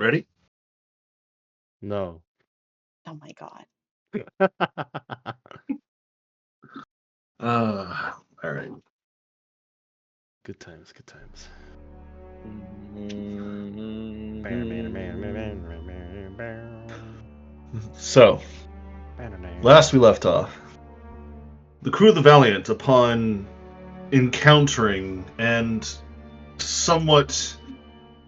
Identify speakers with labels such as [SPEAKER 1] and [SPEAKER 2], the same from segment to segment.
[SPEAKER 1] Ready?
[SPEAKER 2] No.
[SPEAKER 3] Oh my god.
[SPEAKER 1] All right.
[SPEAKER 2] Good times, good times.
[SPEAKER 1] So, last we left off, the crew of the Valiant, upon encountering and somewhat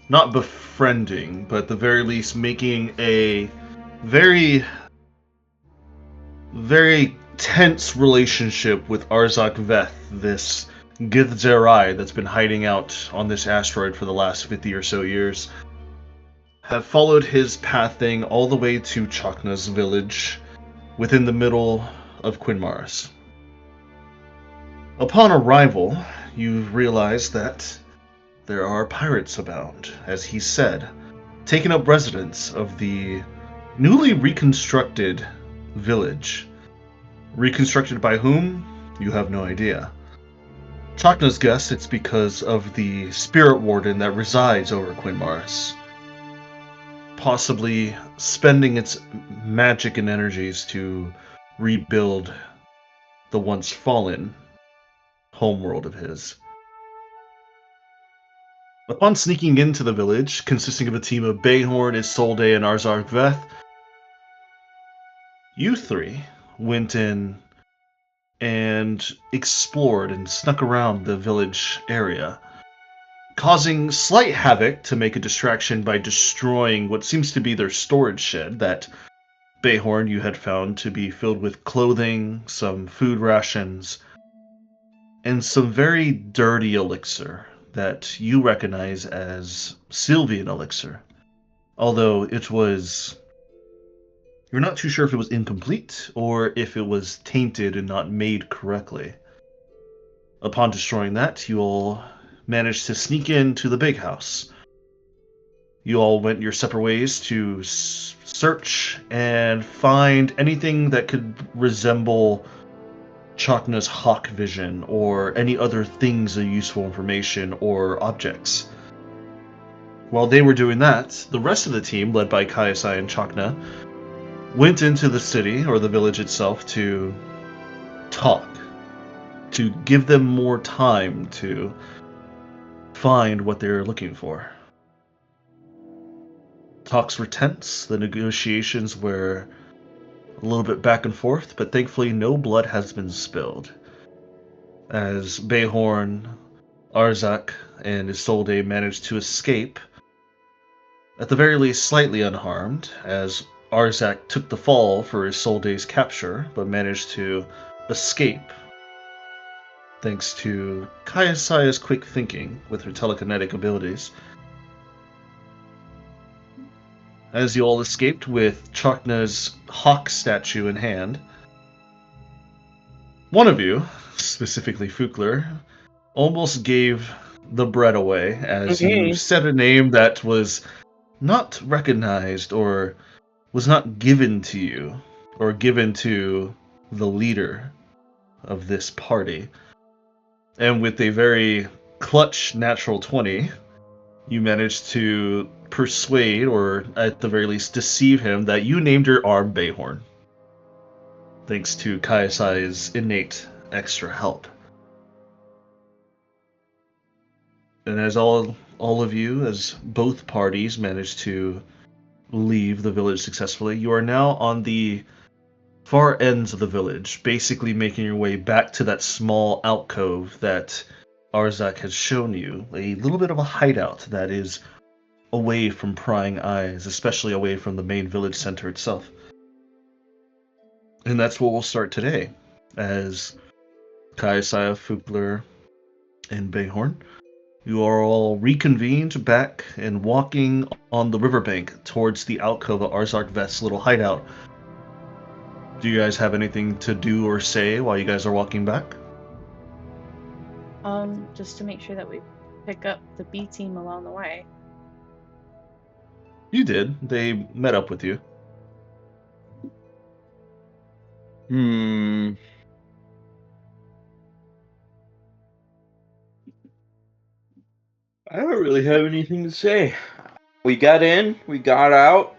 [SPEAKER 1] not befriending, but at the very least making a very, very tense relationship with Arzak Veth, this Githzerai that's been hiding out on this asteroid for the last 50 or so years, have followed his pathing all the way to Chakna's village within the middle of Quinmaris. Upon arrival, you realize that there are pirates abound, as he said, taking up residence of the newly reconstructed village. Reconstructed by whom? You have no idea. Chakna's guess it's because of the spirit warden that resides over Quinmaris, possibly spending its magic and energies to rebuild the once fallen homeworld of his. Upon sneaking into the village, consisting of a team of Bayhorn, Isolde, and Arzark Veth, you three went in and explored and snuck around the village area, causing slight havoc to make a distraction by destroying what seems to be their storage shed that Bayhorn you had found to be filled with clothing, some food rations, and some very dirty elixir that you recognize as Sylvian elixir. Although it was. You're not too sure if it was incomplete or if it was tainted and not made correctly. Upon destroying that, you all managed to sneak into the big house. You all went your separate ways to search and find anything that could resemble Chakna's hawk vision or any other things of useful information or objects. While they were doing that, the rest of the team, led by Kaiasai and Chakna, went into the city or the village itself to talk, to give them more time to find what they're looking for. Talks were tense, the negotiations were a little bit back and forth, but thankfully no blood has been spilled. As Bayhorn, Arzak, and Isolde managed to escape, at the very least slightly unharmed, as Arzak took the fall for Isolde's capture, but managed to escape thanks to Kayasaya's quick thinking with her telekinetic abilities. As you all escaped with Chakna's hawk statue in hand, one of you, specifically Fukler, almost gave the bread away as you said a name that was not recognized or was not given to you or given to the leader of this party. And with a very clutch natural 20, you managed to persuade, or at the very least deceive him, that you named your arm Bayhorn, thanks to Kaiasai's innate extra help. And as all of you, as both parties managed to leave the village successfully, you are now on the far ends of the village, basically making your way back to that small alcove that Arzak has shown you, a little bit of a hideout that is away from prying eyes, especially away from the main village center itself. And that's what we'll start today, as Kaisaya, Fugler, and Bayhorn, you are all reconvened back and walking on the riverbank towards the alcove of Arzak Vest's little hideout. Do you guys have anything to do or say while you guys are walking back?
[SPEAKER 3] Just to make sure that we pick up the B team along the way.
[SPEAKER 1] You did. They met up with you.
[SPEAKER 4] I don't really have anything to say. We got in, we got out.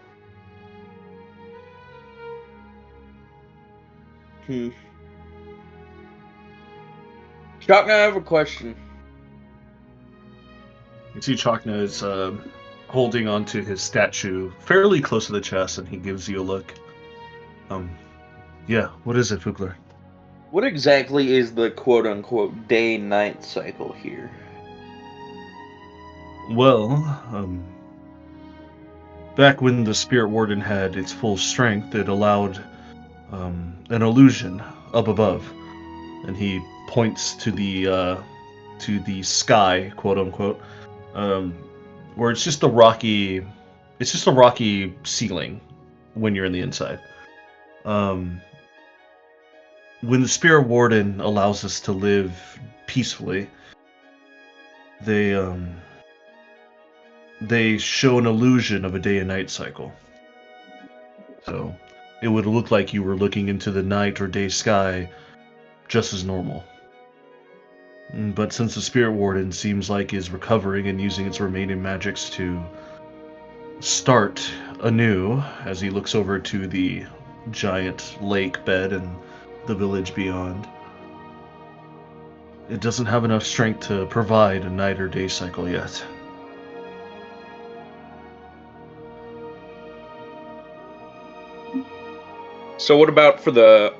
[SPEAKER 4] Chuck, I have a question.
[SPEAKER 1] You see Chakna is holding onto his statue fairly close to the chest, and he gives you a look. Yeah, what is it, Fugler?
[SPEAKER 4] What exactly is the quote-unquote day-night cycle here?
[SPEAKER 1] Well, back when the Spirit Warden had its full strength, it allowed an illusion up above, and he points to the sky, quote unquote, where it's just a rocky ceiling when you're in the inside. When the Spirit Warden allows us to live peacefully, they show an illusion of a day and night cycle. So it would look like you were looking into the night or day sky just as normal. But since the Spirit Warden seems like is recovering and using its remaining magics to start anew, as he looks over to the giant lake bed and the village beyond, it doesn't have enough strength to provide a night or day cycle yet.
[SPEAKER 4] So what about for the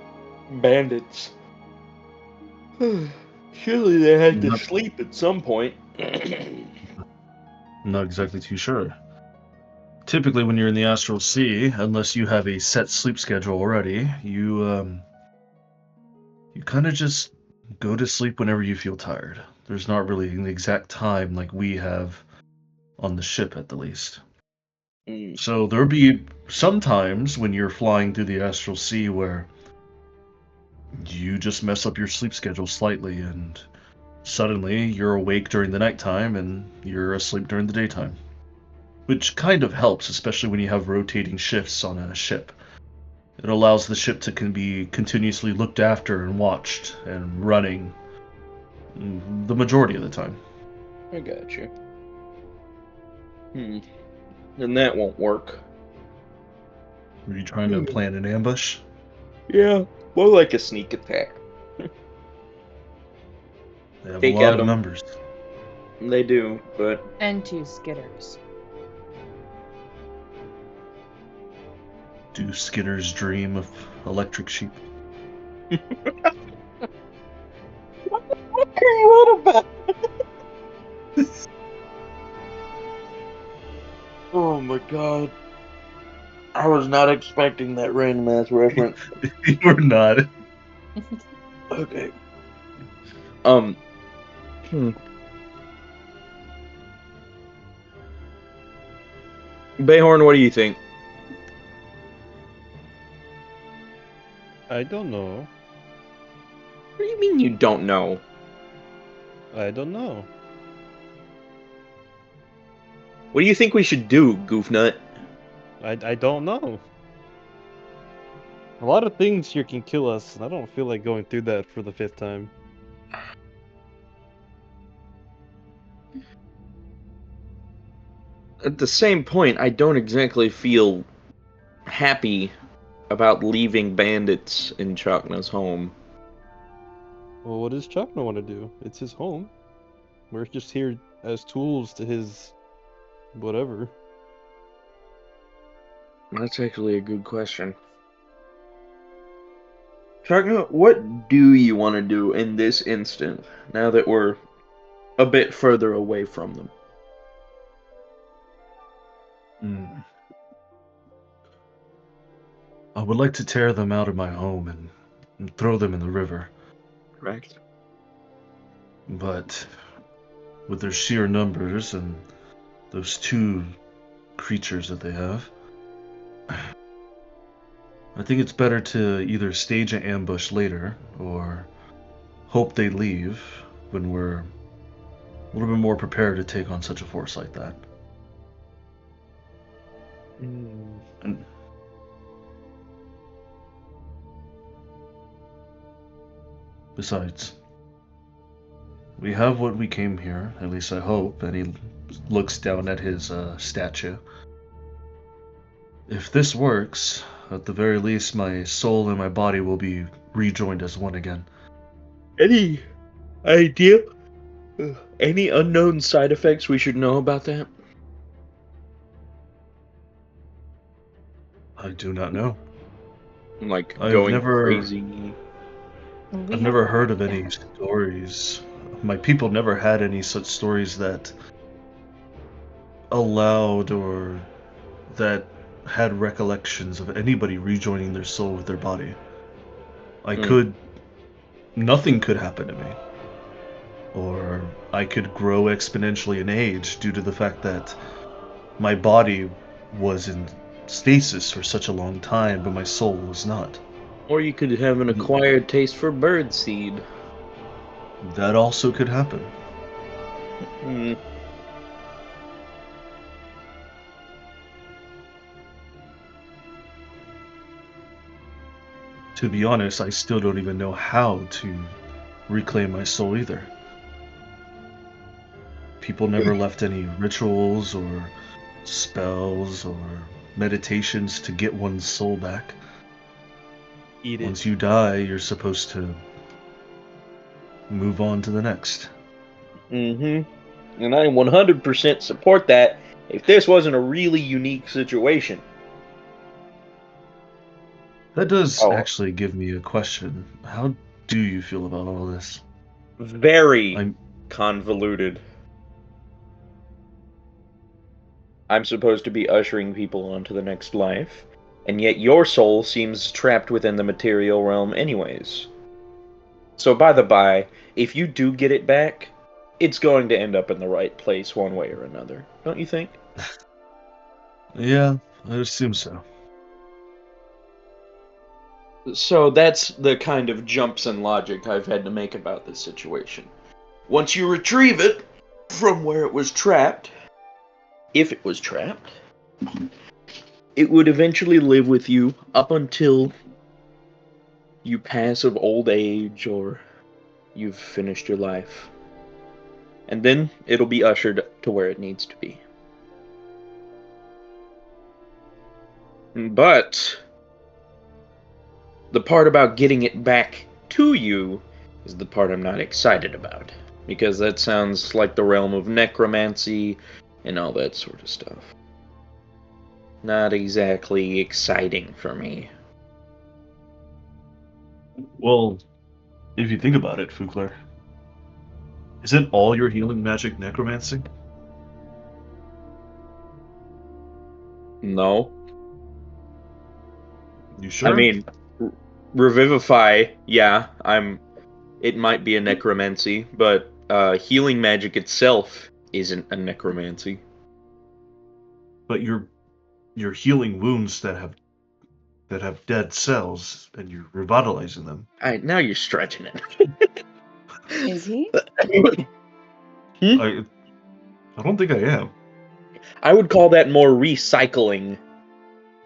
[SPEAKER 4] bandits? Surely they had to
[SPEAKER 1] Not,
[SPEAKER 4] sleep at some point.
[SPEAKER 1] not exactly too sure. Typically, when you're in the astral sea, unless you have a set sleep schedule already, you kind of just go to sleep whenever you feel tired. There's not really an exact time like we have on the ship, at the least. So there'll be some times when you're flying through the astral sea where you just mess up your sleep schedule slightly, and suddenly you're awake during the nighttime and you're asleep during the daytime. Which kind of helps, especially when you have rotating shifts on a ship. It allows the ship to be continuously looked after and watched and running the majority of the time.
[SPEAKER 4] I got you. Then that won't work.
[SPEAKER 1] Are you trying to plan an ambush?
[SPEAKER 4] Yeah, more like a sneak attack.
[SPEAKER 1] They have
[SPEAKER 4] Take
[SPEAKER 1] a lot
[SPEAKER 4] out
[SPEAKER 1] of
[SPEAKER 4] 'em.
[SPEAKER 1] numbers.
[SPEAKER 4] They do, but
[SPEAKER 3] And 2 skitters.
[SPEAKER 1] Do skitters dream of electric sheep?
[SPEAKER 4] what are you on about? Oh my god. I was not expecting that random ass reference.
[SPEAKER 1] You're not.
[SPEAKER 4] Okay. Hmm. Bayhorn, what do you think?
[SPEAKER 2] I don't know.
[SPEAKER 4] What do you mean you don't know?
[SPEAKER 2] I don't know.
[SPEAKER 4] What do you think we should do, Goofnut?
[SPEAKER 2] I don't know. A lot of things here can kill us, and I don't feel like going through that for the 5th time.
[SPEAKER 4] At the same point, I don't exactly feel happy about leaving bandits in Chakna's home.
[SPEAKER 2] Well, what does Chakna want to do? It's his home. We're just here as tools to his whatever.
[SPEAKER 4] That's actually a good question. Chakna, what do you want to do in this instant, now that we're a bit further away from them?
[SPEAKER 1] I would like to tear them out of my home and throw them in the river.
[SPEAKER 4] Correct.
[SPEAKER 1] But with their sheer numbers and those 2 creatures that they have, I think it's better to either stage an ambush later or hope they leave when we're a little bit more prepared to take on such a force like that. And besides, We have what we came here, at least I hope, and he looks down at his statue. If this works, at the very least my soul and my body will be rejoined as one again.
[SPEAKER 4] Any idea? Any unknown side effects we should know about that?
[SPEAKER 1] I do not know.
[SPEAKER 4] Like
[SPEAKER 1] I've
[SPEAKER 4] going
[SPEAKER 1] never-
[SPEAKER 4] crazy.
[SPEAKER 1] I've never heard of any stories. My people never had any such stories that allowed or that had recollections of anybody rejoining their soul with their body. Nothing could happen to me. Or I could grow exponentially in age due to the fact that my body was in stasis for such a long time, but my soul was not.
[SPEAKER 4] Or you could have an acquired taste for birdseed.
[SPEAKER 1] That also could happen.
[SPEAKER 4] Hmm.
[SPEAKER 1] To be honest, I still don't even know how to reclaim my soul either. People never left any rituals or spells or meditations to get one's soul back.
[SPEAKER 2] Eat it.
[SPEAKER 1] Once you die, you're supposed to move on to the next.
[SPEAKER 4] Mm-hmm. And I 100% support that if this wasn't a really unique situation.
[SPEAKER 1] That does
[SPEAKER 4] Oh.
[SPEAKER 1] actually give me a question. How do you feel about all this?
[SPEAKER 4] Very
[SPEAKER 1] I'm
[SPEAKER 4] convoluted. I'm supposed to be ushering people onto the next life, and yet your soul seems trapped within the material realm anyways. So by the by, if you do get it back, it's going to end up in the right place one way or another, don't you think?
[SPEAKER 1] Yeah, I assume so.
[SPEAKER 4] So that's the kind of jumps in logic I've had to make about this situation. Once you retrieve it from where it was trapped, if it was trapped, it would eventually live with you up until you pass of old age or you've finished your life. And then it'll be ushered to where it needs to be. But the part about getting it back to you is the part I'm not excited about. Because that sounds like the realm of necromancy and all that sort of stuff. Not exactly exciting for me.
[SPEAKER 1] Well, if you think about it, Fugler, isn't all your healing magic necromancy?
[SPEAKER 4] No.
[SPEAKER 1] You sure?
[SPEAKER 4] I mean, revivify, yeah, it might be a necromancy, but healing magic itself isn't a necromancy.
[SPEAKER 1] but you're healing wounds that have dead cells, and you're revitalizing them.
[SPEAKER 4] Now you're stretching it.
[SPEAKER 3] Is he?
[SPEAKER 1] I don't think I am.
[SPEAKER 4] I would call that more recycling.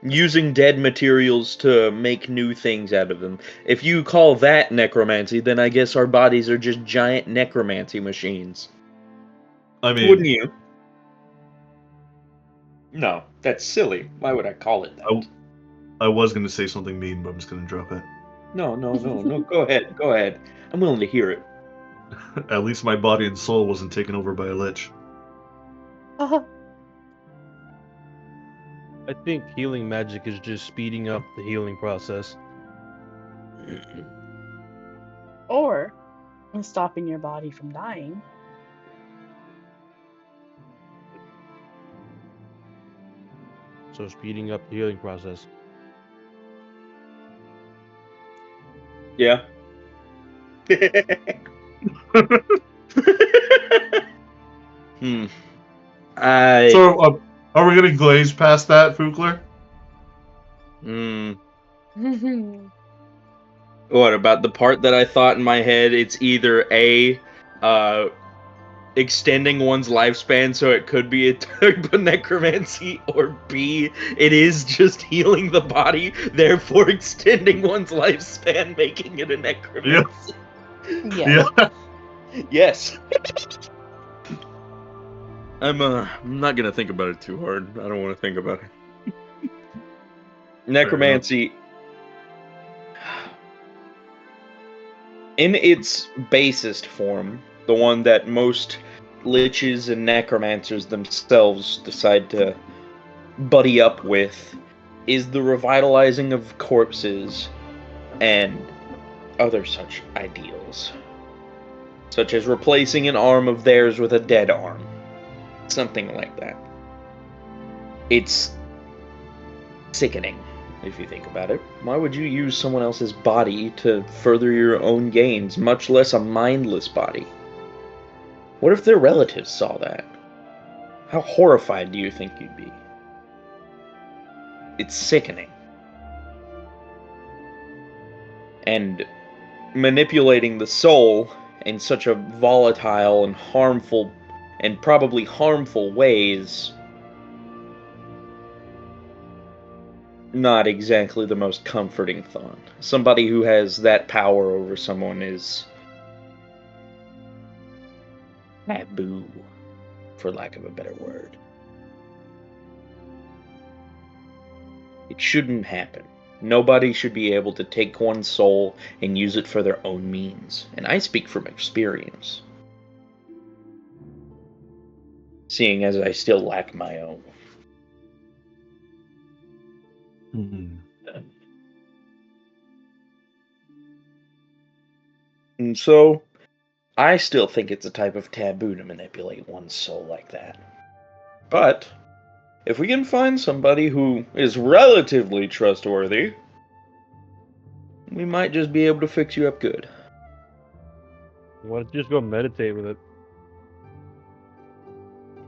[SPEAKER 4] Using dead materials to make new things out of them. If you call that necromancy, then I guess our bodies are just giant necromancy machines.
[SPEAKER 1] I mean,
[SPEAKER 4] Wouldn't you? No, that's silly. Why would I call it that?
[SPEAKER 1] I was going to say something mean, but I'm just going to drop it.
[SPEAKER 4] No. Go ahead. I'm willing to hear it.
[SPEAKER 1] At least my body and soul wasn't taken over by a lich.
[SPEAKER 2] I think healing magic is just speeding up the healing process.
[SPEAKER 3] Or stopping your body from dying.
[SPEAKER 2] So speeding up the healing process.
[SPEAKER 4] Yeah.
[SPEAKER 1] So, are we going to glaze past that, Fugler?
[SPEAKER 4] What about the part that I thought in my head? It's either A, extending one's lifespan so it could be a type of necromancy, or B, it is just healing the body, therefore extending one's lifespan, making it a necromancy.
[SPEAKER 3] Yeah.
[SPEAKER 4] Yes. I'm not gonna think about it too hard. I don't want to think about it. Necromancy, in its basest form, the one that most liches and necromancers themselves decide to buddy up with, is the revitalizing of corpses and other such ideals, such as replacing an arm of theirs with a dead arm. Something like that. It's sickening, if you think about it. Why would you use someone else's body to further your own gains, much less a mindless body? What if their relatives saw that? How horrified do you think you'd be? It's sickening. And manipulating the soul in such a volatile and harmful, and probably harmful ways, not exactly the most comforting thought. Somebody who has that power over someone is taboo, for lack of a better word. It shouldn't happen. Nobody should be able to take one's soul and use it for their own means. And I speak from experience, seeing as I still lack my own. And so, I still think it's a type of taboo to manipulate one's soul like that. But, if we can find somebody who is relatively trustworthy, we might just be able to fix you up good.
[SPEAKER 2] Why don't you just go meditate with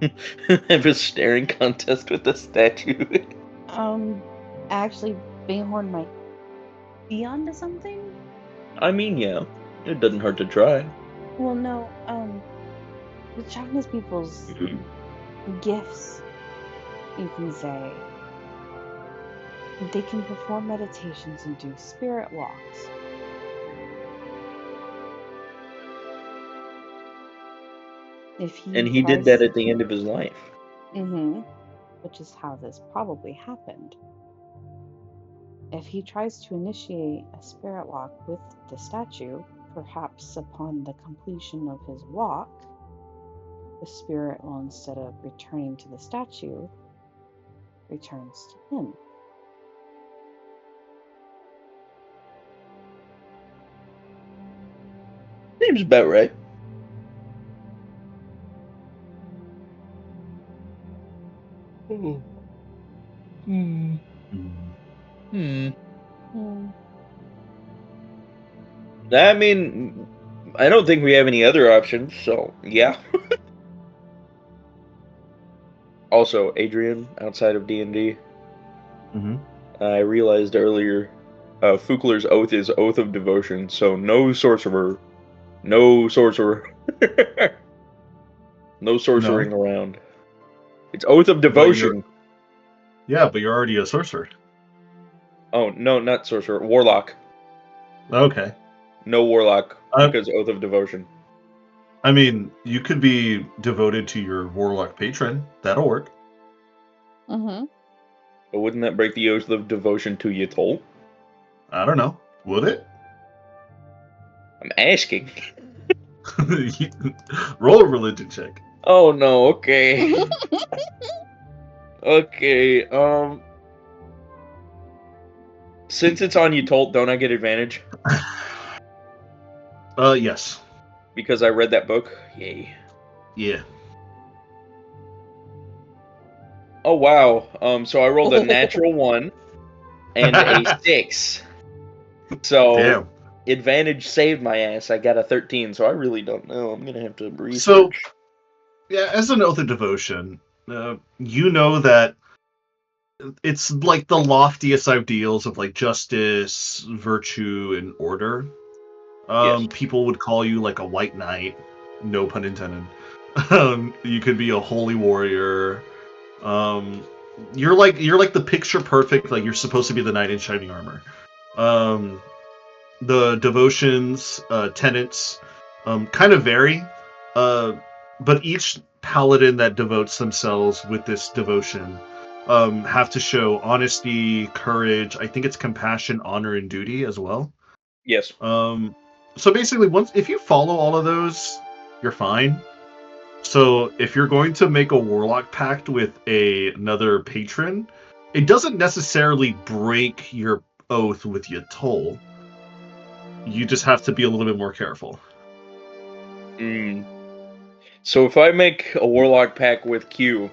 [SPEAKER 2] it?
[SPEAKER 4] Have a staring contest with the statue.
[SPEAKER 3] Actually, Bayhorn might be onto something?
[SPEAKER 4] I mean, yeah, it doesn't hurt to try.
[SPEAKER 3] Well, no, the Chinese people's gifts, you can say, they can perform meditations and do spirit walks.
[SPEAKER 4] And he did that at the end of his life.
[SPEAKER 3] Mm-hmm. Which is how this probably happened. If he tries to initiate a spirit walk with the statue, perhaps upon the completion of his walk, the spirit will, instead of returning to the statue, returns to him.
[SPEAKER 4] Seems about right. I mean, I don't think we have any other options, so yeah. Also, Adrian, outside of D&D, I realized earlier, Fukler's oath is Oath of Devotion, so no sorcerer. No sorcerer. No sorcering around. It's Oath of Devotion.
[SPEAKER 1] But you're already a sorcerer.
[SPEAKER 4] Oh, no, not sorcerer. Warlock.
[SPEAKER 1] Okay.
[SPEAKER 4] No warlock, because Oath of Devotion.
[SPEAKER 1] I mean, you could be devoted to your warlock patron. That'll work.
[SPEAKER 3] Mm-hmm.
[SPEAKER 4] But wouldn't that break the Oath of Devotion to Yatol?
[SPEAKER 1] I don't know. Would it?
[SPEAKER 4] I'm asking.
[SPEAKER 1] Roll a religion check.
[SPEAKER 4] Oh no, okay. Okay, since it's on Yatol, don't I get advantage?
[SPEAKER 1] Yes.
[SPEAKER 4] Because I read that book? Yay.
[SPEAKER 1] Yeah.
[SPEAKER 4] Oh wow. So I rolled a natural 1 and a 6. So
[SPEAKER 1] Damn.
[SPEAKER 4] advantage saved my ass. I got a 13, so I really don't know. I'm gonna have to research.
[SPEAKER 1] So, yeah, as an Oath of Devotion, you know that it's like the loftiest ideals of like justice, virtue, and order.
[SPEAKER 4] Yes.
[SPEAKER 1] People would call you like a white knight, no pun intended. You could be a holy warrior. You're like the picture perfect, like you're supposed to be the knight in shining armor. The devotions, tenets kind of vary. But each paladin that devotes themselves with this devotion have to show honesty, courage. I think it's compassion, honor, and duty as well.
[SPEAKER 4] Yes.
[SPEAKER 1] So basically, once if you follow all of those, you're fine. So if you're going to make a warlock pact with another patron, it doesn't necessarily break your oath with your toll. You just have to be a little bit more careful.
[SPEAKER 4] So if I make a warlock pact with Q,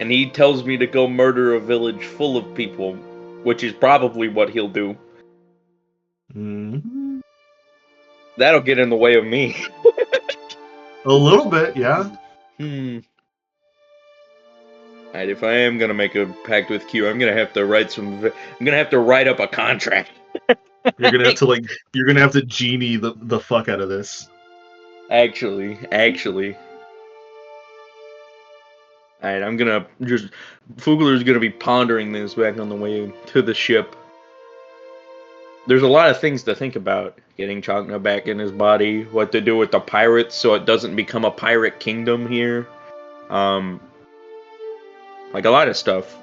[SPEAKER 4] and he tells me to go murder a village full of people, which is probably what he'll do,
[SPEAKER 1] Mhm.
[SPEAKER 4] that'll get in the way of me.
[SPEAKER 1] A little bit, yeah.
[SPEAKER 4] Alright, if I am gonna make a pact with Q, I'm gonna have to write up a contract.
[SPEAKER 1] You're gonna have to genie the fuck out of this.
[SPEAKER 4] Actually. Alright, Fugler's gonna be pondering this back on the way to the ship. There's a lot of things to think about. Getting Chakna back in his body, what to do with the pirates so it doesn't become a pirate kingdom here. Like a lot of stuff.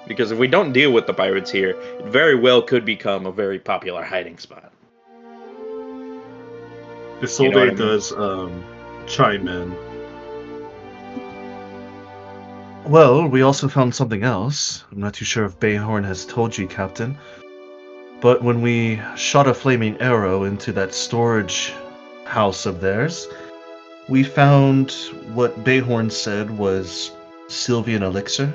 [SPEAKER 4] Because if we don't deal with the pirates here, it very well could become a very popular hiding spot.
[SPEAKER 1] Isolde
[SPEAKER 4] You know what I mean?
[SPEAKER 1] does chime in. Well, we also found something else. I'm not too sure if Bayhorn has told you, Captain. But when we shot a flaming arrow into that storage house of theirs, we found what Bayhorn said was Sylvian elixir.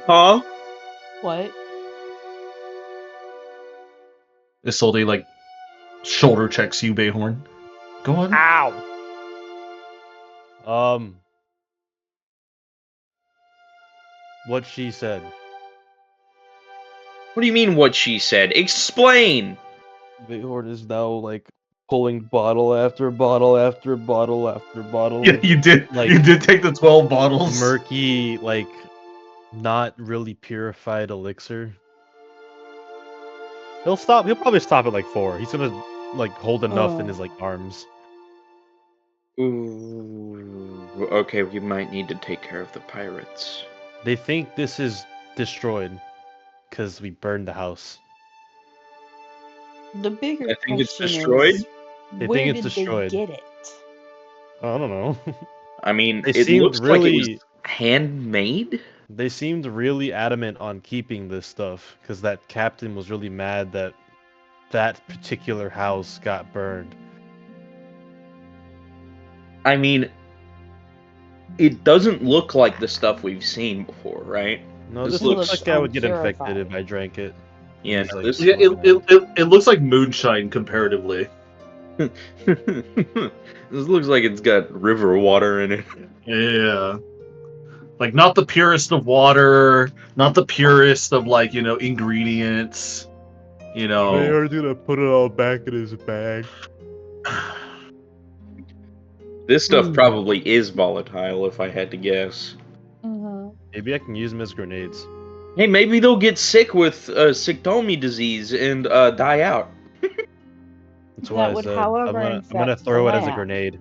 [SPEAKER 4] Huh?
[SPEAKER 3] What?
[SPEAKER 1] Isolde, like, shoulder checks you, Bayhorn. Go on.
[SPEAKER 2] Ow! What she said.
[SPEAKER 4] What do you mean what she said? Explain!
[SPEAKER 2] Behord is now like pulling bottle after bottle after bottle after bottle.
[SPEAKER 1] Yeah, you did.
[SPEAKER 2] Like,
[SPEAKER 1] you did take the 12 bottles.
[SPEAKER 2] murky, like not really purified elixir. He'll probably stop at like 4. He's gonna like hold enough in his like arms.
[SPEAKER 4] Ooh, okay, we might need to take care of the pirates.
[SPEAKER 2] They think this is destroyed because we burned the house.
[SPEAKER 3] The bigger
[SPEAKER 4] I think it's
[SPEAKER 3] question
[SPEAKER 4] destroyed?
[SPEAKER 3] is,
[SPEAKER 2] They
[SPEAKER 3] where
[SPEAKER 2] think it's
[SPEAKER 3] did
[SPEAKER 2] destroyed.
[SPEAKER 3] they get it?
[SPEAKER 2] I don't know.
[SPEAKER 4] I mean,
[SPEAKER 2] They
[SPEAKER 4] it
[SPEAKER 2] seemed
[SPEAKER 4] looks like it was
[SPEAKER 2] really
[SPEAKER 4] handmade?
[SPEAKER 2] They seemed really adamant on keeping this stuff because that captain was really mad that that particular house got burned.
[SPEAKER 4] I mean, it doesn't look like the stuff we've seen before, right?
[SPEAKER 2] No,
[SPEAKER 4] This
[SPEAKER 2] this
[SPEAKER 3] looks
[SPEAKER 2] looks like I would get
[SPEAKER 3] unpurified.
[SPEAKER 2] infected if I drank it.
[SPEAKER 4] Yeah,
[SPEAKER 2] It's
[SPEAKER 4] no,
[SPEAKER 2] like
[SPEAKER 4] this-
[SPEAKER 1] Yeah,
[SPEAKER 2] smoking it.
[SPEAKER 1] it looks like moonshine comparatively.
[SPEAKER 4] This looks like it's got river water in it.
[SPEAKER 1] Yeah. Like, not the purest of water, not the purest of, like, ingredients.
[SPEAKER 2] Bayard's gonna put it all back in his bag.
[SPEAKER 4] This stuff probably is volatile, if I had to guess.
[SPEAKER 3] Mm-hmm.
[SPEAKER 2] Maybe I can use them as grenades.
[SPEAKER 4] Hey, maybe they'll get sick with Siktomi disease and die out.
[SPEAKER 2] That's what
[SPEAKER 3] That
[SPEAKER 2] I
[SPEAKER 3] would,
[SPEAKER 2] said.
[SPEAKER 3] however,
[SPEAKER 2] I'm gonna
[SPEAKER 3] infect the
[SPEAKER 2] throw it as a
[SPEAKER 3] land.
[SPEAKER 2] grenade.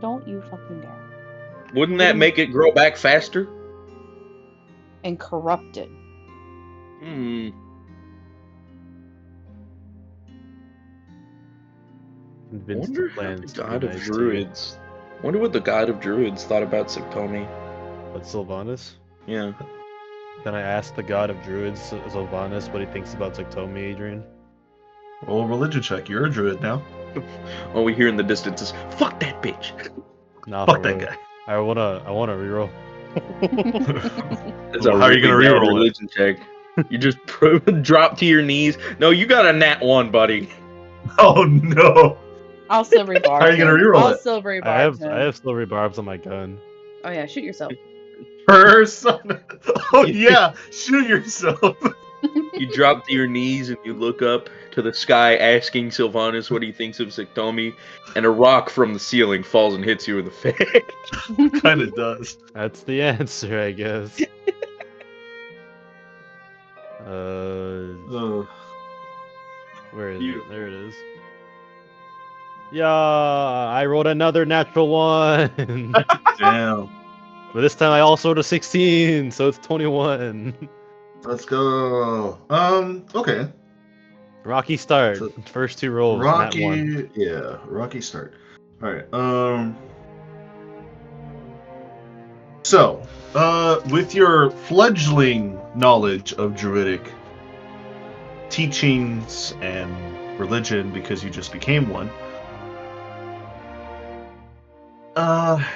[SPEAKER 3] Don't you fucking dare.
[SPEAKER 4] Wouldn't that make it grow back faster?
[SPEAKER 3] And corrupted.
[SPEAKER 2] Convince the
[SPEAKER 4] Wonder how the
[SPEAKER 2] plants to be
[SPEAKER 4] god of
[SPEAKER 2] nice to you.
[SPEAKER 4] druids. Wonder what the god of druids thought about Siktomi.
[SPEAKER 2] But Sylvanas?
[SPEAKER 4] Yeah.
[SPEAKER 2] Can I ask the god of druids, Sylvanas, what he thinks about Zictomi, Adrian?
[SPEAKER 1] Roll a religion check. You're a druid now.
[SPEAKER 4] All we hear in the distance is "fuck that bitch."
[SPEAKER 2] Nah,
[SPEAKER 1] Fuck
[SPEAKER 2] for
[SPEAKER 1] that
[SPEAKER 2] real.
[SPEAKER 1] guy.
[SPEAKER 2] I wanna reroll.
[SPEAKER 4] That's
[SPEAKER 1] Well,
[SPEAKER 4] a
[SPEAKER 1] how are you
[SPEAKER 4] really
[SPEAKER 1] gonna
[SPEAKER 4] bad
[SPEAKER 1] reroll it?
[SPEAKER 4] religion check. You just drop to your knees. No, you got a nat 1, buddy.
[SPEAKER 1] Oh no!
[SPEAKER 3] I'll silvery bar.
[SPEAKER 1] How are you gonna
[SPEAKER 3] him.
[SPEAKER 1] reroll
[SPEAKER 3] I'll
[SPEAKER 1] it?
[SPEAKER 3] silvery
[SPEAKER 2] I
[SPEAKER 3] bar
[SPEAKER 2] have
[SPEAKER 3] him.
[SPEAKER 2] silvery barbs on my gun.
[SPEAKER 3] Oh yeah, shoot yourself.
[SPEAKER 1] Person. Oh yeah, shoot yourself.
[SPEAKER 4] You drop to your knees and you look up to the sky, asking Sylvanas what he thinks of Siktomi, and a rock from the ceiling falls and hits you in the face.
[SPEAKER 1] Kind of does.
[SPEAKER 2] That's the answer, I guess.
[SPEAKER 1] Ugh.
[SPEAKER 2] Where is
[SPEAKER 4] You-
[SPEAKER 2] it? There it is. Yeah, I rolled another natural one.
[SPEAKER 1] Damn.
[SPEAKER 2] But this time I also rolled a 16, so it's 21.
[SPEAKER 1] Let's go. Okay.
[SPEAKER 2] Rocky start.
[SPEAKER 1] So
[SPEAKER 2] First 2 rolls, nat 1.
[SPEAKER 1] Rocky start. All right. So, with your fledgling knowledge of Druidic teachings and religion, because you just became one,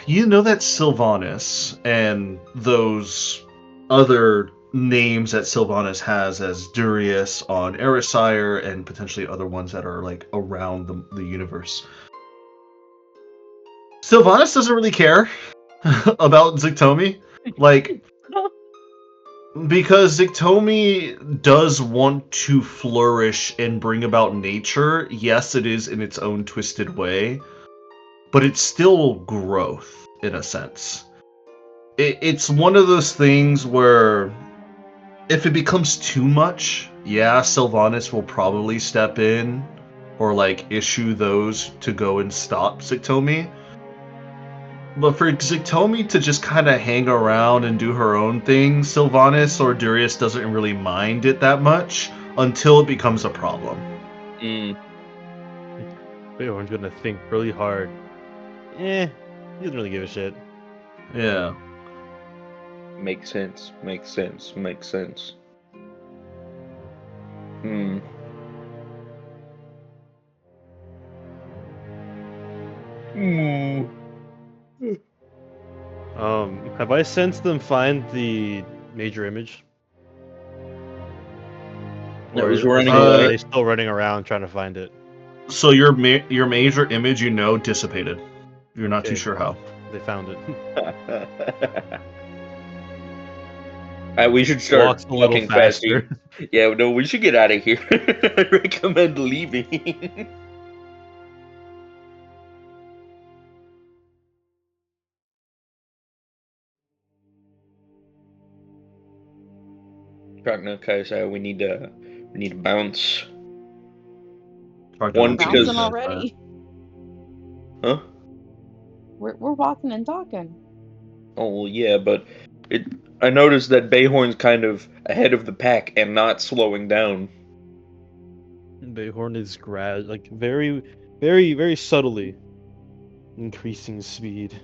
[SPEAKER 1] you know that Sylvanas and those other names that Sylvanas has as Durius on Erisire and potentially other ones that are like around the universe. Sylvanas doesn't really care about Ziktomi. Like, because Ziktomi does want to flourish and bring about nature. Yes, it is in its own twisted way, but it's still growth in a sense. It's one of those things where if it becomes too much, yeah, Sylvanas will probably step in or like issue those to go and stop Ziktomi. But for Ziktomi to just kind of hang around and do her own thing, Sylvanas or Durius doesn't really mind it that much until it becomes a problem.
[SPEAKER 4] Mm.
[SPEAKER 2] Everyone's gonna think really hard. He doesn't really give a shit.
[SPEAKER 1] Yeah.
[SPEAKER 4] Makes sense. Makes sense. Makes sense. Hmm. Ooh.
[SPEAKER 2] Have I sensed them find the major image?
[SPEAKER 4] That was
[SPEAKER 2] Or
[SPEAKER 4] running
[SPEAKER 2] are
[SPEAKER 1] away.
[SPEAKER 2] they still running around trying to find it?
[SPEAKER 1] So your major image, dissipated. You're not too
[SPEAKER 2] Okay,
[SPEAKER 1] sure how.
[SPEAKER 2] they found it.
[SPEAKER 4] We should start
[SPEAKER 2] Walks a little
[SPEAKER 4] walking faster.
[SPEAKER 2] faster.
[SPEAKER 4] Yeah, no, we should get out of here. I recommend leaving. Pragna Kaisa, we need to bounce.
[SPEAKER 1] Talked
[SPEAKER 4] One
[SPEAKER 1] about
[SPEAKER 4] because
[SPEAKER 3] Bouncing
[SPEAKER 1] Jesus,
[SPEAKER 3] already.
[SPEAKER 4] huh?
[SPEAKER 3] We're walking and talking.
[SPEAKER 4] Oh yeah, but I noticed that Bayhorn's kind of ahead of the pack and not slowing down.
[SPEAKER 2] Bayhorn is like very, very, very subtly increasing speed.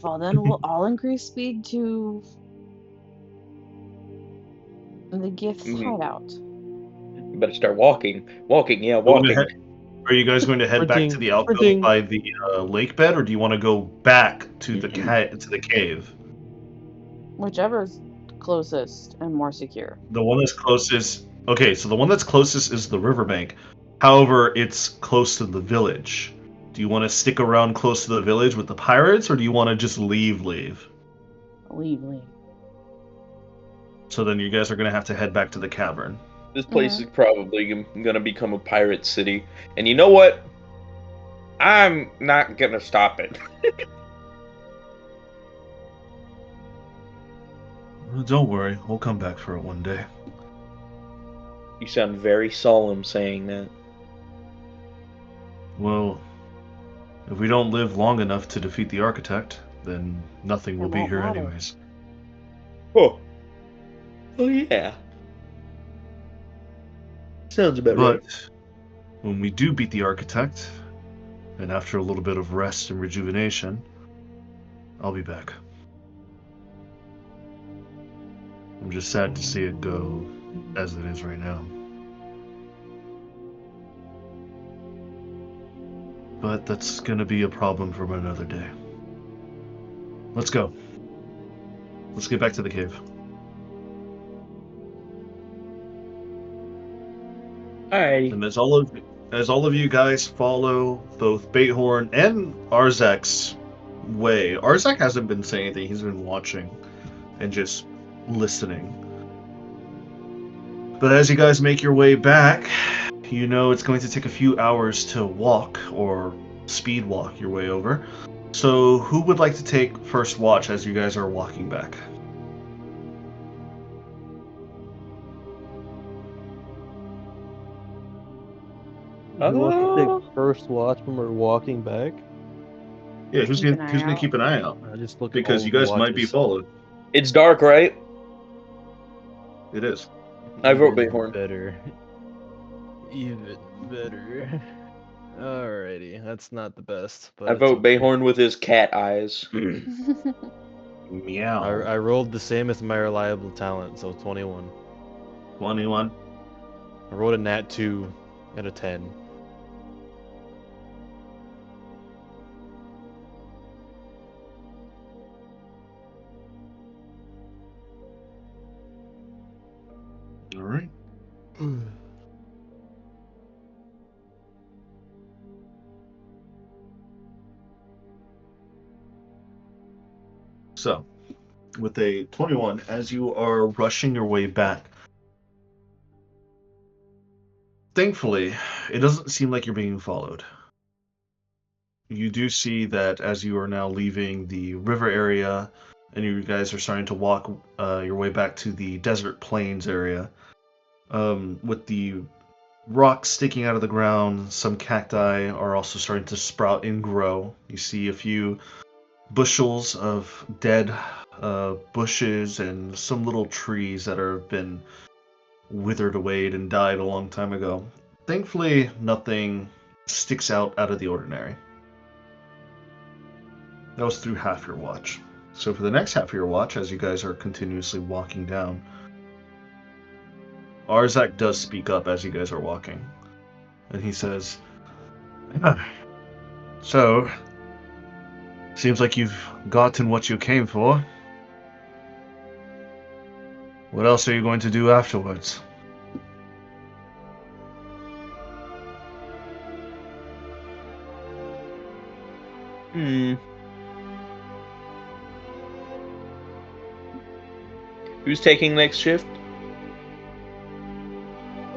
[SPEAKER 3] Well, then we'll all increase speed to the gift's
[SPEAKER 4] Mhm.
[SPEAKER 3] hideout.
[SPEAKER 4] Better start walking. Walking, yeah,
[SPEAKER 1] Going
[SPEAKER 4] walking.
[SPEAKER 1] ahead. Are you guys going to head back to
[SPEAKER 2] Sprinting,
[SPEAKER 1] the alcove
[SPEAKER 2] sprinting.
[SPEAKER 1] by the lake bed, or do you want to go back to the cave?
[SPEAKER 3] Whichever's closest and more secure.
[SPEAKER 1] The one that's closest. Okay, so the one that's closest is the riverbank. However, it's close to the village. Do you want to stick around close to the village with the pirates, or do you want to just leave?
[SPEAKER 3] Leave.
[SPEAKER 1] So then you guys are going to have to head back to the cavern.
[SPEAKER 4] This place is probably gonna become a pirate city. And you know what? I'm not gonna stop it.
[SPEAKER 1] Don't worry, we'll come back for it one day.
[SPEAKER 4] You sound very solemn saying that.
[SPEAKER 1] Well, if we don't live long enough to defeat the architect, then nothing will
[SPEAKER 3] It
[SPEAKER 1] be
[SPEAKER 3] won't
[SPEAKER 1] here
[SPEAKER 3] matter.
[SPEAKER 1] anyways.
[SPEAKER 4] Oh. Oh yeah. Sounds about
[SPEAKER 1] But
[SPEAKER 4] right.
[SPEAKER 1] when we do beat the architect, and after a little bit of rest and rejuvenation, I'll be back. I'm just sad to see it go as it is right now. But that's gonna be a problem for another day. Let's go. Let's get back to the cave.
[SPEAKER 4] Alrighty.
[SPEAKER 1] And as all of you guys follow both Baithorn and Arzak's way, Arzak hasn't been saying anything. He's been watching and just listening. But as you guys make your way back, you know it's going to take a few hours to walk or speed walk your way over. So who would like to take first watch as you guys are walking back?
[SPEAKER 2] Who wants to
[SPEAKER 4] Oh.
[SPEAKER 2] take first watch when we're walking back?
[SPEAKER 1] Yeah, who's
[SPEAKER 3] Keep an
[SPEAKER 1] gonna
[SPEAKER 3] eye
[SPEAKER 1] keep an eye out?
[SPEAKER 2] I just look at
[SPEAKER 1] Because
[SPEAKER 2] all
[SPEAKER 1] you
[SPEAKER 2] the
[SPEAKER 1] guys might be
[SPEAKER 2] watches.
[SPEAKER 1] followed.
[SPEAKER 4] It's dark, right?
[SPEAKER 1] It is.
[SPEAKER 4] I vote
[SPEAKER 2] Even
[SPEAKER 4] Bayhorn.
[SPEAKER 2] better. Even better. Alrighty, that's not the best, but
[SPEAKER 4] I
[SPEAKER 2] it's
[SPEAKER 4] vote
[SPEAKER 2] okay.
[SPEAKER 4] Bayhorn with his cat eyes.
[SPEAKER 1] Meow.
[SPEAKER 2] I rolled the same as my reliable talent, so 21.
[SPEAKER 1] 21.
[SPEAKER 2] I rolled a nat 2 and a 10.
[SPEAKER 1] All right. So, with a 21, as you are rushing your way back, thankfully, it doesn't seem like you're being followed. You do see that as you are now leaving the river area and you guys are starting to walk your way back to the desert plains area, with the rocks sticking out of the ground, some cacti are also starting to sprout and grow. You see a few bushels of dead bushes and some little trees that have been withered away and died a long time ago. Thankfully, nothing sticks out of the ordinary. That was through half your watch. So for the next half of your watch, as you guys are continuously walking down, Arzak does speak up as you guys are walking. And he says, "Ah, so, seems like you've gotten what you came for. What else are you going to do afterwards?"
[SPEAKER 4] Who's taking next shift?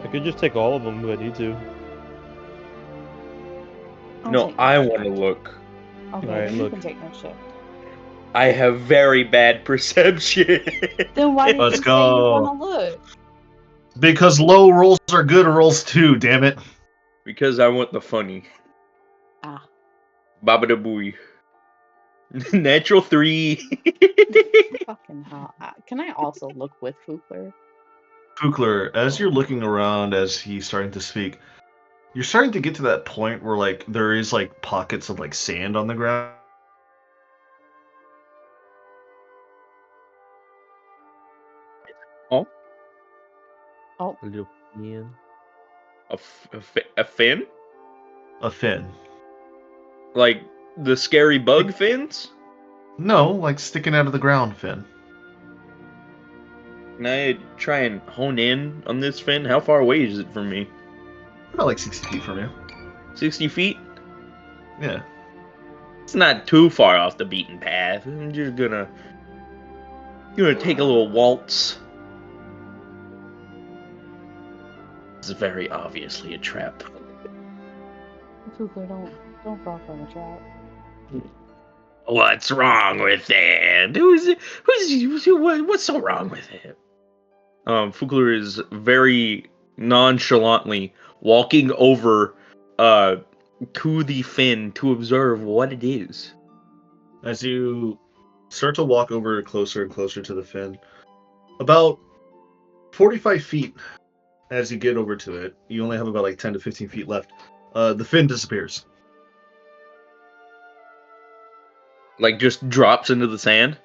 [SPEAKER 2] I could just take all of them if I need to.
[SPEAKER 3] I'll
[SPEAKER 4] No,
[SPEAKER 3] take
[SPEAKER 4] I
[SPEAKER 3] next
[SPEAKER 4] want to
[SPEAKER 3] shift.
[SPEAKER 4] look.
[SPEAKER 3] Okay,
[SPEAKER 2] Alright,
[SPEAKER 3] then you
[SPEAKER 2] look.
[SPEAKER 3] can take next shift.
[SPEAKER 4] I have very bad perception.
[SPEAKER 3] Then why did
[SPEAKER 1] Let's
[SPEAKER 3] you say you want
[SPEAKER 1] go.
[SPEAKER 3] to look?
[SPEAKER 1] Because low rolls are good rolls too, damn it.
[SPEAKER 4] Because I want the funny.
[SPEAKER 3] Ah.
[SPEAKER 4] Baba da booey. Natural 3.
[SPEAKER 3] Fucking hell. Can I also look with Fugler?
[SPEAKER 1] Kukler, as you're looking around as he's starting to speak, you're starting to get to that point where like there is like pockets of like sand on the ground.
[SPEAKER 4] Oh,
[SPEAKER 3] Oh,
[SPEAKER 2] A little yeah.
[SPEAKER 4] a fin?
[SPEAKER 1] A fin.
[SPEAKER 4] Like the scary bug fins?
[SPEAKER 1] No, like sticking out of the ground fin.
[SPEAKER 4] Can I try and hone in on this fin? How far away is it from me?
[SPEAKER 1] About like 60 feet from you.
[SPEAKER 4] 60 feet?
[SPEAKER 1] Yeah.
[SPEAKER 4] It's not too far off the beaten path. I'm just gonna take a little waltz. It's very obviously a trap.
[SPEAKER 3] Fugler, don't fall for the trap.
[SPEAKER 4] What's wrong with it? What's so wrong with it? Fugler is very nonchalantly walking over to the fin to observe what it is.
[SPEAKER 1] As you start to walk over closer and closer to the fin, about 45 feet as you get over to it, you only have about like 10 to 15 feet left. The fin disappears.
[SPEAKER 4] Like just drops into the sand.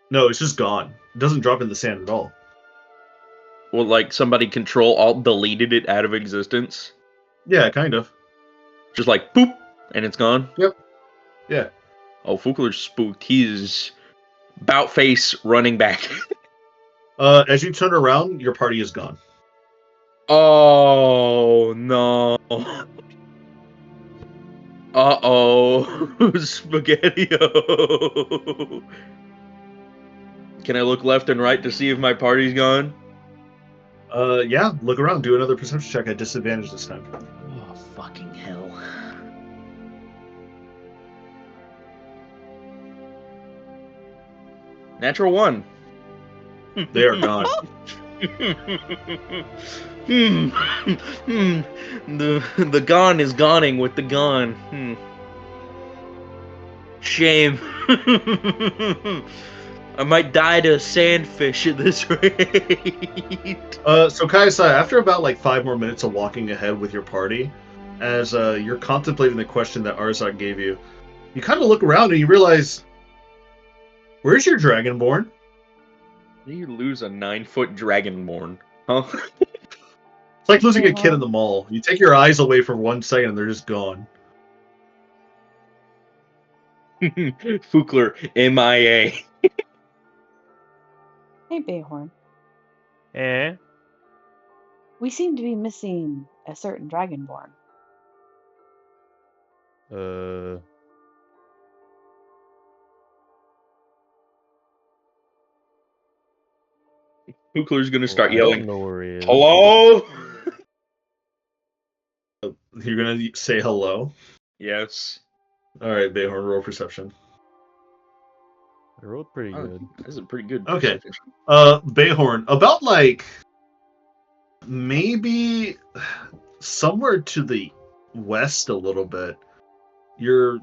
[SPEAKER 1] No, it's just gone. It doesn't drop in the sand at all.
[SPEAKER 4] Well, like somebody Control Alt deleted it out of existence.
[SPEAKER 1] Yeah, kind of.
[SPEAKER 4] Just like boop, and it's gone.
[SPEAKER 1] Yep. Yeah.
[SPEAKER 4] Oh, Fugler's spooked. He's bout face running back.
[SPEAKER 1] As you turn around, your party is gone.
[SPEAKER 4] Oh no. Uh-oh. Spaghetti-O. Can I look left and right to see if my party's gone?
[SPEAKER 1] Yeah, look around. Do another perception check at disadvantage this time.
[SPEAKER 4] Oh, fucking hell. Natural 1.
[SPEAKER 1] They are gone.
[SPEAKER 4] Hmm. Hmm. The gone is goning with the gone. Shame. I might die to a sandfish at this rate.
[SPEAKER 1] So Kaisa, after about like 5 more minutes of walking ahead with your party, as you're contemplating the question that Arzak gave you, you kind of look around and you realize, where's your dragonborn?
[SPEAKER 4] You lose a 9-foot dragonborn, huh?
[SPEAKER 1] It's like losing a kid in
[SPEAKER 3] Behorn?
[SPEAKER 1] the mall. You take your eyes away for 1 second and they're just gone.
[SPEAKER 4] Fukler, MIA.
[SPEAKER 3] Hey, Behorn.
[SPEAKER 2] Eh?
[SPEAKER 3] We seem to be missing a certain dragonborn.
[SPEAKER 4] Fukler's gonna
[SPEAKER 2] Well,
[SPEAKER 4] start
[SPEAKER 2] I
[SPEAKER 4] yelling,
[SPEAKER 2] don't know where he is.
[SPEAKER 4] "Hello?"
[SPEAKER 1] You're gonna say hello.
[SPEAKER 4] Yes.
[SPEAKER 1] All right, Bayhorn, roll perception.
[SPEAKER 2] I rolled pretty
[SPEAKER 4] Oh,
[SPEAKER 2] good.
[SPEAKER 4] that's a pretty good
[SPEAKER 1] Okay.
[SPEAKER 4] perception.
[SPEAKER 1] Bayhorn, about like maybe somewhere to the west a little bit. Your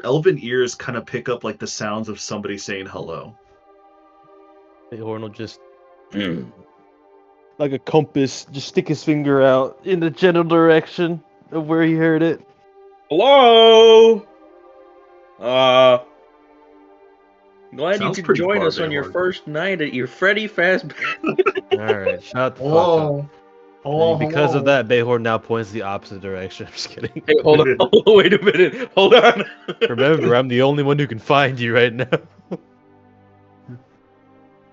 [SPEAKER 1] elven ears kind of pick up like the sounds of somebody saying hello.
[SPEAKER 2] Horn will just, like a compass, just stick his finger out in the general direction of where he heard it.
[SPEAKER 4] Hello? Glad you
[SPEAKER 1] Sounds
[SPEAKER 4] could
[SPEAKER 1] pretty
[SPEAKER 4] join
[SPEAKER 1] far,
[SPEAKER 4] us on your
[SPEAKER 1] Bayhorn.
[SPEAKER 4] first night at your Freddy Fazbear.
[SPEAKER 2] Alright, shut the fuck up.
[SPEAKER 1] Hello. Hello,
[SPEAKER 2] And because of
[SPEAKER 1] hello.
[SPEAKER 2] that, Behorn now points the opposite direction. I'm just kidding.
[SPEAKER 4] Hey, hold on. Wait a minute. Hold on.
[SPEAKER 2] Remember, I'm the only one who can find you right now.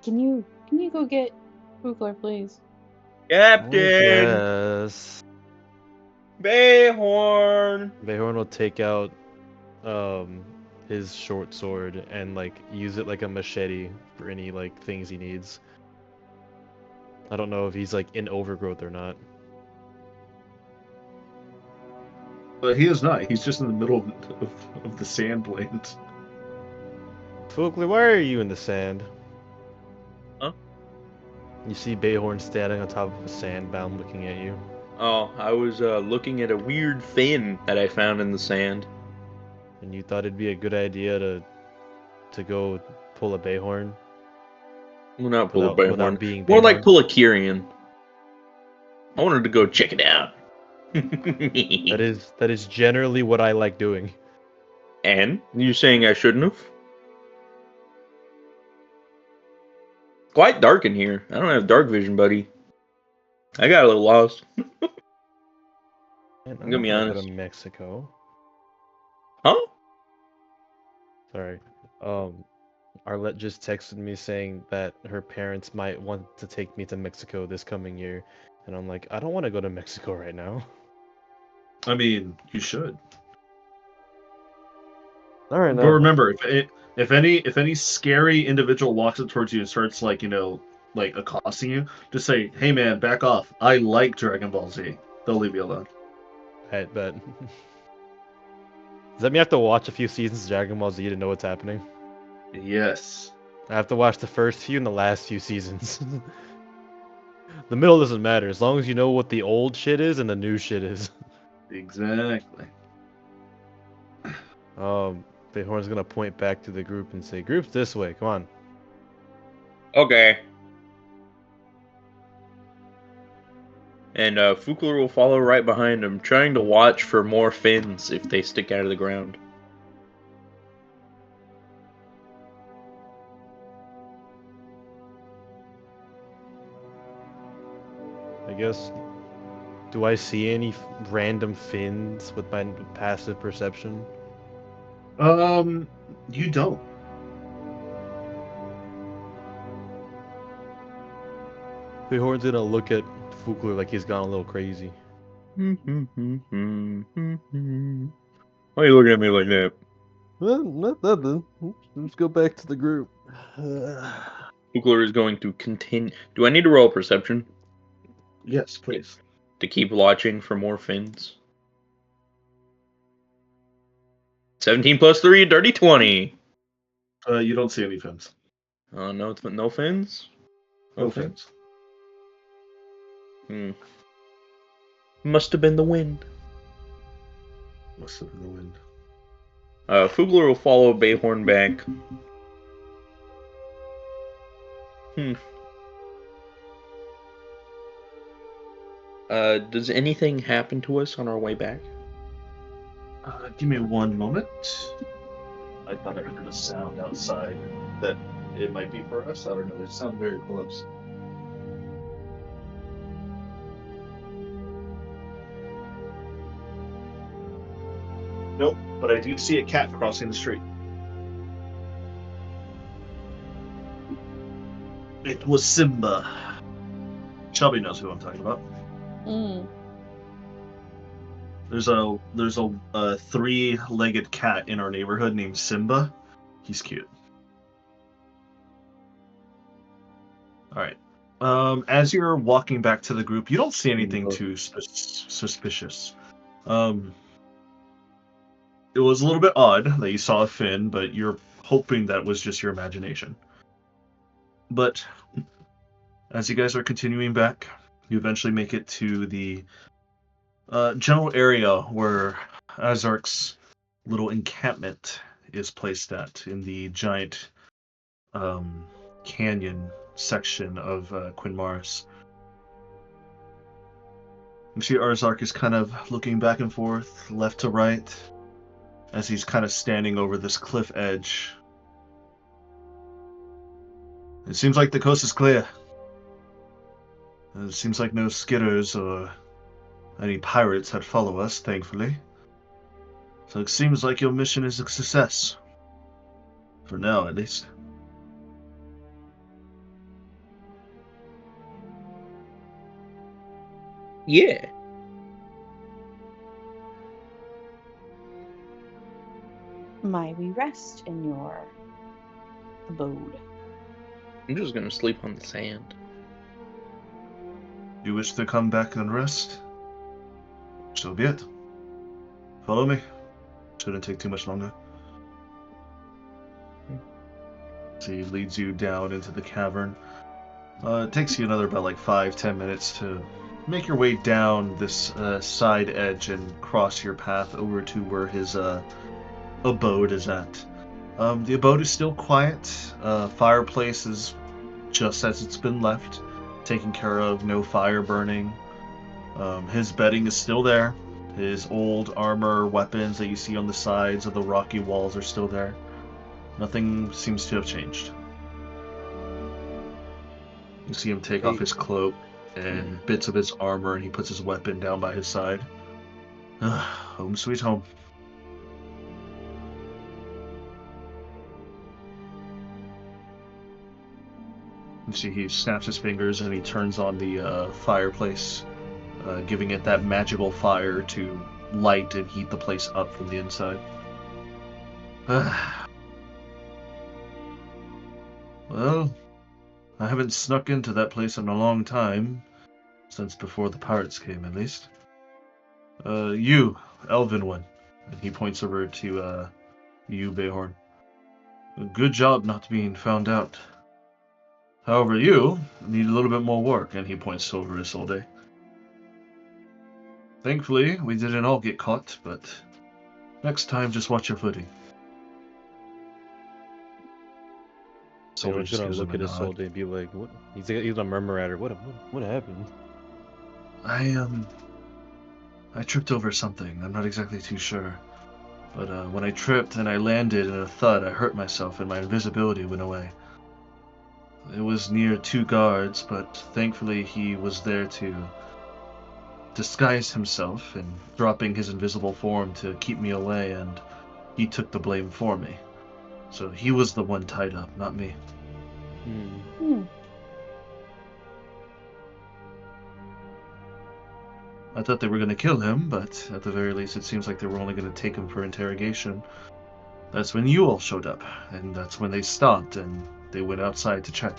[SPEAKER 3] Can you go get Kugler, please?
[SPEAKER 4] Captain
[SPEAKER 2] Yes.
[SPEAKER 4] Bayhorn.
[SPEAKER 2] Behorn will take out his short sword and like use it like a machete for any like things he needs. I don't know if he's like in overgrowth or not.
[SPEAKER 1] But he is not. He's just in the middle of the sand plains.
[SPEAKER 2] Folkley, why are you in the sand?
[SPEAKER 4] Huh?
[SPEAKER 2] You see Bayhorn standing on top of a sandbound looking at you.
[SPEAKER 4] Oh, I was looking at a weird fin that I found in the sand.
[SPEAKER 2] And you thought it'd be a good idea to go pull a Bayhorn
[SPEAKER 4] Well, not pull a
[SPEAKER 2] without
[SPEAKER 4] Bayhorn.
[SPEAKER 2] being
[SPEAKER 4] More like
[SPEAKER 2] Bayhorn?
[SPEAKER 4] pull a Kyrian. I wanted to go check it out.
[SPEAKER 2] That is generally what I like doing.
[SPEAKER 4] And? You saying I shouldn't have? Quite dark in here. I don't have dark vision, buddy. I got a little lost.
[SPEAKER 2] Man, I'm
[SPEAKER 4] gonna
[SPEAKER 2] not
[SPEAKER 4] be
[SPEAKER 2] gonna go to
[SPEAKER 4] honest.
[SPEAKER 2] Mexico.
[SPEAKER 4] Huh?
[SPEAKER 2] Sorry. Arlette just texted me saying that her parents might want to take me to Mexico this coming year. And I'm like, I don't want to go to Mexico right now.
[SPEAKER 1] I mean, you should.
[SPEAKER 2] Alright,
[SPEAKER 1] But remember, if any scary individual walks up towards you and starts like like accosting you, just say, "Hey man, back off. I like Dragon Ball Z." They'll leave you alone.
[SPEAKER 2] I bet. Does that mean I have to watch a few seasons of Dragon Ball Z to know what's happening?
[SPEAKER 1] Yes.
[SPEAKER 2] I have to watch the first few and the last few seasons. The middle doesn't matter, as long as you know what the old shit is and the new shit is.
[SPEAKER 1] Exactly.
[SPEAKER 2] Bayhorn's gonna point back to the group and say, "Groups this way, come on."
[SPEAKER 4] Okay. And Fukler will follow right behind him, trying to watch for more fins if they stick out of the ground.
[SPEAKER 2] I guess. Do I see any random fins with my passive perception?
[SPEAKER 1] You don't.
[SPEAKER 2] Bayhorn's gonna look at Fukler like he's gone a little crazy.
[SPEAKER 4] Why are you looking at me like that?
[SPEAKER 2] Well, not nothing. Let's go back to the group.
[SPEAKER 4] Fukler is going to continue. Do I need to roll perception
[SPEAKER 1] Yes, please.
[SPEAKER 4] to keep watching for more fins? 17 plus 3, dirty 20.
[SPEAKER 1] You don't see any fins.
[SPEAKER 4] No fins?
[SPEAKER 1] No
[SPEAKER 4] Okay.
[SPEAKER 1] fins.
[SPEAKER 4] Must have been the wind.
[SPEAKER 1] Must have been the wind.
[SPEAKER 4] Fugler will follow Bayhorn back. Does anything happen to us on our way back?
[SPEAKER 1] Give me one moment. I thought I heard a sound outside that it might be for us. I don't know. It sounded very close. Nope, but I do see a cat crossing the street. It was Simba. Shelby knows who I'm talking about.
[SPEAKER 3] Mm.
[SPEAKER 1] There's a three-legged cat in our neighborhood named Simba. He's cute. All right. As you're walking back to the group, you don't see anything too suspicious. It was a little bit odd that you saw a fin, but you're hoping that was just your imagination. But as you guys are continuing back, you eventually make it to the general area where Azark's little encampment is placed at in the giant canyon section of Quinn Mars. You see Arzark is kind of looking back and forth, left to right, as he's kind of standing over this cliff edge. It seems like the coast is clear. It seems like no skitters or any pirates that follow us, thankfully. So it seems like your mission is a success. For now, at least.
[SPEAKER 4] Yeah.
[SPEAKER 3] Might we rest in your abode?
[SPEAKER 4] I'm just gonna sleep on the sand.
[SPEAKER 1] You wish to come back and rest? So be it. Follow me. Shouldn't take too much longer. So he leads you down into the cavern. It takes you another about 5-10 minutes to make your way down this side edge and cross your path over to where his abode is at. The abode is still quiet. Fireplace is just as it's been left, taken care of, no fire burning. His bedding is still there. His old armor, weapons that you see on the sides of the rocky walls are still there. Nothing seems to have changed. You see him take off his cloak and bits of his armor, and he puts his weapon down by his side. Home sweet home. You see he snaps his fingers and he turns on the fireplace, giving it that magical fire to light and heat the place up from the inside. Well, I haven't snuck into that place in a long time, since before the pirates came, at least. You, Elven one, and he points over to you, Bayhorn. Good job not being found out. However, you need a little bit more work, and he points over Isolde. Thankfully, we didn't all get caught, but next time, just watch your footing.
[SPEAKER 2] So we're gonna look at Isolde and be like, "What?" He's gonna murmur at her, "What happened?"
[SPEAKER 1] I tripped over something. I'm not exactly too sure. But when I tripped and I landed in a thud, I hurt myself and my invisibility went away. It was near 2 guards, but thankfully he was there to disguise himself and dropping his invisible form to keep me away, and he took the blame for me. So he was the one tied up, not me. I thought they were going to kill him, but at the very least it seems like they were only going to take him for interrogation. That's when you all showed up, and that's when they stopped and they went outside to check.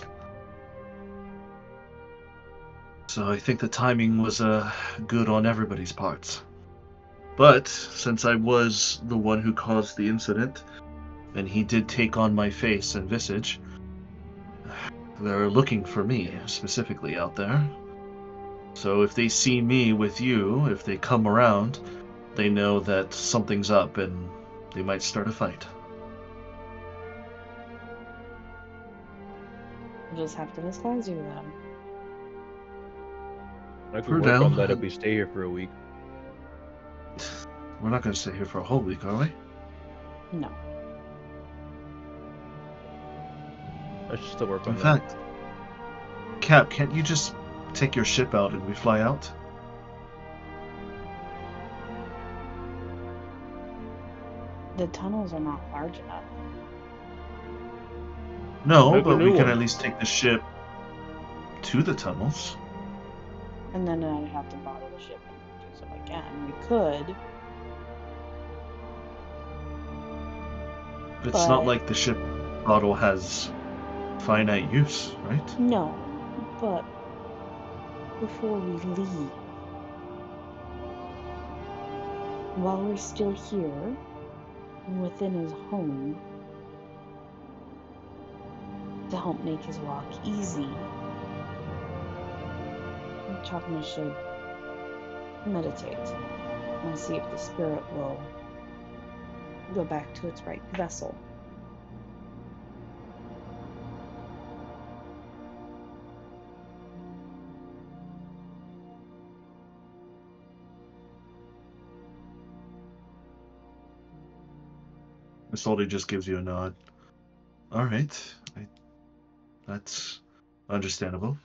[SPEAKER 1] So I think the timing was good on everybody's parts. But since I was the one who caused the incident, and he did take on my face and visage, they're looking for me specifically out there. So if they see me with you, if they come around, they know that something's up and they might start a fight.
[SPEAKER 3] We'll just have to disguise you then.
[SPEAKER 2] I
[SPEAKER 1] For
[SPEAKER 2] could work on
[SPEAKER 1] now,
[SPEAKER 2] that if we stay here for a week.
[SPEAKER 1] We're not going to stay here for a whole week, are we?
[SPEAKER 3] No.
[SPEAKER 2] I should still work on
[SPEAKER 1] In
[SPEAKER 2] that.
[SPEAKER 1] fact, Cap, can't you just take your ship out and we fly out?
[SPEAKER 3] The tunnels are not large enough.
[SPEAKER 1] No,
[SPEAKER 2] Make a
[SPEAKER 1] but we
[SPEAKER 2] new
[SPEAKER 1] can
[SPEAKER 2] one.
[SPEAKER 1] at least take the ship to the tunnels.
[SPEAKER 3] And then I'd have to bottle the ship and do so again. We could.
[SPEAKER 1] It's not
[SPEAKER 3] But-
[SPEAKER 1] like the ship bottle has finite use, right?
[SPEAKER 3] No, but before we leave, while we're still here, within his home, to help make his walk easy, Chakma should meditate and see if the spirit will go back to its right vessel.
[SPEAKER 1] Isolde just gives you a nod. All right, that's understandable.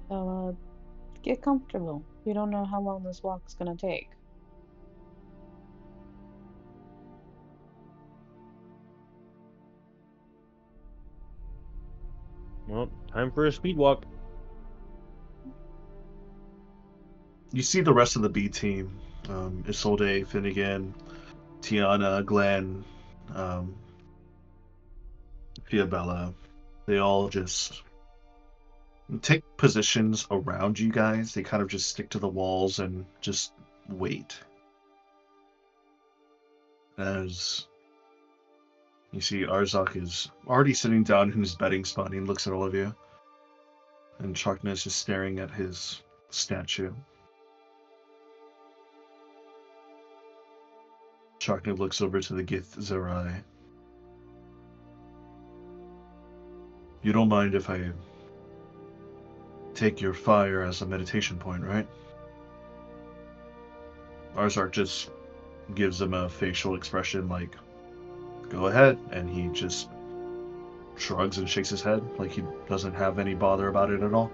[SPEAKER 3] So, get comfortable. We don't know how long this walk's gonna take.
[SPEAKER 2] Well, time for a speed walk.
[SPEAKER 1] You see the rest of the B team: Isolde, Finnegan, Tiana, Glenn, um, Fiabella. They all just take positions around you guys. They kind of just stick to the walls and just wait. As you see, Arzak is already sitting down in his bedding spot. He looks at all of you. And Chakna is just staring at his statue. Chakna looks over to the Gith Zerai. You don't mind if I take your fire as a meditation point, right? Arzak just gives him a facial expression like, go ahead, and he just shrugs and shakes his head like he doesn't have any bother about it at all.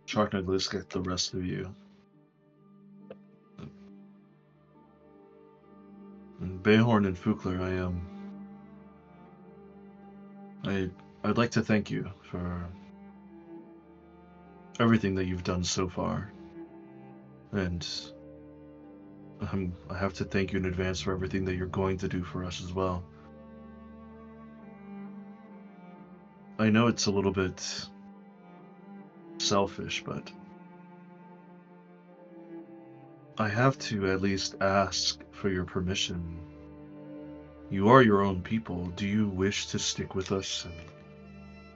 [SPEAKER 1] Sharknad looks at the rest of you. And Bayhorn and Fukler, I'd like to thank you for everything that you've done so far. And I have to thank you in advance for everything that you're going to do for us as well. I know it's a little bit selfish, but I have to at least ask for your permission. You are your own people. Do you wish to stick with us and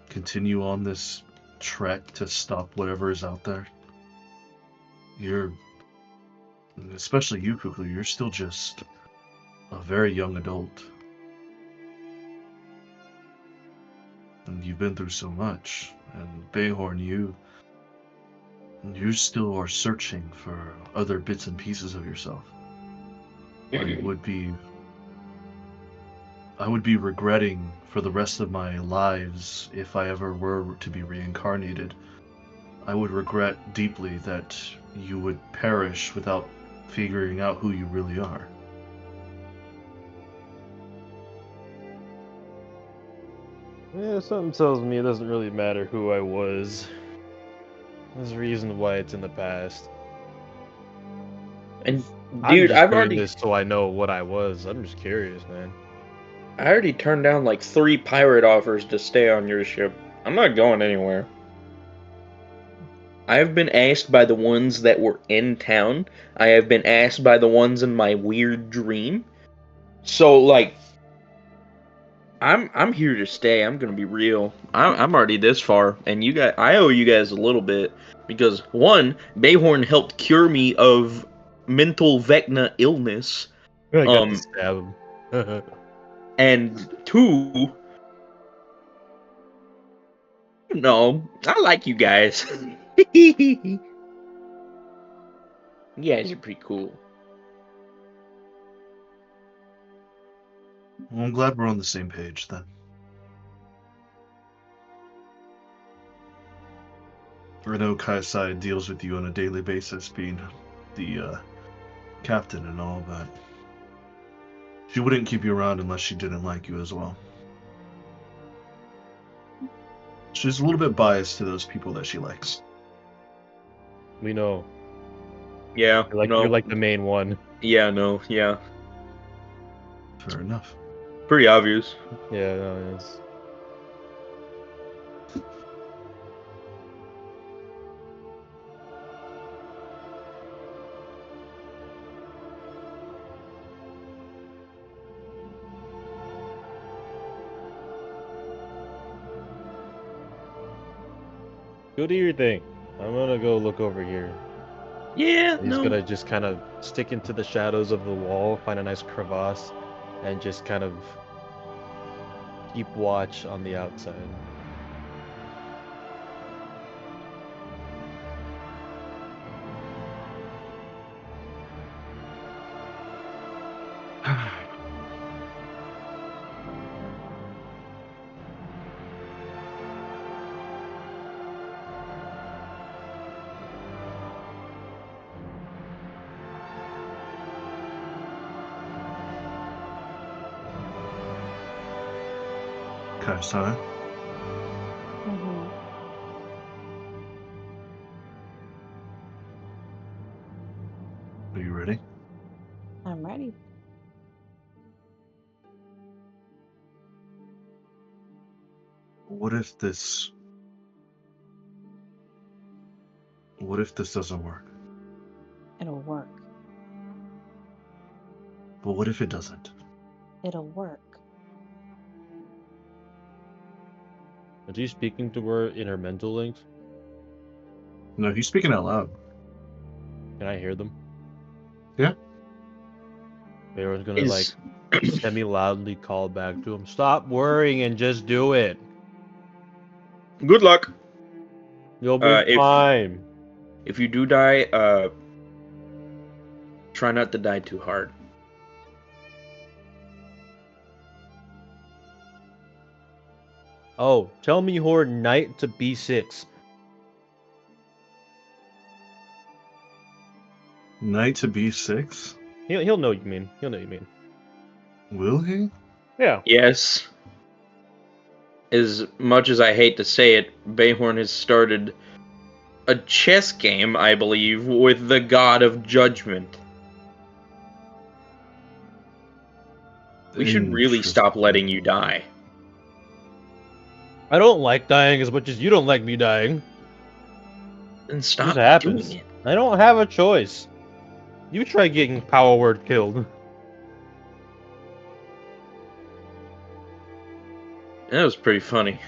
[SPEAKER 1] continue on this trek to stop whatever is out there? Especially you, Kukli, you're still just a very young adult. And you've been through so much. And Bayhorn, you still are searching for other bits and pieces of yourself. I would be regretting for the rest of my lives if I ever were to be reincarnated. I would regret deeply that you would perish without figuring out who you really are.
[SPEAKER 2] Yeah, something tells me it doesn't really matter who I was. There's a reason why it's in the past.
[SPEAKER 4] And
[SPEAKER 2] I'm
[SPEAKER 4] dude,
[SPEAKER 2] just doing this so I know what I was. I'm just curious, man.
[SPEAKER 4] I already turned down like 3 pirate offers to stay on your ship. I'm not going anywhere. I have been asked by the ones that were in town. I have been asked by the ones in my weird dream. So like, I'm here to stay. I'm gonna be real. I'm already this far, and I owe you guys a little bit because one, Bayhorn helped cure me of mental Vecna illness.
[SPEAKER 2] I got to stab him.
[SPEAKER 4] And two, no, I like you guys. You guys are pretty cool.
[SPEAKER 1] Well, I'm glad we're on the same page then. I know Kaisai deals with you on a daily basis, being the captain and all, but she wouldn't keep you around unless she didn't like you as well. She's a little bit biased to those people that she likes.
[SPEAKER 2] We know.
[SPEAKER 4] Yeah,
[SPEAKER 2] You're like the main one.
[SPEAKER 4] Yeah, no, yeah.
[SPEAKER 1] Fair enough.
[SPEAKER 4] Pretty obvious.
[SPEAKER 2] Yeah, no, it's... Go do your thing. I'm gonna go look over here.
[SPEAKER 4] Yeah,
[SPEAKER 2] He's gonna just kind of stick into the shadows of the wall, find a nice crevasse, and just kind of keep watch on the outside.
[SPEAKER 1] Kaisai,
[SPEAKER 3] Mm-hmm.
[SPEAKER 1] are you ready?
[SPEAKER 3] I'm ready.
[SPEAKER 1] What if this doesn't work?
[SPEAKER 3] It'll work.
[SPEAKER 1] But what if it doesn't?
[SPEAKER 3] It'll work.
[SPEAKER 2] Is he speaking to her in her mental links?
[SPEAKER 1] No, he's speaking out loud.
[SPEAKER 2] Can I hear them?
[SPEAKER 1] Yeah.
[SPEAKER 2] Everyone's gonna like semi-loudly call back to him. Stop worrying and just do it.
[SPEAKER 4] Good luck.
[SPEAKER 2] You'll be fine.
[SPEAKER 4] If you do die, try not to die too hard.
[SPEAKER 2] Oh, tell me your knight to B6.
[SPEAKER 1] Knight to B6?
[SPEAKER 2] He'll know what you mean. He'll know what you mean.
[SPEAKER 1] Will he?
[SPEAKER 2] Yeah.
[SPEAKER 4] Yes. As much as I hate to say it, Bayhorn has started a chess game, I believe, with the God of Judgment. We should really stop letting you die.
[SPEAKER 2] I don't like dying as much as you don't like me dying.
[SPEAKER 4] And
[SPEAKER 2] It
[SPEAKER 4] stop
[SPEAKER 2] just happens.
[SPEAKER 4] doing it.
[SPEAKER 2] I don't have a choice. You try getting Power Word killed.
[SPEAKER 4] That was pretty funny.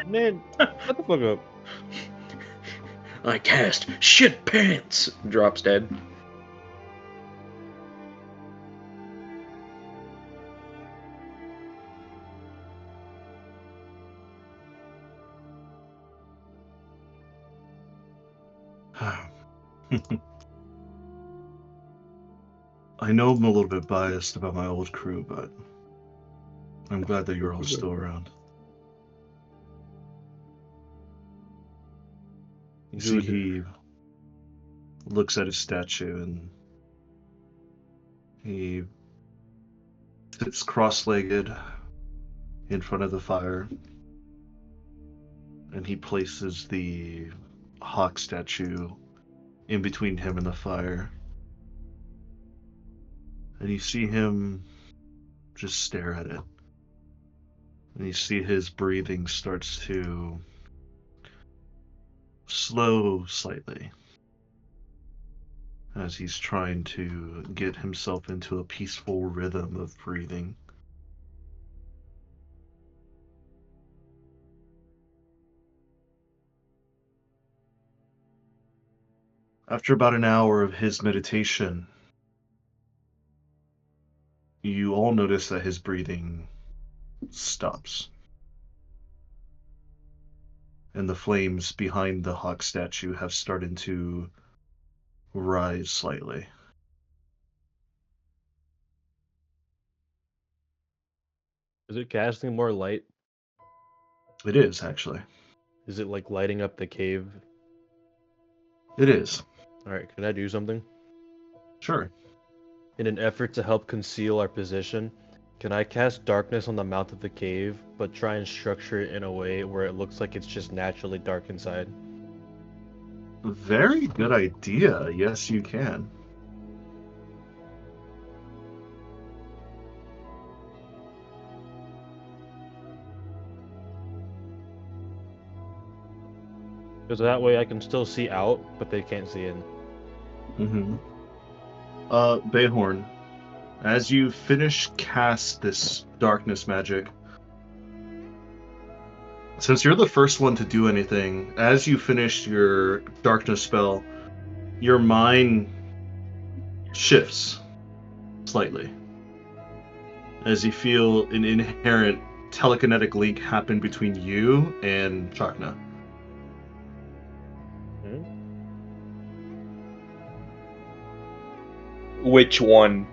[SPEAKER 2] Man, shut the fuck up.
[SPEAKER 4] I cast shit pants. Drops dead.
[SPEAKER 1] I know I'm a little bit biased about my old crew, but I'm glad that you're all still around. You see, he looks at his statue and he sits cross-legged in front of the fire, and he places the hawk statue in between him and the fire. And you see him just stare at it. And you see his breathing starts to slow slightly as he's trying to get himself into a peaceful rhythm of breathing. After about an hour of his meditation, you all notice that his breathing stops. And the flames behind the hawk statue have started to rise slightly.
[SPEAKER 2] Is it casting more light?
[SPEAKER 1] It is, actually.
[SPEAKER 2] Is it like lighting up the cave?
[SPEAKER 1] It is.
[SPEAKER 2] Alright, can I do something?
[SPEAKER 1] Sure.
[SPEAKER 2] In an effort to help conceal our position, can I cast darkness on the mouth of the cave, but try and structure it in a way where it looks like it's just naturally dark inside?
[SPEAKER 1] Very good idea. Yes, you can.
[SPEAKER 2] Because that way I can still see out, but they can't see in.
[SPEAKER 1] Mm-hmm. Bayhorn, as you finish cast this darkness magic, since you're the first one to do anything, as you finish your darkness spell, your mind shifts slightly as you feel an inherent telekinetic link happen between you and Chakna.
[SPEAKER 4] Which one?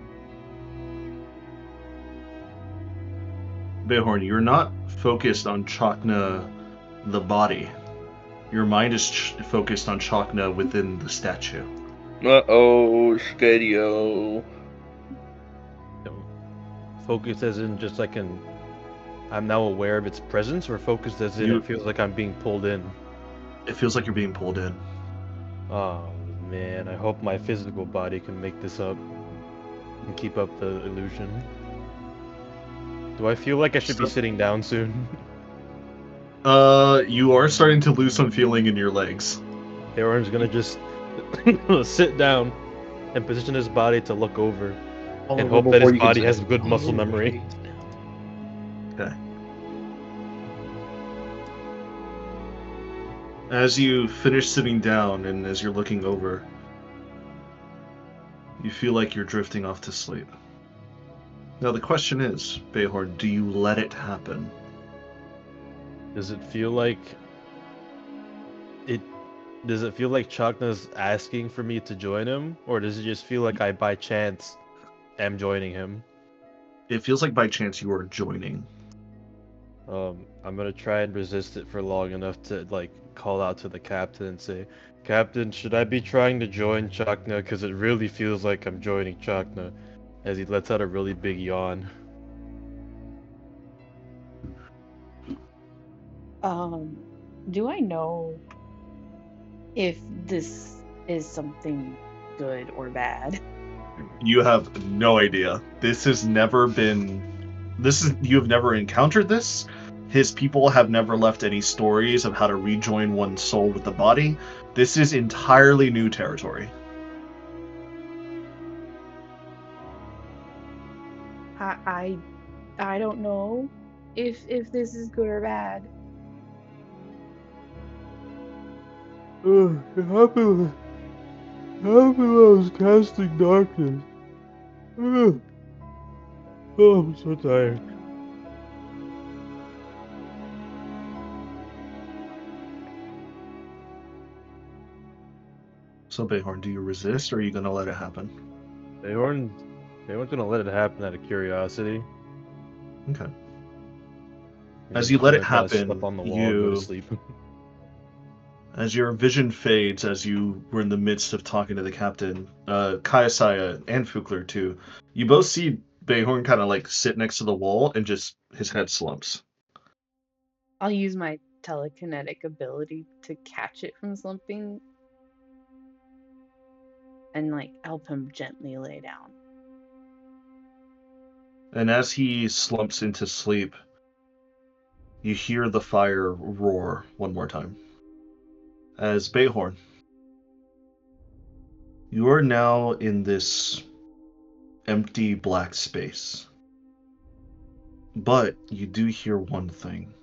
[SPEAKER 1] Bayhorn, you're not focused on Chakna the body. Your mind is focused on Chakna within the statue.
[SPEAKER 4] Uh-oh, Stadio.
[SPEAKER 2] Focused as in just like I'm now aware of its presence, or focused as in it feels like I'm being pulled in?
[SPEAKER 1] It feels like you're being pulled in.
[SPEAKER 2] Oh man, I hope my physical body can make this up and keep up the illusion. Do I feel like I should be sitting down soon?
[SPEAKER 1] You are starting to lose some feeling in your legs.
[SPEAKER 2] Aaron's gonna just sit down and position his body to look over and hope that his body has good muscle memory.
[SPEAKER 1] Okay. As you finish sitting down and as you're looking over, you feel like you're drifting off to sleep. Now the question is, Bayhorn, do you let it happen?
[SPEAKER 2] Does it feel like it? Does it feel like Chakna's asking for me to join him, or does it just feel like I by chance am joining him?
[SPEAKER 1] It feels like by chance you are joining.
[SPEAKER 2] I'm gonna try and resist it for long enough to like call out to the captain and say, "Captain, should I be trying to join Chakna? Because it really feels like I'm joining Chakna." As he lets out a really big yawn.
[SPEAKER 3] Do I know if this is something good or bad?
[SPEAKER 1] You have no idea. This has never been. You have never encountered this. His people have never left any stories of how to rejoin one's soul with the body. This is entirely new territory.
[SPEAKER 3] I don't know if this is good or bad.
[SPEAKER 2] It happened when I was casting darkness. Oh, I'm so tired.
[SPEAKER 1] So, Bayhorn, do you resist or are you going to let it happen?
[SPEAKER 2] Bayhorn's gonna let it happen out of curiosity.
[SPEAKER 1] Okay.
[SPEAKER 2] He's
[SPEAKER 1] As
[SPEAKER 2] just
[SPEAKER 1] you let it
[SPEAKER 2] gonna kinda
[SPEAKER 1] happen,
[SPEAKER 2] slip on the wall and go to sleep.
[SPEAKER 1] as your vision fades, as you were in the midst of talking to the captain, Kayasaya and Fukler too, you both see Bayhorn kind of like sit next to the wall and just his head slumps.
[SPEAKER 3] I'll use my telekinetic ability to catch it from slumping and like help him gently lay down.
[SPEAKER 1] And as he slumps into sleep, you hear the fire roar one more time. As Bayhorn, you are now in this empty black space. But you do hear one thing.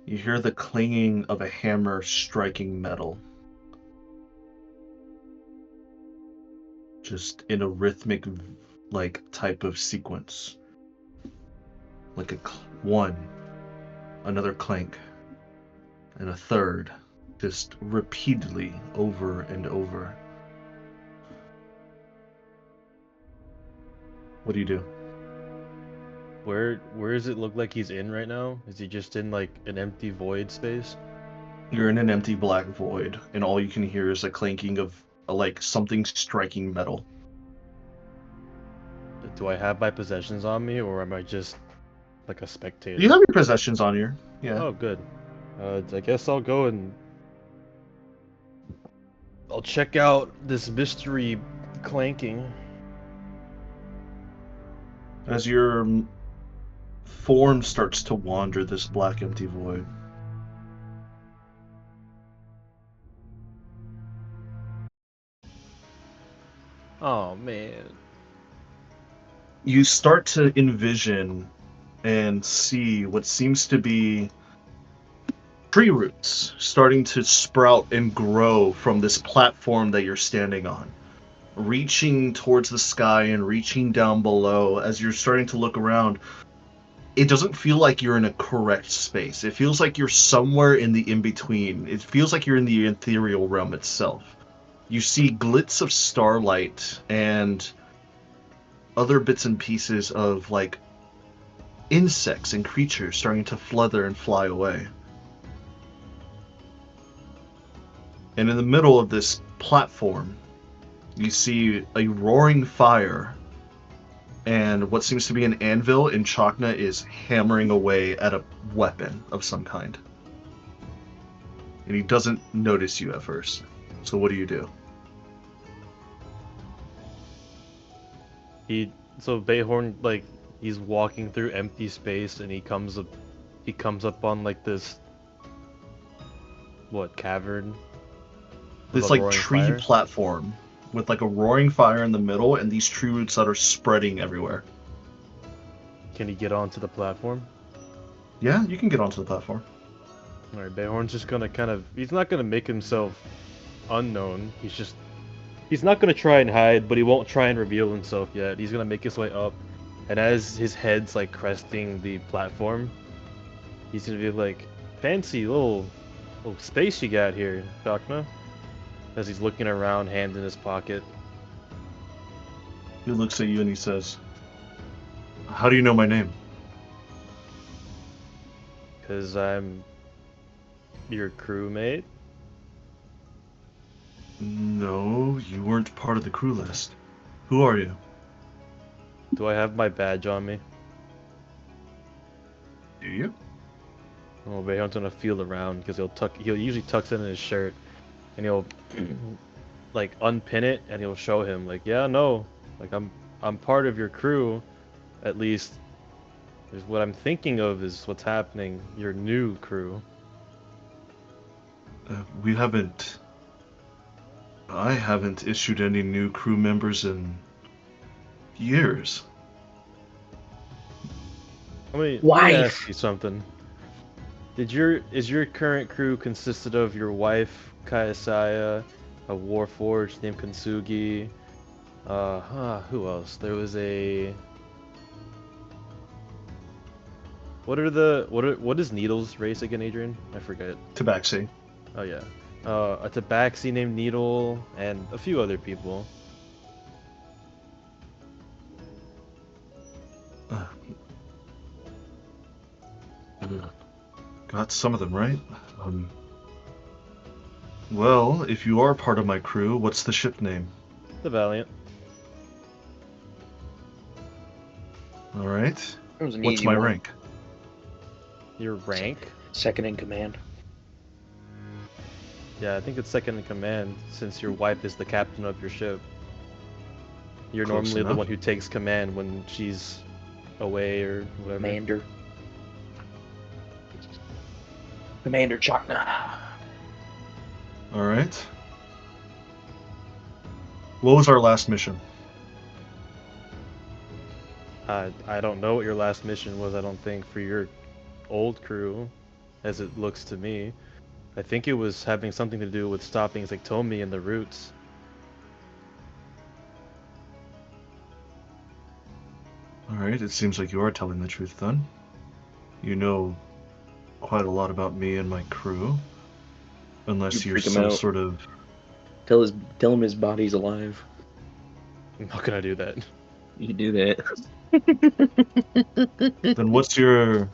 [SPEAKER 1] You hear the clanging of a hammer striking metal. Just in a rhythmic, type of sequence. Like one, another clank, and a third, just repeatedly over and over. What do you do?
[SPEAKER 2] Where does it look like he's in right now? Is he just in like an empty void space?
[SPEAKER 1] You're in an empty black void, and all you can hear is a clanking of something striking metal.
[SPEAKER 2] Do I have my possessions on me, or am I just like a spectator?
[SPEAKER 1] You have your possessions on you. Yeah.
[SPEAKER 2] Oh, good. I guess I'll go and I'll check out this mystery clanking.
[SPEAKER 1] As your form starts to wander this black empty void,
[SPEAKER 2] Oh man.
[SPEAKER 1] you start to envision and see what seems to be tree roots starting to sprout and grow from this platform that you're standing on, reaching towards the sky and reaching down below. As you're starting to look around, it doesn't feel like you're in a correct space. It feels like you're somewhere in the in-between. It feels like you're in the ethereal realm itself. You see glits of starlight and other bits and pieces of insects and creatures starting to flutter and fly away. And in the middle of this platform, you see a roaring fire, and what seems to be an anvil, and Chakna is hammering away at a weapon of some kind. And he doesn't notice you at first. So what do you do?
[SPEAKER 2] So Bayhorn, like, he's walking through empty space and he comes up on like this cavern? With
[SPEAKER 1] This
[SPEAKER 2] a roaring
[SPEAKER 1] tree
[SPEAKER 2] fire?
[SPEAKER 1] platform with a roaring fire in the middle and these tree roots that are spreading everywhere.
[SPEAKER 2] Can he get onto the platform?
[SPEAKER 1] Yeah, you can get onto the platform.
[SPEAKER 2] Alright, Bayhorn's just gonna he's not gonna make himself unknown. He's not gonna try and hide, but he won't try and reveal himself yet. He's gonna make his way up, and as his head's like cresting the platform, he's gonna be like, "Fancy little space you got here, Chakna." As he's looking around, hand in his pocket.
[SPEAKER 1] He looks at you and he says, "How do you know my name?"
[SPEAKER 2] "'Cause I'm your crewmate."
[SPEAKER 1] No, you weren't part of the crew list. Who are you?
[SPEAKER 2] "Do I have my badge on me?"
[SPEAKER 1] Do you?
[SPEAKER 2] Oh, Bayhorn's gonna feel around because he'll usually tucks it in his shirt, and he'll like unpin it and he'll show him like, "Yeah, no, like I'm part of your crew, at least. Is what I'm thinking of is what's happening. Your new crew."
[SPEAKER 1] We haven't... I haven't issued any new crew members in years.
[SPEAKER 2] Let me
[SPEAKER 4] Wife.
[SPEAKER 2] ask you something. Is your current crew consisted of your wife, Kayasaya, a warforged named Konsugi, who else? There was a... What is Needle's race again, Adrian? I forget.
[SPEAKER 1] Tabaxi.
[SPEAKER 2] Oh yeah. A Tabaxi named Needle, and a few other people.
[SPEAKER 1] Got some of them right. Well, if you are part of my crew, what's the ship name?
[SPEAKER 2] The Valiant.
[SPEAKER 1] All right.
[SPEAKER 4] It was an
[SPEAKER 1] What's
[SPEAKER 4] easy
[SPEAKER 1] my
[SPEAKER 4] one.
[SPEAKER 1] rank?
[SPEAKER 2] Your rank?
[SPEAKER 4] Second in command.
[SPEAKER 2] Yeah, I think it's second in command, since your wife is the captain of your ship. You're
[SPEAKER 1] Close
[SPEAKER 2] normally the
[SPEAKER 1] enough.
[SPEAKER 2] one who takes command when she's away or whatever.
[SPEAKER 4] Commander Chakna.
[SPEAKER 1] All right. What was our last mission?
[SPEAKER 2] I don't know what your last mission was. I don't think for your old crew, as it looks to me. I think it was having something to do with stopping Zectomi and the roots.
[SPEAKER 1] All right. It seems like you are telling the truth then. You know quite a lot about me and my crew. Unless
[SPEAKER 4] You
[SPEAKER 1] you're
[SPEAKER 4] freak him
[SPEAKER 1] some
[SPEAKER 4] out.
[SPEAKER 1] sort of...
[SPEAKER 4] Tell him his body's alive.
[SPEAKER 2] How can I do that?
[SPEAKER 4] You can do that.
[SPEAKER 1] Then what's your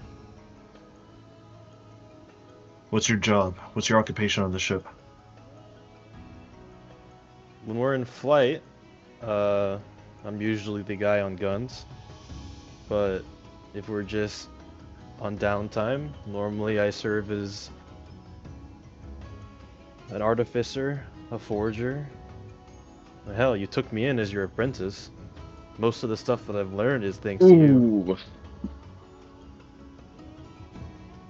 [SPEAKER 1] job? What's your occupation on the ship?
[SPEAKER 2] When we're in flight, I'm usually the guy on guns. But if we're just on downtime, normally I serve as an artificer, a forger. Hell, you took me in as your apprentice. Most of the stuff that I've learned is thanks to you.
[SPEAKER 4] Ooh.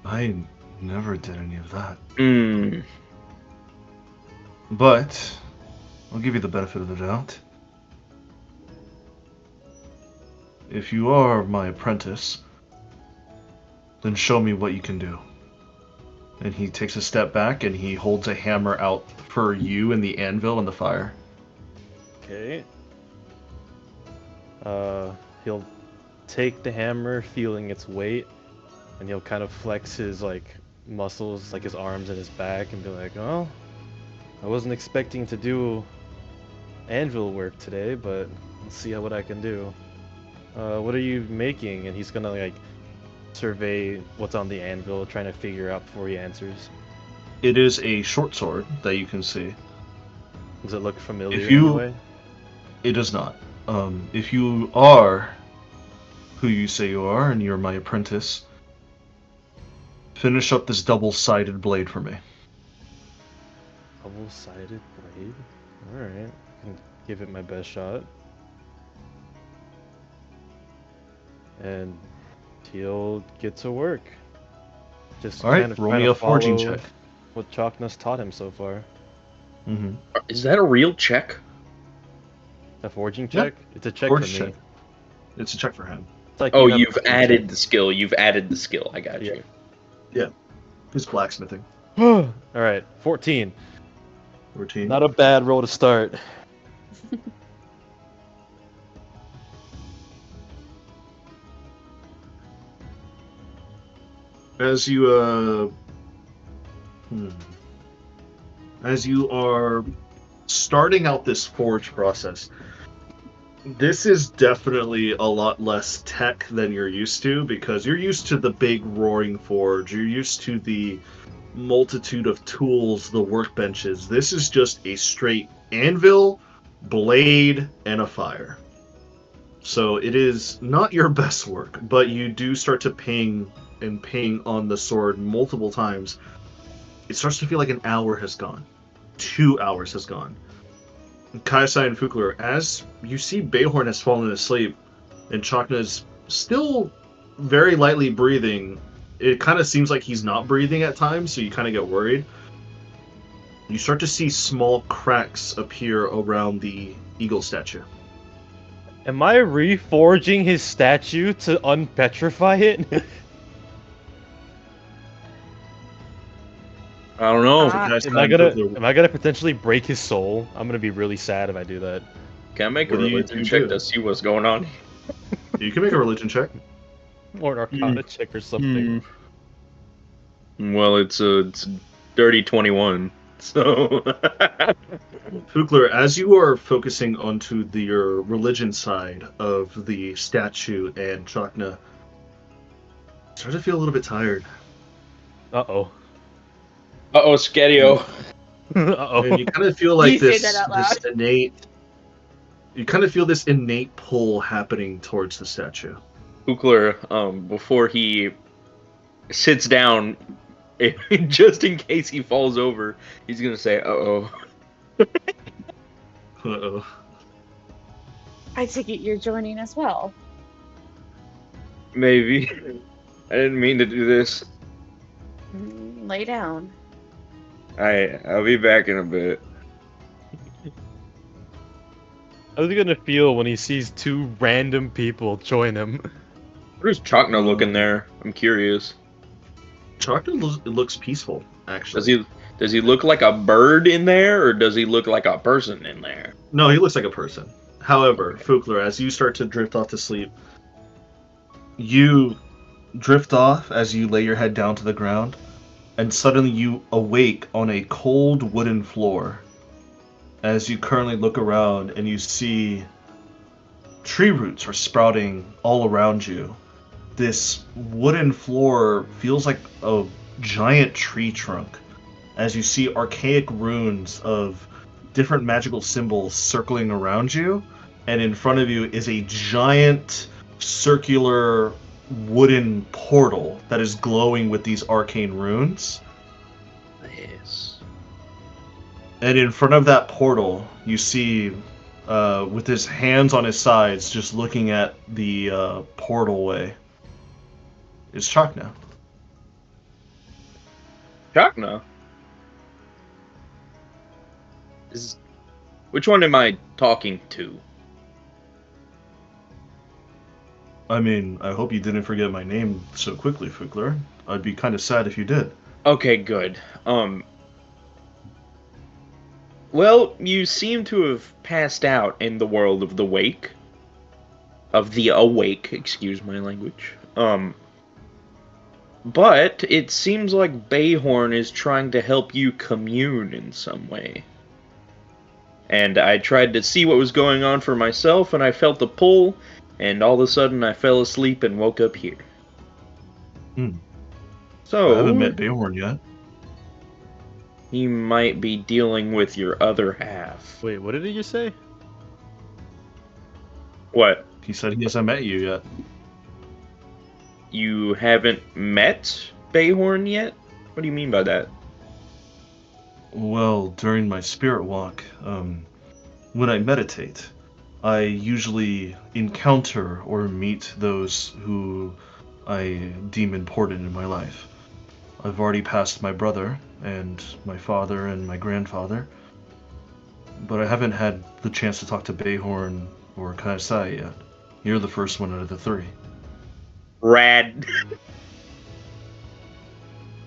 [SPEAKER 1] I never did any of that.
[SPEAKER 4] Mm.
[SPEAKER 1] But I'll give you the benefit of the doubt. If you are my apprentice, then show me what you can do. And he takes a step back and he holds a hammer out for you and the anvil and the fire.
[SPEAKER 2] Okay. He'll take the hammer, feeling its weight, and he'll kind of flex his muscles, like his arms and his back, and be like, "Oh, I wasn't expecting to do anvil work today, but let's see what I can do. What are you making?" And he's gonna survey what's on the anvil, trying to figure out before he answers.
[SPEAKER 1] It is a short sword that you can see.
[SPEAKER 2] Does it look familiar
[SPEAKER 1] If
[SPEAKER 2] in any
[SPEAKER 1] you,
[SPEAKER 2] way?
[SPEAKER 1] it does not. If you are who you say you are and you're my apprentice, finish up this double-sided blade for me.
[SPEAKER 2] Double-sided blade? Alright, I can give it my best shot. And he'll get to work. Just
[SPEAKER 1] All right,
[SPEAKER 2] kind of
[SPEAKER 1] roll
[SPEAKER 2] trying
[SPEAKER 1] me
[SPEAKER 2] to
[SPEAKER 1] a forging
[SPEAKER 2] follow
[SPEAKER 1] check.
[SPEAKER 2] what Chalkness taught him so far.
[SPEAKER 1] Mm-hmm.
[SPEAKER 4] Is that a real check?
[SPEAKER 2] A forging
[SPEAKER 1] Yeah,
[SPEAKER 2] check? It's a check
[SPEAKER 1] forge
[SPEAKER 2] for me.
[SPEAKER 1] check. It's a check for him.
[SPEAKER 2] It's like
[SPEAKER 4] Oh,
[SPEAKER 2] you have
[SPEAKER 4] you've
[SPEAKER 2] a
[SPEAKER 4] added the skill. You've added the skill. I got
[SPEAKER 2] Yeah.
[SPEAKER 4] you.
[SPEAKER 1] Yeah, it's blacksmithing.
[SPEAKER 2] Alright, 14.
[SPEAKER 1] Routine.
[SPEAKER 2] Not a bad roll to start.
[SPEAKER 1] As you as you are starting out this forge process, this is definitely a lot less tech than you're used to, because you're used to the big roaring forge, you're used to the multitude of tools, the workbenches. This is just a straight anvil, blade, and a fire. So it is not your best work, but you do start to ping on the sword multiple times. It starts to feel like an hour has gone. 2 hours has gone. Kaisai and Fukler, as you see Bayhorn has fallen asleep, and Chakna is still very lightly breathing. It kind of seems like he's not breathing at times, so you kind of get worried. You start to see small cracks appear around the eagle statue.
[SPEAKER 2] Am I reforging his statue to unpetrify it?
[SPEAKER 4] I don't know.
[SPEAKER 3] Ah.
[SPEAKER 2] Am I gonna potentially break his soul? I'm gonna be really sad if I do that.
[SPEAKER 4] Can I make a
[SPEAKER 1] What do you
[SPEAKER 4] religion
[SPEAKER 1] do?
[SPEAKER 4] check to see what's going on?
[SPEAKER 1] You can make a religion check.
[SPEAKER 2] Or an arcana check or something.
[SPEAKER 4] Well, it's dirty 21. So
[SPEAKER 1] Fugler, as you are focusing onto your religion side of the statue and Chakna, start to feel a little bit tired.
[SPEAKER 2] Uh-oh.
[SPEAKER 4] uh-oh, Skedio.
[SPEAKER 2] Uh-oh.
[SPEAKER 1] And you kind of feel like
[SPEAKER 5] You say that out loud.
[SPEAKER 1] you kind of feel this innate pull happening towards the statue.
[SPEAKER 4] Ukler, before he sits down, just in case he falls over, he's gonna say, "Uh-oh."
[SPEAKER 1] Uh-oh.
[SPEAKER 5] I take it you're joining as well.
[SPEAKER 4] Maybe. I didn't mean to do this.
[SPEAKER 3] Lay down.
[SPEAKER 4] I'll be back in a bit.
[SPEAKER 2] How's he gonna feel when he sees two random people join him?
[SPEAKER 4] What is Chakna looking there? I'm curious.
[SPEAKER 1] Chocolate looks peaceful, actually.
[SPEAKER 4] Does he look like a bird in there, or does he look like a person in there?
[SPEAKER 1] No, he looks like a person. However,
[SPEAKER 4] Okay.
[SPEAKER 1] Fukler, as you start to drift off to sleep, you drift off as you lay your head down to the ground, and suddenly you awake on a cold wooden floor. As you currently look around and you see tree roots are sprouting all around you. This wooden floor feels like a giant tree trunk as you see archaic runes of different magical symbols circling around you, and in front of you is a giant circular wooden portal that is glowing with these arcane runes.
[SPEAKER 4] Yes.
[SPEAKER 1] And in front of that portal, you see, with his hands on his sides, just looking at the portal way, is Chakna.
[SPEAKER 4] Chakna? Which one am I talking to?
[SPEAKER 1] I mean, I hope you didn't forget my name so quickly, Fukler. I'd be kind of sad if you did.
[SPEAKER 4] Okay, good. Well, you seem to have passed out in the world of the wake. Of the awake, excuse my language. But it seems like Bayhorn is trying to help you commune in some way. And I tried to see what was going on for myself, and I felt a pull, and all of a sudden I fell asleep and woke up here.
[SPEAKER 1] I haven't
[SPEAKER 4] So,
[SPEAKER 1] met Beorn yet.
[SPEAKER 4] he might be dealing with your other half.
[SPEAKER 2] Wait, what did he just say?
[SPEAKER 4] What?
[SPEAKER 1] He said he hasn't met you yet.
[SPEAKER 4] You haven't met Bayhorn yet? What do you mean by that?
[SPEAKER 1] Well, during my spirit walk, when I meditate, I usually encounter or meet those who I deem important in my life. I've already passed my brother, and my father, and my grandfather, but I haven't had the chance to talk to Bayhorn or Kaisai yet. You're the first one out of the three.
[SPEAKER 4] Rad.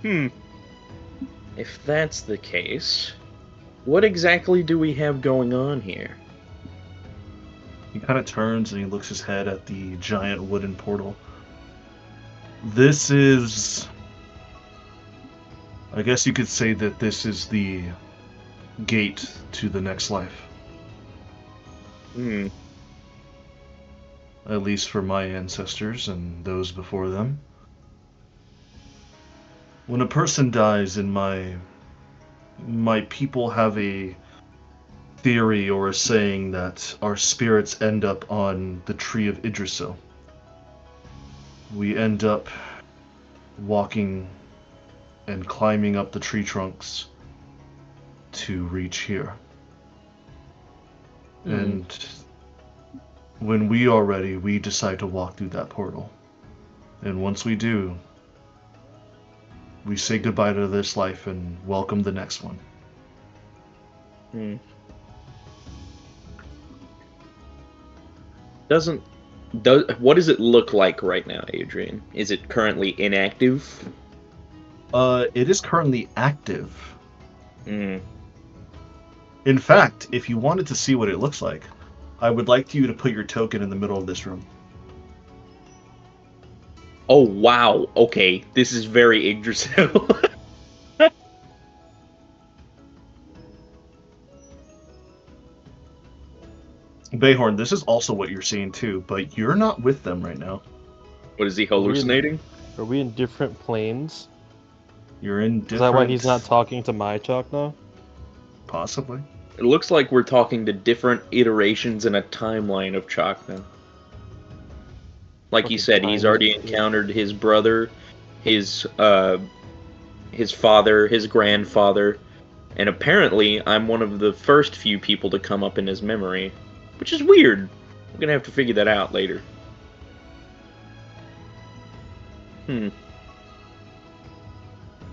[SPEAKER 4] If that's the case, what exactly do we have going on here?
[SPEAKER 1] He kind of turns and he looks his head at the giant wooden portal. This is... I guess you could say that this is the gate to the next life. At least for my ancestors and those before them. When a person dies in my people have a theory or a saying that our spirits end up on the tree of Idrisil. We end up walking and climbing up the tree trunks to reach here. And when we are ready, we decide to walk through that portal. And once we do, we say goodbye to this life and welcome the next one.
[SPEAKER 4] What does it look like right now, Adrian? Is it currently inactive?
[SPEAKER 1] It is currently active.
[SPEAKER 4] Hmm.
[SPEAKER 1] In fact, if you wanted to see what it looks like, I would like you to put your token in the middle of this room.
[SPEAKER 4] Oh, wow. Okay, this is very Yggdrasil.
[SPEAKER 1] Bayhorn, this is also what you're seeing too, but you're not with them right now.
[SPEAKER 4] What, is he hallucinating?
[SPEAKER 2] Are we in different planes?
[SPEAKER 1] You're in different...
[SPEAKER 2] Is that why he's not talking to my Chakna?
[SPEAKER 1] Possibly.
[SPEAKER 4] It looks like we're talking to different iterations in a timeline of Chakna. Like he said, he's already encountered his brother, his father, his grandfather, and apparently I'm one of the first few people to come up in his memory, which is weird. We're gonna have to figure that out later.
[SPEAKER 2] Means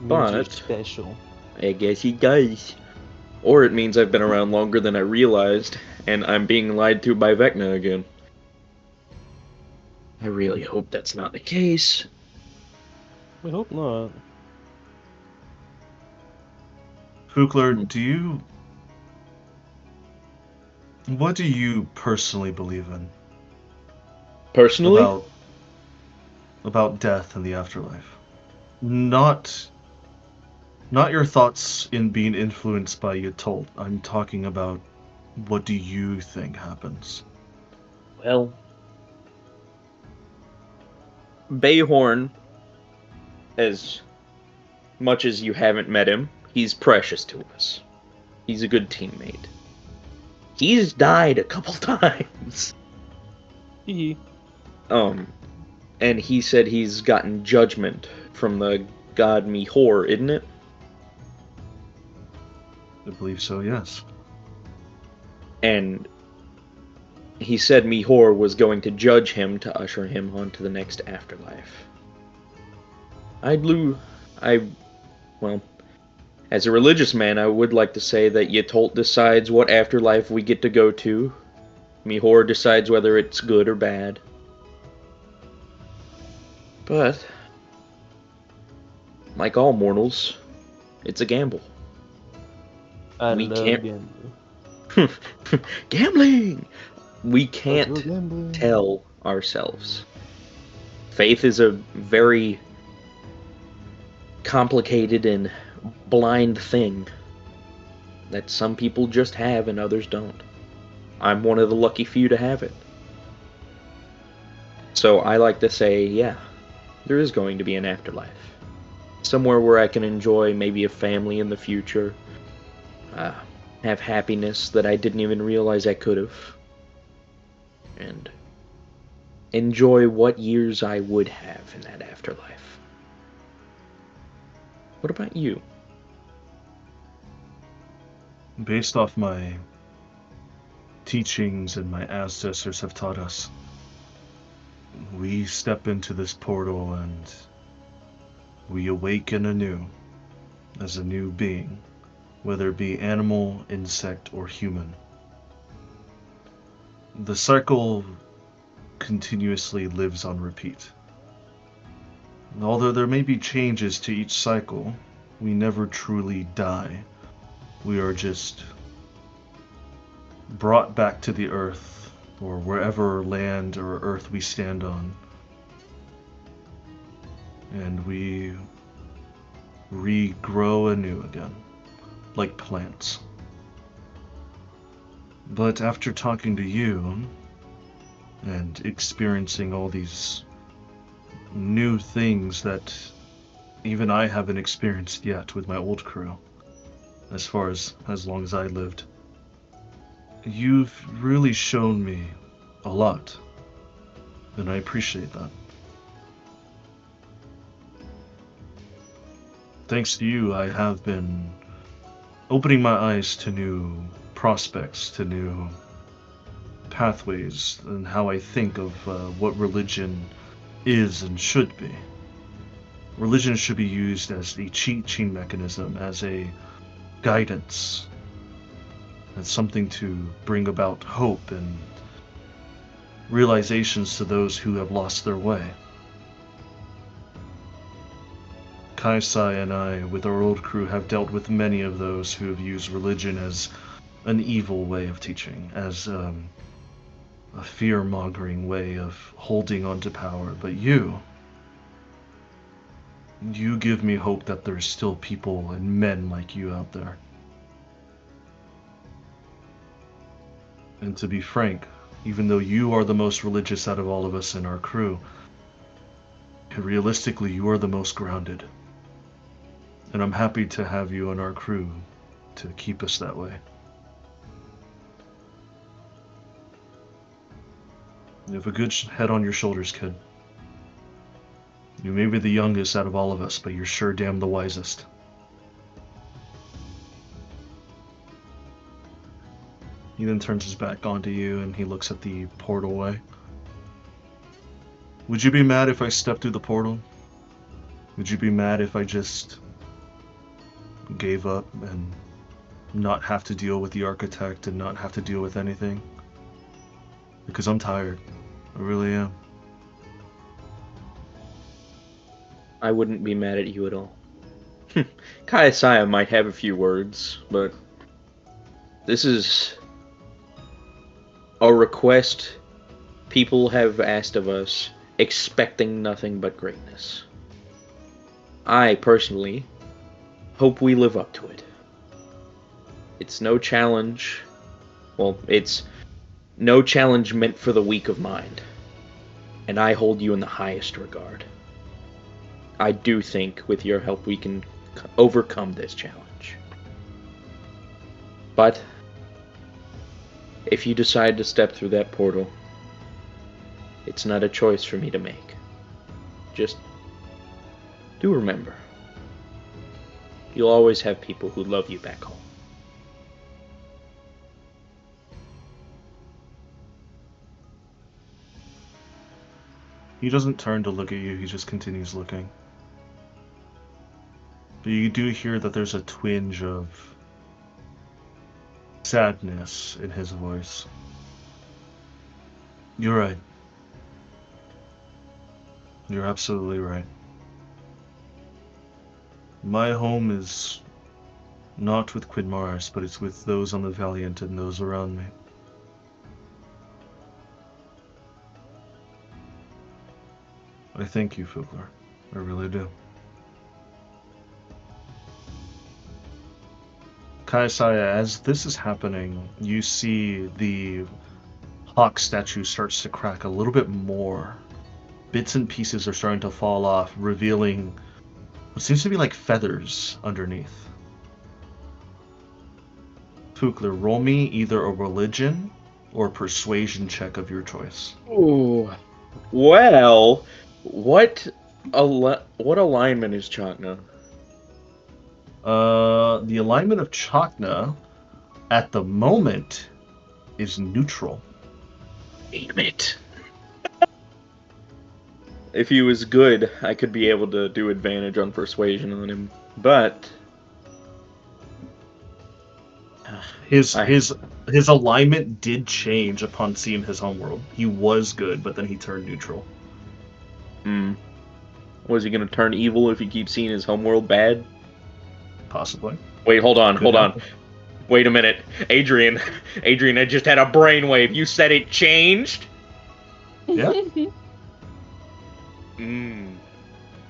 [SPEAKER 2] you're
[SPEAKER 4] But
[SPEAKER 2] special.
[SPEAKER 4] I guess he does. Or it means I've been around longer than I realized, and I'm being lied to by Vecna again. I really hope that's not the case.
[SPEAKER 2] We hope not.
[SPEAKER 1] Fukler,
[SPEAKER 4] Hmm.
[SPEAKER 1] what do you personally believe in
[SPEAKER 4] Personally,
[SPEAKER 1] about death and the afterlife? Not your thoughts in being influenced by Yatol. I'm talking about what do you think happens?
[SPEAKER 4] well, Bayhorn, as much as you haven't met him, he's precious to us. He's a good teammate. He's died a couple times.
[SPEAKER 2] Hee
[SPEAKER 4] Um, and he said he's gotten judgment from the god Mihor, isn't it?
[SPEAKER 1] I believe so, yes.
[SPEAKER 4] And he said Mihor was going to judge him to usher him onto the next afterlife. I, well, as a religious man, I would like to say that Yatolt decides what afterlife we get to go to. Mihor decides whether it's good or bad. But, like all mortals, it's a gamble.
[SPEAKER 2] I
[SPEAKER 4] We
[SPEAKER 2] love
[SPEAKER 4] can't.
[SPEAKER 2] gambling.
[SPEAKER 4] Gambling! We
[SPEAKER 2] Let's go
[SPEAKER 4] can't
[SPEAKER 2] gambling.
[SPEAKER 4] tell ourselves. Faith is a very complicated and blind thing that some people just have and others don't. I'm one of the lucky few to have it. So I like to say, yeah, there is going to be an afterlife. Somewhere where I can enjoy maybe a family in the future, uh, have happiness that I didn't even realize I could have, and enjoy what years I would have in that afterlife. What about you?
[SPEAKER 1] Based off my teachings and my ancestors have taught us, we step into this portal and we awaken anew as a new being, whether it be animal, insect, or human. The cycle continuously lives on repeat. Although there may be changes to each cycle, we never truly die. We are just brought back to the earth, or wherever land or earth we stand on, and we regrow anew again, like plants. But after talking to you and experiencing all these new things that even I haven't experienced yet with my old crew, as long as I lived, you've really shown me a lot, and I appreciate that. Thanks to you, I have been opening my eyes to new prospects, to new pathways, and how I think of what religion is and should be. Religion should be used as a teaching mechanism, as a guidance, as something to bring about hope and realizations to those who have lost their way. Kaisai and I, with our old crew, have dealt with many of those who have used religion as an evil way of teaching, as a fear-mongering way of holding onto power. But you give me hope that there's still people and men like you out there. And to be frank, even though you are the most religious out of all of us in our crew, realistically, you are the most grounded. And I'm happy to have you on our crew to keep us that way. You have a good head on your shoulders, kid. You may be the youngest out of all of us, but you're sure damn the wisest. He then turns his back onto you and he looks at the portal way. Would you be mad if I stepped through the portal? Would you be mad if I just gave up and not have to deal with the architect and not have to deal with anything? Because I'm tired. I really am.
[SPEAKER 4] I wouldn't be mad at you at all. Kayasaya might have a few words, but this is a request people have asked of us, expecting nothing but greatness. I, personally, hope we live up to it. It's no challenge. Well, it's no challenge meant for the weak of mind. And I hold you in the highest regard. I do think, with your help, we can overcome this challenge. But if you decide to step through that portal, it's not a choice for me to make. Just do remember, you'll always have people who love you back home.
[SPEAKER 1] He doesn't turn to look at you, he just continues looking. But you do hear that there's a twinge of sadness in his voice. You're right. You're absolutely right. My home is not with Quidmaris, but it's with those on the Valiant and those around me. I thank you, Fugler. I really do. Kayasaya, as this is happening, you see the hawk statue starts to crack a little bit more. Bits and pieces are starting to fall off, revealing what seems to be like feathers underneath. Fugler, roll me either a religion or persuasion check of your choice.
[SPEAKER 4] Ooh. Well, what alignment is Chakna?
[SPEAKER 1] The alignment of Chakna at the moment is neutral.
[SPEAKER 4] Damn it. If he was good, I could be able to do advantage on persuasion on him. But
[SPEAKER 1] His alignment did change upon seeing his homeworld. He was good, but then he turned neutral.
[SPEAKER 4] Was he gonna turn evil if he keeps seeing his homeworld bad?
[SPEAKER 1] Possibly.
[SPEAKER 4] Wait, hold on.
[SPEAKER 1] Could happen.
[SPEAKER 4] Wait a minute. Adrian, I just had a brainwave. You said it changed?
[SPEAKER 1] Yeah.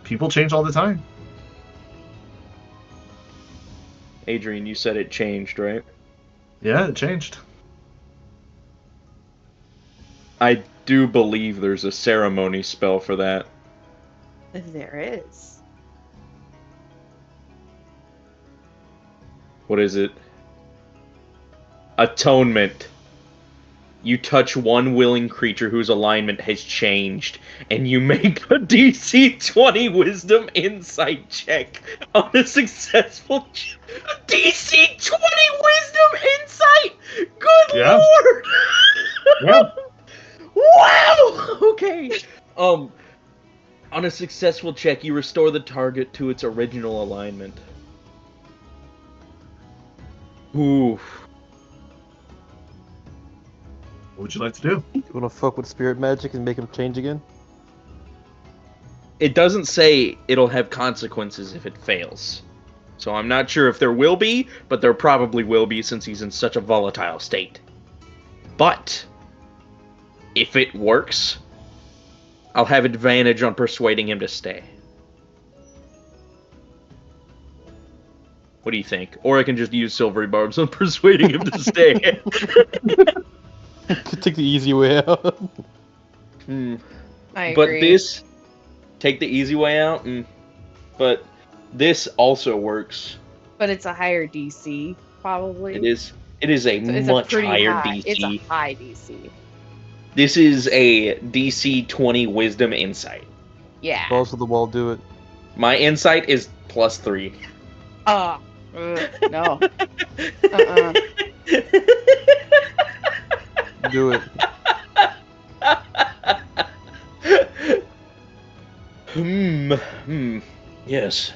[SPEAKER 1] People change all the time.
[SPEAKER 4] Adrian, you said it changed, right?
[SPEAKER 1] Yeah, it changed.
[SPEAKER 4] I do believe there's a ceremony spell for that.
[SPEAKER 3] There is.
[SPEAKER 4] What is it? Atonement. You touch one willing creature whose alignment has changed, and you make a DC 20 Wisdom Insight check on a successful DC 20 Wisdom Insight! Good
[SPEAKER 1] Yeah.
[SPEAKER 4] lord!
[SPEAKER 1] Yeah.
[SPEAKER 4] Wow! Okay. On a successful check, you restore the target to its original alignment. Ooh.
[SPEAKER 1] What would you like to do?
[SPEAKER 2] You wanna fuck with spirit magic and make him change again?
[SPEAKER 4] It doesn't say it'll have consequences if it fails. So I'm not sure if there will be, but there probably will be since he's in such a volatile state. But if it works, I'll have advantage on persuading him to stay. What do you think? Or I can just use silvery barbs on persuading him to stay.
[SPEAKER 2] Take the easy way out.
[SPEAKER 3] I
[SPEAKER 4] But
[SPEAKER 3] agree.
[SPEAKER 4] this, take the easy way out. But this also works.
[SPEAKER 3] But it's a higher DC, probably.
[SPEAKER 4] It is. It is a
[SPEAKER 3] So it's
[SPEAKER 4] much
[SPEAKER 3] a pretty
[SPEAKER 4] higher
[SPEAKER 3] high.
[SPEAKER 4] DC.
[SPEAKER 3] It's a high DC.
[SPEAKER 4] This is a DC 20 Wisdom Insight.
[SPEAKER 3] Yeah.
[SPEAKER 2] Balls to the wall, do it.
[SPEAKER 4] My insight is +3.
[SPEAKER 3] No.
[SPEAKER 2] Do it.
[SPEAKER 4] Yes.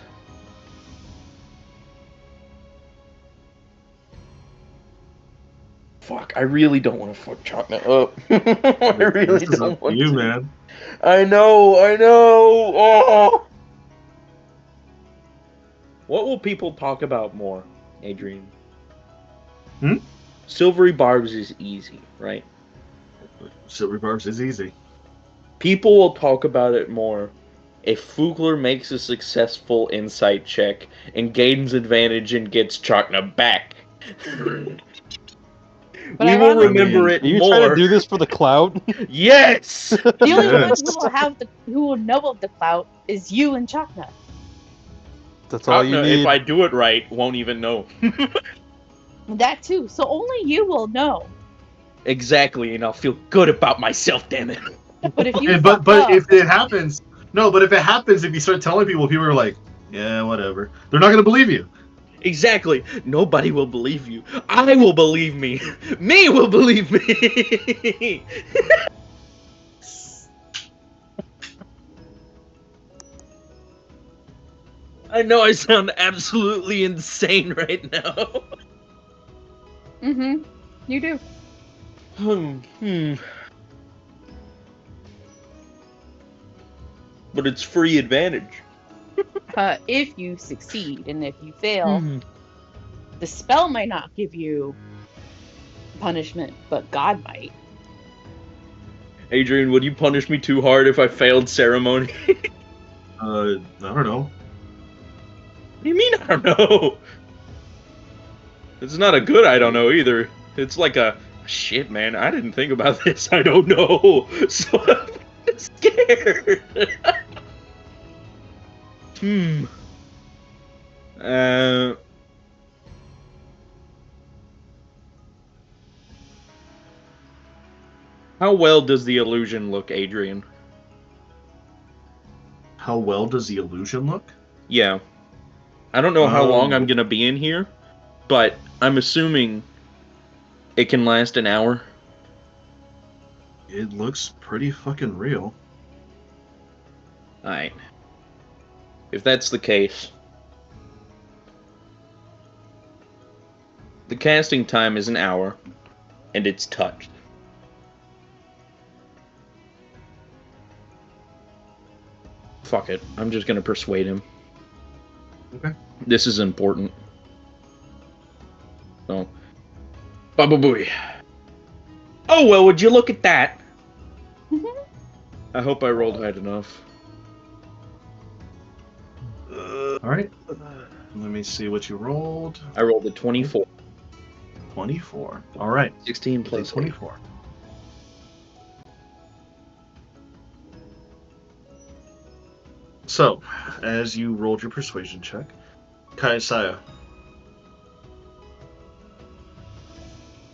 [SPEAKER 4] Fuck, I really don't want to fuck Chakna up. I really
[SPEAKER 1] This is up
[SPEAKER 4] don't
[SPEAKER 1] to
[SPEAKER 4] want
[SPEAKER 1] you,
[SPEAKER 4] to.
[SPEAKER 1] man.
[SPEAKER 4] I know. Oh! What will people talk about more, Adrian?
[SPEAKER 1] Hmm?
[SPEAKER 4] Silvery Barbs is easy, right?
[SPEAKER 1] Silver Barbs is easy.
[SPEAKER 4] People will talk about it more if Fugler makes a successful insight check and gains advantage and gets Chakna back.
[SPEAKER 3] But
[SPEAKER 4] We will
[SPEAKER 3] ironically,
[SPEAKER 4] remember
[SPEAKER 1] mean,
[SPEAKER 4] it
[SPEAKER 2] Are you trying to
[SPEAKER 4] more.
[SPEAKER 2] do this for the clout?
[SPEAKER 4] Yes!
[SPEAKER 3] the only one
[SPEAKER 1] yes.
[SPEAKER 3] who will know of the clout is you and Chakna.
[SPEAKER 2] That's all you
[SPEAKER 4] Chakna, if
[SPEAKER 2] need.
[SPEAKER 4] I do it right, won't even know.
[SPEAKER 3] That too. So only you will know.
[SPEAKER 4] Exactly, and I'll feel good about myself, damn it.
[SPEAKER 3] But if you
[SPEAKER 1] And,
[SPEAKER 3] fuck
[SPEAKER 1] but
[SPEAKER 3] up,
[SPEAKER 1] if it happens, no. But if it happens, if you start telling people, people are like, yeah, whatever. They're not gonna believe you.
[SPEAKER 4] Exactly. Nobody will believe you. I will believe me. Me will believe me. I know I sound absolutely insane right now.
[SPEAKER 3] you do.
[SPEAKER 4] But it's free advantage.
[SPEAKER 3] If you succeed, and if you fail, the spell might not give you punishment, but God might.
[SPEAKER 4] Adrian, would you punish me too hard if I failed ceremony?
[SPEAKER 1] I don't know.
[SPEAKER 4] What do you mean I don't know? It's not a good I don't know either. It's like a shit, man. I didn't think about this. I don't know. So I'm scared. Uh, how well does the illusion look, Adrian?
[SPEAKER 1] How well does the illusion look?
[SPEAKER 4] Yeah. I don't know how long I'm
[SPEAKER 1] Um,
[SPEAKER 4] gonna be in here, but I'm assuming it can last an hour.
[SPEAKER 1] it looks pretty fucking real.
[SPEAKER 4] Alright. If that's the case, the casting time is an hour, and it's touched. Fuck it. I'm just gonna persuade him.
[SPEAKER 1] Okay.
[SPEAKER 4] This is important. So, Baba Booey. Oh, well, would you look at that? I hope I rolled high enough.
[SPEAKER 1] All right. Let me see what you rolled.
[SPEAKER 4] I rolled a 24.
[SPEAKER 1] 24. All right.
[SPEAKER 4] 16 plus 8.
[SPEAKER 1] 24. So, as you rolled your persuasion check, Kaisaya,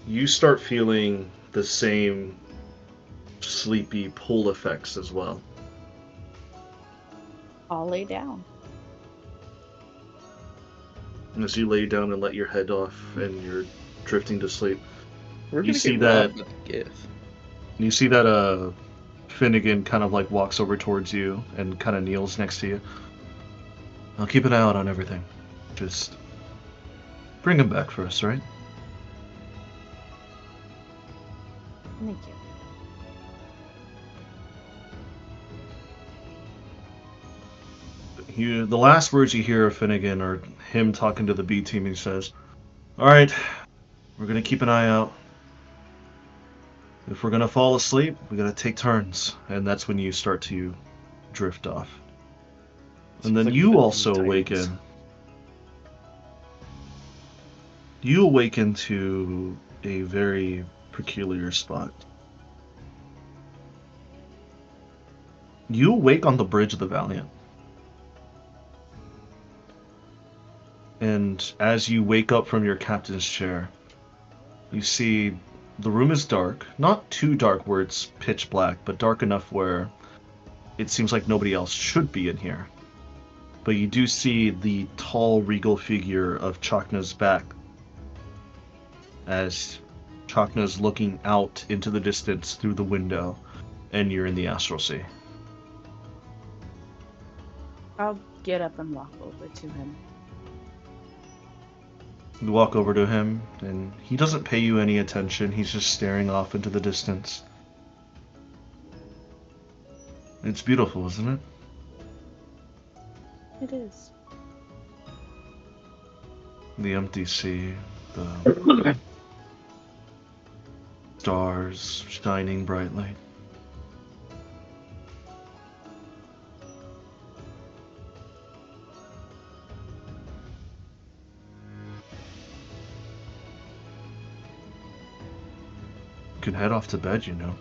[SPEAKER 1] you start feeling the same sleepy pull effects as well.
[SPEAKER 3] I'll lay down.
[SPEAKER 1] And as you lay down and let your head off and you're drifting to sleep,
[SPEAKER 4] We're
[SPEAKER 1] you
[SPEAKER 4] gonna
[SPEAKER 1] see
[SPEAKER 4] get
[SPEAKER 1] that
[SPEAKER 4] robbed at the gift.
[SPEAKER 1] Finnegan kind of like walks over towards you and kind of kneels next to you. I'll keep an eye out on everything. Just bring him back for us, right?
[SPEAKER 3] Thank you.
[SPEAKER 1] The last words you hear of Finnegan are him talking to the B team. He says, "All right, we're gonna keep an eye out. If we're gonna fall asleep, we gotta take turns." And that's when you start to drift off. And
[SPEAKER 2] Seems
[SPEAKER 1] then
[SPEAKER 2] like we've
[SPEAKER 1] you
[SPEAKER 2] been
[SPEAKER 1] also
[SPEAKER 2] Teen Titans.
[SPEAKER 1] awaken. You awaken to a very peculiar spot. You awake on the bridge of the Valiant. And as you wake up from your captain's chair, you see the room is dark. Not too dark where it's pitch black, but dark enough where it seems like nobody else should be in here. But you do see the tall, regal figure of Chakna's back as Chakna's looking out into the distance through the window, and you're in the Astral Sea.
[SPEAKER 3] get up and walk over to him.
[SPEAKER 1] You walk over to him, and he doesn't pay you any attention. He's just staring off into the distance. It's beautiful, isn't it?
[SPEAKER 3] It is.
[SPEAKER 1] The empty sea, the stars shining brightly. You can head off to bed, you know.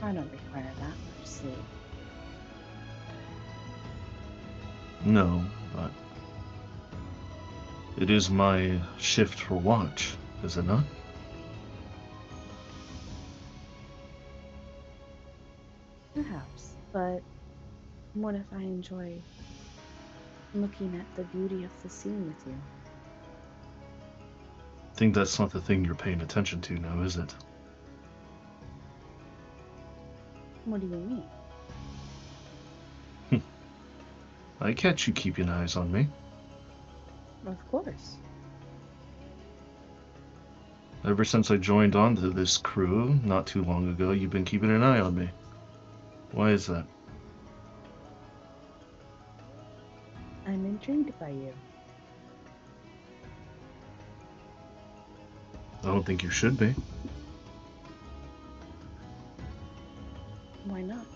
[SPEAKER 3] I don't require that much sleep.
[SPEAKER 1] No, but it is my shift for watch, is it not?
[SPEAKER 3] Perhaps, but what if I enjoy looking at the beauty of the scene with you?
[SPEAKER 1] I think that's not the thing you're paying attention to now, is it?
[SPEAKER 3] What do you mean?
[SPEAKER 1] I catch you keeping eyes on me.
[SPEAKER 3] Of course.
[SPEAKER 1] Ever since I joined onto this crew not too long ago, you've been keeping an eye on me. Why is that?
[SPEAKER 3] I'm intrigued by you.
[SPEAKER 1] I don't think you should be.
[SPEAKER 3] Why not?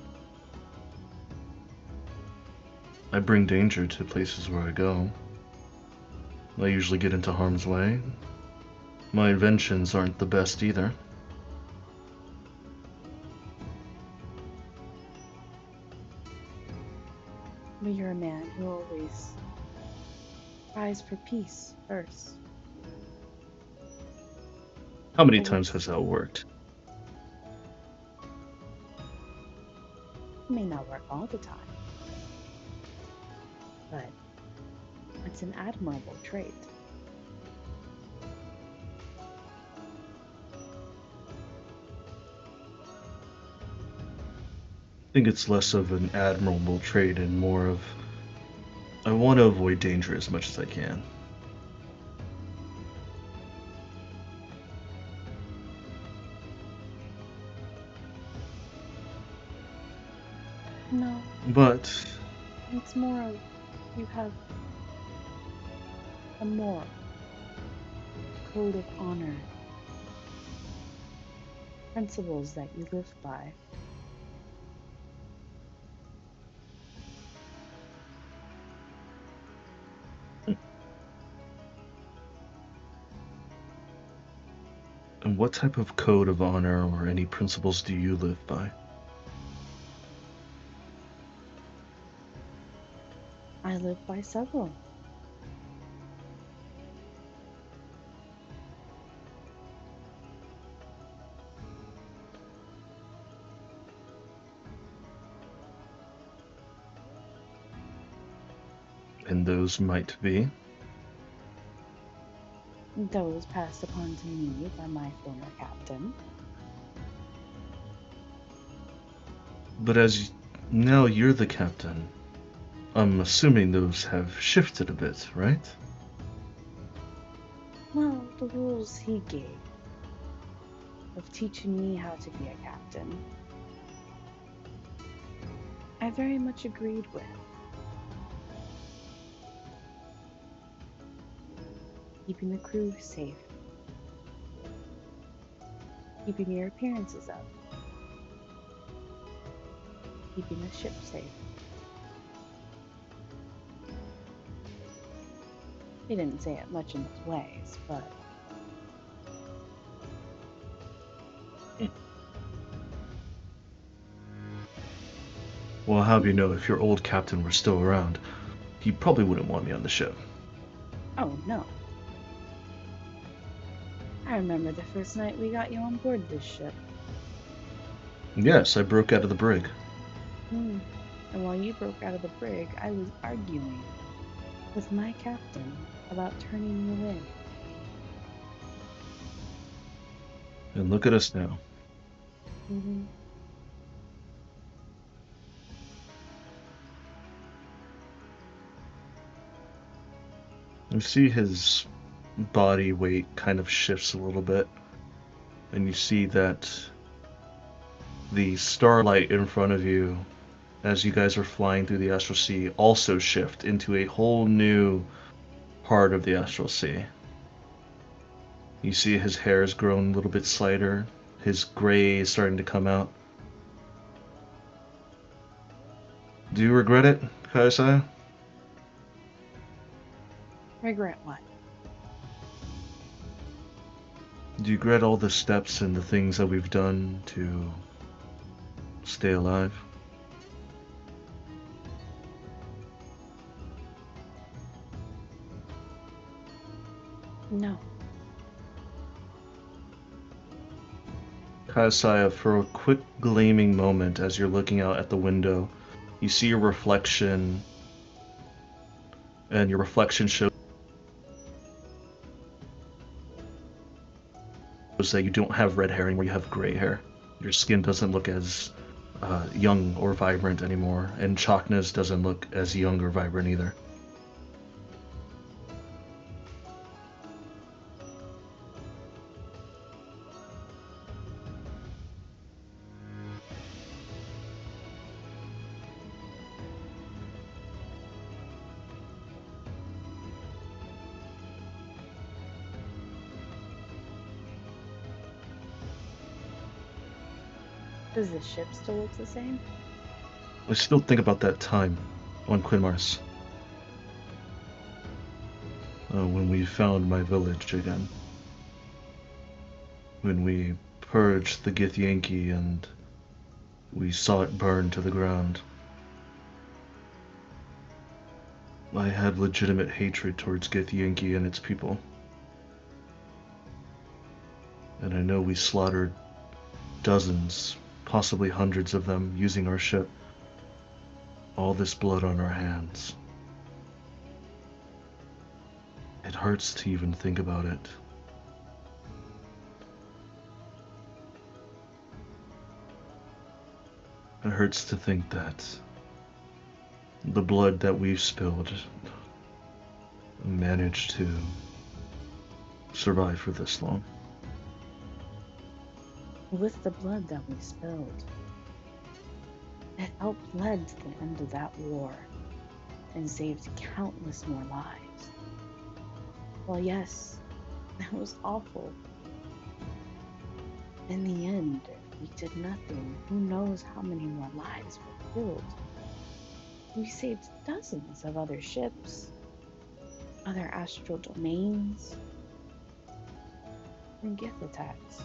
[SPEAKER 1] I bring danger to places where I go. I usually get into harm's way. My inventions aren't the best either.
[SPEAKER 3] But you're a man who always tries for peace first.
[SPEAKER 1] How many
[SPEAKER 3] Always.
[SPEAKER 1] times has that worked?
[SPEAKER 3] It may not work all the time, but it's an admirable trait.
[SPEAKER 1] I think it's less of an admirable trait and more of I want to avoid danger as much as I can.
[SPEAKER 3] No,
[SPEAKER 1] But
[SPEAKER 3] it's more of you have a moral code of honor, principles that you live by.
[SPEAKER 1] and what type of code of honor or any principles do you live by?
[SPEAKER 3] I live by several.
[SPEAKER 1] And those might be.
[SPEAKER 3] Those passed upon to me by my former captain.
[SPEAKER 1] But as now you're the captain, I'm assuming those have shifted a bit, right?
[SPEAKER 3] Well, the rules he gave of teaching me how to be a captain, I very much agreed with. Keeping the crew safe, keeping your appearances up, keeping the ship safe. He didn't say it much in those ways, but
[SPEAKER 1] Well, how do you know if your old captain were still around, he probably wouldn't want me on the ship.
[SPEAKER 3] oh no. I remember the first night we got you on board this ship.
[SPEAKER 1] Yes, I broke out of the brig.
[SPEAKER 3] And while you broke out of the brig, I was arguing with my captain about turning you in.
[SPEAKER 1] And look at us now. You see his body weight kind of shifts a little bit, and you see that the starlight in front of you, as you guys are flying through the astral sea, also shift into a whole new part of the astral sea. You see his hair has grown a little bit slighter, his gray is starting to come out. Do you regret it, Kaisai?
[SPEAKER 3] Regret what?
[SPEAKER 1] Do you regret all the steps and the things that we've done to stay alive?
[SPEAKER 3] No.
[SPEAKER 1] Kaisai, for a quick gleaming moment as you're looking out at the window, you see your reflection, and your reflection shows that you don't have red hair anymore, you have gray hair. Your skin doesn't look as young or vibrant anymore, and Chakna's doesn't look as young or vibrant either.
[SPEAKER 3] Does the ship still look the same?
[SPEAKER 1] I still think about that time on Quinmars. When we found my village again. When we purged the Githyanki and we saw it burn to the ground. I had legitimate hatred towards Githyanki and its people. And I know we slaughtered dozens, possibly hundreds of them using our ship. All this blood on our hands. It hurts to even think about it. It hurts to think that the blood that we've spilled managed to survive for this long.
[SPEAKER 3] With the blood that we spilled, it helped lead to the end of that war and saved countless more lives. Well, yes, that was awful. In the end, we did nothing. Who knows how many more lives were killed? We saved dozens of other ships, other astral domains, from gift attacks.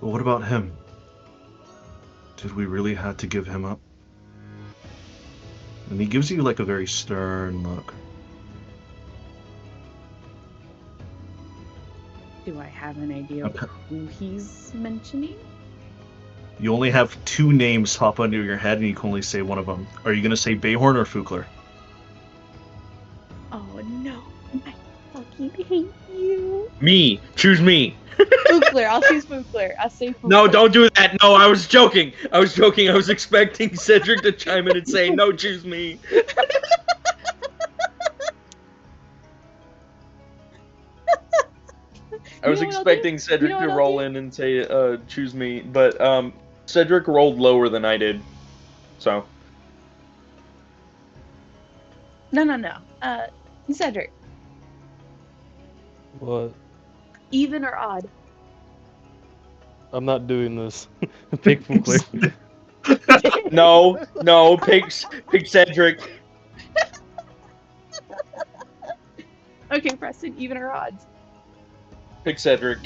[SPEAKER 1] But what about him? Did we really have to give him up? And he gives you like a very stern look.
[SPEAKER 3] Do I have an idea of who he's mentioning?
[SPEAKER 1] You only have two names pop under your head and you can only say one of them. Are you going to say Bayhorn or Fukler?
[SPEAKER 3] Oh no, I fucking hate you.
[SPEAKER 4] Me. Choose me.
[SPEAKER 3] Spookler, I'll say Spookler. I'll say Spookler.
[SPEAKER 4] No, don't do that. No, I was joking. I was expecting Cedric to chime in and say, no, choose me. I was expecting Cedric to roll in and say, choose me, but Cedric rolled lower than I did, so.
[SPEAKER 3] No. Cedric.
[SPEAKER 2] What?
[SPEAKER 3] Even or odd?
[SPEAKER 2] I'm not doing this. Pick Fukler.
[SPEAKER 4] No, pick Cedric.
[SPEAKER 3] Okay, Preston, even or odds?
[SPEAKER 4] Pick Cedric.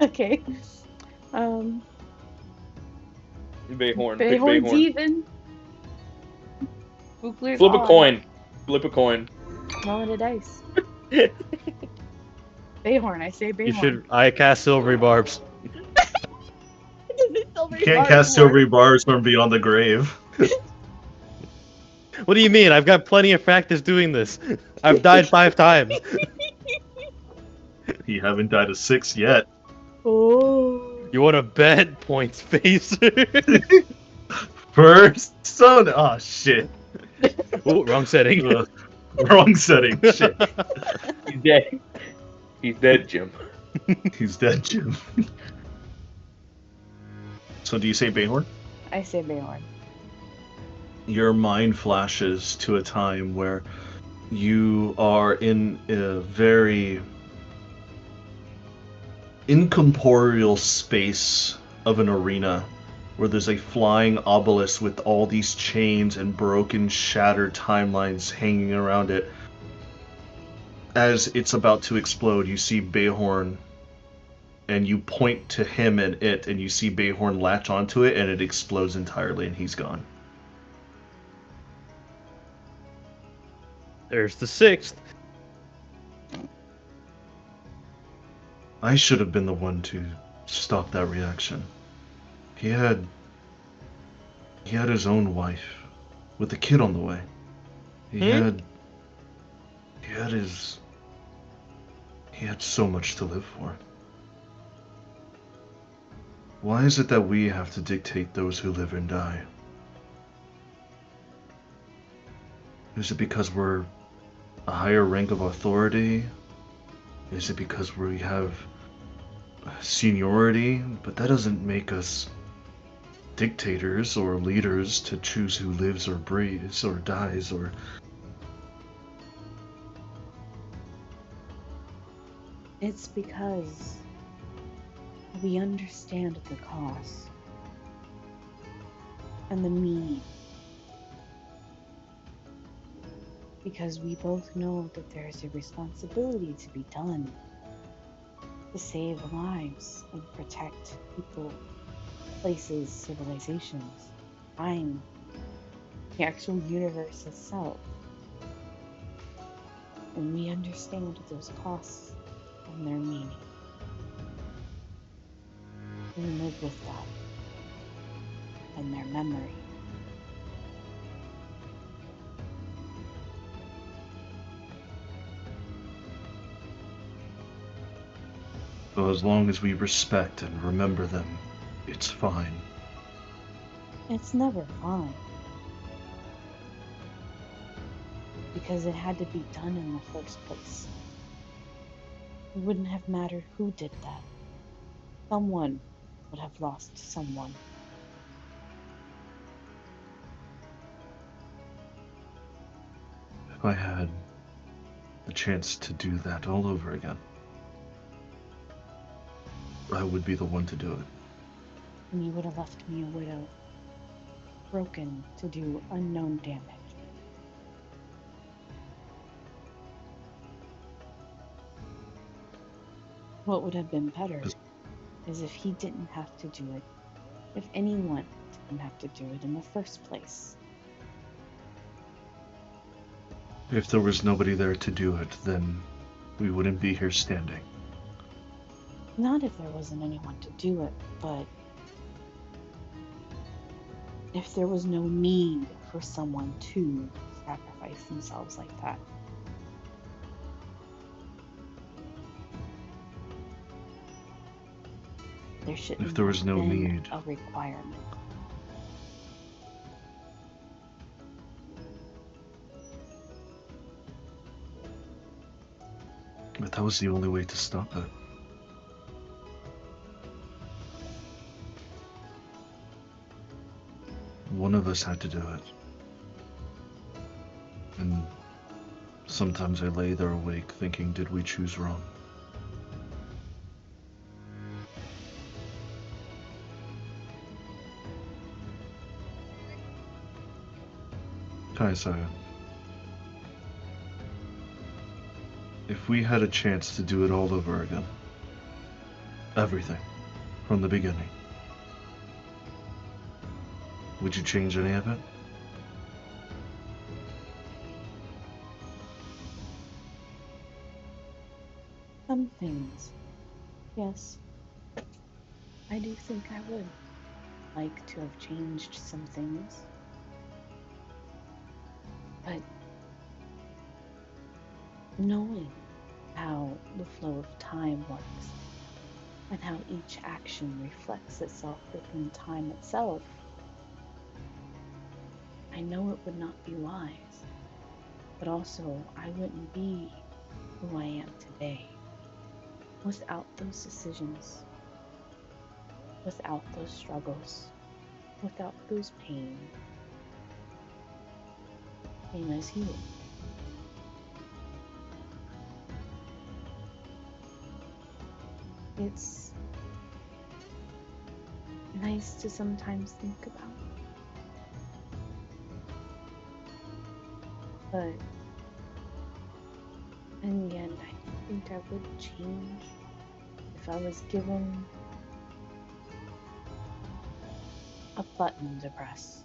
[SPEAKER 3] Okay.
[SPEAKER 4] Bayhorn.
[SPEAKER 3] Bayhorn's
[SPEAKER 4] Pick Bayhorn.
[SPEAKER 3] even. Spookler's
[SPEAKER 4] Flip
[SPEAKER 3] odd.
[SPEAKER 4] a coin. Flip a coin.
[SPEAKER 3] Rolling a dice. Bayhorn, I say Bayhorn.
[SPEAKER 2] You should. I cast Silvery Barbs.
[SPEAKER 1] You can't cast Silvery Bars from beyond the grave.
[SPEAKER 2] What do you mean? I've got plenty of practice doing this. I've died 5 times.
[SPEAKER 1] You haven't died a 6 yet.
[SPEAKER 3] Oh.
[SPEAKER 2] You want to bet? Points face.
[SPEAKER 1] Persona. Oh shit.
[SPEAKER 2] Oh, wrong setting.
[SPEAKER 1] Ugh, wrong setting. Shit.
[SPEAKER 4] He's dead. He's dead, Jim.
[SPEAKER 1] He's dead, Jim. So do you say Bayhorn?
[SPEAKER 3] I say Bayorn.
[SPEAKER 1] Your mind flashes to a time where you are in a very incorporeal space of an arena where there's a flying obelisk with all these chains and broken, shattered timelines hanging around it. As it's about to explode, you see Bayhorn, and you point to him and it, and you see Bayhorn latch onto it, and it explodes entirely, and he's gone.
[SPEAKER 2] There's the 6th.
[SPEAKER 1] I should have been the one to stop that reaction. He had his own wife, with a kid on the way. He had so much to live for. Why is it that we have to dictate those who live and die? Is it because we're a higher rank of authority? Is it because we have seniority? But that doesn't make us dictators or leaders to choose who lives or breathes or dies or...
[SPEAKER 3] It's because we understand the cost and the meaning. Because we both know that there's a responsibility to be done to save lives and protect people, places, civilizations, time, the actual universe itself. And we understand those costs and their meaning. We live with that and their memory.
[SPEAKER 1] So as long as we respect and remember them, it's fine.
[SPEAKER 3] It's never fine. Because it had to be done in the first place. It wouldn't have mattered who did that. Someone would have lost someone.
[SPEAKER 1] If I had the chance to do that all over again, I would be the one to do it.
[SPEAKER 3] And you would have left me a widow, broken to do unknown damage. What would have been better is if he didn't have to do it, if anyone didn't have to do it in the first place.
[SPEAKER 1] If there was nobody there to do it, then we wouldn't be here standing.
[SPEAKER 3] Not if there wasn't anyone to do it, but if there was no need for someone to sacrifice themselves like that. There shouldn't
[SPEAKER 1] If there was
[SPEAKER 3] have
[SPEAKER 1] no
[SPEAKER 3] been
[SPEAKER 1] need.
[SPEAKER 3] a requirement.
[SPEAKER 1] But that was the only way to stop it. One of us had to do it. And sometimes I lay there awake thinking, did we choose wrong? Kaisaya, if we had a chance to do it all over again, everything, from the beginning, would you change any of it?
[SPEAKER 3] Some things, yes. I do think I would like to have changed some things. But knowing how the flow of time works, and how each action reflects itself within time itself, I know it would not be wise, but also I wouldn't be who I am today without those decisions, without those struggles, without those pain, same as you. It's nice to sometimes think about, but in the end, I don't think I would change if I was given a button to press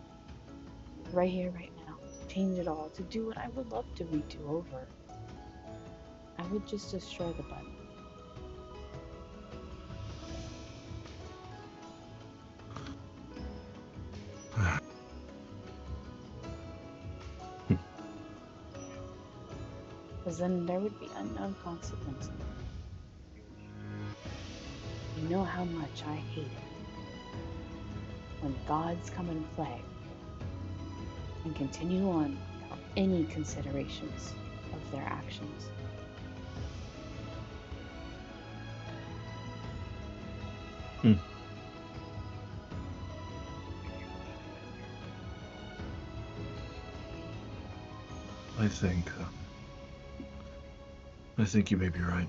[SPEAKER 3] right here, right now, to change it all, to do what I would love to redo over. I would just destroy the button. Because then there would be unknown consequences. You know how much I hate it when gods come and play and continue on without any considerations of their actions.
[SPEAKER 1] I think. I think you may be right.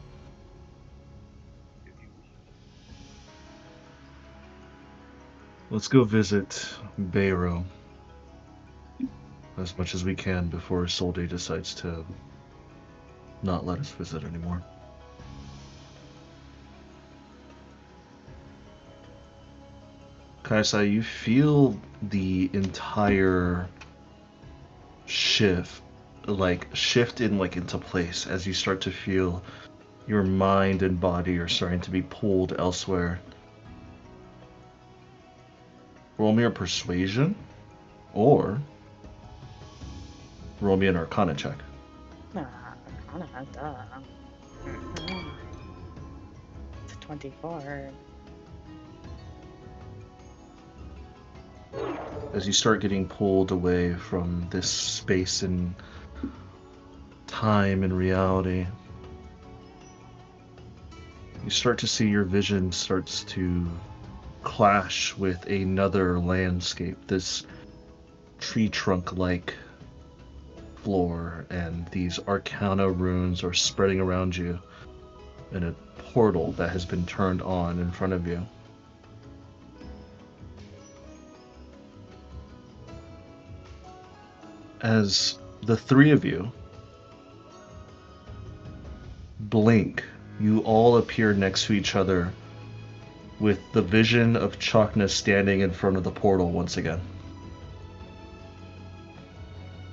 [SPEAKER 1] Let's go visit Beiro as much as we can before Solde decides to not let us visit anymore. Kaisai, you feel the entire shift into place as you start to feel your mind and body are starting to be pulled elsewhere. Roll me a persuasion, or roll me an arcana check.
[SPEAKER 3] Arcana, duh. It's a 24.
[SPEAKER 1] As you start getting pulled away from this space and time and reality, you start to see your vision starts to clash with another landscape, this tree trunk like floor, and these arcana runes are spreading around you, and a portal that has been turned on in front of you. As the three of you blink, you all appear next to each other with the vision of Chakna standing in front of the portal once again.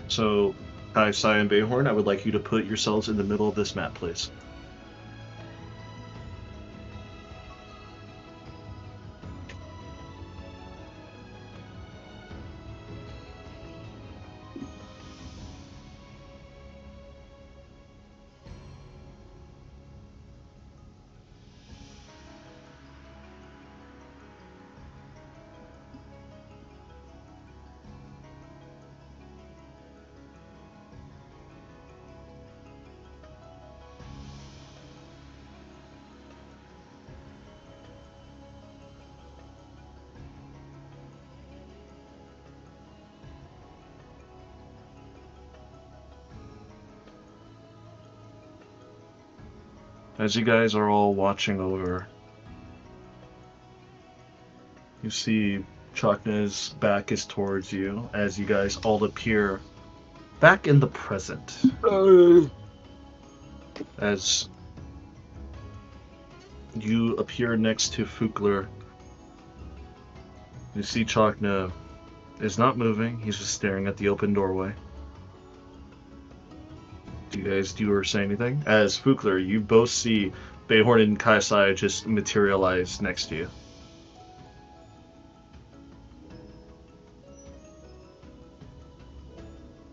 [SPEAKER 1] So, Kai, Sai, and Bayhorn, I would like you to put yourselves in the middle of this map, please. As you guys are all watching over, you see Chakna's back is towards you as you guys all appear back in the present. As you appear next to Fukler, you see Chakna is not moving, he's just staring at the open doorway. Do you guys do or say anything? As Fukler, you both see Bayhorn and Kaisai just materialize next to you.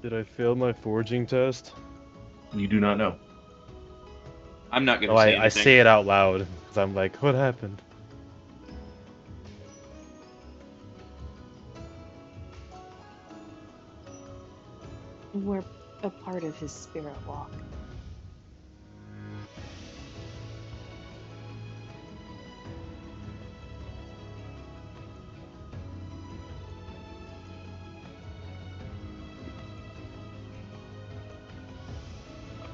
[SPEAKER 2] Did I fail my forging test?
[SPEAKER 1] You do not know.
[SPEAKER 4] I'm not gonna
[SPEAKER 2] No,
[SPEAKER 4] say
[SPEAKER 2] I
[SPEAKER 4] anything.
[SPEAKER 2] say it out loud because I'm like, what happened?
[SPEAKER 3] We're a part of his spirit walk.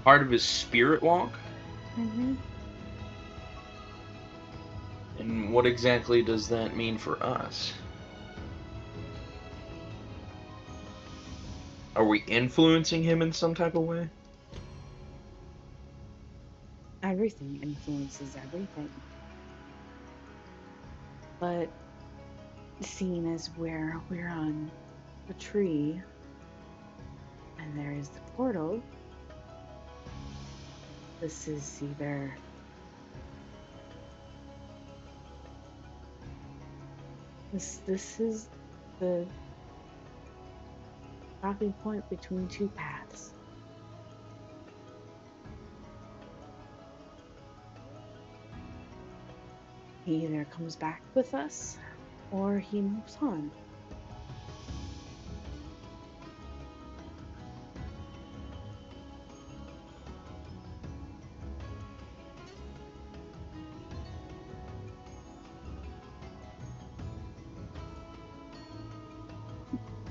[SPEAKER 4] Part of his spirit walk?
[SPEAKER 3] Mm-hmm.
[SPEAKER 4] And what exactly does that mean for us? Are we influencing him in some type of way?
[SPEAKER 3] Everything influences everything. But seeing as where we're on a tree and there is the portal, this is either this is the stopping point between two paths. He either comes back with us or he moves on.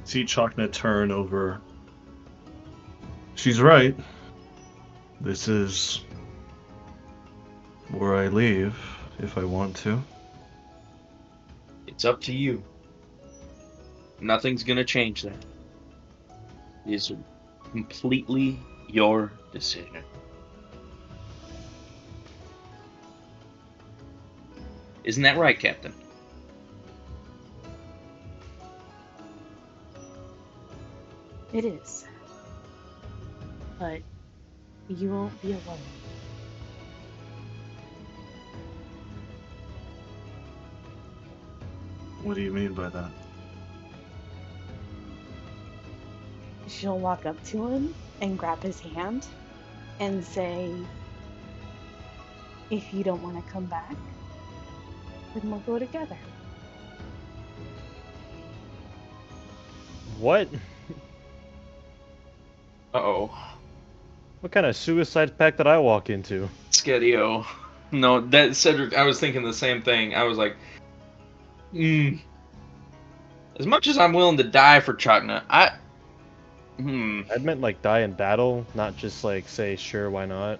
[SPEAKER 1] See Chakna turn over. She's right. This is where I leave if I want to.
[SPEAKER 4] It's up to you. Nothing's gonna change that. It is completely your decision. Isn't that right, Captain?
[SPEAKER 3] It is. But you won't be alone.
[SPEAKER 1] What do you mean by that?
[SPEAKER 3] She'll walk up to him and grab his hand and say, if you don't want to come back, then we'll go together.
[SPEAKER 2] What?
[SPEAKER 4] Uh-oh.
[SPEAKER 2] What kind of suicide pact did I walk into?
[SPEAKER 4] Skedio. No, that Cedric, I was thinking the same thing. I was like, as much as I'm willing to die for Chakna,
[SPEAKER 2] I meant like die in battle, not just like say sure, why not.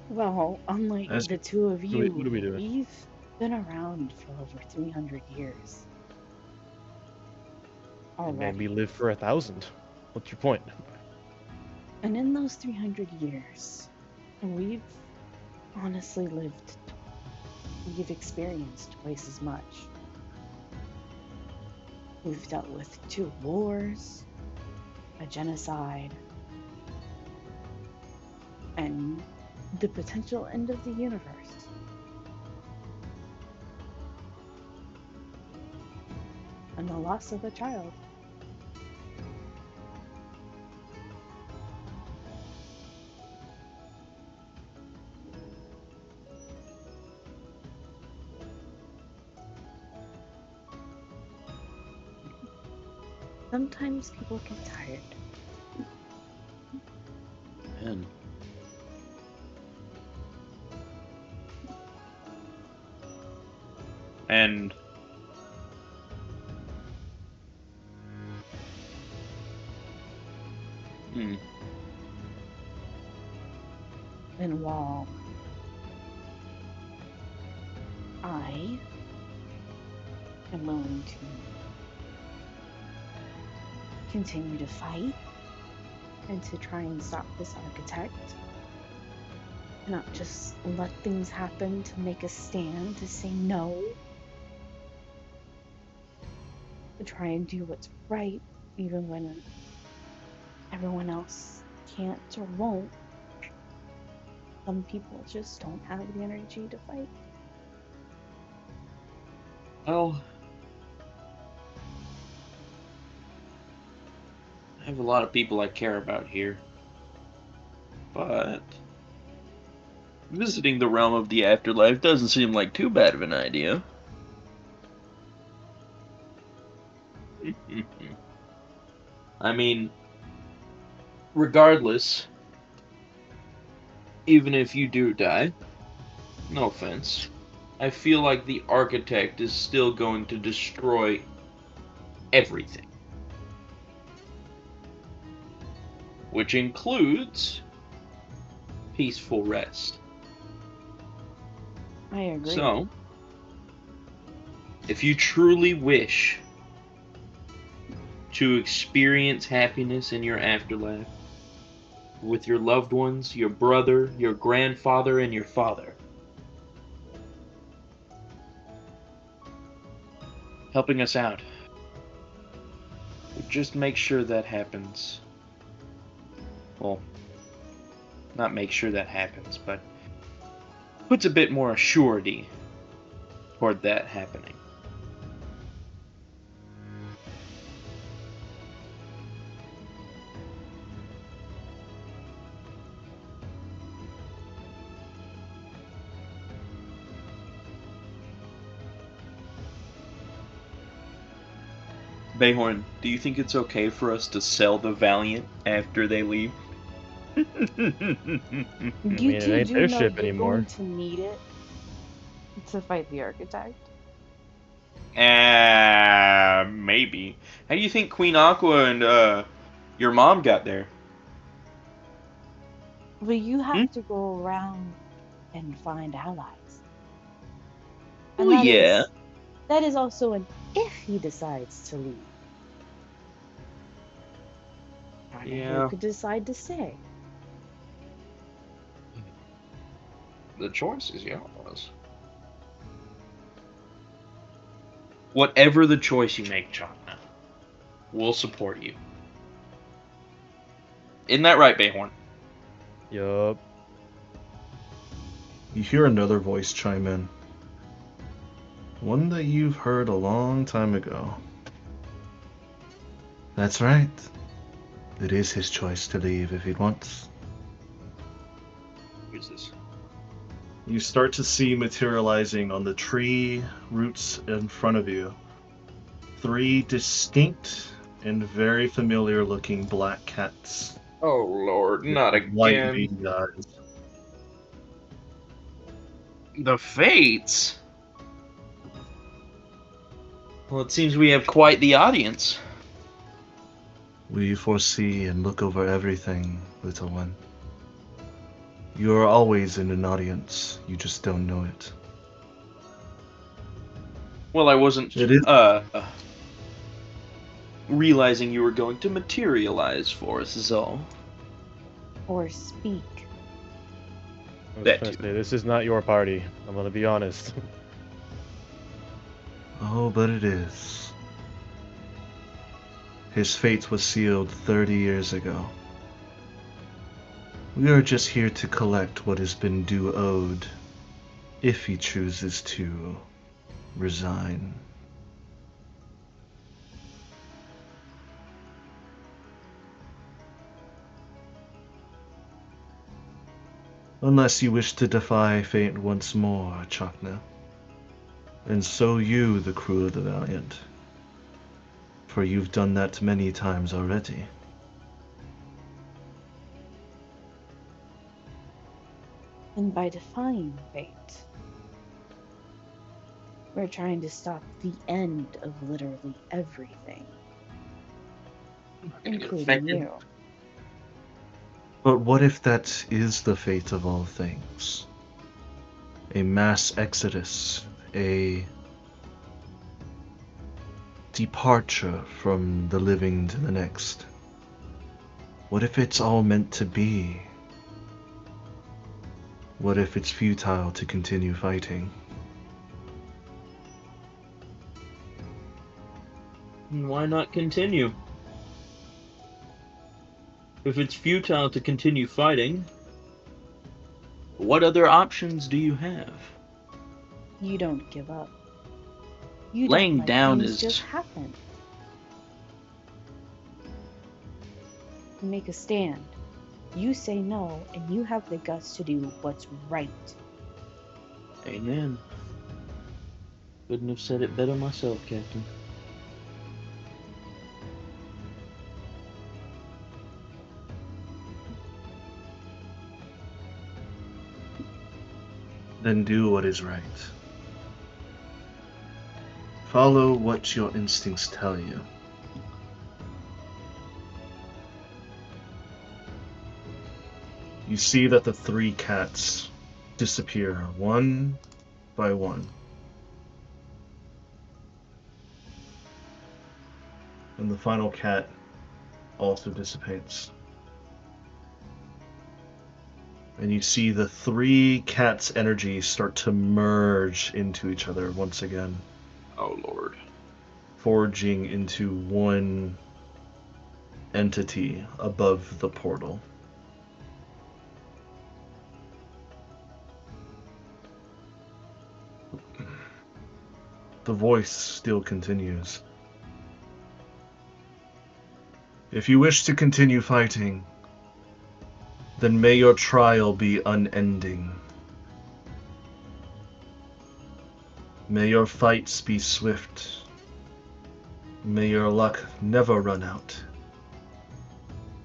[SPEAKER 3] Well, unlike
[SPEAKER 1] As
[SPEAKER 3] the two of
[SPEAKER 2] What are
[SPEAKER 3] you,
[SPEAKER 2] we doing?
[SPEAKER 3] we've been around for over 300 years
[SPEAKER 2] It made me
[SPEAKER 3] already.
[SPEAKER 2] live for 1,000. What's your point?
[SPEAKER 3] And in those 300 years, we've honestly we've experienced twice as much. We've dealt with 2 wars, a genocide, and the potential end of the universe. And the loss of a child. Sometimes people get tired.
[SPEAKER 4] man. And
[SPEAKER 3] And while I am willing to continue to fight and to try and stop this architect, not just let things happen to make a stand, to say no, to try and do what's right, even when everyone else can't or won't. Some people just don't have the energy to fight.
[SPEAKER 4] well, have a lot of people I care about here. But visiting the realm of the afterlife doesn't seem like too bad of an idea. I mean, regardless, even if you do die, no offense, I feel like the architect is still going to destroy everything. Which includes peaceful rest.
[SPEAKER 3] I agree.
[SPEAKER 4] So, if you truly wish to experience happiness in your afterlife with your loved ones, your brother, your grandfather, and your father, helping us out would just make sure that happens. Well, not make sure that happens, but puts a bit more surety toward that happening. Bayhorn, do you think it's okay for us to sell the Valiant after they leave?
[SPEAKER 3] You
[SPEAKER 2] mean, it
[SPEAKER 3] two
[SPEAKER 2] ain't
[SPEAKER 3] do
[SPEAKER 2] their
[SPEAKER 3] know
[SPEAKER 2] ship
[SPEAKER 3] you're
[SPEAKER 2] anymore.
[SPEAKER 3] going to need it to fight the architect.
[SPEAKER 4] Maybe. How do you think Queen Aqua and your mom got there?
[SPEAKER 3] But you
[SPEAKER 4] Hmm?
[SPEAKER 3] have to go around and find allies. And
[SPEAKER 4] Well, yeah.
[SPEAKER 3] that is also an if he decides to leave. Tannehill
[SPEAKER 4] Yeah.
[SPEAKER 3] could decide to stay.
[SPEAKER 4] The choice is yours. Whatever the choice you make, Chana, we'll support you. Isn't that right, Bayhorn?
[SPEAKER 2] Yup.
[SPEAKER 1] You hear another voice chime in. One that you've heard a long time ago. That's right. It is his choice to leave if he wants.
[SPEAKER 4] Who's this?
[SPEAKER 1] You start to see materializing on the tree roots in front of you 3 distinct and very familiar looking black cats
[SPEAKER 4] Oh, Lord,
[SPEAKER 1] with
[SPEAKER 4] not
[SPEAKER 1] white
[SPEAKER 4] again.
[SPEAKER 1] beady eyes.
[SPEAKER 4] The Fates? Well, it seems we have quite the audience.
[SPEAKER 1] We foresee and look over everything, little one. You are always in an audience, you just don't know it.
[SPEAKER 4] Well, I wasn't,
[SPEAKER 1] It is.
[SPEAKER 4] realizing you were going to materialize for us is all.
[SPEAKER 3] Or speak.
[SPEAKER 2] I was
[SPEAKER 4] That
[SPEAKER 2] gonna
[SPEAKER 4] too.
[SPEAKER 2] say, this is not your party. I'm gonna be honest.
[SPEAKER 1] Oh, but it is. His fate was sealed 30 years ago. We are just here to collect what has been due owed, if he chooses to resign. Unless you wish to defy fate once more, Chakna. And so you, the crew of the Valiant. For you've done that many times already.
[SPEAKER 3] And by defying fate, we're trying to stop the end of literally everything,
[SPEAKER 4] I'm not gonna get
[SPEAKER 3] including
[SPEAKER 4] offended.
[SPEAKER 3] you.
[SPEAKER 1] But what if that is the fate of all things? A mass exodus, a departure from the living to the next. What if it's all meant to be? What if it's futile to continue fighting?
[SPEAKER 4] Why not continue? If it's futile to continue fighting, what other options do you have?
[SPEAKER 3] You don't give up. You don't
[SPEAKER 4] Laying
[SPEAKER 3] let
[SPEAKER 4] down
[SPEAKER 3] things just
[SPEAKER 4] is
[SPEAKER 3] happen. to make a stand. You say no, and you have the guts to do what's right.
[SPEAKER 4] Amen. Couldn't have said it better myself, Captain.
[SPEAKER 1] Then do what is right. Follow what your instincts tell you. You see that the 3 cats disappear one by one. And the final cat also dissipates. And you see the 3 cats' energies start to merge into each other once again,
[SPEAKER 4] Oh, Lord.
[SPEAKER 1] forging into one entity above the portal. The voice still continues. If you wish to continue fighting, then may your trial be unending. May your fights be swift. May your luck never run out.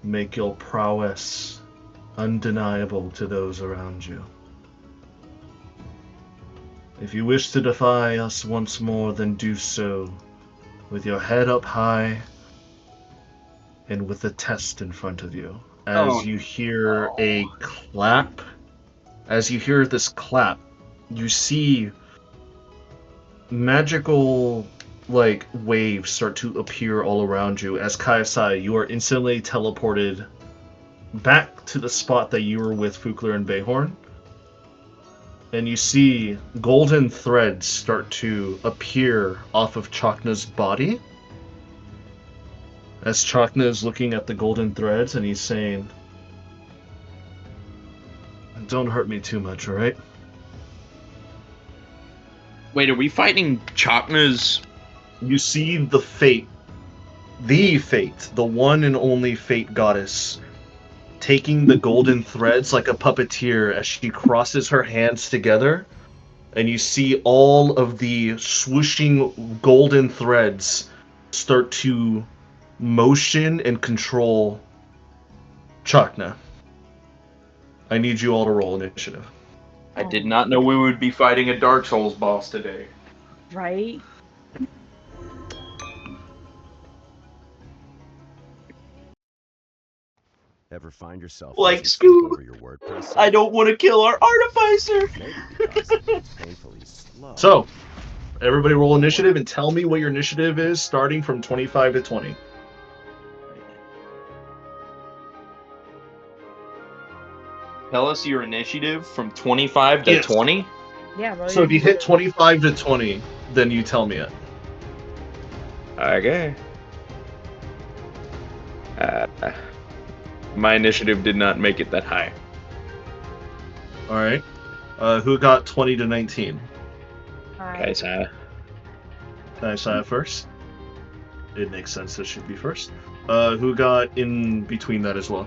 [SPEAKER 1] Make your prowess undeniable to those around you. If you wish to defy us once more, then do so with your head up high and with the test in front of you. As you hear a clap, as you hear this clap, you see magical waves start to appear all around you. As Kaiasai, you are instantly teleported back to the spot that you were with Fukler and Bayhorn. And you see golden threads start to appear off of Chakna's body. As Chakna is looking at the golden threads and he's saying, "Don't hurt me too much, alright?"
[SPEAKER 4] Wait, are we fighting Chakna's?
[SPEAKER 1] You see the fate, the one and only fate goddess, taking the golden threads like a puppeteer as she crosses her hands together, and you see all of the swooshing golden threads start to motion and control Chakna. I need you all to roll initiative.
[SPEAKER 4] I did not know we would be fighting a Dark Souls boss today.
[SPEAKER 3] Right?
[SPEAKER 5] Ever find yourself
[SPEAKER 4] Like
[SPEAKER 5] losing sleep
[SPEAKER 4] Scoob,
[SPEAKER 5] over your WordPress?
[SPEAKER 4] I don't want to kill our artificer.
[SPEAKER 5] Maybe because it's painfully slow.
[SPEAKER 1] So, everybody roll initiative and tell me what your initiative is starting from 25 to 20.
[SPEAKER 4] Tell us your initiative from 25 to
[SPEAKER 1] Yes.
[SPEAKER 4] 20.
[SPEAKER 3] Yeah, roll
[SPEAKER 1] So
[SPEAKER 3] your
[SPEAKER 1] if you hit
[SPEAKER 3] initiative.
[SPEAKER 1] 25 to 20, then you tell me it.
[SPEAKER 4] Okay. My initiative did not make it that high.
[SPEAKER 1] Alright. Who got 20 to 19?
[SPEAKER 4] Guys,
[SPEAKER 1] Can I sign up first? It makes sense that should be first. Who got in between that as well?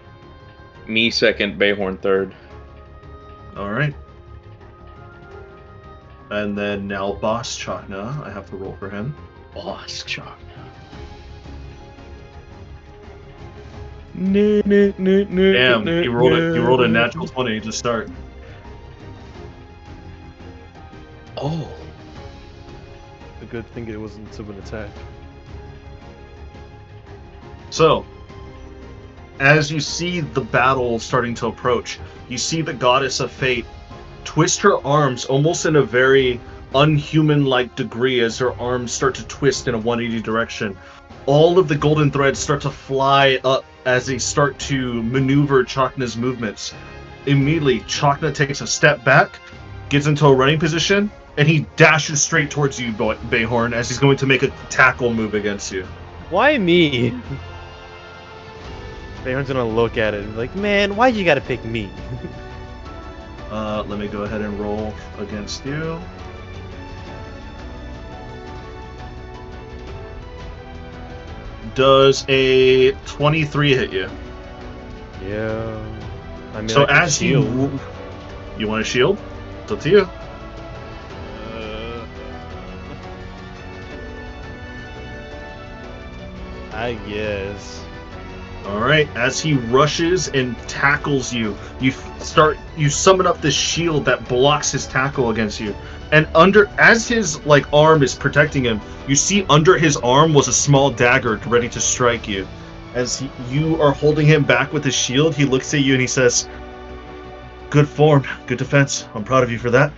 [SPEAKER 4] me second, Bayhorn third.
[SPEAKER 1] Alright. And then now Boss Chakna. I have to roll for him.
[SPEAKER 4] Boss Chakna.
[SPEAKER 1] Damn, he rolled a natural 20 to start.
[SPEAKER 4] Oh.
[SPEAKER 2] A good thing it wasn't to an attack.
[SPEAKER 1] So, as you see the battle starting to approach, you see the Goddess of Fate twist her arms almost in a very unhuman-like degree as her arms start to twist in a 180 direction. All of the golden threads start to fly up as they start to maneuver Chakna's movements. Immediately, Chakna takes a step back, gets into a running position, and he dashes straight towards you, Bayhorn, as he's going to make a tackle move against you.
[SPEAKER 2] Why me? Bayhorn's gonna look at it and be like, man, why'd you gotta pick me?
[SPEAKER 1] Let me go ahead and roll against you. Does a 23 hit you?
[SPEAKER 2] Yeah. I mean,
[SPEAKER 1] So
[SPEAKER 2] I could
[SPEAKER 1] as
[SPEAKER 2] shield.
[SPEAKER 1] you want to shield? It's up to you.
[SPEAKER 2] I guess.
[SPEAKER 1] All right. As he rushes and tackles you, you summon up this shield that blocks his tackle against you. And as his arm is protecting him, you see under his arm was a small dagger ready to strike you. As you are holding him back with his shield, he looks at you and he says, "Good form, good defense. I'm proud of you for that.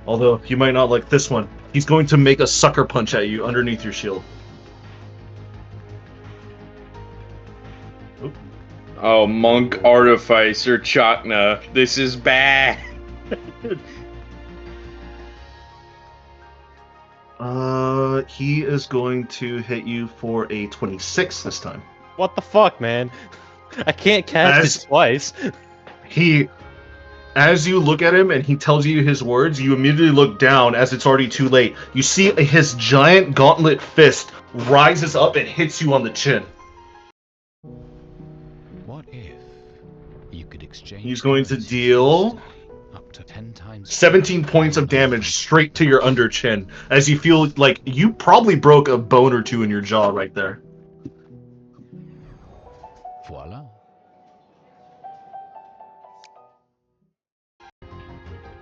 [SPEAKER 1] Although you might not like this one." He's going to make a sucker punch at you underneath your shield.
[SPEAKER 4] Oh, Monk Artificer Chakna. This is bad.
[SPEAKER 1] He is going to hit you for a 26 this time.
[SPEAKER 2] What the fuck, man? I can't cast
[SPEAKER 1] As-
[SPEAKER 2] it twice.
[SPEAKER 1] As you look at him and he tells you his words, you immediately look down as it's already too late. You see his giant gauntlet fist rises up and hits you on the chin.
[SPEAKER 5] What if you could exchange?
[SPEAKER 1] He's going to
[SPEAKER 5] currency
[SPEAKER 1] deal
[SPEAKER 5] today, up to 10 times
[SPEAKER 1] 17 points of damage straight to your under chin as you feel like you probably broke a bone or two in your jaw right there.
[SPEAKER 5] Voila.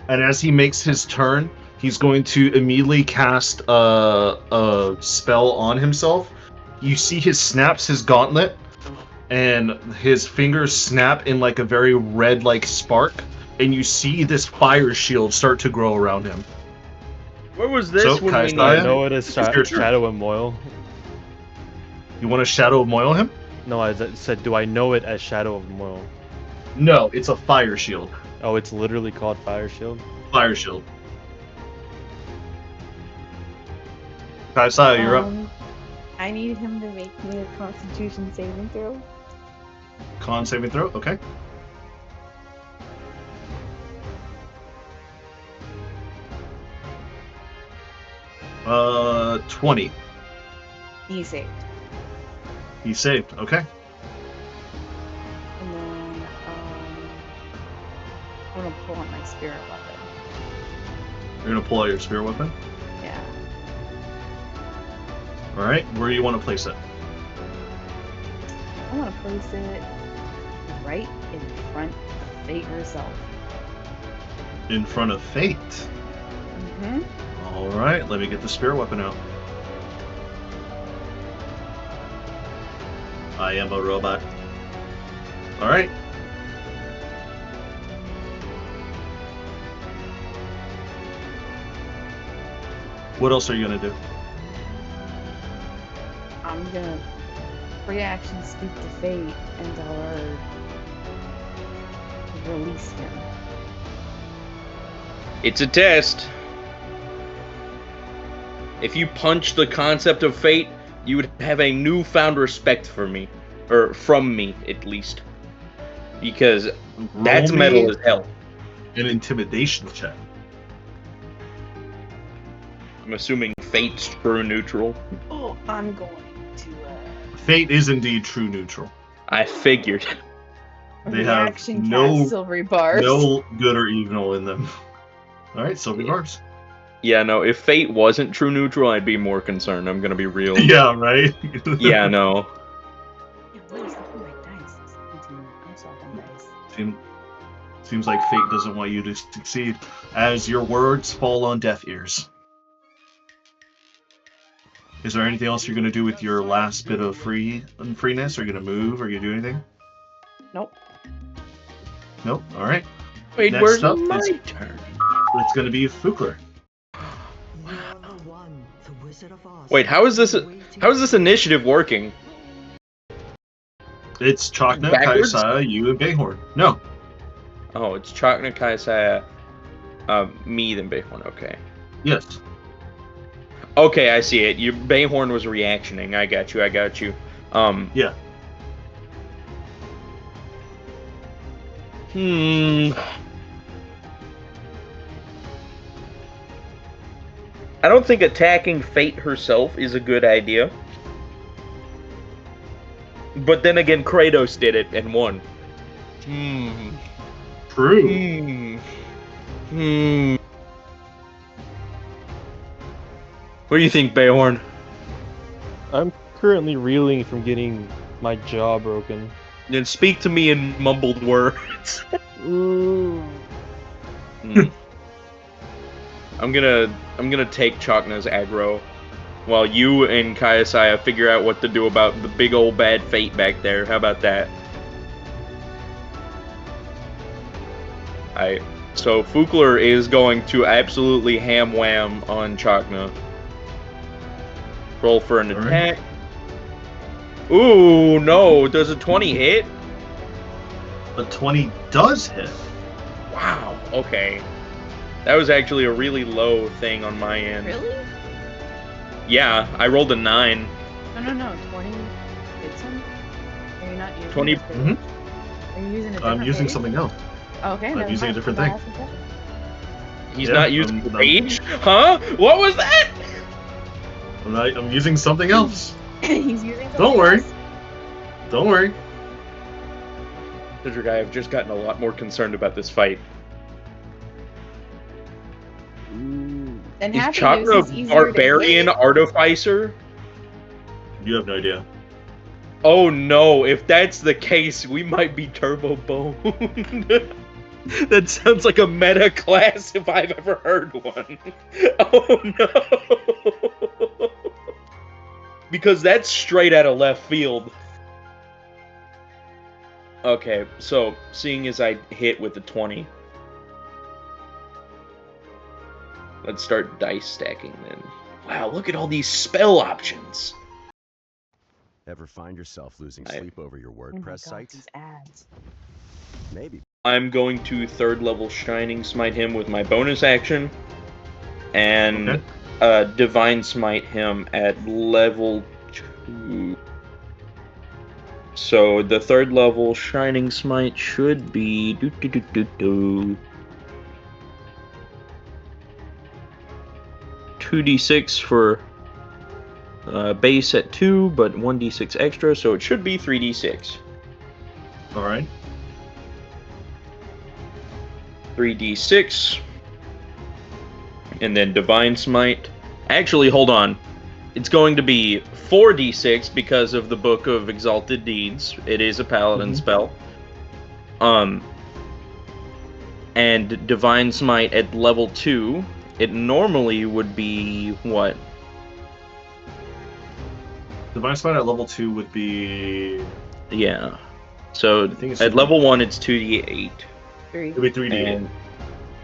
[SPEAKER 1] And as he makes his turn, he's going to immediately cast a spell on himself. You see his snaps his gauntlet, and his fingers snap in like a very red spark, and you see this fire shield start to grow around him.
[SPEAKER 4] Where was this
[SPEAKER 1] So,
[SPEAKER 4] when we
[SPEAKER 1] Kai's
[SPEAKER 2] Do I
[SPEAKER 1] Yeah.
[SPEAKER 2] know it as
[SPEAKER 1] It's your turn.
[SPEAKER 2] Shadow and Moil?
[SPEAKER 1] You want to Shadow Moil him?
[SPEAKER 2] No, I said, do I know it as Shadow of Moil?
[SPEAKER 1] No, it's a fire shield.
[SPEAKER 2] Oh, it's literally called Fire Shield?
[SPEAKER 1] Fire shield. Kaisaya, you're up.
[SPEAKER 3] I need him to make me a Constitution saving throw.
[SPEAKER 1] Con saving throw, okay. Uh, 20.
[SPEAKER 3] He saved.
[SPEAKER 1] He saved, okay.
[SPEAKER 3] And then I'm gonna pull out my spirit weapon.
[SPEAKER 1] You're gonna pull out your spear weapon.
[SPEAKER 3] Yeah.
[SPEAKER 1] All right, where do you want to place it?
[SPEAKER 3] I want to place it right in front of Fate herself.
[SPEAKER 1] In front of Fate.
[SPEAKER 3] Mm-hmm.
[SPEAKER 1] All right, let me get the spear weapon out. I am a robot. All right. What else are you gonna do?
[SPEAKER 3] I'm gonna free action speak to Fate and tell her to release him.
[SPEAKER 4] It's a test. If you punch the concept of fate, you would have a newfound respect for me. Or from me, at least. Because that's
[SPEAKER 1] Roll
[SPEAKER 4] metal
[SPEAKER 1] me
[SPEAKER 4] as hell.
[SPEAKER 1] an intimidation check.
[SPEAKER 4] I'm assuming fate's true neutral.
[SPEAKER 3] Oh, I'm going to
[SPEAKER 1] Fate is indeed true neutral.
[SPEAKER 4] I figured.
[SPEAKER 1] They have
[SPEAKER 3] reaction
[SPEAKER 1] no-
[SPEAKER 3] cast silvery bars.
[SPEAKER 1] No good or evil in them. All right, Sylvie Barbs.
[SPEAKER 4] Yeah, no, if fate wasn't true neutral, I'd be more concerned. I'm gonna be real.
[SPEAKER 1] Yeah, right.
[SPEAKER 4] Yeah, no.
[SPEAKER 3] Yeah, what is up with my dice? I'm swapping dice.
[SPEAKER 1] Seems like fate doesn't want you to succeed, as your words fall on deaf ears. Is there anything else you're going to do with your last bit of freeness? Are you going to move? Are you going to do anything?
[SPEAKER 3] Nope.
[SPEAKER 1] Nope. All right.
[SPEAKER 4] Wait,
[SPEAKER 1] Next
[SPEAKER 4] where's
[SPEAKER 1] up,
[SPEAKER 4] my
[SPEAKER 1] it's-
[SPEAKER 4] turn?
[SPEAKER 1] It's going to be Fukler.
[SPEAKER 4] Wait, how is this initiative working?
[SPEAKER 1] It's Chakna,
[SPEAKER 4] Backwards?
[SPEAKER 1] Kaisaya, you, and Bayhorn. No.
[SPEAKER 4] Oh, it's Chakna, Kaisaya, me, then Bayhorn. Okay.
[SPEAKER 1] Yes.
[SPEAKER 4] Okay, I see it. Your Bayhorn was reactioning. I got you.
[SPEAKER 1] Yeah.
[SPEAKER 4] I don't think attacking Fate herself is a good idea. But then again, Kratos did it and won.
[SPEAKER 1] True.
[SPEAKER 4] What do you think, Bayhorn?
[SPEAKER 2] I'm currently reeling from getting my jaw broken.
[SPEAKER 4] Then speak to me in mumbled words.
[SPEAKER 2] Ooh.
[SPEAKER 4] I'm gonna take Chakna's aggro, while you and Kayasaya figure out what to do about the big old bad fate back there. How about that? Alright, so Fukler is going to absolutely ham wham on Chakna. Roll for an
[SPEAKER 1] All right.
[SPEAKER 4] attack. Ooh, no, does a 20 hit?
[SPEAKER 1] A 20 does hit.
[SPEAKER 4] Wow, okay. That was actually a really low thing on my end.
[SPEAKER 3] Really?
[SPEAKER 4] Yeah, I rolled a 9.
[SPEAKER 3] No. 20 hits him? Are you not using
[SPEAKER 4] 20
[SPEAKER 3] this page?
[SPEAKER 1] Mhm.
[SPEAKER 3] Are you using a different
[SPEAKER 1] I'm using
[SPEAKER 3] page?
[SPEAKER 1] something else.
[SPEAKER 3] Oh, okay,
[SPEAKER 1] I'm
[SPEAKER 3] never
[SPEAKER 1] using a
[SPEAKER 3] mind.
[SPEAKER 1] different
[SPEAKER 3] I'll
[SPEAKER 1] thing.
[SPEAKER 3] ask a question.
[SPEAKER 4] He's
[SPEAKER 1] Yeah,
[SPEAKER 4] not using
[SPEAKER 1] I'm-
[SPEAKER 4] rage? Huh? What was that?
[SPEAKER 1] I'm using something else.
[SPEAKER 3] He's using something
[SPEAKER 1] Don't worry.
[SPEAKER 3] else?
[SPEAKER 1] Don't worry.
[SPEAKER 4] Cedric, I have just gotten a lot more concerned about this fight.
[SPEAKER 3] Then
[SPEAKER 4] Is
[SPEAKER 3] happy news,
[SPEAKER 4] Chakra
[SPEAKER 3] he's easier to
[SPEAKER 4] Barbarian
[SPEAKER 3] hit.
[SPEAKER 4] Artificer?
[SPEAKER 1] You have no idea.
[SPEAKER 4] Oh no, if that's the case, we might be Turbo Bone. That sounds like a meta class if I've ever heard one. Oh no. Because that's straight out of left field. Okay, so seeing as I hit with the 20, let's start dice stacking then. Wow, look at all these spell options.
[SPEAKER 6] Ever find yourself losing
[SPEAKER 4] I-
[SPEAKER 6] sleep over your
[SPEAKER 3] Oh my
[SPEAKER 6] WordPress
[SPEAKER 3] god,
[SPEAKER 6] site?
[SPEAKER 3] these ads.
[SPEAKER 6] Maybe.
[SPEAKER 4] I'm going to 3rd level Shining Smite him with my bonus action, and Divine Smite him at level 2. So the 3rd level Shining Smite should be 2d6 for base at 2, but 1d6 extra, so it should be 3d6.
[SPEAKER 1] All right.
[SPEAKER 4] 3d6, and then Divine Smite. Actually, hold on. It's going to be 4d6 because of the Book of Exalted Deeds. It is a paladin spell. And Divine Smite at level 2, it normally would be what?
[SPEAKER 1] Divine Smite at level 2 would be.
[SPEAKER 4] Yeah. So
[SPEAKER 1] I think it's
[SPEAKER 4] at level 1, it's 2d8.
[SPEAKER 3] 3.
[SPEAKER 1] It'd be 3d8.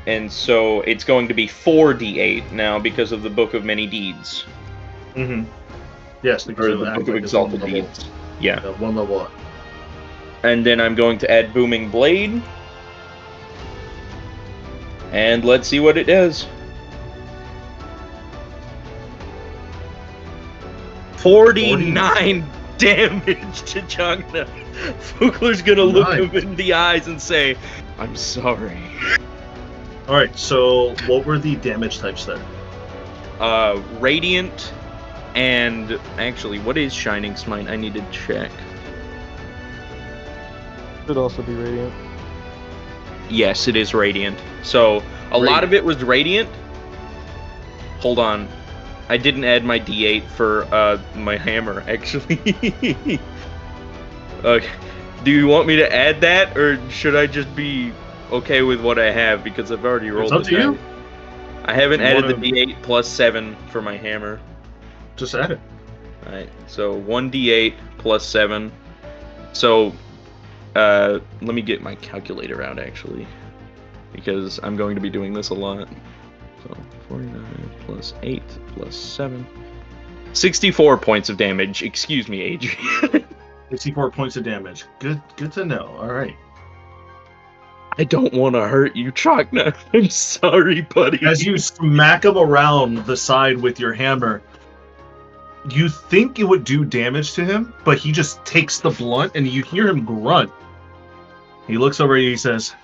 [SPEAKER 4] And so it's going to be 4d8 now because of the Book of Many Deeds.
[SPEAKER 1] Mm-hmm. Yes, because
[SPEAKER 4] Or
[SPEAKER 1] it'll
[SPEAKER 4] the
[SPEAKER 1] act
[SPEAKER 4] Book of
[SPEAKER 1] like it's one
[SPEAKER 4] Exalted
[SPEAKER 1] level.
[SPEAKER 4] Deeds. Yeah.
[SPEAKER 1] One level up.
[SPEAKER 4] And then I'm going to add Booming Blade. And let's see what it does. 49 damage to Changna. Fugler's gonna look him in the eyes and say, I'm sorry.
[SPEAKER 1] All right. So, what were the damage types there?
[SPEAKER 4] Radiant, and actually, what is Shining Smite? I need to check.
[SPEAKER 2] Could also be radiant.
[SPEAKER 4] Yes, it is Radiant. So, a lot of it was Radiant. Hold on. I didn't add my D8 for my hammer, actually. Okay. Do you want me to add that, or should I just be okay with what I have? Because I've already rolled
[SPEAKER 1] It's up to you.
[SPEAKER 4] die. I haven't
[SPEAKER 1] You
[SPEAKER 4] added
[SPEAKER 1] wanna-
[SPEAKER 4] the D8 plus 7 for my hammer.
[SPEAKER 1] Just add it.
[SPEAKER 4] Alright, so 1d8 plus 7. So, let me get my calculator out, actually. Because I'm going to be doing this a lot. So, 49 plus 8 plus 7. 64 points of damage. Excuse me, Adrian.
[SPEAKER 1] 64 points of damage. Good to know. All right.
[SPEAKER 4] I don't want to hurt you, Chakna. I'm sorry, buddy.
[SPEAKER 1] As you smack him around the side with your hammer, you think it would do damage to him, but he just takes the blunt and you hear him grunt. He looks over and he says,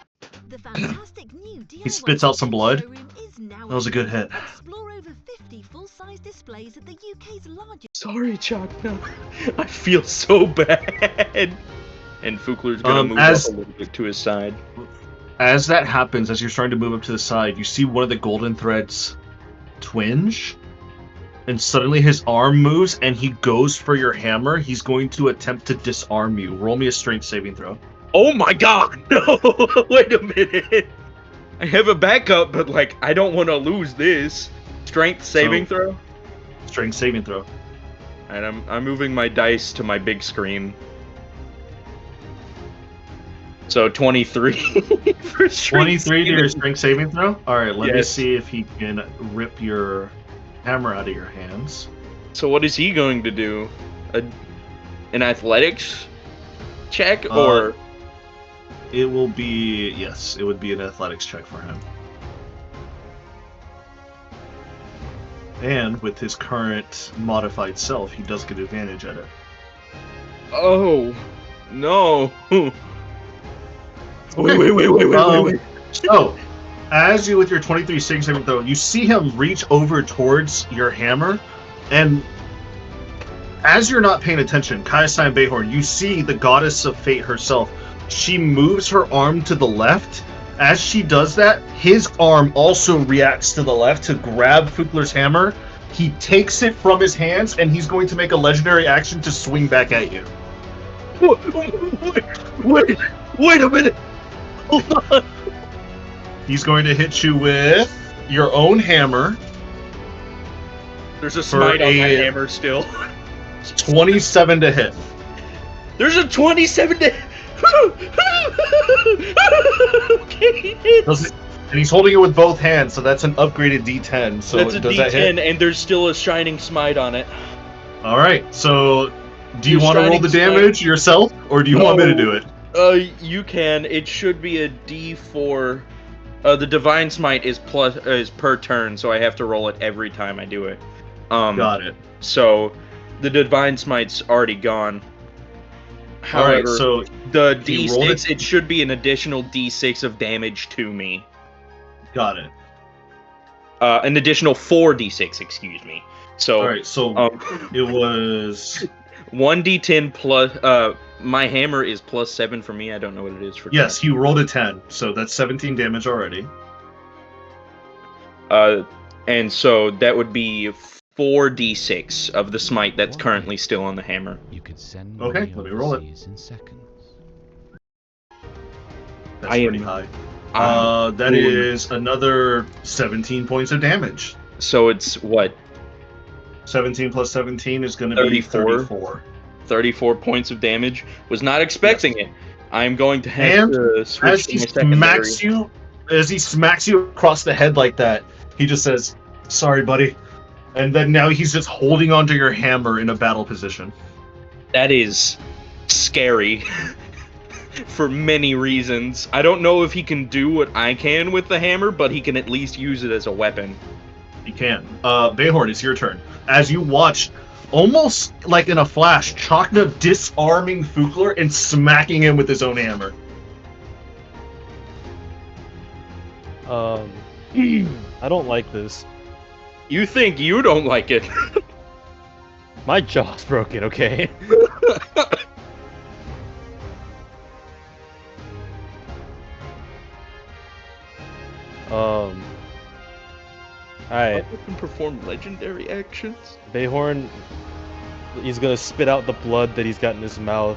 [SPEAKER 7] The fantastic new
[SPEAKER 1] he spits out some blood.
[SPEAKER 7] showroom is now
[SPEAKER 1] That was a good hit.
[SPEAKER 7] Explore over 50 full-size displays at the UK's largest.
[SPEAKER 4] Sorry, Chakna. I feel so bad. And Fukler's gonna move
[SPEAKER 1] as-
[SPEAKER 4] up a little bit to his side.
[SPEAKER 1] As that happens, as you're starting to move up to the side, you see one of the golden threads twinge, and suddenly his arm moves, and he goes for your hammer. He's going to attempt to disarm you. Roll me a strength saving throw.
[SPEAKER 4] Oh my god! No! Wait a minute! I have a backup, but like, I don't want to lose this. Strength saving throw?
[SPEAKER 1] Strength saving throw.
[SPEAKER 4] And I'm moving my dice to my big screen. So 23 for strength
[SPEAKER 1] 23 to your
[SPEAKER 4] saving.
[SPEAKER 1] strength saving throw? Alright, let me
[SPEAKER 4] Yes.
[SPEAKER 1] see if he can rip your hammer out of your hands.
[SPEAKER 4] So what is he going to do? An athletics check
[SPEAKER 1] Uh,
[SPEAKER 4] or
[SPEAKER 1] It will be, yes, it would be an athletics check for him. And with his current modified self, he does get advantage at it.
[SPEAKER 4] oh no? Wait.
[SPEAKER 1] So, as you with your 23 strength saving throw, you see him reach over towards your hammer, and as you're not paying attention, Kaiasai and Behorn, you see the goddess of fate herself. She moves her arm to the left. As she does that, his arm also reacts to the left to grab Fukler's hammer. He takes it from his hands, and he's going to make a legendary action to swing back at you.
[SPEAKER 4] Wait a minute. Hold on.
[SPEAKER 1] He's going to hit you with your own hammer.
[SPEAKER 4] There's a smite on that
[SPEAKER 1] a-
[SPEAKER 4] hammer still.
[SPEAKER 1] 27 to hit.
[SPEAKER 4] There's a 27 to. Okay.
[SPEAKER 1] And he's holding it with both hands, so that's an upgraded D10. So
[SPEAKER 4] That's a
[SPEAKER 1] does that hit?
[SPEAKER 4] D10, and there's still a shining smite on it.
[SPEAKER 1] All right. So, do you
[SPEAKER 4] Your
[SPEAKER 1] want to roll
[SPEAKER 4] shining
[SPEAKER 1] the
[SPEAKER 4] smite-
[SPEAKER 1] damage yourself, or do you want me to do it?
[SPEAKER 4] You can. It should be a D4. The divine smite is per turn, so I have to roll it every time I do it.
[SPEAKER 1] Got it.
[SPEAKER 4] So, the divine smite's already gone.
[SPEAKER 1] All right.
[SPEAKER 4] However,
[SPEAKER 1] So
[SPEAKER 4] the
[SPEAKER 1] he rolled
[SPEAKER 4] D6, it should be an additional D6 of damage to me.
[SPEAKER 1] got it.
[SPEAKER 4] An additional 4d6, excuse me. So,
[SPEAKER 1] All right. So it was
[SPEAKER 4] 1d10 plus. My hammer is +7 for me. I don't know what it is for.
[SPEAKER 1] yes. He rolled a 10, so that's 17 damage already.
[SPEAKER 4] And so that would be 4d6 of the smite that's currently still on the hammer.
[SPEAKER 5] You could send
[SPEAKER 1] Okay,
[SPEAKER 5] money
[SPEAKER 1] let me roll it.
[SPEAKER 5] overseas in seconds.
[SPEAKER 1] That's
[SPEAKER 4] I
[SPEAKER 1] pretty
[SPEAKER 4] am-
[SPEAKER 1] high.
[SPEAKER 4] I'm
[SPEAKER 1] That
[SPEAKER 4] going-
[SPEAKER 1] is another 17 points of damage.
[SPEAKER 4] So it's what?
[SPEAKER 1] 17 plus 17 is going to be 34.
[SPEAKER 4] 34 points of damage. Was not expecting it. I'm going to have
[SPEAKER 1] And
[SPEAKER 4] to switch
[SPEAKER 1] As
[SPEAKER 4] to
[SPEAKER 1] he
[SPEAKER 4] my secondary.
[SPEAKER 1] smacks you across the head like that, he just says, "Sorry, buddy," and then now he's just holding onto your hammer in a battle position.
[SPEAKER 4] That is scary for many reasons. I don't know if he can do what I can with the hammer, but he can at least use it as a weapon.
[SPEAKER 1] He can. Bayhorn, it's your turn. As you watch, almost like in a flash, Chakna disarming Fukler and smacking him with his own hammer.
[SPEAKER 2] I don't like this.
[SPEAKER 4] You think you don't like it?
[SPEAKER 2] My jaw's broken, okay? Alright,
[SPEAKER 4] I can perform legendary actions.
[SPEAKER 2] Bayhorn, he's gonna spit out the blood that he's got in his mouth,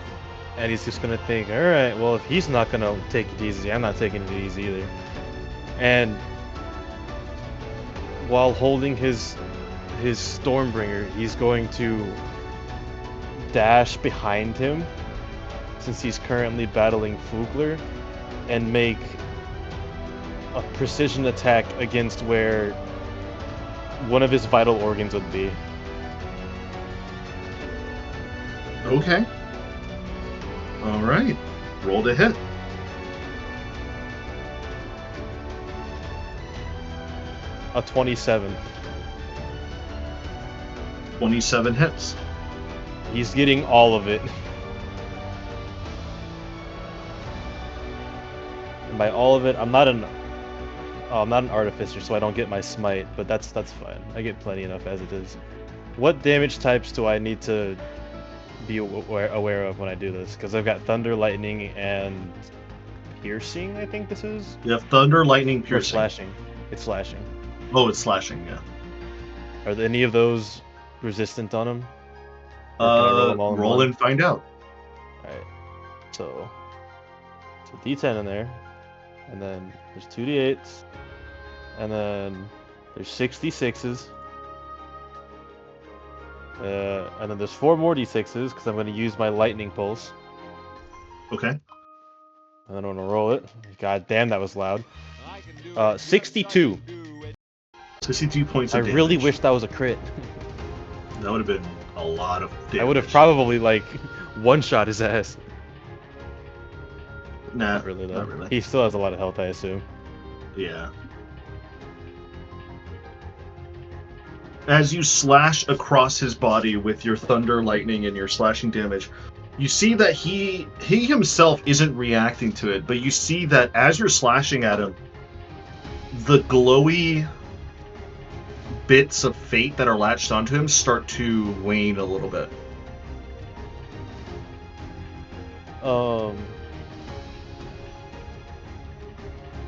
[SPEAKER 2] and he's just gonna think, alright, well, if he's not gonna take it easy, I'm not taking it easy either. And while holding his Stormbringer, he's going to dash behind him, since he's currently battling Fugler, and make a precision attack against where one of his vital organs would be.
[SPEAKER 1] Okay. All right. Roll to hit.
[SPEAKER 2] A 27.
[SPEAKER 1] 27 hits.
[SPEAKER 2] He's getting all of it. And by all of it, I'm not an artificer, so I don't get my smite, but that's fine. I get plenty enough as it is. What damage types do I need to be aware of when I do this? Because I've got thunder, lightning, and piercing. I think this is.
[SPEAKER 1] You have thunder, lightning,
[SPEAKER 2] Or
[SPEAKER 1] piercing.
[SPEAKER 2] slashing. It's slashing.
[SPEAKER 1] Oh, it's slashing. Yeah.
[SPEAKER 2] Are there any of those resistant on him? Or can I roll them all in
[SPEAKER 1] Roll
[SPEAKER 2] one?
[SPEAKER 1] and find out.
[SPEAKER 2] Alright. So D10 in there. And then there's 2d8s. And then there's 66s. And then there's 4 more d6s because I'm going to use my lightning pulse.
[SPEAKER 1] Okay.
[SPEAKER 2] And then I'm going to roll it. God damn, that was loud. 62.
[SPEAKER 1] 62 points
[SPEAKER 2] I
[SPEAKER 1] of damage.
[SPEAKER 2] really wish that was a crit.
[SPEAKER 1] That would have been a lot of damage.
[SPEAKER 2] I would have probably, like, one-shot his ass.
[SPEAKER 1] Nah,
[SPEAKER 2] Not really, though.
[SPEAKER 1] not really.
[SPEAKER 2] He still has a lot of health, I assume.
[SPEAKER 1] Yeah. As you slash across his body with your thunder, lightning, and your slashing damage, you see that he himself isn't reacting to it, but you see that as you're slashing at him, the glowy bits of fate that are latched onto him start to wane a little bit.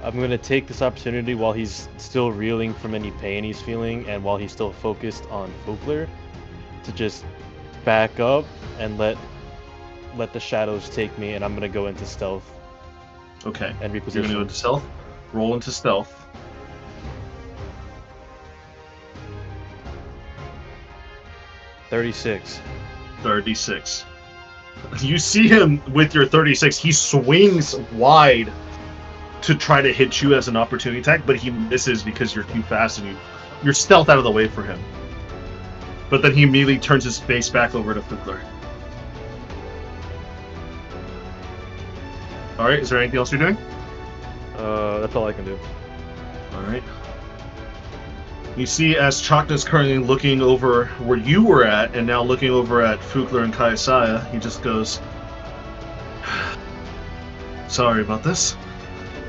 [SPEAKER 2] I'm going to take this opportunity while he's still reeling from any pain he's feeling and while he's still focused on Fugler to just back up and let the shadows take me, and I'm going to go into stealth
[SPEAKER 1] Okay.
[SPEAKER 2] and
[SPEAKER 1] You're going to go
[SPEAKER 2] reposition.
[SPEAKER 1] into stealth. Roll into stealth.
[SPEAKER 2] 36.
[SPEAKER 1] 36. You see him with your 36. He swings wide to try to hit you as an opportunity attack, but he misses because you're too fast and you're stealth out of the way for him. But then he immediately turns his face back over to Fugler. Alright, is there anything else you're doing?
[SPEAKER 2] That's all I can do.
[SPEAKER 1] Alright. You see, as Chakna's currently looking over where you were at, and now looking over at Fugler and Kayasaya, he just goes, sorry about this.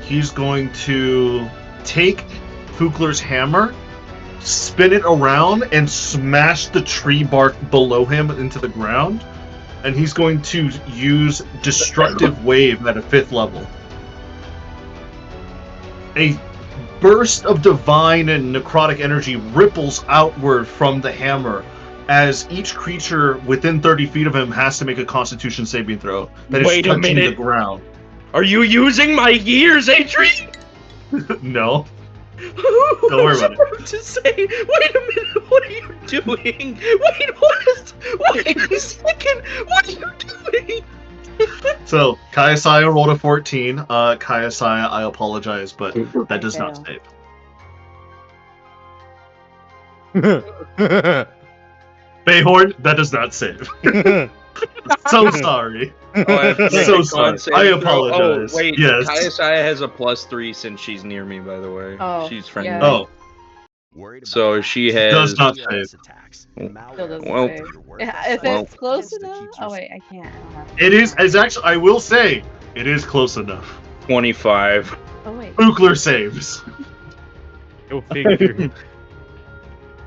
[SPEAKER 1] He's going to take Fugler's hammer, spin it around, and smash the tree bark below him into the ground. And he's going to use Destructive Wave at a 5th level. A burst of divine and necrotic energy ripples outward from the hammer as each creature within 30 feet of him has to make a Constitution saving throw that is
[SPEAKER 4] Wait a
[SPEAKER 1] touching the
[SPEAKER 4] minute.
[SPEAKER 1] ground.
[SPEAKER 4] Are you using my gears, Adrian?
[SPEAKER 1] No.
[SPEAKER 4] Don't
[SPEAKER 1] worry about it.
[SPEAKER 4] To say, wait a minute, what are you doing? Wait a second, what are you doing?
[SPEAKER 1] So, Kayasaya rolled a 14. Kayasaya, I apologize, but that does not
[SPEAKER 3] Fail.
[SPEAKER 1] save. Bayhorn, that does not save. So sorry.
[SPEAKER 4] Oh, I have to make
[SPEAKER 1] So
[SPEAKER 4] a con
[SPEAKER 1] sorry.
[SPEAKER 4] saving
[SPEAKER 1] I
[SPEAKER 4] throw?
[SPEAKER 1] apologize.
[SPEAKER 4] Oh, wait,
[SPEAKER 1] Yes.
[SPEAKER 4] Kayasaya has a +3 since she's near me, by the way.
[SPEAKER 3] Oh,
[SPEAKER 4] She's friendly.
[SPEAKER 3] yeah.
[SPEAKER 1] Oh,
[SPEAKER 6] Worried about
[SPEAKER 4] So
[SPEAKER 6] that?
[SPEAKER 4] she
[SPEAKER 1] does
[SPEAKER 4] has...
[SPEAKER 1] not
[SPEAKER 6] DDoS
[SPEAKER 1] save.
[SPEAKER 6] attacks.
[SPEAKER 3] Still
[SPEAKER 6] Malware
[SPEAKER 3] doesn't
[SPEAKER 4] Well-
[SPEAKER 3] save.
[SPEAKER 6] your
[SPEAKER 3] Yeah,
[SPEAKER 6] WordPress
[SPEAKER 3] if
[SPEAKER 6] site
[SPEAKER 3] it's close
[SPEAKER 6] that
[SPEAKER 3] enough.
[SPEAKER 6] keeps
[SPEAKER 3] Oh
[SPEAKER 6] your-
[SPEAKER 3] wait, I can't. I don't have
[SPEAKER 1] it is. It's actually. I will say, it is close enough.
[SPEAKER 4] 25.
[SPEAKER 3] Oh wait.
[SPEAKER 1] Fugler saves.
[SPEAKER 2] Go figure.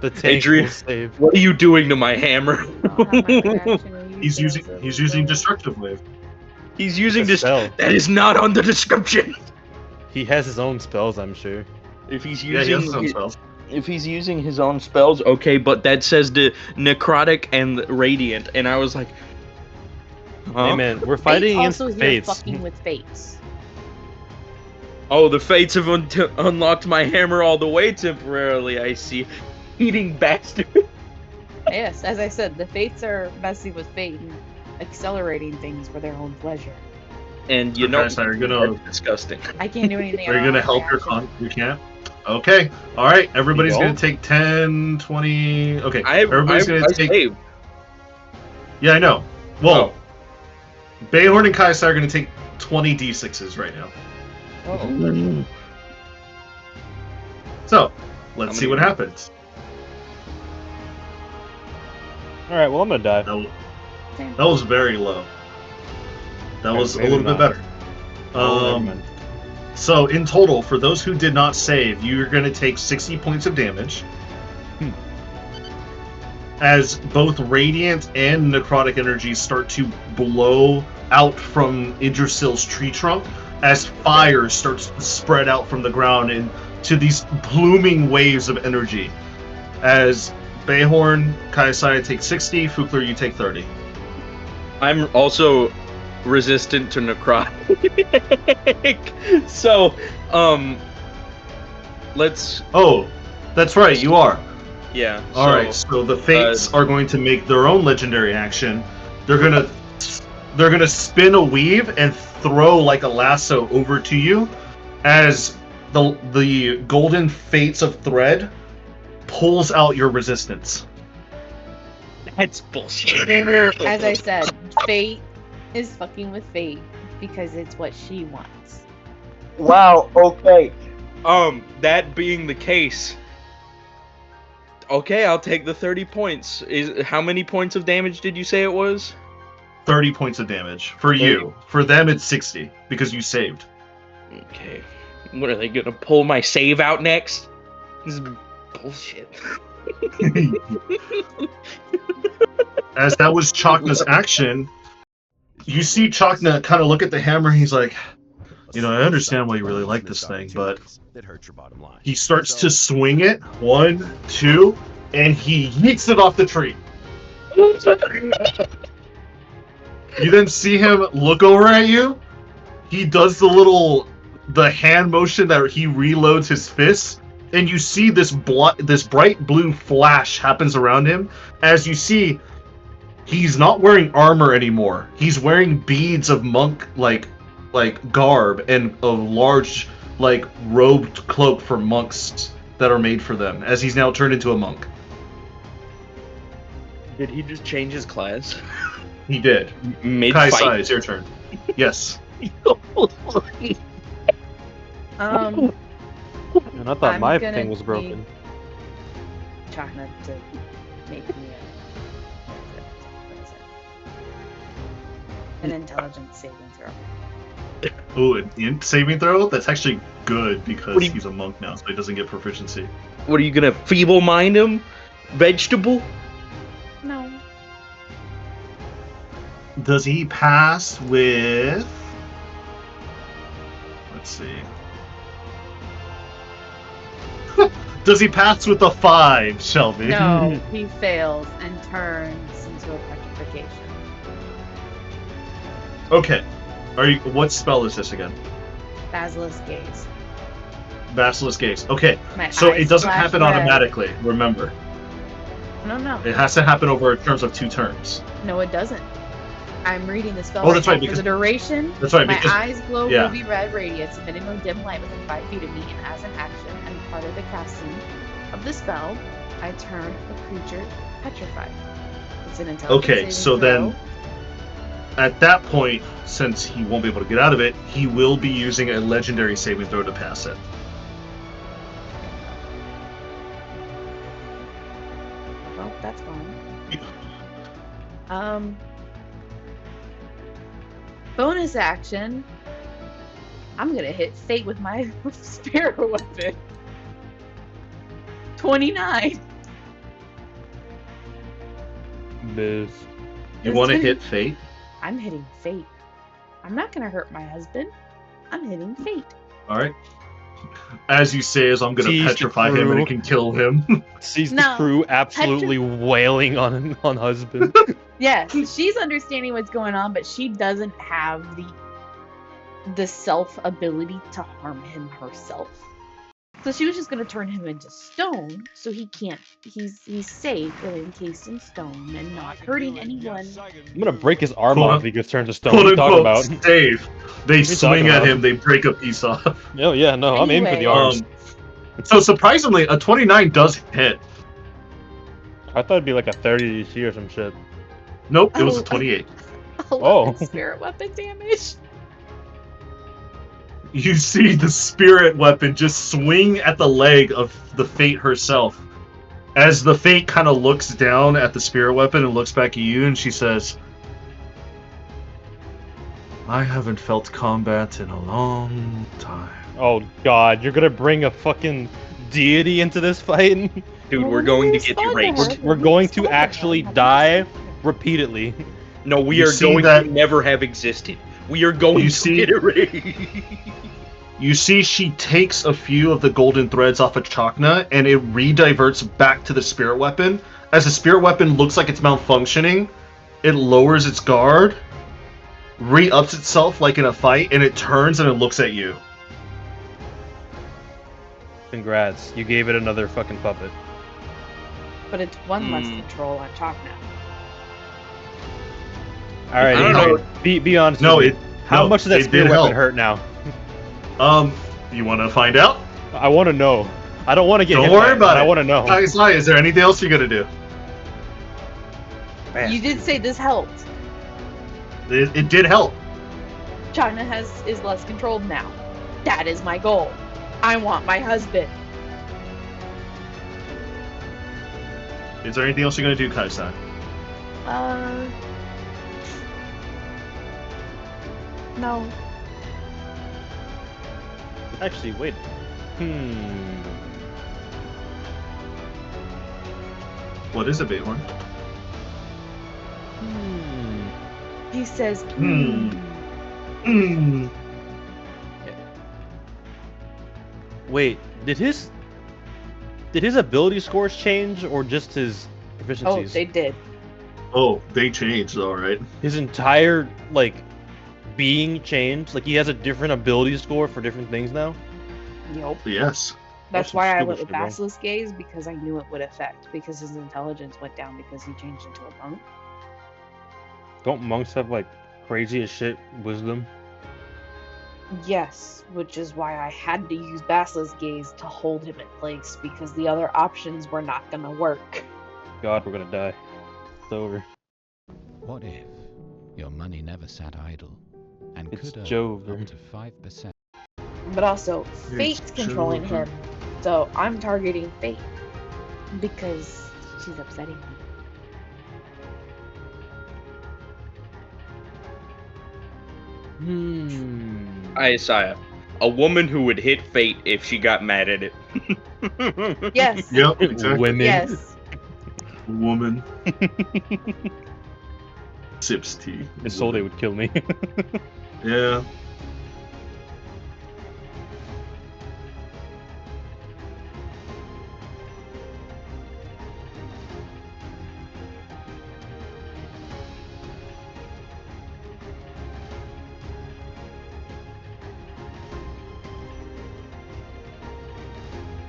[SPEAKER 2] The tank
[SPEAKER 4] Adrian.
[SPEAKER 2] will save.
[SPEAKER 4] What are you doing to my hammer?
[SPEAKER 3] I don't have my reaction to
[SPEAKER 1] He's
[SPEAKER 3] use
[SPEAKER 1] using.
[SPEAKER 3] those
[SPEAKER 1] He's
[SPEAKER 3] as
[SPEAKER 1] using
[SPEAKER 3] well.
[SPEAKER 1] Destructive Wave.
[SPEAKER 4] He's using
[SPEAKER 2] It's a
[SPEAKER 4] this.
[SPEAKER 2] spell.
[SPEAKER 4] That is not on the description.
[SPEAKER 2] He has his own spells, I'm sure.
[SPEAKER 4] If he's
[SPEAKER 1] Yeah, he
[SPEAKER 4] using
[SPEAKER 1] has his own spells.
[SPEAKER 4] if he's using his own spells, okay, but that says the necrotic and radiant, and I was like, huh?
[SPEAKER 2] Hey man, we're fighting against
[SPEAKER 3] also
[SPEAKER 2] the
[SPEAKER 3] here
[SPEAKER 2] fates.
[SPEAKER 3] fucking with fates.
[SPEAKER 4] Oh, the fates have unlocked my hammer all the way temporarily. I see, eating bastard.
[SPEAKER 3] Yes, as I said, the fates are messing with fate and accelerating things for their own pleasure.
[SPEAKER 4] And you
[SPEAKER 1] Okay,
[SPEAKER 4] know,
[SPEAKER 1] so you're gonna-
[SPEAKER 4] that's disgusting.
[SPEAKER 3] I can't do anything.
[SPEAKER 1] Are you gonna help your con? You can't. Okay. All right. Everybody's
[SPEAKER 2] You
[SPEAKER 1] gonna
[SPEAKER 2] won't?
[SPEAKER 1] take 10, 20. Okay.
[SPEAKER 4] I
[SPEAKER 1] Everybody's gonna take.
[SPEAKER 4] saved.
[SPEAKER 1] Yeah, I know. Well, Bayhorn and Kaisa are gonna take 20 d6s right now.
[SPEAKER 2] Oh.
[SPEAKER 1] So, let's
[SPEAKER 4] How
[SPEAKER 1] see
[SPEAKER 4] many?
[SPEAKER 1] what happens.
[SPEAKER 2] Alright, well I'm gonna die.
[SPEAKER 1] That was very low. That
[SPEAKER 2] Okay,
[SPEAKER 1] was a
[SPEAKER 2] maybe
[SPEAKER 1] little bit
[SPEAKER 2] not.
[SPEAKER 1] better.
[SPEAKER 2] Oh, never mind.
[SPEAKER 1] So in total, for those who did not save, you're going to take 60 points of damage. as both radiant and necrotic energies start to blow out from Idrisil's tree trunk, as fire starts to spread out from the ground into these blooming waves of energy. As Bayhorn, Kaisai take 60, Fukler, you take 30.
[SPEAKER 4] I'm also resistant to necrotic. So, let's.
[SPEAKER 1] Oh, that's right, you are.
[SPEAKER 4] Yeah.
[SPEAKER 1] Alright, so the Fates are going to make their own legendary action. They're gonna spin a weave and throw like a lasso over to you as the golden Fates of Thread pulls out your resistance.
[SPEAKER 4] That's bullshit.
[SPEAKER 3] As I said, fate is fucking with fate because it's what she wants.
[SPEAKER 4] Wow, okay. That being the case, okay, I'll take the 30 points. How many points of damage did you say it was?
[SPEAKER 1] 30 points of damage. For
[SPEAKER 4] 30.
[SPEAKER 1] you. For them, it's 60, because you saved.
[SPEAKER 4] Okay. What, are they gonna pull my save out next? This is bullshit.
[SPEAKER 1] As that was Chakna's action, you see Chakna kind of look at the hammer, and he's like, you know, I understand why you really like this thing, but
[SPEAKER 6] that hurt your bottom line.
[SPEAKER 1] he starts to swing it, 1, 2, and he yeets it off the tree. You then see him look over at you. He does the hand motion that he reloads his fists, and you see this bright blue flash happens around him. As you see, he's not wearing armor anymore. He's wearing beads of monk like garb and a large like robed cloak for monks that are made for them. As he's now turned into a monk.
[SPEAKER 4] Did he just change his class?
[SPEAKER 1] He did.
[SPEAKER 4] Mid-fight?
[SPEAKER 1] Kaisai, it's your turn. Yes.
[SPEAKER 3] Um,
[SPEAKER 2] And I thought
[SPEAKER 3] I'm
[SPEAKER 2] my
[SPEAKER 3] gonna
[SPEAKER 2] thing was broken.
[SPEAKER 3] need Chakna to make me what is it? An intelligence saving throw.
[SPEAKER 1] Ooh, an int saving throw? That's actually good because
[SPEAKER 4] What do you-
[SPEAKER 1] he's a monk now, so he doesn't get proficiency.
[SPEAKER 4] What, are you gonna feeble mind him? Vegetable?
[SPEAKER 3] No.
[SPEAKER 1] Does he pass with... Let's see. Does he pass with a 5, Shelby?
[SPEAKER 3] No, he fails and turns into a petrification.
[SPEAKER 1] Okay. What spell is this again?
[SPEAKER 3] Basilisk gaze.
[SPEAKER 1] Basilisk Gaze. Okay.
[SPEAKER 3] My
[SPEAKER 1] So
[SPEAKER 3] eyes
[SPEAKER 1] it doesn't
[SPEAKER 3] flash
[SPEAKER 1] happen
[SPEAKER 3] red.
[SPEAKER 1] automatically, remember.
[SPEAKER 3] No.
[SPEAKER 1] It has to happen over terms of 2 turns.
[SPEAKER 3] No, it doesn't. I'm reading the spell.
[SPEAKER 1] Oh, that's right,
[SPEAKER 3] now. For
[SPEAKER 1] because-
[SPEAKER 3] the duration,
[SPEAKER 1] That's right,
[SPEAKER 3] my
[SPEAKER 1] because...
[SPEAKER 3] eyes glow
[SPEAKER 1] yeah.
[SPEAKER 3] ruby red radiance, emitting a dim light within 5 feet of me, and as an action and part of the casting of the spell, I turn a creature petrified. It's an intelligence
[SPEAKER 1] Okay,
[SPEAKER 3] saving
[SPEAKER 1] so
[SPEAKER 3] throw.
[SPEAKER 1] then, at that point, since he won't be able to get out of it, he will be using a legendary saving throw to pass it.
[SPEAKER 3] Well, that's fine. Bonus action. I'm gonna hit fate with my spirit weapon. 29.
[SPEAKER 2] Miss.
[SPEAKER 1] You want to hit Fate?
[SPEAKER 3] I'm hitting fate. I'm not gonna hurt my husband. I'm hitting fate.
[SPEAKER 1] Alright. As you say, as I'm going to
[SPEAKER 2] Tease the
[SPEAKER 1] petrify him and
[SPEAKER 2] crew.
[SPEAKER 1] it can kill him.
[SPEAKER 2] Sees
[SPEAKER 3] No,
[SPEAKER 2] the crew absolutely wailing on husband.
[SPEAKER 3] Yes, she's understanding what's going on, but she doesn't have the self ability to harm him herself. So she was just gonna turn him into stone, so he can't. He's safe and encased in stone and not hurting anyone.
[SPEAKER 2] I'm gonna break his arm
[SPEAKER 1] Quote-
[SPEAKER 2] off if he gets turned to stone.
[SPEAKER 1] Quote
[SPEAKER 2] What are you talking
[SPEAKER 1] unquote,
[SPEAKER 2] about?
[SPEAKER 1] save. They
[SPEAKER 2] What are you
[SPEAKER 1] swing
[SPEAKER 2] talking
[SPEAKER 1] at
[SPEAKER 2] about?
[SPEAKER 1] him, they break a piece off.
[SPEAKER 2] Oh yeah, no, I'm aiming for the
[SPEAKER 3] Anyway.
[SPEAKER 2] arms.
[SPEAKER 1] So surprisingly, a 29 does hit.
[SPEAKER 2] I thought it'd be like a 30 DC or some shit.
[SPEAKER 1] Nope, it was a
[SPEAKER 3] Oh.
[SPEAKER 1] 28.
[SPEAKER 3] 11 spirit weapon damage.
[SPEAKER 1] You see the spirit weapon just swing at the leg of the Fate herself. As the Fate kind of looks down at the spirit weapon and looks back at you, and she says, I haven't felt combat in a long time.
[SPEAKER 2] Oh god, you're gonna bring a fucking deity into this fight?
[SPEAKER 4] Dude,
[SPEAKER 3] Well,
[SPEAKER 4] we're
[SPEAKER 3] when
[SPEAKER 4] going to
[SPEAKER 3] we
[SPEAKER 4] get you
[SPEAKER 3] respond to
[SPEAKER 4] raised.
[SPEAKER 3] her,
[SPEAKER 2] We're
[SPEAKER 3] we
[SPEAKER 2] going to
[SPEAKER 3] respond her.
[SPEAKER 2] actually
[SPEAKER 3] Nothing
[SPEAKER 2] die
[SPEAKER 3] to say here.
[SPEAKER 2] repeatedly.
[SPEAKER 4] No, we
[SPEAKER 1] You
[SPEAKER 4] are
[SPEAKER 1] see
[SPEAKER 4] going
[SPEAKER 1] that-
[SPEAKER 4] to never have existed. We are going
[SPEAKER 1] You
[SPEAKER 4] to
[SPEAKER 1] see-
[SPEAKER 4] get erased.
[SPEAKER 1] You see, she takes a few of the golden threads off of Chakna, and it rediverts back to the spirit weapon. As the spirit weapon looks like it's malfunctioning, it lowers its guard, re-ups itself like in a fight, and it turns and it looks at you.
[SPEAKER 2] Congrats, you gave it another fucking puppet.
[SPEAKER 3] But it's one less
[SPEAKER 4] Hmm.
[SPEAKER 3] control on Chalk now.
[SPEAKER 2] All right,
[SPEAKER 4] I don't
[SPEAKER 2] Adrian,
[SPEAKER 4] know.
[SPEAKER 2] be honest
[SPEAKER 1] No,
[SPEAKER 2] with me.
[SPEAKER 1] it
[SPEAKER 2] How
[SPEAKER 1] no,
[SPEAKER 2] much does that
[SPEAKER 1] it
[SPEAKER 2] spirit
[SPEAKER 1] did
[SPEAKER 2] weapon
[SPEAKER 1] help.
[SPEAKER 2] hurt now?
[SPEAKER 1] You want to find out?
[SPEAKER 2] I want to know. I don't want to get
[SPEAKER 1] Don't
[SPEAKER 2] hit by
[SPEAKER 1] worry
[SPEAKER 2] it,
[SPEAKER 1] about
[SPEAKER 2] but
[SPEAKER 1] it.
[SPEAKER 2] I want to know.
[SPEAKER 1] Sai, is there anything else you're gonna do?
[SPEAKER 3] You did say this helped.
[SPEAKER 1] It did help.
[SPEAKER 3] China is less controlled now. That is my goal. I want my husband.
[SPEAKER 1] Is there anything else you're gonna do, Kai-san?
[SPEAKER 3] No.
[SPEAKER 2] Actually, wait.
[SPEAKER 1] What is it, Bayhorn?
[SPEAKER 3] He says,
[SPEAKER 1] Hmm. Hmm.
[SPEAKER 2] Wait, did his ability scores change or just his proficiencies?
[SPEAKER 3] Oh, they did.
[SPEAKER 1] Oh, they changed, all right.
[SPEAKER 2] His entire being changed. Like he has a different ability score for different things now.
[SPEAKER 3] Nope.
[SPEAKER 1] Yes.
[SPEAKER 3] That's
[SPEAKER 2] some
[SPEAKER 3] why I
[SPEAKER 2] stupid
[SPEAKER 3] went with
[SPEAKER 2] shit, bro.
[SPEAKER 3] Basilisk Gaze, because I knew it would affect, because his intelligence went down because he changed into a monk.
[SPEAKER 2] Don't monks have crazy as shit wisdom?
[SPEAKER 3] Yes, which is why I had to use Basilisk Gaze to hold him in place, because the other options were not gonna work.
[SPEAKER 2] God, we're gonna die. It's over.
[SPEAKER 5] What if your money never sat idle and
[SPEAKER 2] It's
[SPEAKER 5] could earn
[SPEAKER 2] Jover.
[SPEAKER 5] up to 5%?
[SPEAKER 3] But also, Fate's controlling
[SPEAKER 1] Joker.
[SPEAKER 3] him, so I'm targeting Fate, because she's upsetting me.
[SPEAKER 4] Isaiah, a woman who would hit fate if she got mad at it.
[SPEAKER 3] Yes.
[SPEAKER 1] Yep, exactly.
[SPEAKER 2] Women.
[SPEAKER 3] Yes.
[SPEAKER 1] Woman. Sips tea.
[SPEAKER 2] His soul, they would kill me.
[SPEAKER 1] Yeah.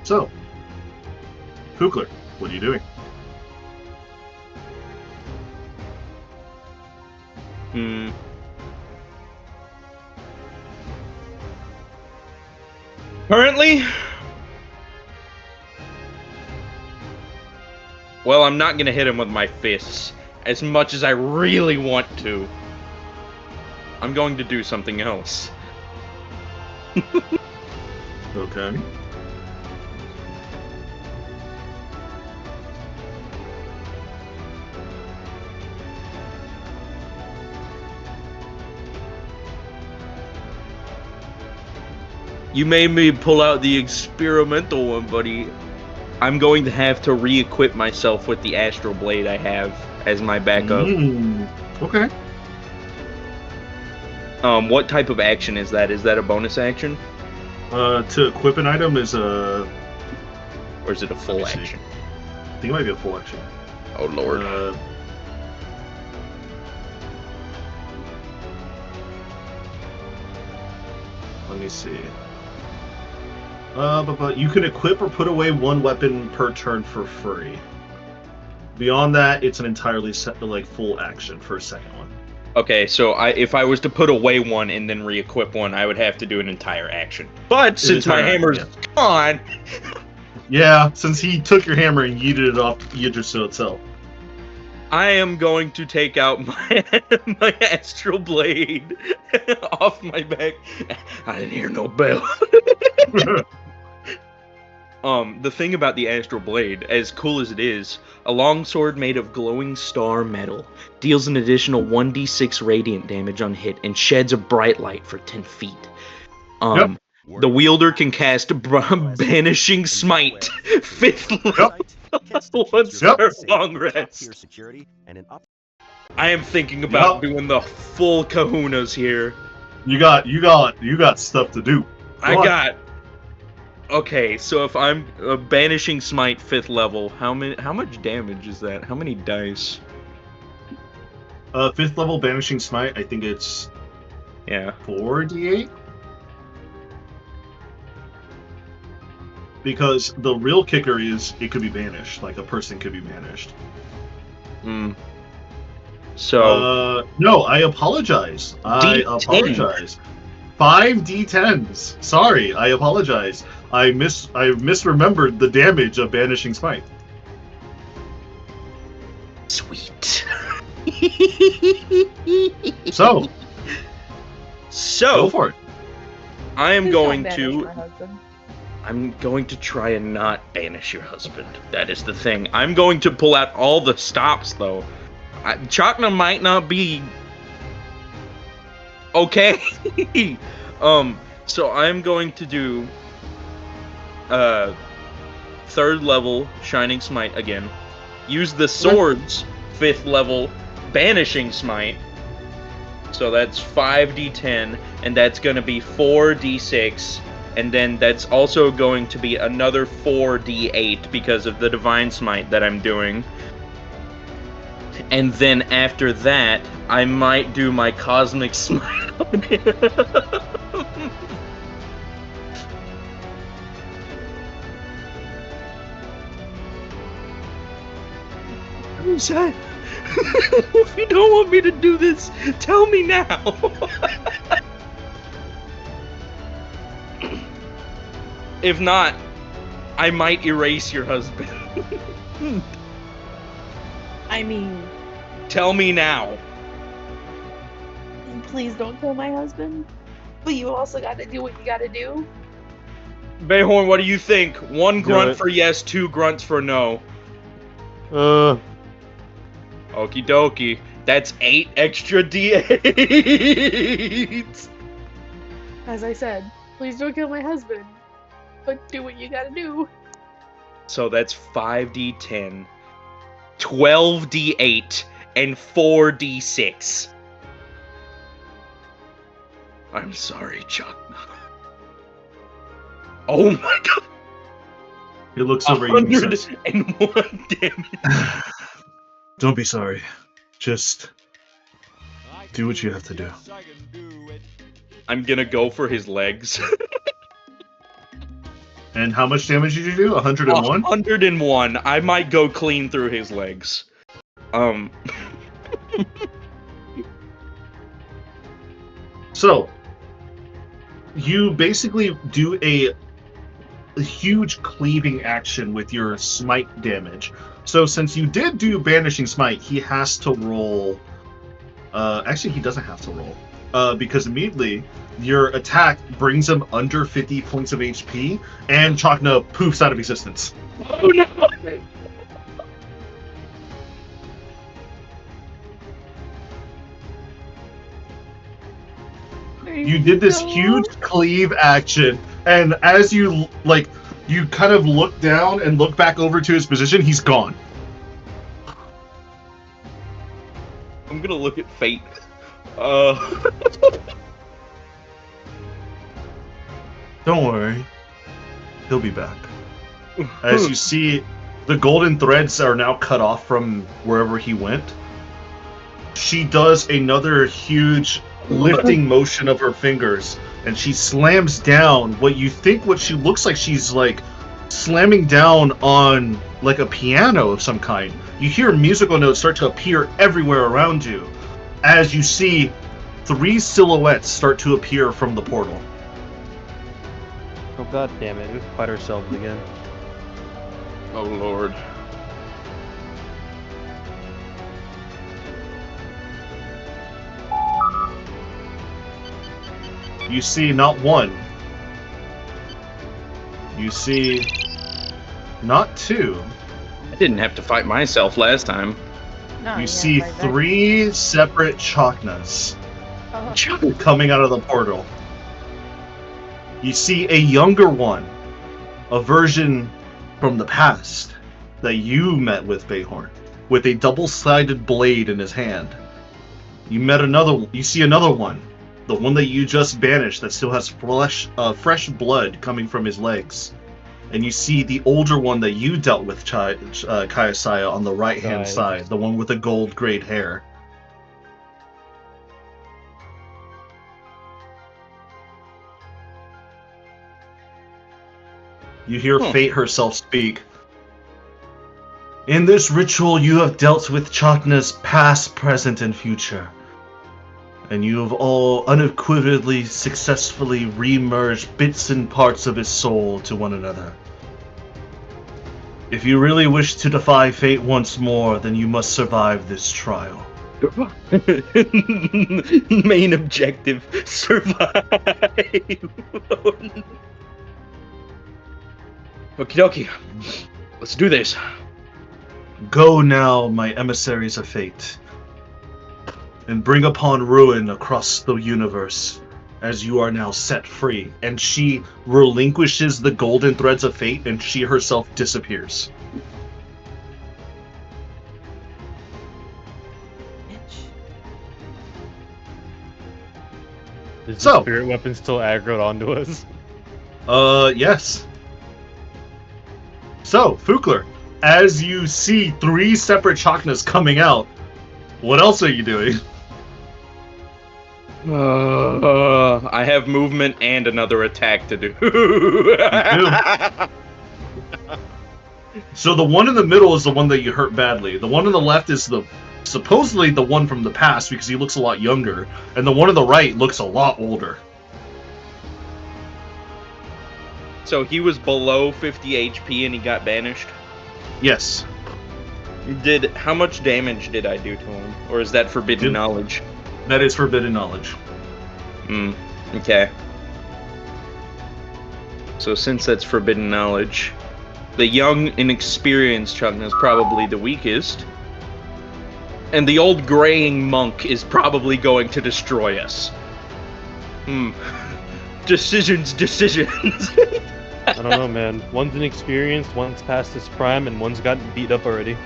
[SPEAKER 1] So, Hookler, what are you doing?
[SPEAKER 4] Currently, well, I'm not gonna hit him with my fists as much as I really want to. I'm going to do something else.
[SPEAKER 1] Okay.
[SPEAKER 4] You made me pull out the experimental one, buddy. I'm going to have to re-equip myself with the Astral Blade I have as my backup.
[SPEAKER 1] Okay.
[SPEAKER 4] What type of action is that? Is that a bonus action?
[SPEAKER 1] To equip an item is a...
[SPEAKER 4] Or is it a
[SPEAKER 1] Let
[SPEAKER 4] full
[SPEAKER 1] me see.
[SPEAKER 4] action?
[SPEAKER 1] I think it might be a full action.
[SPEAKER 4] Oh, Lord.
[SPEAKER 1] Let me see. But you can equip or put away one weapon per turn for free. Beyond that, it's an entirely full action for a second one.
[SPEAKER 4] Okay, so if I was to put away one and then re-equip one, I would have to do an entire action. But since my
[SPEAKER 1] entire
[SPEAKER 4] hammer's
[SPEAKER 1] action,
[SPEAKER 4] gone,
[SPEAKER 1] Yeah, since he took your hammer and yeeted it off Yggdrasil itself.
[SPEAKER 4] I am going to take out my my Astral Blade off my back. I didn't hear no bell. The thing about the Astral Blade, as cool as it is, a longsword made of glowing star metal deals an additional 1d6 radiant damage on hit and sheds a bright light for 10 feet. The wielder can cast Banishing Smite, 5th level.
[SPEAKER 8] Once
[SPEAKER 1] Yep.
[SPEAKER 8] for a long rest.
[SPEAKER 6] Security and an up.
[SPEAKER 8] I am thinking about
[SPEAKER 1] Yep.
[SPEAKER 8] doing the full kahunas here.
[SPEAKER 1] You got stuff to do.
[SPEAKER 8] I
[SPEAKER 1] Go on.
[SPEAKER 8] got. Okay, so if I'm banishing smite 5th level, how much damage is that? How many dice?
[SPEAKER 1] 5th level banishing smite. I think it's
[SPEAKER 8] Yeah.
[SPEAKER 1] 4d8. Because the real kicker is it could be banished. Like a person could be banished.
[SPEAKER 8] So
[SPEAKER 1] No, I apologize. I
[SPEAKER 8] D10.
[SPEAKER 1] apologize. 5 d10s. Sorry, I apologize. I misremembered the damage of banishing smite.
[SPEAKER 8] Sweet.
[SPEAKER 1] So, go for it.
[SPEAKER 8] I am
[SPEAKER 3] Please
[SPEAKER 8] going
[SPEAKER 3] don't banish
[SPEAKER 8] to.
[SPEAKER 3] my husband.
[SPEAKER 8] I'm going to try and not banish your husband. That is the thing. I'm going to pull out all the stops, though. Chakna might not be okay. So I'm going to do 3rd level Shining Smite again. Use the sword's 5th level Banishing Smite. So that's 5d10, and that's going to be 4d6, and then that's also going to be another 4d8 because of the Divine Smite that I'm doing. And then after that, I might do my Cosmic Smite on him. Shut. If you don't want me to do this, tell me now. If not, I might erase your husband.
[SPEAKER 3] I mean,
[SPEAKER 8] Tell me now.
[SPEAKER 3] please don't kill my husband. But you also got to do what you got to do.
[SPEAKER 8] Bayhorn, what do you think? 1
[SPEAKER 2] Do
[SPEAKER 8] grunt
[SPEAKER 2] it.
[SPEAKER 8] for yes, 2 grunts for no.
[SPEAKER 2] Uh,
[SPEAKER 8] Okie dokie. That's 8 extra D8s.
[SPEAKER 3] As I said, please don't kill my husband. But do what you got to do.
[SPEAKER 8] So that's 5d10, 12d8, and 4d6. I'm sorry, Chuck. Oh my god.
[SPEAKER 1] It looks over at you and says,
[SPEAKER 8] 101 damage.
[SPEAKER 1] "Don't be sorry. Just do what you have to do."
[SPEAKER 8] I'm gonna go for his legs.
[SPEAKER 1] And how much damage did you do? 101?
[SPEAKER 8] 101. I might go clean through his legs.
[SPEAKER 1] So, you basically do a huge cleaving action with your smite damage. So since you did do banishing smite, he has to roll. Actually, he doesn't have to roll because immediately your attack brings him under 50 points of HP, and Chakna poofs out of existence.
[SPEAKER 8] Oh no!
[SPEAKER 1] You did this huge cleave action, and as you you kind of look down and look back over to his position, he's gone.
[SPEAKER 8] I'm gonna look at fate.
[SPEAKER 1] Don't worry, he'll be back. As you see, the golden threads are now cut off from wherever he went. She does another huge lifting motion of her fingers, and she slams down what she looks like she's like slamming down on like a piano of some kind. You hear musical notes start to appear everywhere around you as you see 3 silhouettes start to appear from the portal.
[SPEAKER 2] oh god damn it, we fight ourselves again.
[SPEAKER 8] Oh lord.
[SPEAKER 1] You see not one. You see not 2.
[SPEAKER 8] I didn't have to fight myself last time.
[SPEAKER 3] No,
[SPEAKER 1] You see 3 separate Chaknas
[SPEAKER 3] Oh,
[SPEAKER 1] coming out of the portal. You see a younger one, a version from the past that you met with, Bayhorn, with a double-sided blade in his hand. You see another one, the one that you just banished that still has fresh blood coming from his legs. And you see the older one that you dealt with, Kayasaya, on the right-hand side, the one with the gold-grayed hair. You hear Fate herself speak. In this ritual, you have dealt with Chakna's past, present, and future. And you have all unequivocally successfully re-merged bits and parts of his soul to one another. If you really wish to defy fate once more, then you must survive this trial.
[SPEAKER 8] Main objective, survive. Okie dokie. Let's do this.
[SPEAKER 1] Go now, my emissaries of fate, and bring upon ruin across the universe, as you are now set free. And she relinquishes the golden threads of fate, and she herself disappears.
[SPEAKER 2] Is the spirit weapon still aggroed onto us?
[SPEAKER 1] Yes. So, Fukler, as you see 3 separate Chaknas coming out, what else are you doing?
[SPEAKER 8] I have movement and another attack to do.
[SPEAKER 1] So the one in the middle is the one that you hurt badly. The one on the left is supposedly the one from the past because he looks a lot younger, and the one on the right looks a lot older.
[SPEAKER 8] So he was below 50 HP and he got banished?
[SPEAKER 1] Yes.
[SPEAKER 8] How much damage did I do to him? Or is that forbidden knowledge?
[SPEAKER 1] That is forbidden knowledge.
[SPEAKER 8] Okay. So since that's forbidden knowledge, the young, inexperienced Chugna is probably the weakest. And the old graying monk is probably going to destroy us. Decisions.
[SPEAKER 2] I don't know, man. One's inexperienced, one's past his prime, and one's gotten beat up already.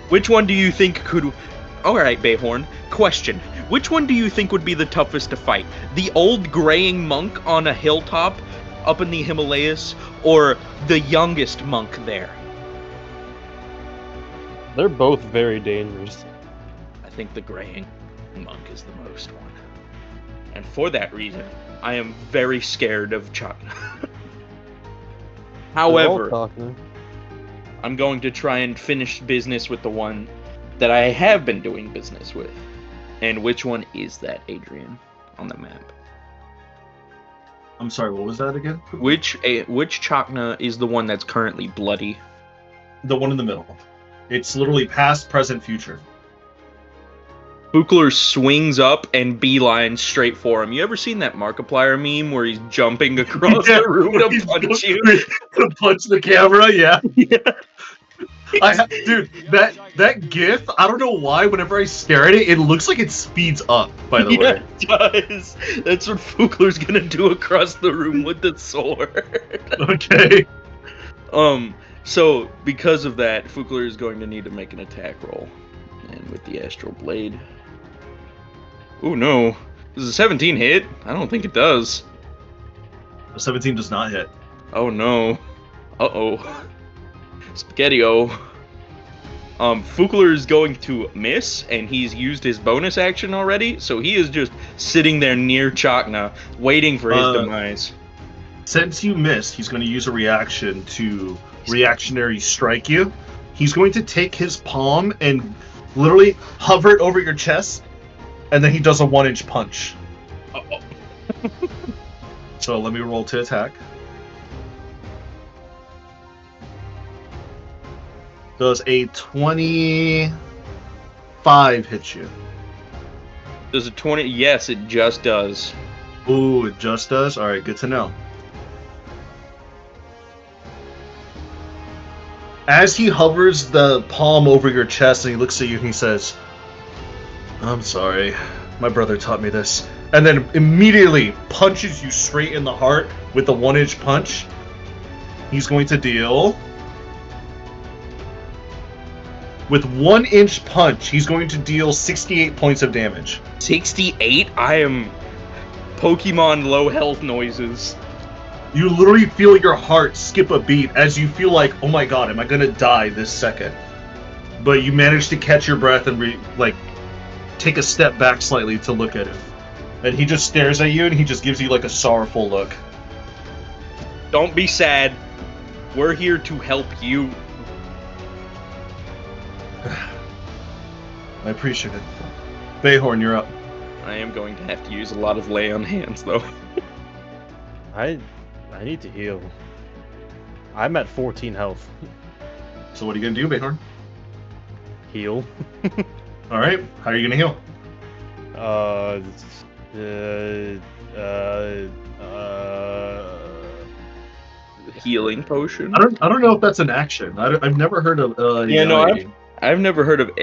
[SPEAKER 8] Which one do you think could... Alright, Bayhorn. Question. Which one do you think would be the toughest to fight? The old graying monk on a hilltop up in the Himalayas, or the youngest monk there?
[SPEAKER 2] They're both very dangerous.
[SPEAKER 8] I think the graying monk is the most one. And for that reason, I am very scared of Chakna. However, I'm going to try and finish business with the one that I have been doing business with. And which one is that, Adrian, on the map?
[SPEAKER 1] I'm sorry, what was that again?
[SPEAKER 8] Which Chakna is the one that's currently bloody?
[SPEAKER 1] The one in the middle. It's literally past, present, future.
[SPEAKER 8] Bukler swings up and beelines straight for him. You ever seen that Markiplier meme where he's jumping across the room to punch you?
[SPEAKER 1] To punch the camera, yeah. Dude, that GIF, I don't know why, whenever I stare at it, it looks like it speeds up, by the way.
[SPEAKER 8] It does. That's what Fukler's gonna do across the room with the sword.
[SPEAKER 1] Okay.
[SPEAKER 8] So, because of that, Fukler is going to need to make an attack roll. And with the Astral Blade... Oh no. Does a 17 hit? I don't think it does.
[SPEAKER 1] A 17 does not hit.
[SPEAKER 8] Oh no. Uh-oh. Spaghetti-o. Fukler is going to miss, and he's used his bonus action already, so he is just sitting there near Chakna, waiting for his demise.
[SPEAKER 1] Since you missed, he's going to use a reaction to reactionary strike you. He's going to take his palm and literally hover it over your chest, and then he does a 1-inch punch. So let me roll to attack. Does a 25 hit you?
[SPEAKER 8] Does a 20? Yes, it just does.
[SPEAKER 1] Ooh, it just does? Alright, good to know. As he hovers the palm over your chest and he looks at you and he says, I'm sorry, my brother taught me this. And then immediately punches you straight in the heart with the 1-inch punch. He's going to deal... With 1-inch punch, he's going to deal 68 points of damage.
[SPEAKER 8] 68? I am Pokemon low health noises.
[SPEAKER 1] You literally feel your heart skip a beat as you feel like, oh my god, am I gonna die this second? But you manage to catch your breath and take a step back slightly to look at him. And he just stares at you and he just gives you like a sorrowful look.
[SPEAKER 8] Don't be sad. We're here to help you.
[SPEAKER 1] I appreciate it. Bayhorn, you're up.
[SPEAKER 8] I am going to have to use a lot of lay on hands, though.
[SPEAKER 2] I need to heal. I'm at 14 health.
[SPEAKER 1] So what are you gonna do, Bayhorn?
[SPEAKER 2] Heal.
[SPEAKER 1] Alright, how are you gonna heal?
[SPEAKER 8] Healing potion.
[SPEAKER 1] I don't know if that's an action. I've never heard of
[SPEAKER 8] Yeah, no, I've never heard of.
[SPEAKER 1] Is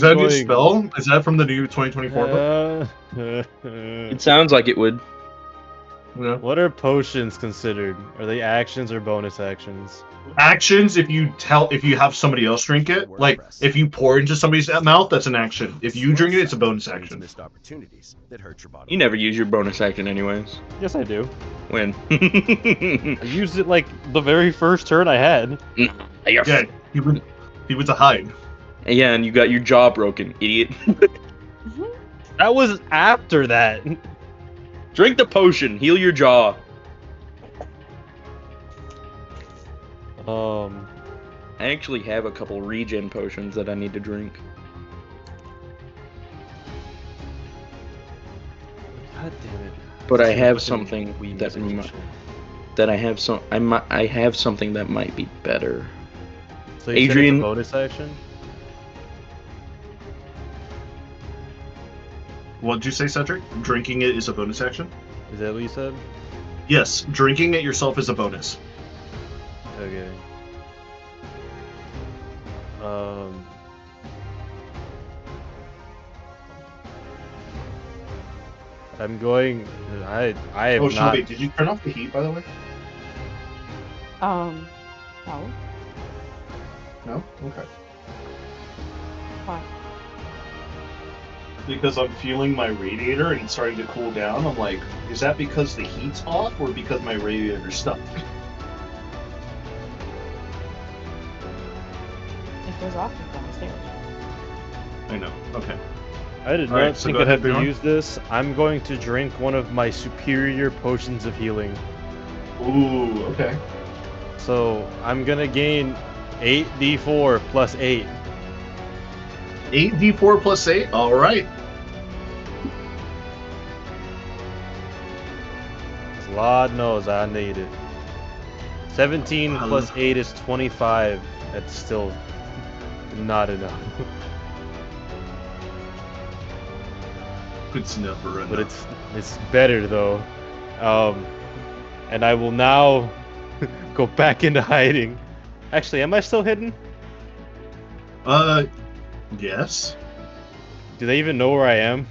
[SPEAKER 1] that a new spell? Is that from the new 2024 book?
[SPEAKER 8] It sounds like it would.
[SPEAKER 1] Yeah.
[SPEAKER 2] What are potions considered? Are they actions or bonus actions?
[SPEAKER 1] Actions if you have somebody else drink it. Like if you pour into somebody's mouth, that's an action. If you drink it, it's a bonus action.
[SPEAKER 6] Missed opportunities that hurt your bottom.
[SPEAKER 8] You never use your bonus action, anyways.
[SPEAKER 2] Yes, I do.
[SPEAKER 8] When?
[SPEAKER 2] I used it like the very first turn I had.
[SPEAKER 1] Yeah, he went to hide.
[SPEAKER 8] Yeah, and you got your jaw broken, idiot.
[SPEAKER 2] That was after that.
[SPEAKER 8] Drink the potion, heal your jaw. I actually have a couple regen potions that I need to drink.
[SPEAKER 2] God damn it!
[SPEAKER 8] But I have something that I have something that might be better.
[SPEAKER 2] So you said it's a bonus action?
[SPEAKER 1] What did you say, Cedric? Drinking it is a bonus action?
[SPEAKER 2] Is that what you said?
[SPEAKER 1] Yes, drinking it yourself is a bonus.
[SPEAKER 2] Okay. I'm going. I have
[SPEAKER 1] Oh,
[SPEAKER 2] not.
[SPEAKER 1] Shelby, did you turn off the heat, by the way?
[SPEAKER 3] No.
[SPEAKER 1] No? Okay.
[SPEAKER 3] Why?
[SPEAKER 1] Because I'm feeling my radiator and it's starting to cool down. I'm like, is that because the heat's off or because my radiator's stuck?
[SPEAKER 3] It goes off if downstairs.
[SPEAKER 1] I know. Okay.
[SPEAKER 2] I did not think I'd have to use this. I'm going to drink one of my superior potions of healing.
[SPEAKER 1] Ooh, okay.
[SPEAKER 2] So I'm gonna gain 8d4 plus 8.
[SPEAKER 1] 8d4 plus 8? Alright.
[SPEAKER 2] Lord knows I need it. 17 plus 8 is 25. That's still not enough.
[SPEAKER 1] It's never enough.
[SPEAKER 2] But it's better though. And I will now go back into hiding. Actually, am I still hidden?
[SPEAKER 1] Yes.
[SPEAKER 2] Do they even know where I am?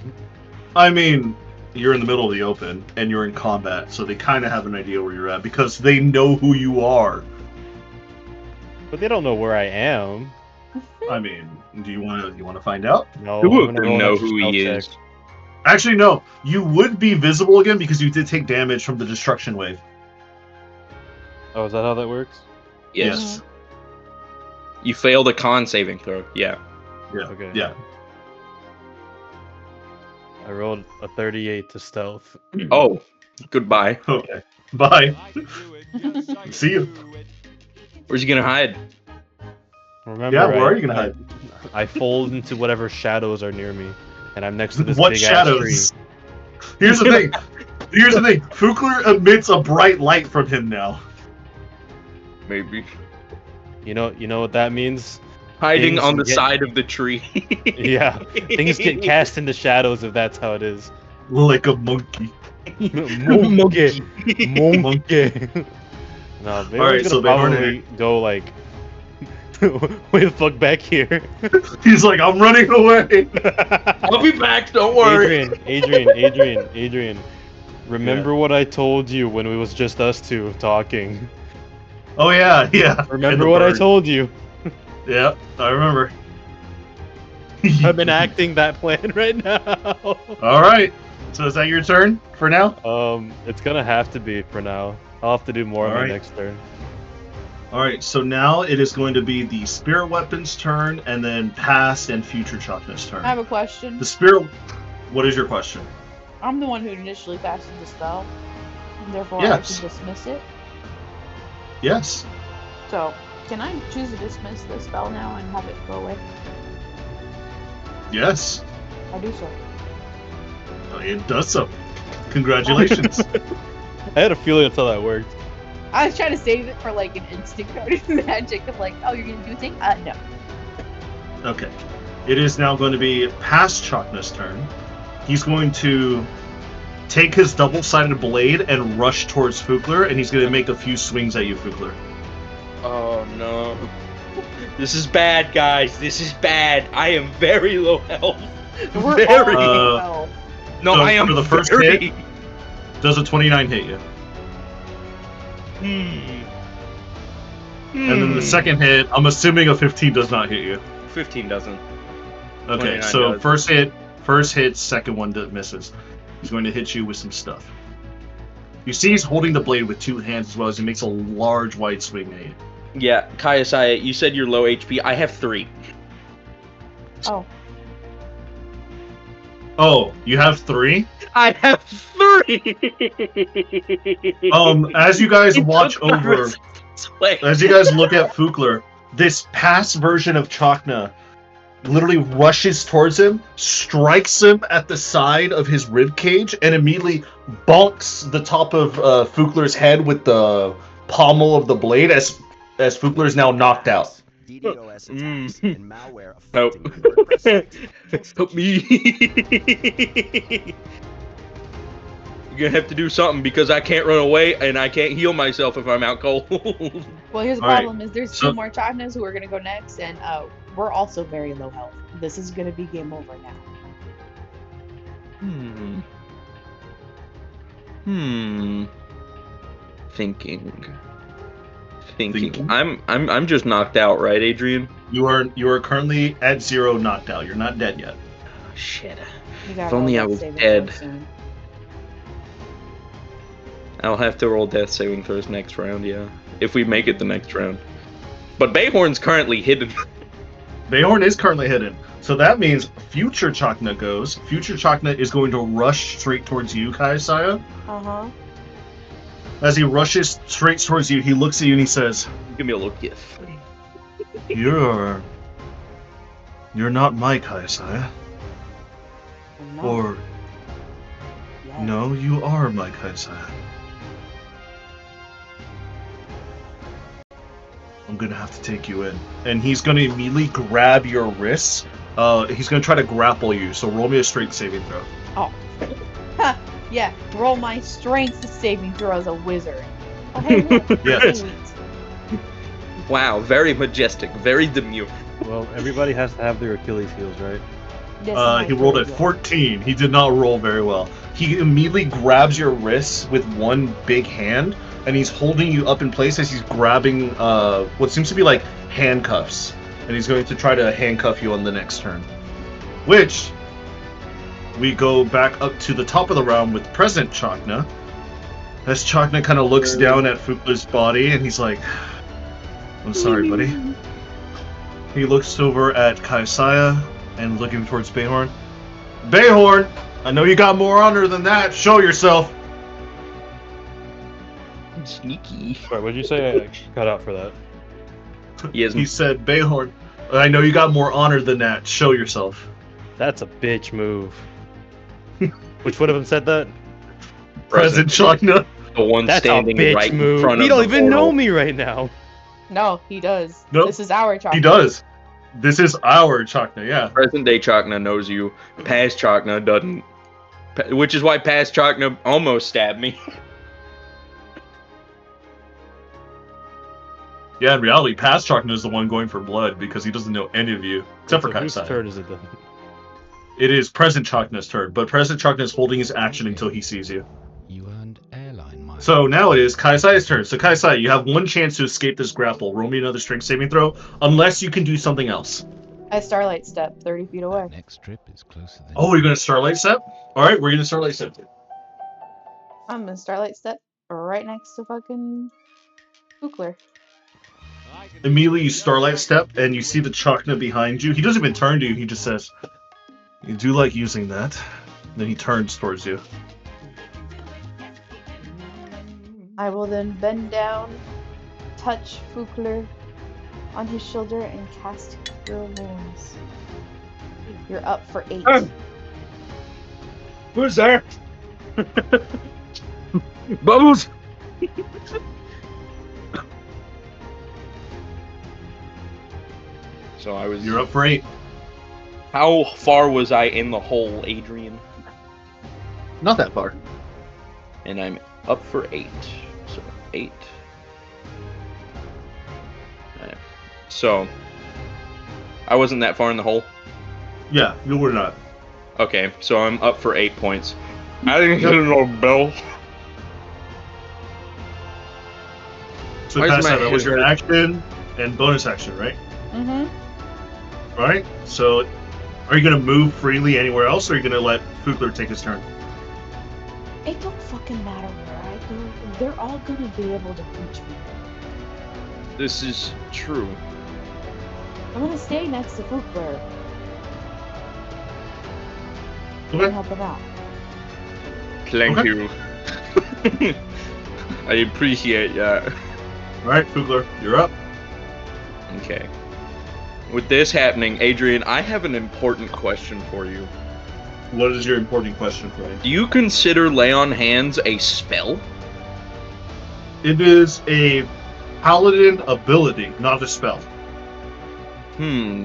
[SPEAKER 1] I mean, you're in the middle of the open, and you're in combat, so they kind of have an idea where you're at, because they know who you are.
[SPEAKER 2] But they don't know where I am.
[SPEAKER 1] I mean, do you want to find out?
[SPEAKER 2] No.
[SPEAKER 8] Who of them know who he is?
[SPEAKER 1] Actually, no. You would be visible again because you did take damage from the destruction wave.
[SPEAKER 2] Oh, is that how that works?
[SPEAKER 8] Yes. You failed a con saving throw. Yeah.
[SPEAKER 1] Yeah.
[SPEAKER 2] Okay.
[SPEAKER 1] Yeah.
[SPEAKER 2] I rolled a 38 to stealth.
[SPEAKER 8] Oh, goodbye.
[SPEAKER 1] Okay. Bye. See you.
[SPEAKER 8] Where's he gonna hide?
[SPEAKER 2] Remember,
[SPEAKER 1] Yeah, where are you gonna hide?
[SPEAKER 2] I fold into whatever shadows are near me, and I'm next to this
[SPEAKER 1] What
[SPEAKER 2] big
[SPEAKER 1] shadows?
[SPEAKER 2] ass tree.
[SPEAKER 1] Here's the thing. Here's the thing. Fukler emits a bright light from him now.
[SPEAKER 8] Maybe.
[SPEAKER 2] You know what that means?
[SPEAKER 8] Hiding
[SPEAKER 2] Things
[SPEAKER 8] on the
[SPEAKER 2] get-
[SPEAKER 8] side of the tree.
[SPEAKER 2] Yeah, things get cast in the shadows if that's how it is.
[SPEAKER 1] Like a monkey.
[SPEAKER 2] Monkey. Monkey. No, maybe
[SPEAKER 1] Alright,
[SPEAKER 2] I'm
[SPEAKER 1] so
[SPEAKER 2] gonna
[SPEAKER 1] they weren't
[SPEAKER 2] probably go like way the fuck back here.
[SPEAKER 1] He's like, I'm running away.
[SPEAKER 8] I'll be back. Don't worry.
[SPEAKER 2] Adrian. Remember what I told you when it was just us two talking.
[SPEAKER 1] Oh yeah, yeah.
[SPEAKER 2] Remember what I told you.
[SPEAKER 1] Yeah, I remember.
[SPEAKER 2] I'm enacting that plan right now.
[SPEAKER 1] All right. So is that your turn for now?
[SPEAKER 2] It's gonna have to be for now. I'll have to do more on my
[SPEAKER 1] Alright.
[SPEAKER 2] next turn.
[SPEAKER 1] All right. So now it is going to be the spirit weapon's turn, and then past and future Chakna's turn.
[SPEAKER 3] I have a question.
[SPEAKER 1] The spirit. What is your question?
[SPEAKER 3] I'm the one who initially casted the spell, and therefore
[SPEAKER 1] Yes.
[SPEAKER 3] I should dismiss it.
[SPEAKER 1] Yes.
[SPEAKER 3] So, can I choose to dismiss the spell now and have it go away?
[SPEAKER 1] Yes.
[SPEAKER 3] I do so.
[SPEAKER 1] It does so. Congratulations.
[SPEAKER 2] I had a feeling that's how that worked.
[SPEAKER 3] I was trying to save it for like an instant card magic of like, oh, you're gonna do a thing? No.
[SPEAKER 1] Okay. It is now going to be past Chakna's turn. He's going to take his double-sided blade and rush towards Fukler, and he's going to make a few swings at you, Fukler.
[SPEAKER 8] Oh no. This is bad, guys. This is bad. I am very low health.
[SPEAKER 3] We're
[SPEAKER 8] Very.
[SPEAKER 3] all well.
[SPEAKER 8] No,
[SPEAKER 1] so
[SPEAKER 8] I am
[SPEAKER 1] for the first
[SPEAKER 8] very...
[SPEAKER 1] hit, does a 29 hit you?
[SPEAKER 8] Hmm.
[SPEAKER 1] And then the second hit, I'm assuming a 15 does not hit you.
[SPEAKER 8] 15 doesn't.
[SPEAKER 1] Okay,
[SPEAKER 8] 29
[SPEAKER 1] so
[SPEAKER 8] does.
[SPEAKER 1] first hit, second one misses. He's going to hit you with some stuff. You see he's holding the blade with two hands as well as he makes a large wide swing at you.
[SPEAKER 8] Yeah, Kayasai, you said you're low HP. I have 3.
[SPEAKER 3] Oh,
[SPEAKER 1] Oh, you have 3?
[SPEAKER 8] I have 3.
[SPEAKER 1] As you guys
[SPEAKER 8] It
[SPEAKER 1] watch
[SPEAKER 8] took my
[SPEAKER 1] over,
[SPEAKER 8] resistance away.
[SPEAKER 1] as you guys look at Fukler, this past version of Chakna literally rushes towards him, strikes him at the side of his rib cage, and immediately bonks the top of Fukler's head with the pommel of the blade as Fukler is now knocked out.
[SPEAKER 6] DDoS attacks and malware
[SPEAKER 8] Help.
[SPEAKER 6] affecting your WordPress site.
[SPEAKER 8] Help me. You're gonna have to do something because I can't run away and I can't heal myself if I'm out cold.
[SPEAKER 3] well, here's the
[SPEAKER 1] All right,
[SPEAKER 3] problem: is there's
[SPEAKER 1] so-
[SPEAKER 3] two more Chaknas who are gonna go next, and we're also very low health. This is gonna be game over now.
[SPEAKER 8] Thinking.
[SPEAKER 1] Thinking?
[SPEAKER 8] I'm just knocked out, right, Adrian?
[SPEAKER 1] You are currently at 0 knocked out. You're not dead yet.
[SPEAKER 8] Oh, shit.
[SPEAKER 3] You gotta
[SPEAKER 8] If only
[SPEAKER 3] roll
[SPEAKER 8] I
[SPEAKER 3] that
[SPEAKER 8] was
[SPEAKER 3] saving
[SPEAKER 8] dead.
[SPEAKER 3] throw soon.
[SPEAKER 8] I'll have to roll death saving throws next round, yeah. If we make it the next round. But Bayhorn's currently hidden.
[SPEAKER 1] Bayhorn is currently hidden. So that means future Chakna goes. Future Chakna is going to rush straight towards you, Kayasaya.
[SPEAKER 3] Uh-huh.
[SPEAKER 1] As he rushes straight towards you, he looks at you and he says,
[SPEAKER 8] Give me a little gift.
[SPEAKER 1] You're not my Kayasaya.
[SPEAKER 3] No.
[SPEAKER 1] Or,
[SPEAKER 3] Yes.
[SPEAKER 1] no, you are my Kayasaya. I'm gonna have to take you in. And he's gonna immediately grab your wrists. He's gonna try to grapple you, so roll me a strength saving throw.
[SPEAKER 3] Oh. Ha! Yeah, roll my strength saving throw as a wizard. Oh, hey, look.
[SPEAKER 1] Yes.
[SPEAKER 3] Elite.
[SPEAKER 8] Wow, very majestic, very demure.
[SPEAKER 2] Well, everybody has to have their Achilles heels, right?
[SPEAKER 3] Yes, my
[SPEAKER 1] He rolled
[SPEAKER 3] Achilles
[SPEAKER 1] at
[SPEAKER 3] heel.
[SPEAKER 1] 14. He did not roll very well. He immediately grabs your wrists with one big hand, and he's holding you up in place as he's grabbing what seems to be like handcuffs. And he's going to try to handcuff you on the next turn. Which, we go back up to the top of the round with present Chakna. As Chakna kind of looks down at Fukler's body, and he's like, I'm sorry, buddy. He looks over at Kaisaya and looking towards Bayhorn. Bayhorn, I know you got more honor than that. Show yourself.
[SPEAKER 8] Sneaky.
[SPEAKER 2] Sorry, what did you say? I cut out for that.
[SPEAKER 1] He said, Bayhorn, I know you got more honor than that. Show yourself.
[SPEAKER 2] That's a bitch move. Which would have said that?
[SPEAKER 1] Present Chakna.
[SPEAKER 8] The one
[SPEAKER 2] That's a
[SPEAKER 8] standing
[SPEAKER 2] bitch
[SPEAKER 8] right
[SPEAKER 2] move.
[SPEAKER 8] in front
[SPEAKER 2] He
[SPEAKER 8] of
[SPEAKER 2] don't
[SPEAKER 8] the
[SPEAKER 2] even know
[SPEAKER 8] portal.
[SPEAKER 2] me right now.
[SPEAKER 3] No, he does.
[SPEAKER 1] Nope.
[SPEAKER 3] This is our Chakna.
[SPEAKER 1] He does. This is our Chakna, yeah.
[SPEAKER 8] Present day Chakna knows you. Past Chakna doesn't. Which is why past Chakna almost stabbed me.
[SPEAKER 1] Yeah, in reality, past Chakna is the one going for blood because he doesn't know any of you, except for
[SPEAKER 2] So whose
[SPEAKER 1] Kaisaya.
[SPEAKER 2] turn is it then?
[SPEAKER 1] It is present Chakna's turn, but present Chakna is holding his action until he sees you. So now it is Kaisai's turn. So Kaisai, you have one chance to escape this grapple. Roll me another strength saving throw, unless you can do something else.
[SPEAKER 3] I starlight step 30 feet away.
[SPEAKER 5] Next trip is closer than.
[SPEAKER 1] Oh, you're gonna Starlight Step? Alright, we're gonna Starlight Step.
[SPEAKER 3] I'm gonna starlight step right next to fucking Fookler.
[SPEAKER 1] Immediately you Starlight Step and you see the Chakna behind you. He doesn't even turn to you, he just says, "You do like using that." Then he turns towards you.
[SPEAKER 3] I will then bend down, touch Fookler on his shoulder, and cast Cure Wounds. You're up for 8.
[SPEAKER 8] Who's there? Bubbles. So I was.
[SPEAKER 1] You're up for 8.
[SPEAKER 8] How far was I in the hole, Adrian?
[SPEAKER 1] Not that far.
[SPEAKER 8] And I'm up for 8. So 8. Alright. So I wasn't that far in the hole.
[SPEAKER 1] Yeah, you were not.
[SPEAKER 8] Okay, so I'm up for 8 points. I didn't get no bell.
[SPEAKER 1] So
[SPEAKER 8] Why is my
[SPEAKER 1] Kaisai, that was
[SPEAKER 8] head
[SPEAKER 1] your
[SPEAKER 8] hurt?
[SPEAKER 1] action and bonus action, right?
[SPEAKER 3] Mm-hmm.
[SPEAKER 1] Alright, so are you gonna move freely anywhere else, or are you gonna let Fookler take his turn?
[SPEAKER 3] It don't fucking matter where I go. They're all gonna be able to reach me.
[SPEAKER 8] This is true.
[SPEAKER 3] I'm gonna stay next to Fookler.
[SPEAKER 1] Okay.
[SPEAKER 3] And help him out.
[SPEAKER 8] Thank
[SPEAKER 1] Okay.
[SPEAKER 8] you. I appreciate that.
[SPEAKER 1] Alright, Fookler, you're up.
[SPEAKER 8] Okay. With this happening, Adrian, I have an important question for you.
[SPEAKER 1] What is your important question for me?
[SPEAKER 8] Do you consider Lay on Hands a spell?
[SPEAKER 1] It is a paladin ability, not a spell.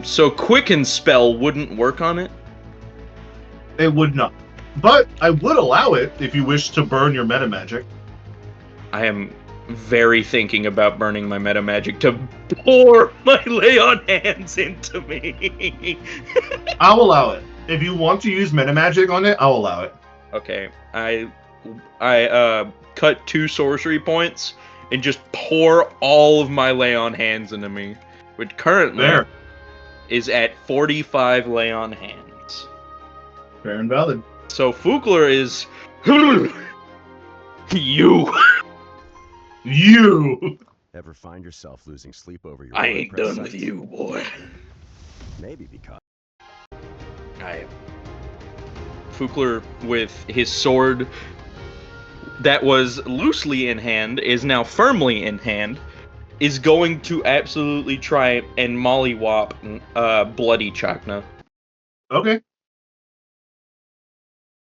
[SPEAKER 8] So Quicken spell wouldn't work on it?
[SPEAKER 1] It would not. But I would allow it if you wish to burn your meta magic.
[SPEAKER 8] I am very thinking about burning my meta magic to pour my Lay on Hands into me.
[SPEAKER 1] I'll allow it. If you want to use meta magic on it, I'll allow it.
[SPEAKER 8] Okay, I cut 2 sorcery points and just pour all of my Lay on Hands into me, which currently
[SPEAKER 1] Fair.
[SPEAKER 8] is at 45 Lay on Hands.
[SPEAKER 1] Fair and valid.
[SPEAKER 8] So Fookler is you.
[SPEAKER 1] You!
[SPEAKER 6] Ever find yourself losing sleep over your
[SPEAKER 8] I ain't
[SPEAKER 6] WordPress
[SPEAKER 8] done
[SPEAKER 6] site?
[SPEAKER 8] with you, boy.
[SPEAKER 6] Maybe because
[SPEAKER 8] Fookler, with his sword that was loosely in hand, is now firmly in hand, is going to absolutely try and mollywop Bloody Chakna.
[SPEAKER 1] Okay.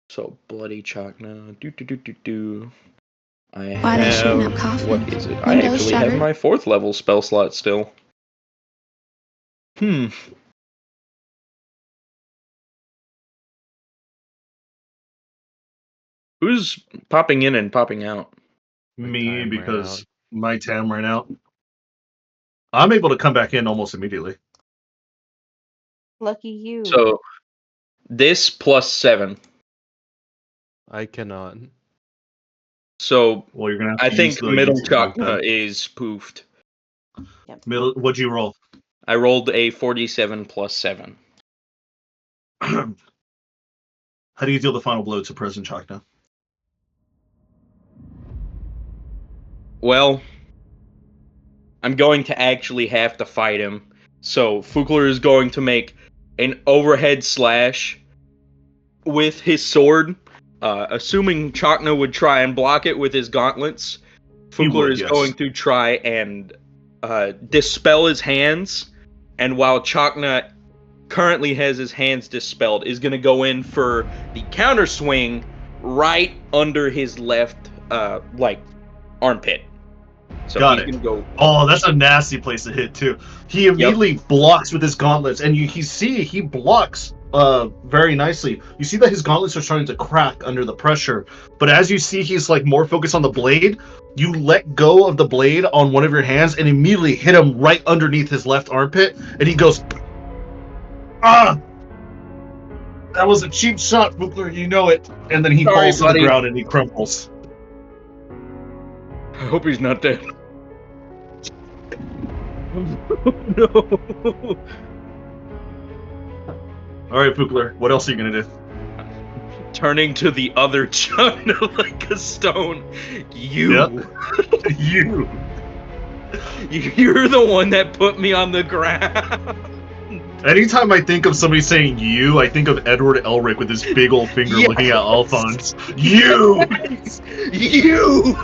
[SPEAKER 8] So, Bloody Chakna. I
[SPEAKER 9] Why they shooting up
[SPEAKER 8] have...
[SPEAKER 9] coffin?
[SPEAKER 8] What is it? I
[SPEAKER 9] Windows
[SPEAKER 8] actually have
[SPEAKER 9] shuttered.
[SPEAKER 8] my 4th level spell slot still. Who's popping in and popping out?
[SPEAKER 1] Me,
[SPEAKER 2] time ran
[SPEAKER 1] because
[SPEAKER 2] out.
[SPEAKER 1] my time ran out. I'm able to come back in almost immediately.
[SPEAKER 3] Lucky you.
[SPEAKER 8] So, this plus 7.
[SPEAKER 2] I cannot.
[SPEAKER 8] So,
[SPEAKER 1] Well, you're gonna have
[SPEAKER 8] I
[SPEAKER 1] to use
[SPEAKER 8] think
[SPEAKER 1] the
[SPEAKER 8] middle
[SPEAKER 1] useful move
[SPEAKER 8] Chakna
[SPEAKER 1] then.
[SPEAKER 8] is poofed.
[SPEAKER 3] Yep.
[SPEAKER 1] What'd you roll?
[SPEAKER 8] I rolled a 47 plus 7.
[SPEAKER 1] How do you deal the final blow to President Chakna?
[SPEAKER 8] Well, I'm going to actually have to fight him. So Fookler is going to make an overhead slash with his sword. Assuming Chakna would try and block it with his gauntlets, Fookler
[SPEAKER 1] would,
[SPEAKER 8] is
[SPEAKER 1] yes.
[SPEAKER 8] going to try and dispel his hands. And while Chakna currently has his hands dispelled, is going to go in for the counter swing right under his left, armpit. So
[SPEAKER 1] Got
[SPEAKER 8] he's
[SPEAKER 1] it.
[SPEAKER 8] gonna go.
[SPEAKER 1] Oh, that's a nasty place to hit too. He immediately blocks with his gauntlets, and he blocks very nicely. You see that his gauntlets are starting to crack under the pressure, but as you see he's like more focused on the blade, you let go of the blade on one of your hands and immediately hit him right underneath his left armpit, and he goes, "Ah! That was a cheap shot, Bookler, you know it." And then he
[SPEAKER 8] Sorry,
[SPEAKER 1] falls to the
[SPEAKER 8] buddy.
[SPEAKER 1] ground and he crumples.
[SPEAKER 8] I hope he's not dead. No.
[SPEAKER 1] All right, Fugler, what else are you gonna do?
[SPEAKER 8] Turning to the other Chugna like a stone. You.
[SPEAKER 1] You.
[SPEAKER 8] You're the one that put me on the ground.
[SPEAKER 1] Anytime I think of somebody saying you, I think of Edward Elric with his big old finger looking at Alphonse. You!
[SPEAKER 8] Yes! You!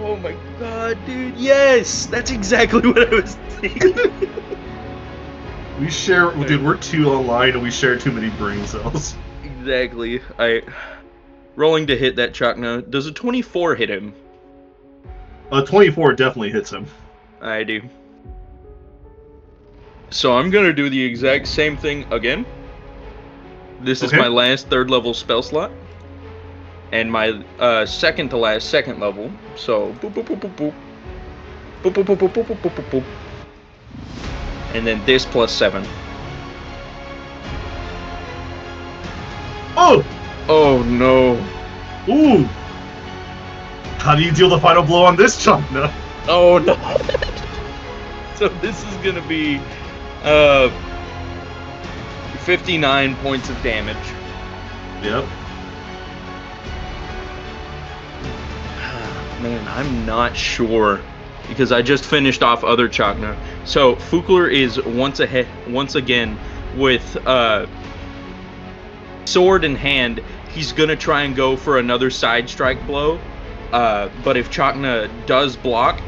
[SPEAKER 8] Oh my god, dude, yes! That's exactly what I was thinking.
[SPEAKER 1] We share, dude, we're two online and we share too many brain cells.
[SPEAKER 8] Exactly. Rolling to hit that Chakna. Does a 24 hit him?
[SPEAKER 1] 24 definitely hits him.
[SPEAKER 8] I do. So I'm gonna do the exact same thing again. This is my last 3rd level spell slot. And my second to last 2nd level. So boop boop boop boop boop. Boop boop boop boop boop boop boop boop boop. And then this plus 7.
[SPEAKER 1] Oh!
[SPEAKER 8] Oh no.
[SPEAKER 1] Ooh! How do you deal the final blow on this Chakna?
[SPEAKER 8] Oh no. So this is gonna be 59 points of damage.
[SPEAKER 1] Yep.
[SPEAKER 8] Man, I'm not sure because I just finished off other Chakna. So Fukler is once again with sword in hand. He's gonna try and go for another side strike blow. But if Chakna does block,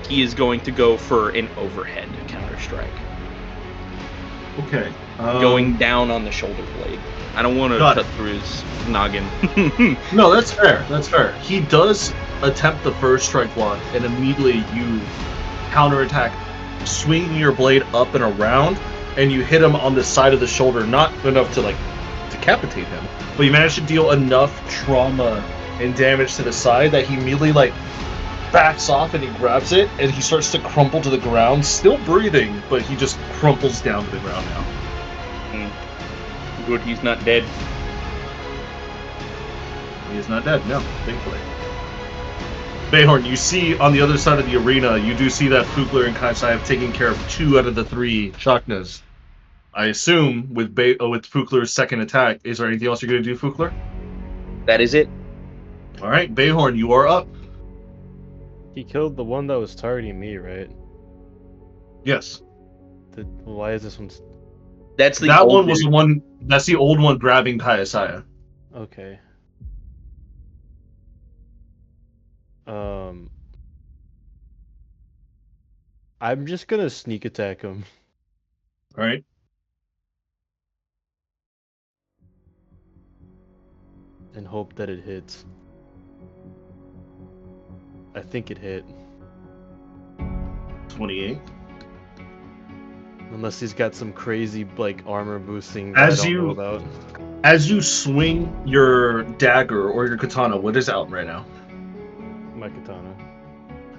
[SPEAKER 8] he is going to go for an overhead counter strike.
[SPEAKER 1] Okay.
[SPEAKER 8] Going down on the shoulder blade. I don't want to cut through his noggin.
[SPEAKER 1] No, that's fair. That's fair. He does attempt the first strike block, and immediately you counterattack, swinging your blade up and around, and you hit him on the side of the shoulder, not enough to, like, decapitate him, but you manage to deal enough trauma and damage to the side that he immediately, like, backs off and he grabs it, and he starts to crumple to the ground, still breathing, but he just crumples down to the ground now.
[SPEAKER 8] Good, he's not dead.
[SPEAKER 1] He is not dead, no, thankfully. Bayhorn, you see on the other side of the arena, you do see that Fugler and Kaisai have taken care of 2 out of the 3 Chaknas. I assume with Fugler's second attack, is there anything else you're going to do, Fugler?
[SPEAKER 8] That is it.
[SPEAKER 1] Alright, Bayhorn, you are up.
[SPEAKER 2] He killed the one that was targeting me, right?
[SPEAKER 1] Yes.
[SPEAKER 2] Why is this one...
[SPEAKER 8] That's the
[SPEAKER 1] that
[SPEAKER 8] old
[SPEAKER 1] one was
[SPEAKER 8] dude.
[SPEAKER 1] the one. That's the old one grabbing Kaisaya.
[SPEAKER 2] Okay. I'm just gonna sneak attack him.
[SPEAKER 1] All right.
[SPEAKER 2] And hope that it hits. I think it hit.
[SPEAKER 1] 28.
[SPEAKER 2] Unless he's got some crazy, like, armor boosting that I don't know about.
[SPEAKER 1] As you swing your dagger or your katana, what is out right now?
[SPEAKER 2] My katana.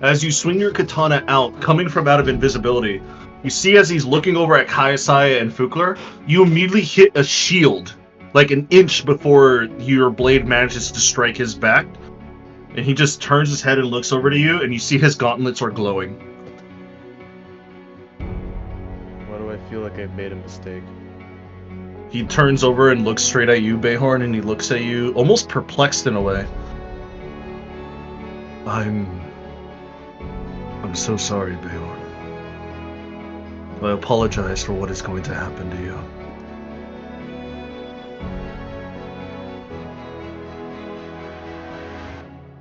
[SPEAKER 1] As you swing your katana out, coming from out of invisibility, you see as he's looking over at Kaisaya and Fugler, you immediately hit a shield, like an inch before your blade manages to strike his back. And he just turns his head and looks over to you, and you see his gauntlets are glowing.
[SPEAKER 2] Why do I feel like I've made a mistake?
[SPEAKER 1] He turns over and looks straight at you, Bayhorn, and he looks at you, almost perplexed in a way. I'm so sorry, Bayhorn. I apologize for what is going to happen to you.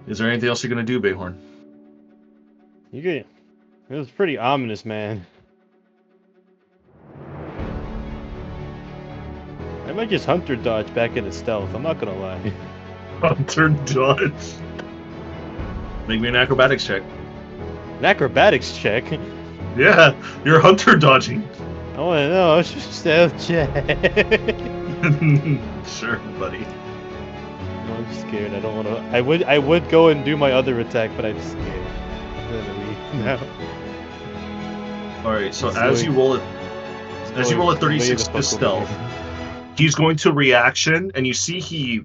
[SPEAKER 1] Is there anything else you're going to do, Bayhorn?
[SPEAKER 2] It was pretty ominous, man. I might just hunter dodge back into stealth, I'm not gonna lie.
[SPEAKER 1] Hunter dodge? Make me an acrobatics check.
[SPEAKER 2] An acrobatics check?
[SPEAKER 1] Yeah, you're hunter dodging.
[SPEAKER 2] I wanna know, it's just a stealth check.
[SPEAKER 1] Sure, buddy.
[SPEAKER 2] No, I'm scared, I don't wanna... I would go and do my other attack, but I'm scared. I'm gonna leave now.
[SPEAKER 1] Alright, so as you roll a 36 to stealth, he's going to reaction, and you see he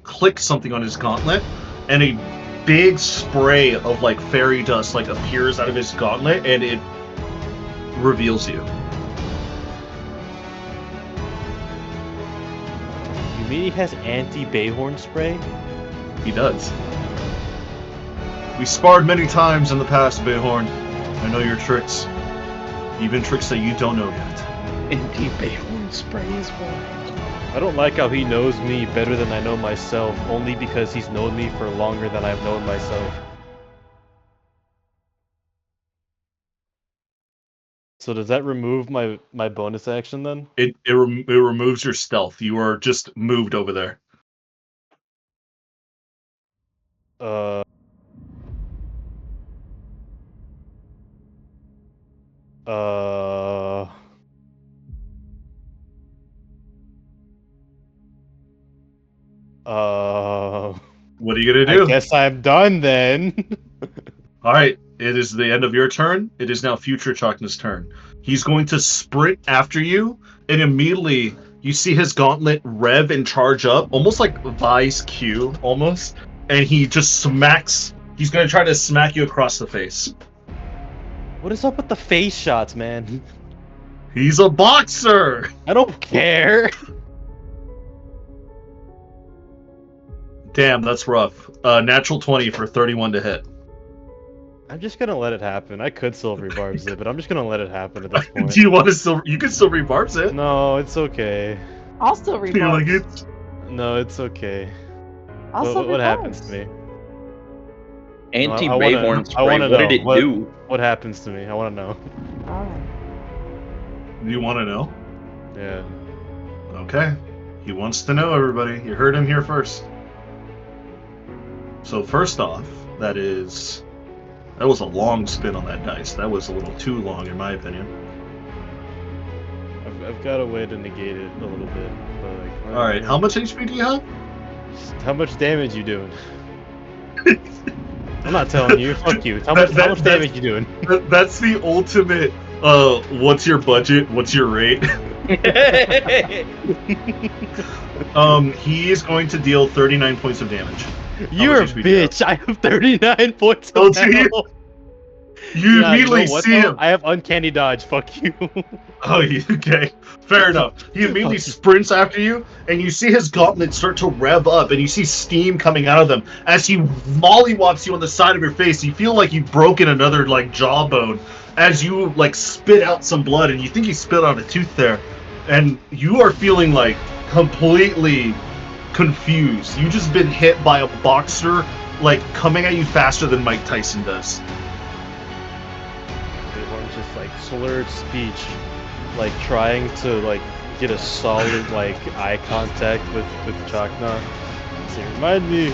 [SPEAKER 1] click something on his gauntlet, and a big spray of like fairy dust like appears out of his gauntlet, and it reveals you.
[SPEAKER 2] You mean he has anti-Bayhorn spray?
[SPEAKER 1] He does. We sparred many times in the past, Bayhorn. I know your tricks. Even tricks that you don't know yet.
[SPEAKER 8] Anti-Bayhorn spray is wild.
[SPEAKER 2] I don't like how he knows me better than I know myself, only because he's known me for longer than I've known myself. So does that remove my bonus action then?
[SPEAKER 1] It removes your stealth. You are just moved over there.
[SPEAKER 2] Uh...
[SPEAKER 1] What are you gonna do?
[SPEAKER 2] I guess I'm done then.
[SPEAKER 1] Alright, it is the end of your turn. It is now Future Chakna's turn. He's going to sprint after you, and immediately you see his gauntlet rev and charge up, almost like Vi's Q, almost. And he just smacks. He's going to try to smack you across the face.
[SPEAKER 2] What is up with the face shots, man?
[SPEAKER 1] He's a boxer!
[SPEAKER 2] I don't care.
[SPEAKER 1] Damn, that's rough. Natural 20 for 31 to hit.
[SPEAKER 2] I'm just gonna let it happen. I could silvery barbs it, but I'm just gonna let it happen at this point.
[SPEAKER 1] Do you want to still? You can still rebarbs it.
[SPEAKER 2] No, it's okay.
[SPEAKER 3] I'll still read
[SPEAKER 1] You're like
[SPEAKER 3] barbs.
[SPEAKER 1] it.
[SPEAKER 2] No, it's okay.
[SPEAKER 3] I'll still
[SPEAKER 2] What
[SPEAKER 3] read
[SPEAKER 2] happens
[SPEAKER 3] barbs.
[SPEAKER 2] to me?
[SPEAKER 8] Anti-Bayhorn
[SPEAKER 2] I
[SPEAKER 8] spray,
[SPEAKER 2] wanna
[SPEAKER 8] what
[SPEAKER 2] know.
[SPEAKER 8] did it do?
[SPEAKER 2] What happens to me? I wanna know.
[SPEAKER 3] Alright.
[SPEAKER 1] Do you want to know?
[SPEAKER 2] Yeah.
[SPEAKER 1] Okay. He wants to know, everybody. You heard him here first. So first off, that was a long spin on that dice. That was a little too long, in my opinion.
[SPEAKER 2] I've got a way to negate it a little bit, but like.
[SPEAKER 1] All right, how much HP do you have?
[SPEAKER 2] How much damage you doing? I'm not telling you. Fuck you. How much damage you doing?
[SPEAKER 1] That's the ultimate. What's your budget? What's your rate? He is going to deal 39 points of damage.
[SPEAKER 2] You're a
[SPEAKER 1] much HP do you have?
[SPEAKER 2] bitch. I have 39 points
[SPEAKER 1] Oh,
[SPEAKER 2] of
[SPEAKER 1] do you?
[SPEAKER 2] health.
[SPEAKER 1] You
[SPEAKER 2] Yeah,
[SPEAKER 1] immediately
[SPEAKER 2] know what,
[SPEAKER 1] see
[SPEAKER 2] though?
[SPEAKER 1] him.
[SPEAKER 2] I have uncanny dodge. Fuck you.
[SPEAKER 1] Oh, okay. Fair enough. He immediately sprints after you, and you see his gauntlet start to rev up, and you see steam coming out of them as he mollywops you on the side of your face. You feel like you've broken another like jawbone as you like spit out some blood, and you think you spit out a tooth there, and you are feeling like completely confused. You just been hit by a boxer like coming at you faster than Mike Tyson does.
[SPEAKER 2] Everyone's just like slurred speech, like trying to like get a solid like eye contact with Chakna. So remind me.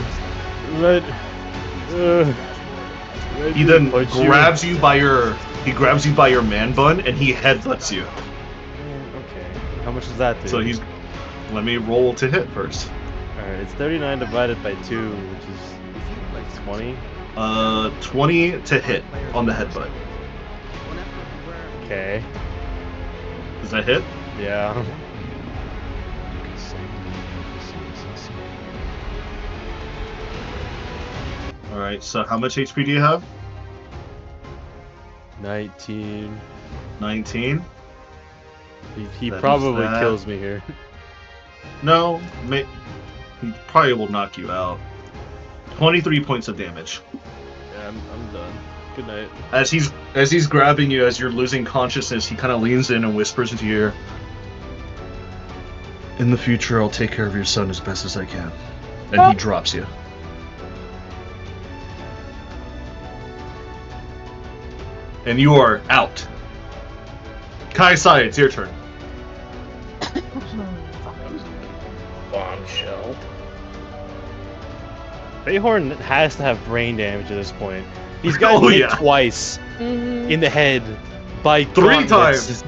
[SPEAKER 1] He then grabs you by your man bun and he headbutts you.
[SPEAKER 2] Okay. How much does that do?
[SPEAKER 1] So he's. Let me roll to hit first.
[SPEAKER 2] Alright, it's 39 divided by 2, which is like 20.
[SPEAKER 1] 20 to hit on the headbutt.
[SPEAKER 2] Okay.
[SPEAKER 1] Does that hit?
[SPEAKER 2] Yeah.
[SPEAKER 1] Alright, so how much HP do you have?
[SPEAKER 2] 19.
[SPEAKER 1] 19?
[SPEAKER 2] He
[SPEAKER 1] That is
[SPEAKER 2] probably
[SPEAKER 1] that.
[SPEAKER 2] kills me here.
[SPEAKER 1] No, he probably will knock you out. 23 points of damage.
[SPEAKER 2] Yeah, I'm done. Good night.
[SPEAKER 1] As he's grabbing you, as you're losing consciousness, he kind of leans in and whispers into your ear. In the future, I'll take care of your son as best as I can. And he drops you. And you are out. Kai Sai, it's your turn.
[SPEAKER 8] Bombshell.
[SPEAKER 2] Bayhorn has to have brain damage at this point. He's got hit twice in the head by
[SPEAKER 1] 3
[SPEAKER 2] gauntlets.
[SPEAKER 1] times.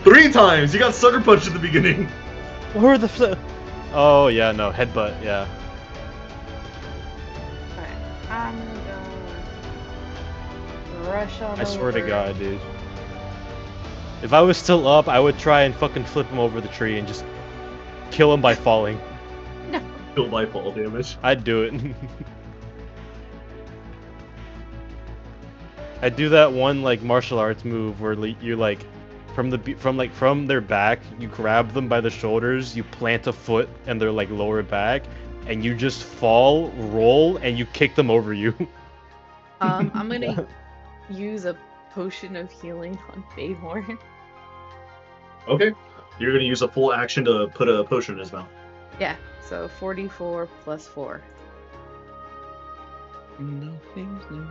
[SPEAKER 1] 3 times. You got sucker punched at the beginning.
[SPEAKER 2] Where the Oh yeah, no headbutt. Yeah.
[SPEAKER 3] Alright, I'm gonna rush on
[SPEAKER 2] I swear to
[SPEAKER 3] over.
[SPEAKER 2] God, dude. If I was still up, I would try and fucking flip him over the tree and just kill him by falling.
[SPEAKER 3] No,
[SPEAKER 1] Kill by fall damage.
[SPEAKER 2] I'd do it. I do that one like martial arts move where you like from their back, you grab them by the shoulders, you plant a foot and their like lower back, and you just fall, roll, and you kick them over you.
[SPEAKER 9] I'm gonna use a potion of healing on Bayhorn.
[SPEAKER 1] Okay. You're gonna use a full action to put a potion in his mouth.
[SPEAKER 9] Yeah, so 44 plus 4.
[SPEAKER 8] Nothing's new.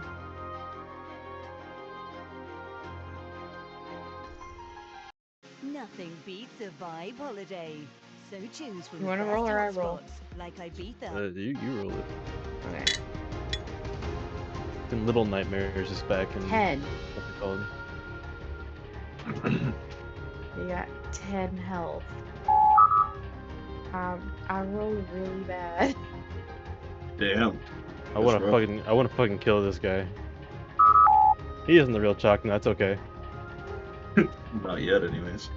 [SPEAKER 7] Nothing beats a vibe holiday. So choose from
[SPEAKER 9] You
[SPEAKER 7] the
[SPEAKER 9] wanna
[SPEAKER 7] best
[SPEAKER 9] roll or I
[SPEAKER 7] hotspots,
[SPEAKER 9] roll?
[SPEAKER 7] like Ibiza.
[SPEAKER 2] You roll it.
[SPEAKER 9] Okay.
[SPEAKER 2] And Little Nightmares is back in
[SPEAKER 9] 10.
[SPEAKER 2] what's it called?
[SPEAKER 9] You got 10 health. I rolled really bad.
[SPEAKER 1] Damn.
[SPEAKER 2] I wanna fucking kill this guy. He isn't the real Chakna, that's okay.
[SPEAKER 1] Not yet, anyways.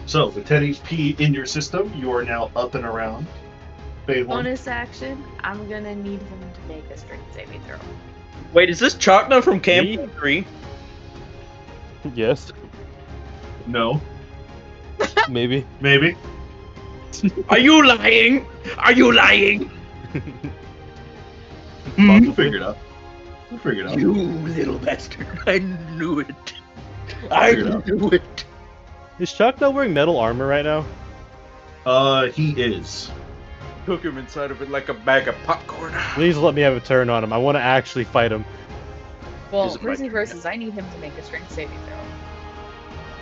[SPEAKER 1] So, with 10 HP in your system, you are now up and around. Bayhorn.
[SPEAKER 9] Bonus action, I'm gonna need him to make a strength saving throw.
[SPEAKER 8] Wait, is this Chakna from Campaign 3?
[SPEAKER 2] Yes,
[SPEAKER 1] No.
[SPEAKER 2] maybe.
[SPEAKER 1] Maybe.
[SPEAKER 8] Are you lying? Are you lying?
[SPEAKER 1] We'll figure it out. We'll figure it out.
[SPEAKER 8] You little bastard. I knew it. I
[SPEAKER 1] Figure it out.
[SPEAKER 8] knew it.
[SPEAKER 2] Is Chakna wearing metal armor right now?
[SPEAKER 1] He is.
[SPEAKER 8] Took him inside of it like a bag of popcorn.
[SPEAKER 2] Please let me have a turn on him. I want to actually fight him.
[SPEAKER 9] Well,
[SPEAKER 8] Is it my
[SPEAKER 9] first things
[SPEAKER 8] turn
[SPEAKER 9] first is I need him to make a strength saving throw.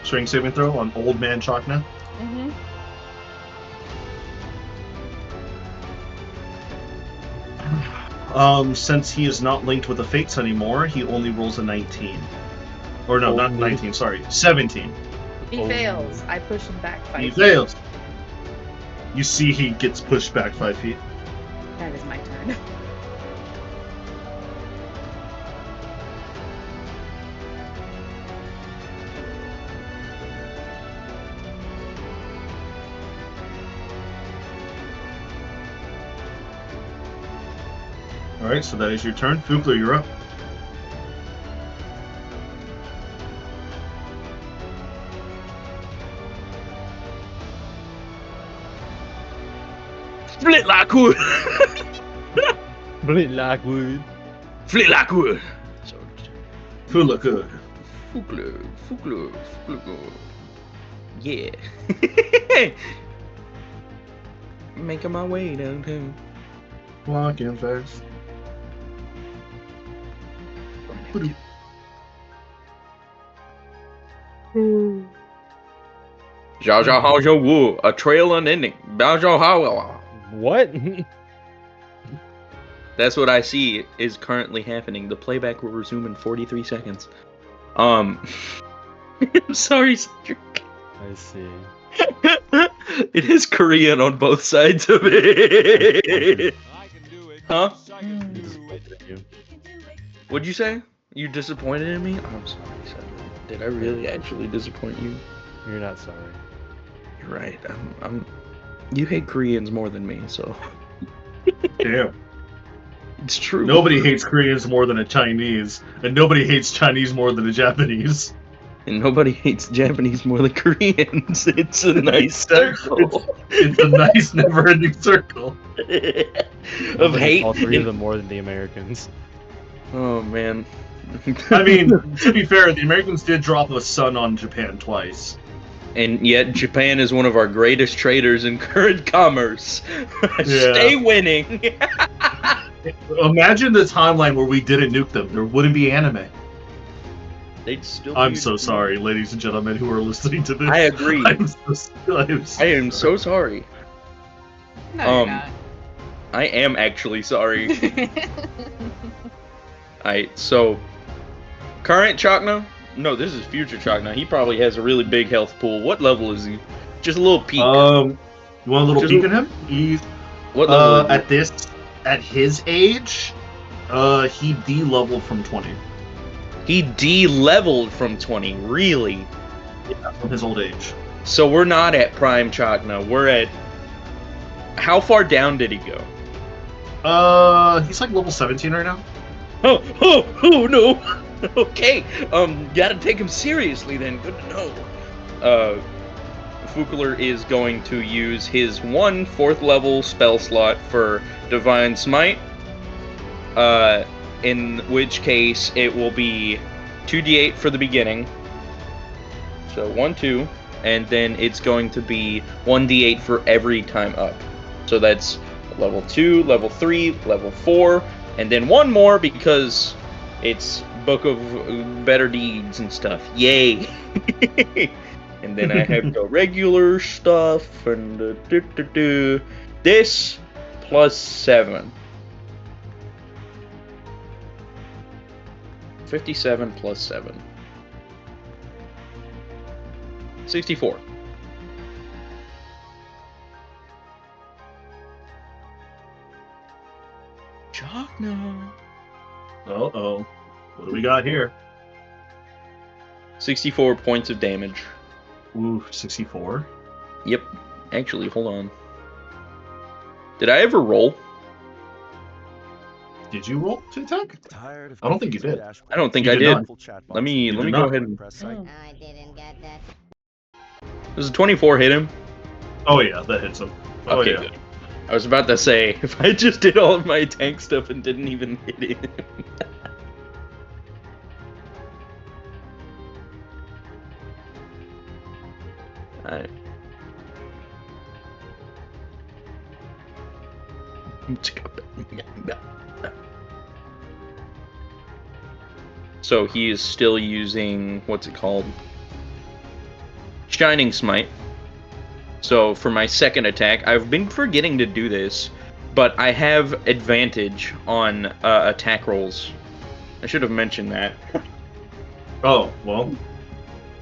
[SPEAKER 1] Strength saving throw on Old Man Chakna.
[SPEAKER 9] Mm-hmm.
[SPEAKER 1] Since he is not linked with the Fates anymore, he only rolls a 19. Or no, not
[SPEAKER 2] Only?
[SPEAKER 1] 19, sorry. 17.
[SPEAKER 9] He
[SPEAKER 2] Oh.
[SPEAKER 9] fails. I push him back 5
[SPEAKER 1] He
[SPEAKER 9] feet.
[SPEAKER 1] fails. You see he gets pushed back 5 feet.
[SPEAKER 9] That is my turn.
[SPEAKER 1] Alright, so that is your turn. Fugler, you're up.
[SPEAKER 8] Split like wood.
[SPEAKER 2] Bleed like wood.
[SPEAKER 8] Split like wood. So,
[SPEAKER 1] Fugler, good.
[SPEAKER 8] Fugler. Yeah. Making my way downtown.
[SPEAKER 1] Walking fast.
[SPEAKER 8] Zhao Zhao Hao Zhou Wu, a trail unending. Bao Zhao Hao.
[SPEAKER 2] What?
[SPEAKER 8] That's what I see is currently happening. The playback will resume in 43 seconds. I'm sorry, Cedric.
[SPEAKER 2] I see.
[SPEAKER 8] It is Korean on both sides of it. Huh?
[SPEAKER 2] I'm disappointed in you.
[SPEAKER 8] What'd you say? You disappointed in me? I'm sorry, Cedric. Did I really actually disappoint you?
[SPEAKER 2] You're not sorry.
[SPEAKER 8] You're right. I'm. You hate Koreans more than me, so
[SPEAKER 1] Damn.
[SPEAKER 8] it's true.
[SPEAKER 1] Nobody hates Koreans more than a Chinese, and nobody hates Chinese more than a Japanese.
[SPEAKER 8] And nobody hates Japanese more than Koreans. It's a nice circle.
[SPEAKER 1] It's a nice, never-ending circle.
[SPEAKER 8] of
[SPEAKER 2] Nobody
[SPEAKER 8] hate.
[SPEAKER 2] hates all three of them more than the Americans.
[SPEAKER 8] Oh man.
[SPEAKER 1] I mean, to be fair, the Americans did drop a sun on Japan twice.
[SPEAKER 8] And yet Japan is one of our greatest traders in current commerce. Stay winning.
[SPEAKER 1] Imagine the timeline where we didn't nuke them. There wouldn't be anime.
[SPEAKER 8] They'd still.
[SPEAKER 1] I'm
[SPEAKER 8] be-
[SPEAKER 1] so sorry, ladies and gentlemen who are listening to this.
[SPEAKER 8] I agree.
[SPEAKER 1] I
[SPEAKER 8] I am so sorry.
[SPEAKER 9] No, you're
[SPEAKER 8] I am actually sorry.
[SPEAKER 9] not.
[SPEAKER 8] Alright, so current Chakna? No, this is future Chakna. He probably has a really big health pool. What level is he? Just a little peek.
[SPEAKER 1] You want a little
[SPEAKER 8] Just
[SPEAKER 1] peek
[SPEAKER 8] a-
[SPEAKER 1] at him? He's
[SPEAKER 8] What level is
[SPEAKER 1] at his age, he D-leveled from 20.
[SPEAKER 8] he? He D-leveled from 20. Really?
[SPEAKER 1] Yeah, from his old age.
[SPEAKER 8] So we're not at Prime Chakna. We're at... How far down did he go?
[SPEAKER 1] He's like level 17 right now.
[SPEAKER 8] Oh no! Okay, gotta take him seriously then. Good to know. Fukler is going to use his 1 4th level spell slot for Divine Smite. In which case it will be 2d8 for the beginning. So 1, 2, and then it's going to be 1d8 for every time up. So that's level 2, level 3, level 4, and then one more because it's Book of Better Deeds and stuff. Yay! And then I have the regular stuff and this plus 7. 57 plus 7. 64. Chakna.
[SPEAKER 1] Uh-oh. What do we got here?
[SPEAKER 8] 64 points of damage.
[SPEAKER 1] Ooh, 64.
[SPEAKER 8] Yep. Actually, hold on. Did I ever roll?
[SPEAKER 1] Did you roll to attack?
[SPEAKER 6] Tired of
[SPEAKER 1] I don't think you did.
[SPEAKER 8] I don't think
[SPEAKER 1] You
[SPEAKER 8] I
[SPEAKER 1] did
[SPEAKER 8] did.
[SPEAKER 1] not.
[SPEAKER 8] Let me
[SPEAKER 1] You
[SPEAKER 8] go
[SPEAKER 1] did not.
[SPEAKER 8] ahead and...
[SPEAKER 9] Oh.
[SPEAKER 7] I didn't get that.
[SPEAKER 8] Does a 24 hit him?
[SPEAKER 1] Oh yeah, that hits him. Oh
[SPEAKER 8] Okay,
[SPEAKER 1] yeah.
[SPEAKER 8] good. I was about to say, if I just did all of my tank stuff and didn't even hit him. Alright. So he is still using, what's it called? Shining Smite. So for my second attack, I've been forgetting to do this, but I have advantage on attack rolls. I should have mentioned that.
[SPEAKER 1] Oh, well,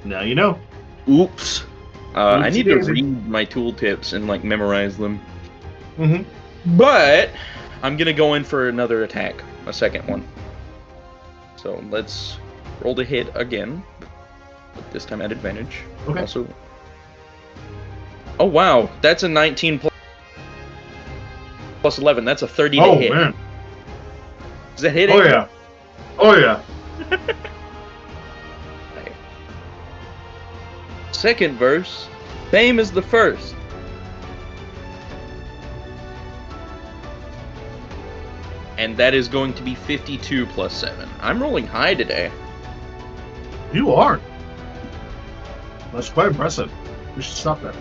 [SPEAKER 1] now you know.
[SPEAKER 8] Oops. I need to
[SPEAKER 1] Oopsie-daisy.
[SPEAKER 8] read my tooltips and like memorize them.
[SPEAKER 1] Mm-hmm.
[SPEAKER 8] But I'm gonna go in for another attack, a second one. So let's roll to hit again. But this time at advantage.
[SPEAKER 1] Okay.
[SPEAKER 8] Also. Oh wow, that's a 19 plus 11. That's a 30 to hit.
[SPEAKER 1] Oh man.
[SPEAKER 8] Is that hitting?
[SPEAKER 1] Oh yeah. Oh yeah.
[SPEAKER 8] Okay. Second verse, same as the first. And that is going to be 52 plus 7. I'm rolling high today.
[SPEAKER 1] You are. That's quite impressive. We should stop that.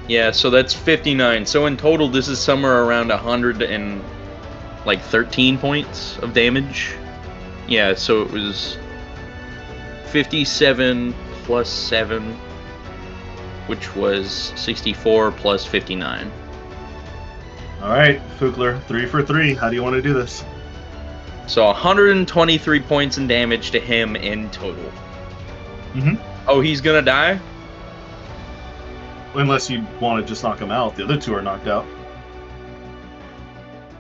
[SPEAKER 8] Yeah, so that's 59. So in total, this is somewhere around 113 points of damage. Yeah, so it was 57 plus 7, which was 64 plus 59.
[SPEAKER 1] All right, Fukler, 3 for 3. How do you want to do this?
[SPEAKER 8] So 123 points in damage to him in total.
[SPEAKER 1] Mm-hmm.
[SPEAKER 8] Oh, he's gonna die?
[SPEAKER 1] Unless you want to just knock him out. The other two are knocked out.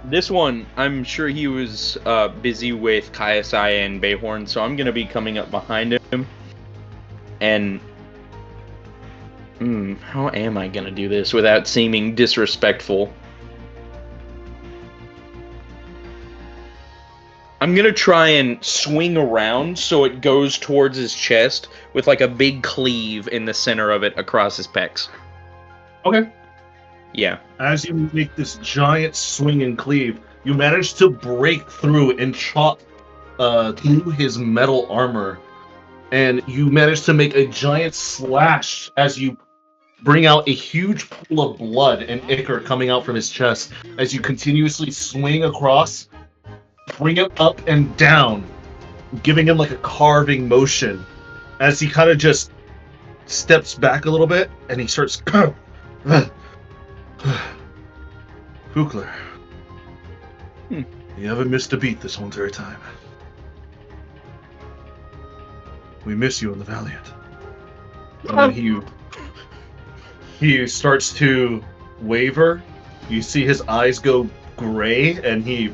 [SPEAKER 8] This one, I'm sure he was busy with Kaiasai and Bayhorn, so I'm gonna be coming up behind him. And how am I gonna do this without seeming disrespectful? I'm gonna try and swing around so it goes towards his chest with like a big cleave in the center of it across his pecs.
[SPEAKER 1] Okay.
[SPEAKER 8] Yeah.
[SPEAKER 1] As you make this giant swing and cleave, you manage to break through and chop through his metal armor. And you manage to make a giant slash as you bring out a huge pool of blood and ichor coming out from his chest as you continuously swing across, bring him up and down, giving him like a carving motion as he kind of just steps back a little bit and he starts Fukler, you haven't missed a beat this whole entire time. We miss you in the Valiant. And then he starts to waver. You see his eyes go gray and he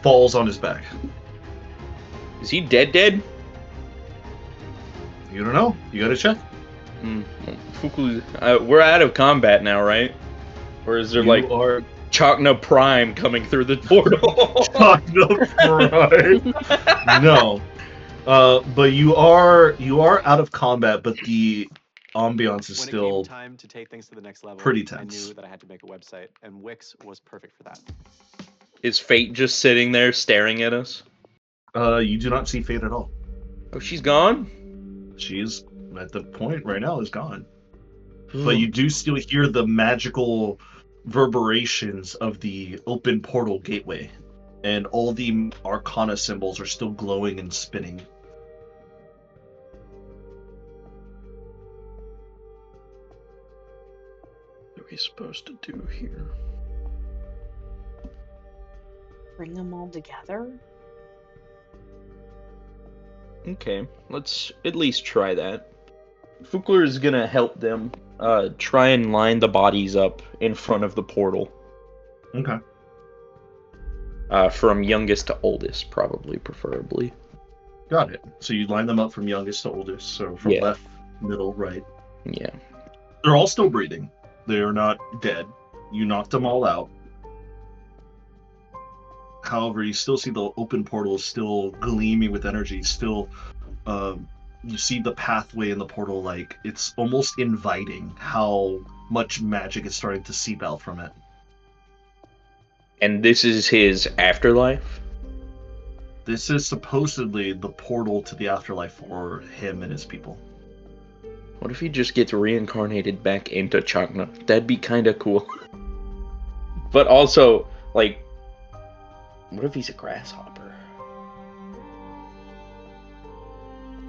[SPEAKER 1] falls on his back.
[SPEAKER 8] Is he dead?
[SPEAKER 1] You don't know. You gotta check.
[SPEAKER 8] We're out of combat now, right? Or is there
[SPEAKER 1] You
[SPEAKER 8] like
[SPEAKER 1] are
[SPEAKER 8] Chakna Prime coming through the portal?
[SPEAKER 1] Chakna Prime. No. But you are out of combat, but the ambiance is
[SPEAKER 10] When it
[SPEAKER 1] still
[SPEAKER 10] came time to take things to the next level,
[SPEAKER 1] pretty
[SPEAKER 10] I
[SPEAKER 1] tense.
[SPEAKER 10] knew that I had to make a website, and Wix was perfect for that.
[SPEAKER 8] Is Fate just sitting there staring at us?
[SPEAKER 1] You do not see Fate at all.
[SPEAKER 8] Oh, she's gone?
[SPEAKER 1] She's at the point right now is gone. But you do still hear the magical reverberations of the open portal gateway, and all the arcana symbols are still glowing and spinning.
[SPEAKER 8] What are we supposed to do here?
[SPEAKER 3] Bring them all together?
[SPEAKER 8] Okay, let's at least try that. Fukler is gonna help them try and line the bodies up in front of the portal.
[SPEAKER 1] Okay.
[SPEAKER 8] From youngest to oldest, probably, preferably.
[SPEAKER 1] Got it. So you line them up from youngest to oldest, so from
[SPEAKER 8] Yeah.
[SPEAKER 1] left, middle, right.
[SPEAKER 8] Yeah.
[SPEAKER 1] They're all still breathing. They are not dead. You knocked them all out. However, you still see the open portal still gleaming with energy. Still, you see the pathway in the portal, like it's almost inviting how much magic is starting to seep out from it.
[SPEAKER 8] And this is his afterlife?
[SPEAKER 1] This is supposedly the portal to the afterlife for him and his people.
[SPEAKER 8] What if he just gets reincarnated back into Chakna? That'd be kind of cool. But also, like, what if he's a grasshopper?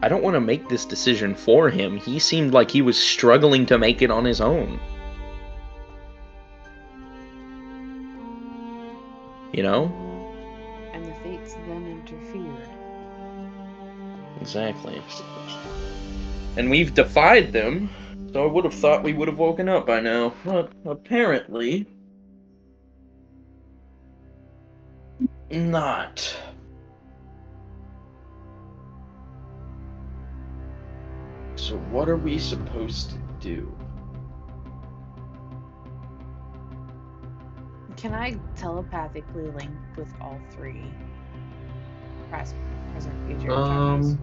[SPEAKER 8] I don't want to make this decision for him. He seemed like he was struggling to make it on his own. You know?
[SPEAKER 3] And the fates then interfered.
[SPEAKER 8] Exactly. And we've defied them, so I would have thought we would have woken up by now. But apparently... not. So what are we supposed to do?
[SPEAKER 3] Can I telepathically link with all three? Past, present, future, chakras?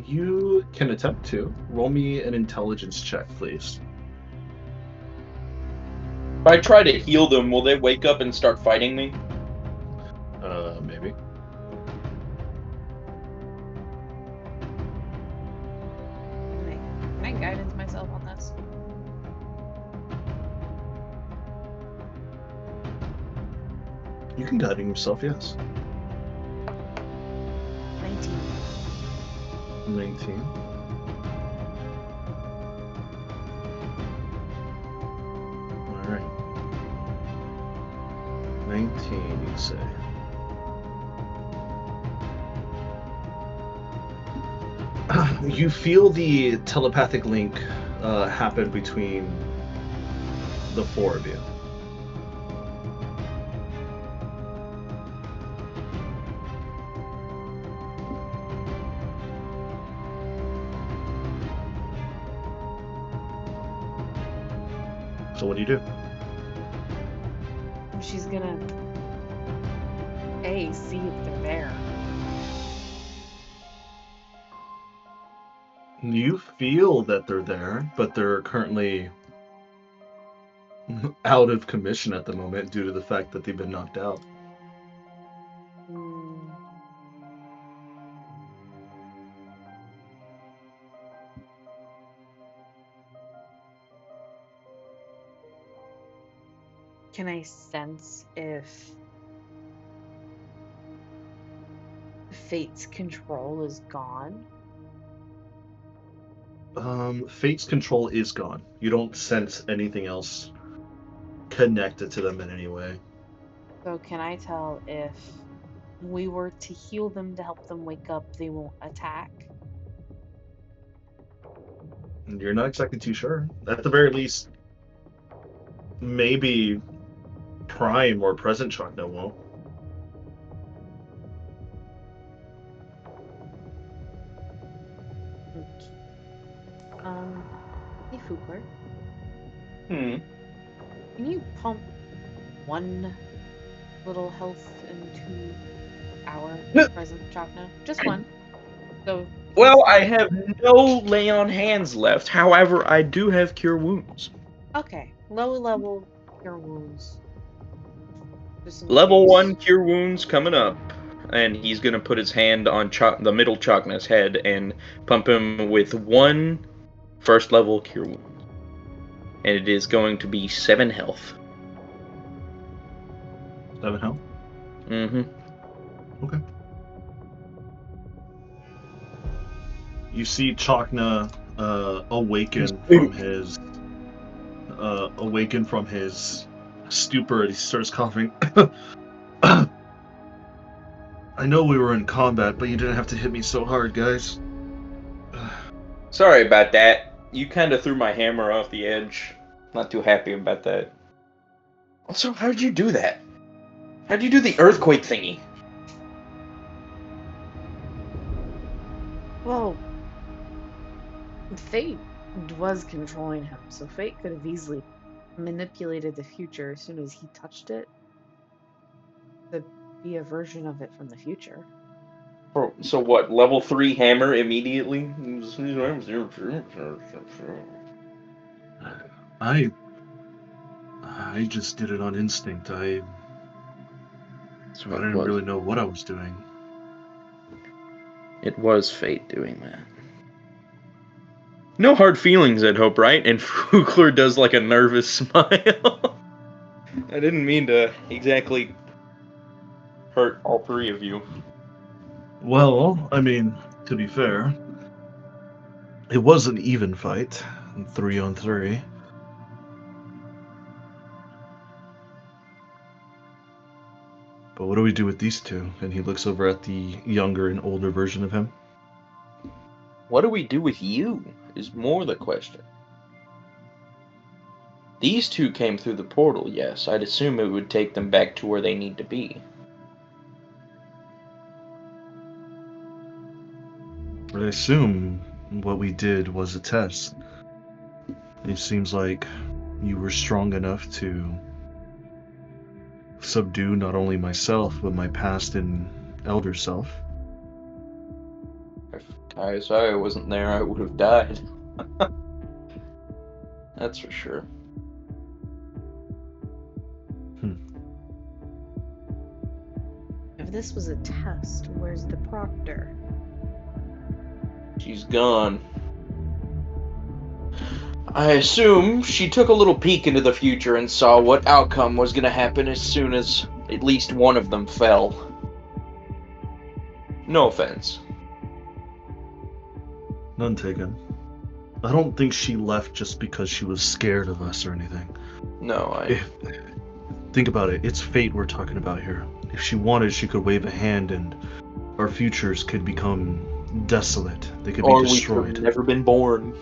[SPEAKER 1] You can attempt to. Roll me an intelligence check, please.
[SPEAKER 8] If I try to heal them, will they wake up and start fighting me?
[SPEAKER 1] Maybe.
[SPEAKER 3] Can I guidance myself on this?
[SPEAKER 1] You can guide yourself, yes.
[SPEAKER 3] 19.
[SPEAKER 1] 19. Alright. 19, you say. You feel the telepathic link happen between the four of you. So what do?
[SPEAKER 3] She's gonna see if they're there.
[SPEAKER 1] You feel that they're there, but they're currently out of commission at the moment due to the fact that they've been knocked out.
[SPEAKER 3] Can I sense if Fate's control is gone?
[SPEAKER 1] Fate's control is gone. You don't sense anything else connected to them in any way.
[SPEAKER 3] So can I tell if we were to heal them to help them wake up, they won't attack?
[SPEAKER 1] You're not exactly too sure. At the very least, maybe Prime or Present Chakna won't.
[SPEAKER 9] Kugler.
[SPEAKER 8] Hmm.
[SPEAKER 9] Can you pump one little health into our present Chakna? Just one. So
[SPEAKER 8] Well,
[SPEAKER 9] he's
[SPEAKER 8] I
[SPEAKER 9] not
[SPEAKER 8] have no lay on hands left. However, I do have cure wounds.
[SPEAKER 9] okay. Low level cure wounds. Just in
[SPEAKER 8] Level
[SPEAKER 9] case.
[SPEAKER 8] 1 cure wounds coming up. And he's going to put his hand on the middle Chakna's head and pump him with 1 first level cure wound. And it is going to be 7 health.
[SPEAKER 1] 7 health?
[SPEAKER 8] Mm-hmm.
[SPEAKER 1] Okay. You see Chakna awaken from his stupor, and he starts coughing. I know we were in combat, but you didn't have to hit me so hard, guys.
[SPEAKER 8] Sorry about that. You kind of threw my hammer off the edge. Not too happy about that. Also, how did you do that? How did you do the earthquake thingy?
[SPEAKER 9] Well, Fate was controlling him, so Fate could have easily manipulated the future as soon as he touched it to be a version of it from the future.
[SPEAKER 8] So what? Level 3 hammer immediately?
[SPEAKER 1] I just did it on instinct. I didn't really know what I was doing.
[SPEAKER 8] It was fate doing that. No hard feelings, I'd hope, right? And Fugler does like a nervous smile. I didn't mean to exactly hurt all 3 of you.
[SPEAKER 1] Well, I mean, to be fair, it was an even fight, 3-on-3. But what do we do with these two? And he looks over at the younger and older version of him.
[SPEAKER 8] What do we do with you is more the question. These 2 came through the portal, yes. I'd assume it would take them back to where they need to be.
[SPEAKER 1] I assume what we did was a test. It seems like you were strong enough to subdue not only myself, but my past and elder self.
[SPEAKER 8] If KSI wasn't there, I would have died. That's for sure.
[SPEAKER 9] If this was a test, where's the proctor?
[SPEAKER 8] She's gone. I assume she took a little peek into the future and saw what outcome was going to happen as soon as at least one of them fell. No offense.
[SPEAKER 1] None taken. I don't think she left just because she was scared of us or anything.
[SPEAKER 8] No,
[SPEAKER 1] Think about it. It's fate we're talking about here. If she wanted, she could wave a hand and our futures could become desolate. They could be
[SPEAKER 8] or
[SPEAKER 1] destroyed.
[SPEAKER 8] we could have never been born.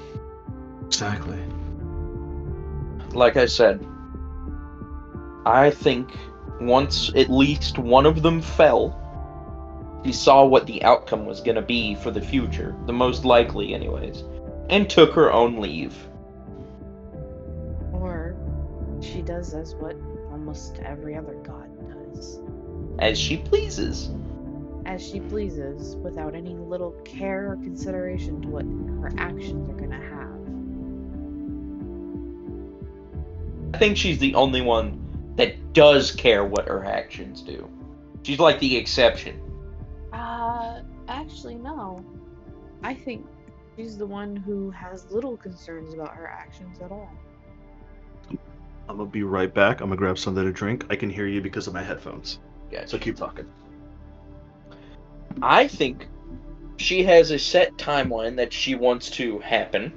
[SPEAKER 1] Exactly.
[SPEAKER 8] Like I said, I think once at least one of them fell, she saw what the outcome was going to be for the future, the most likely anyways, and took her own leave.
[SPEAKER 9] Or she does as what almost every other god does.
[SPEAKER 8] As she pleases.
[SPEAKER 9] As she pleases, without any little care or consideration to what her actions are going to have.
[SPEAKER 8] I think she's the only one that does care what her actions do. She's like the exception.
[SPEAKER 9] Actually, no. I think she's the one who has little concerns about her actions at all.
[SPEAKER 1] I'm gonna be right back. I'm gonna grab something to drink. I can hear you because of my headphones.
[SPEAKER 8] Gotcha.
[SPEAKER 1] So keep talking.
[SPEAKER 8] I think she has a set timeline that she wants to happen,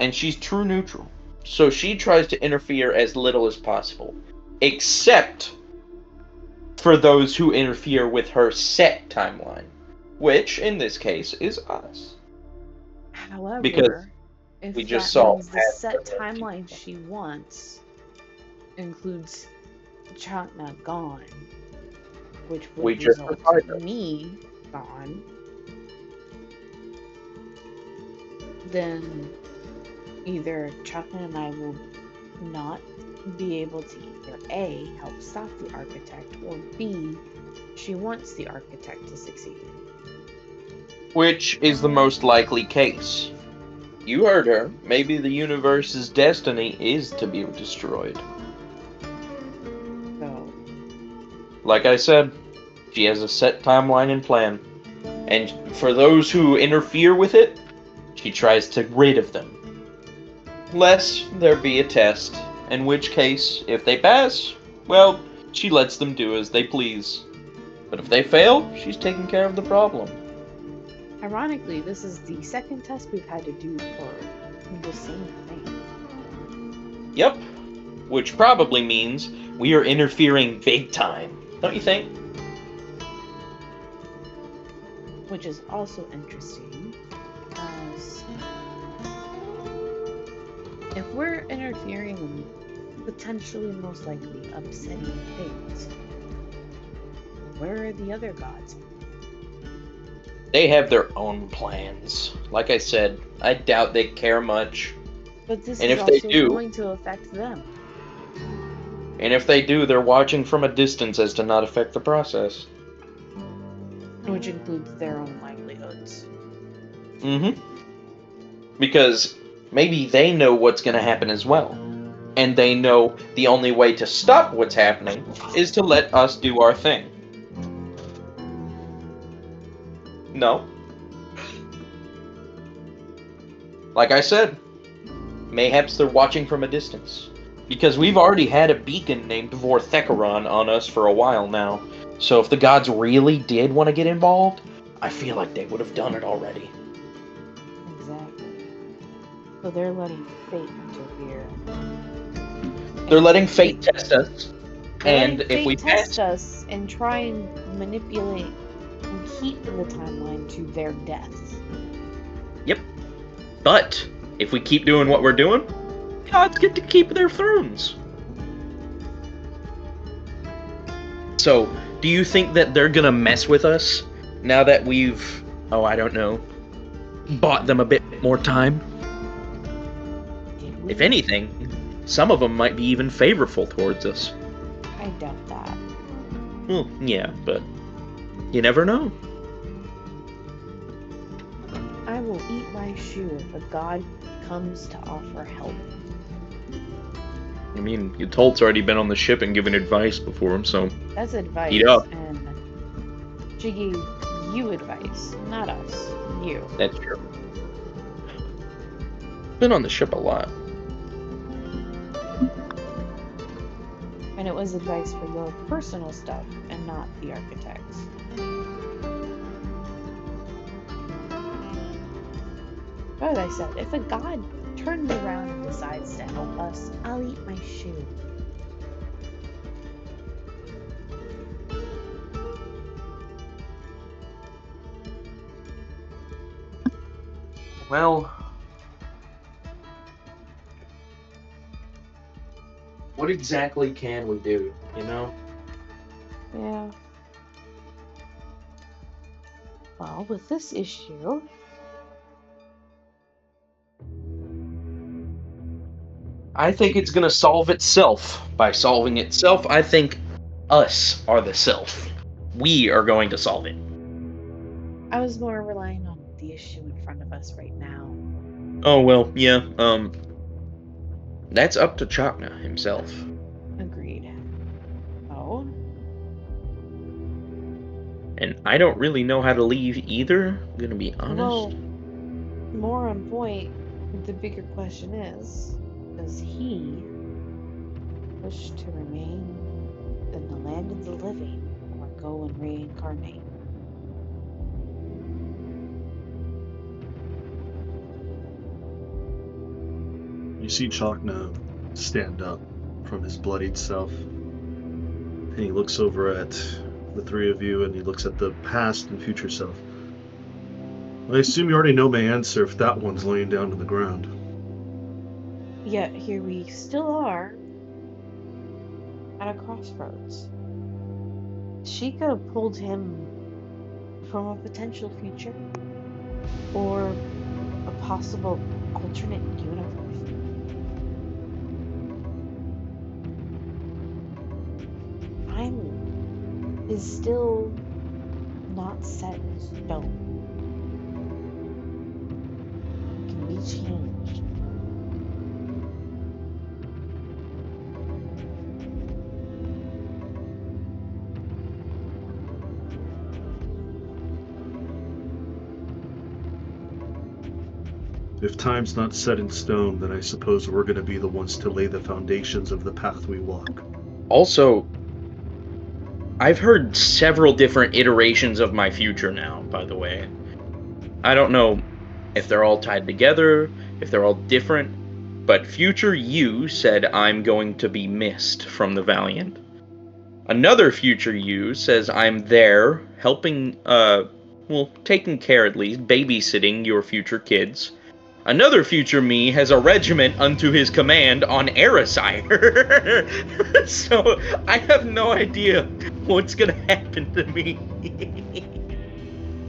[SPEAKER 8] and she's true neutral. So she tries to interfere as little as possible, except for those who interfere with her set timeline, which in this case is us.
[SPEAKER 9] However,
[SPEAKER 8] because
[SPEAKER 9] if
[SPEAKER 8] we just
[SPEAKER 9] that
[SPEAKER 8] saw
[SPEAKER 9] means the set timeline she wants includes Chakna gone, which would
[SPEAKER 8] we just
[SPEAKER 9] result
[SPEAKER 8] decided.
[SPEAKER 9] in me gone, then Either Chakna and I will not be able to either A, help stop the architect, or B, she wants the architect to succeed.
[SPEAKER 4] Which is the most likely case? You heard her. Maybe the universe's destiny is to be destroyed.
[SPEAKER 9] So,
[SPEAKER 4] Like I said, she has a set timeline and plan. And for those who interfere with it, she tries to rid of them. Lest there be a test, in which case, if they pass, well, she lets them do as they please. But if they fail, she's taking care of the problem.
[SPEAKER 9] ironically, this is the second test we've had to do for the same thing.
[SPEAKER 4] Yep. Which probably means we are interfering big time. Don't you think?
[SPEAKER 9] Which is also interesting, as if we're interfering in potentially most likely upsetting things, where are the other gods?
[SPEAKER 4] They have their own plans. Like I said, I doubt they care much.
[SPEAKER 9] But this
[SPEAKER 4] And
[SPEAKER 9] is
[SPEAKER 4] if they
[SPEAKER 9] also
[SPEAKER 4] do,
[SPEAKER 9] going to affect them.
[SPEAKER 4] they're watching from a distance as to not affect the process.
[SPEAKER 9] Which includes their own livelihoods.
[SPEAKER 4] Mm-hmm. Because maybe they know what's going to happen as well. And they know the only way to stop what's happening is to let us do our thing. No. Like I said, mayhaps they're watching from a distance. Because we've already had a beacon named Vorthecaron on us for a while now. So if the gods really did want to get involved, I feel like they would have done it already.
[SPEAKER 9] Exactly. So they're letting fate interfere.
[SPEAKER 4] They're letting fate test us.
[SPEAKER 9] They're
[SPEAKER 4] And
[SPEAKER 9] letting
[SPEAKER 4] if we
[SPEAKER 9] fate test
[SPEAKER 4] pass,
[SPEAKER 9] us and try and manipulate and keep the timeline to their death.
[SPEAKER 4] yep. But if we keep doing what we're doing, gods get to keep their thrones. So, do you think that they're gonna mess with us now that we've, I don't know, bought them a bit more time?
[SPEAKER 9] Did we?
[SPEAKER 4] If anything, some of them might be even favorable towards us.
[SPEAKER 9] I doubt that.
[SPEAKER 4] Well, yeah, but you never know.
[SPEAKER 9] I will eat my shoe if a god comes to offer help.
[SPEAKER 4] I mean, your Tolt's already been on the ship and given advice before, so
[SPEAKER 9] That's advice.
[SPEAKER 4] eat up.
[SPEAKER 9] And she gave you advice, not us. You.
[SPEAKER 4] That's true. Been on the ship a lot.
[SPEAKER 9] And it was advice for your personal stuff and not the architect's. But as I said, if a god turns around and decides to help us, I'll eat my shoe.
[SPEAKER 4] Well, what exactly can we do, you know?
[SPEAKER 9] Yeah. Well, with this issue,
[SPEAKER 4] I think it's gonna solve itself. By solving itself, I think us are the self. We are going to solve it.
[SPEAKER 9] I was more relying on the issue in front of us right now.
[SPEAKER 4] Oh, well, yeah, that's up to Chakna himself.
[SPEAKER 9] Agreed. Oh?
[SPEAKER 4] And I don't really know how to leave either, I'm gonna be honest.
[SPEAKER 9] Well, more on point, the bigger question is, does he wish to remain in the land of the living or go and reincarnate?
[SPEAKER 1] You see Chakna stand up from his bloodied self, and he looks over at the three of you, and he looks at the past and future self. I assume you already know my answer if that one's laying down to the ground.
[SPEAKER 9] Yet here we still are at a crossroads. She could have pulled him from a potential future or a possible alternate universe. Time is still not set in stone. It can be changed.
[SPEAKER 1] If time's not set in stone, then I suppose we're going to be the ones to lay the foundations of the path we walk.
[SPEAKER 8] Also, I've heard several different iterations of my future now, by the way. I don't know if they're all tied together, if they're all different, but future you said I'm going to be missed from the Valiant. Another future you says I'm there, helping, taking care at least, babysitting your future kids. Another future me has a regiment unto his command on Erisire. So I have no idea what's gonna happen to me.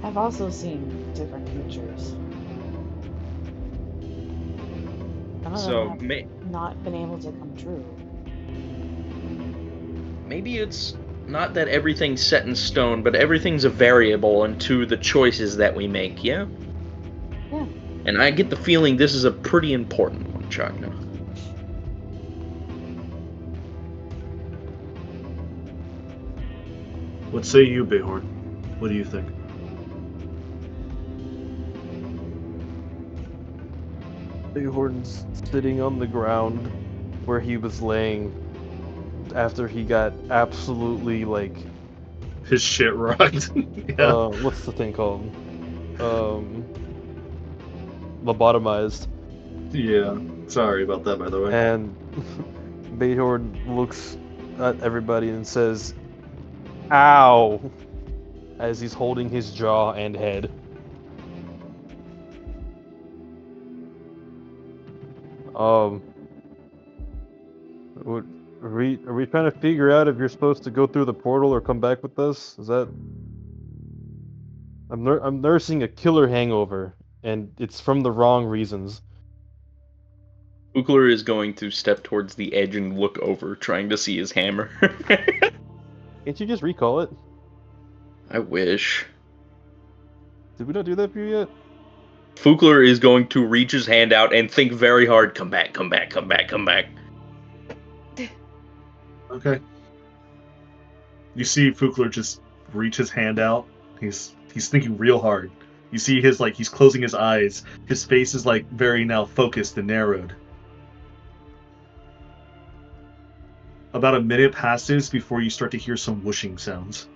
[SPEAKER 9] I've also seen different futures. Some of them have not been able to come true.
[SPEAKER 8] Maybe it's not that everything's set in stone, but everything's a variable into the choices that we make, yeah?
[SPEAKER 9] Yeah.
[SPEAKER 8] And I get the feeling this is a pretty important one, Chagna.
[SPEAKER 1] What say you, Bayhorn? What do you think?
[SPEAKER 2] Bayhorn's sitting on the ground where he was laying after he got absolutely, like...
[SPEAKER 1] His shit rocked. Yeah.
[SPEAKER 2] What's the thing called? Lobotomized.
[SPEAKER 1] Yeah. Sorry about that, by the way.
[SPEAKER 2] And Bayhorn looks at everybody and says, "Ow!" as he's holding his jaw and head. Are we trying to figure out if you're supposed to go through the portal or come back with us? Is that... I'm nursing a killer hangover, and it's from the wrong reasons.
[SPEAKER 8] Ukler is going to step towards the edge and look over, trying to see his hammer.
[SPEAKER 2] Can't you just recall it?
[SPEAKER 8] I wish.
[SPEAKER 2] Did we not do that for you yet?
[SPEAKER 8] Fukler is going to reach his hand out and think very hard, come back, come back, come back, come back.
[SPEAKER 1] Okay. You see Fukler just reach his hand out. He's thinking real hard. You see he's closing his eyes. His face is very now focused and narrowed. About a minute passes before you start to hear some whooshing sounds.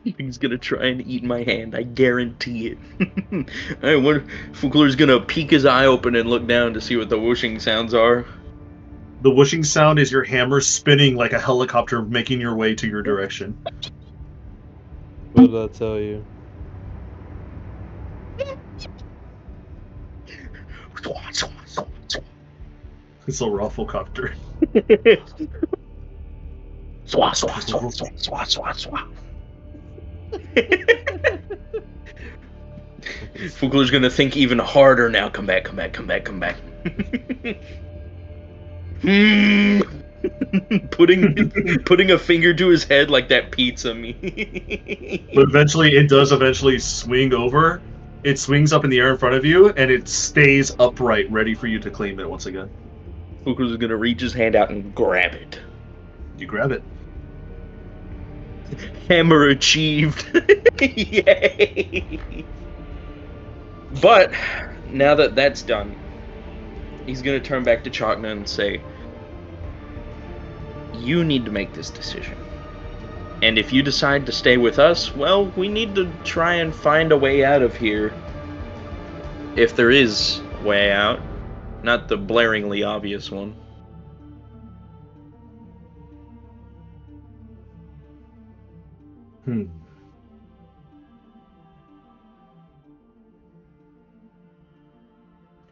[SPEAKER 8] He's gonna try and eat my hand, I guarantee it. I wonder if Fukler's gonna peek his eye open and look down to see what the whooshing sounds are.
[SPEAKER 1] The whooshing sound is your hammer spinning like a helicopter making your way to your direction.
[SPEAKER 2] What did I tell you?
[SPEAKER 1] It's a Rafflecopter.
[SPEAKER 8] Swat, swat, swat, swat, swat, swat, swat. Fugler's gonna think even harder now. Come back, come back, come back, come back. Putting a finger to his head like that pizza me.
[SPEAKER 1] But eventually, it does swing over. It swings up in the air in front of you, and it stays upright, ready for you to claim it once again.
[SPEAKER 8] Fugler's gonna reach his hand out and grab it.
[SPEAKER 1] You grab it.
[SPEAKER 8] Hammer achieved. Yay! But now that that's done, he's gonna turn back to Chakna and say, you need to make this decision. And if you decide to stay with us, well, we need to try and find a way out of here. If there is a way out. Not the blaringly obvious one.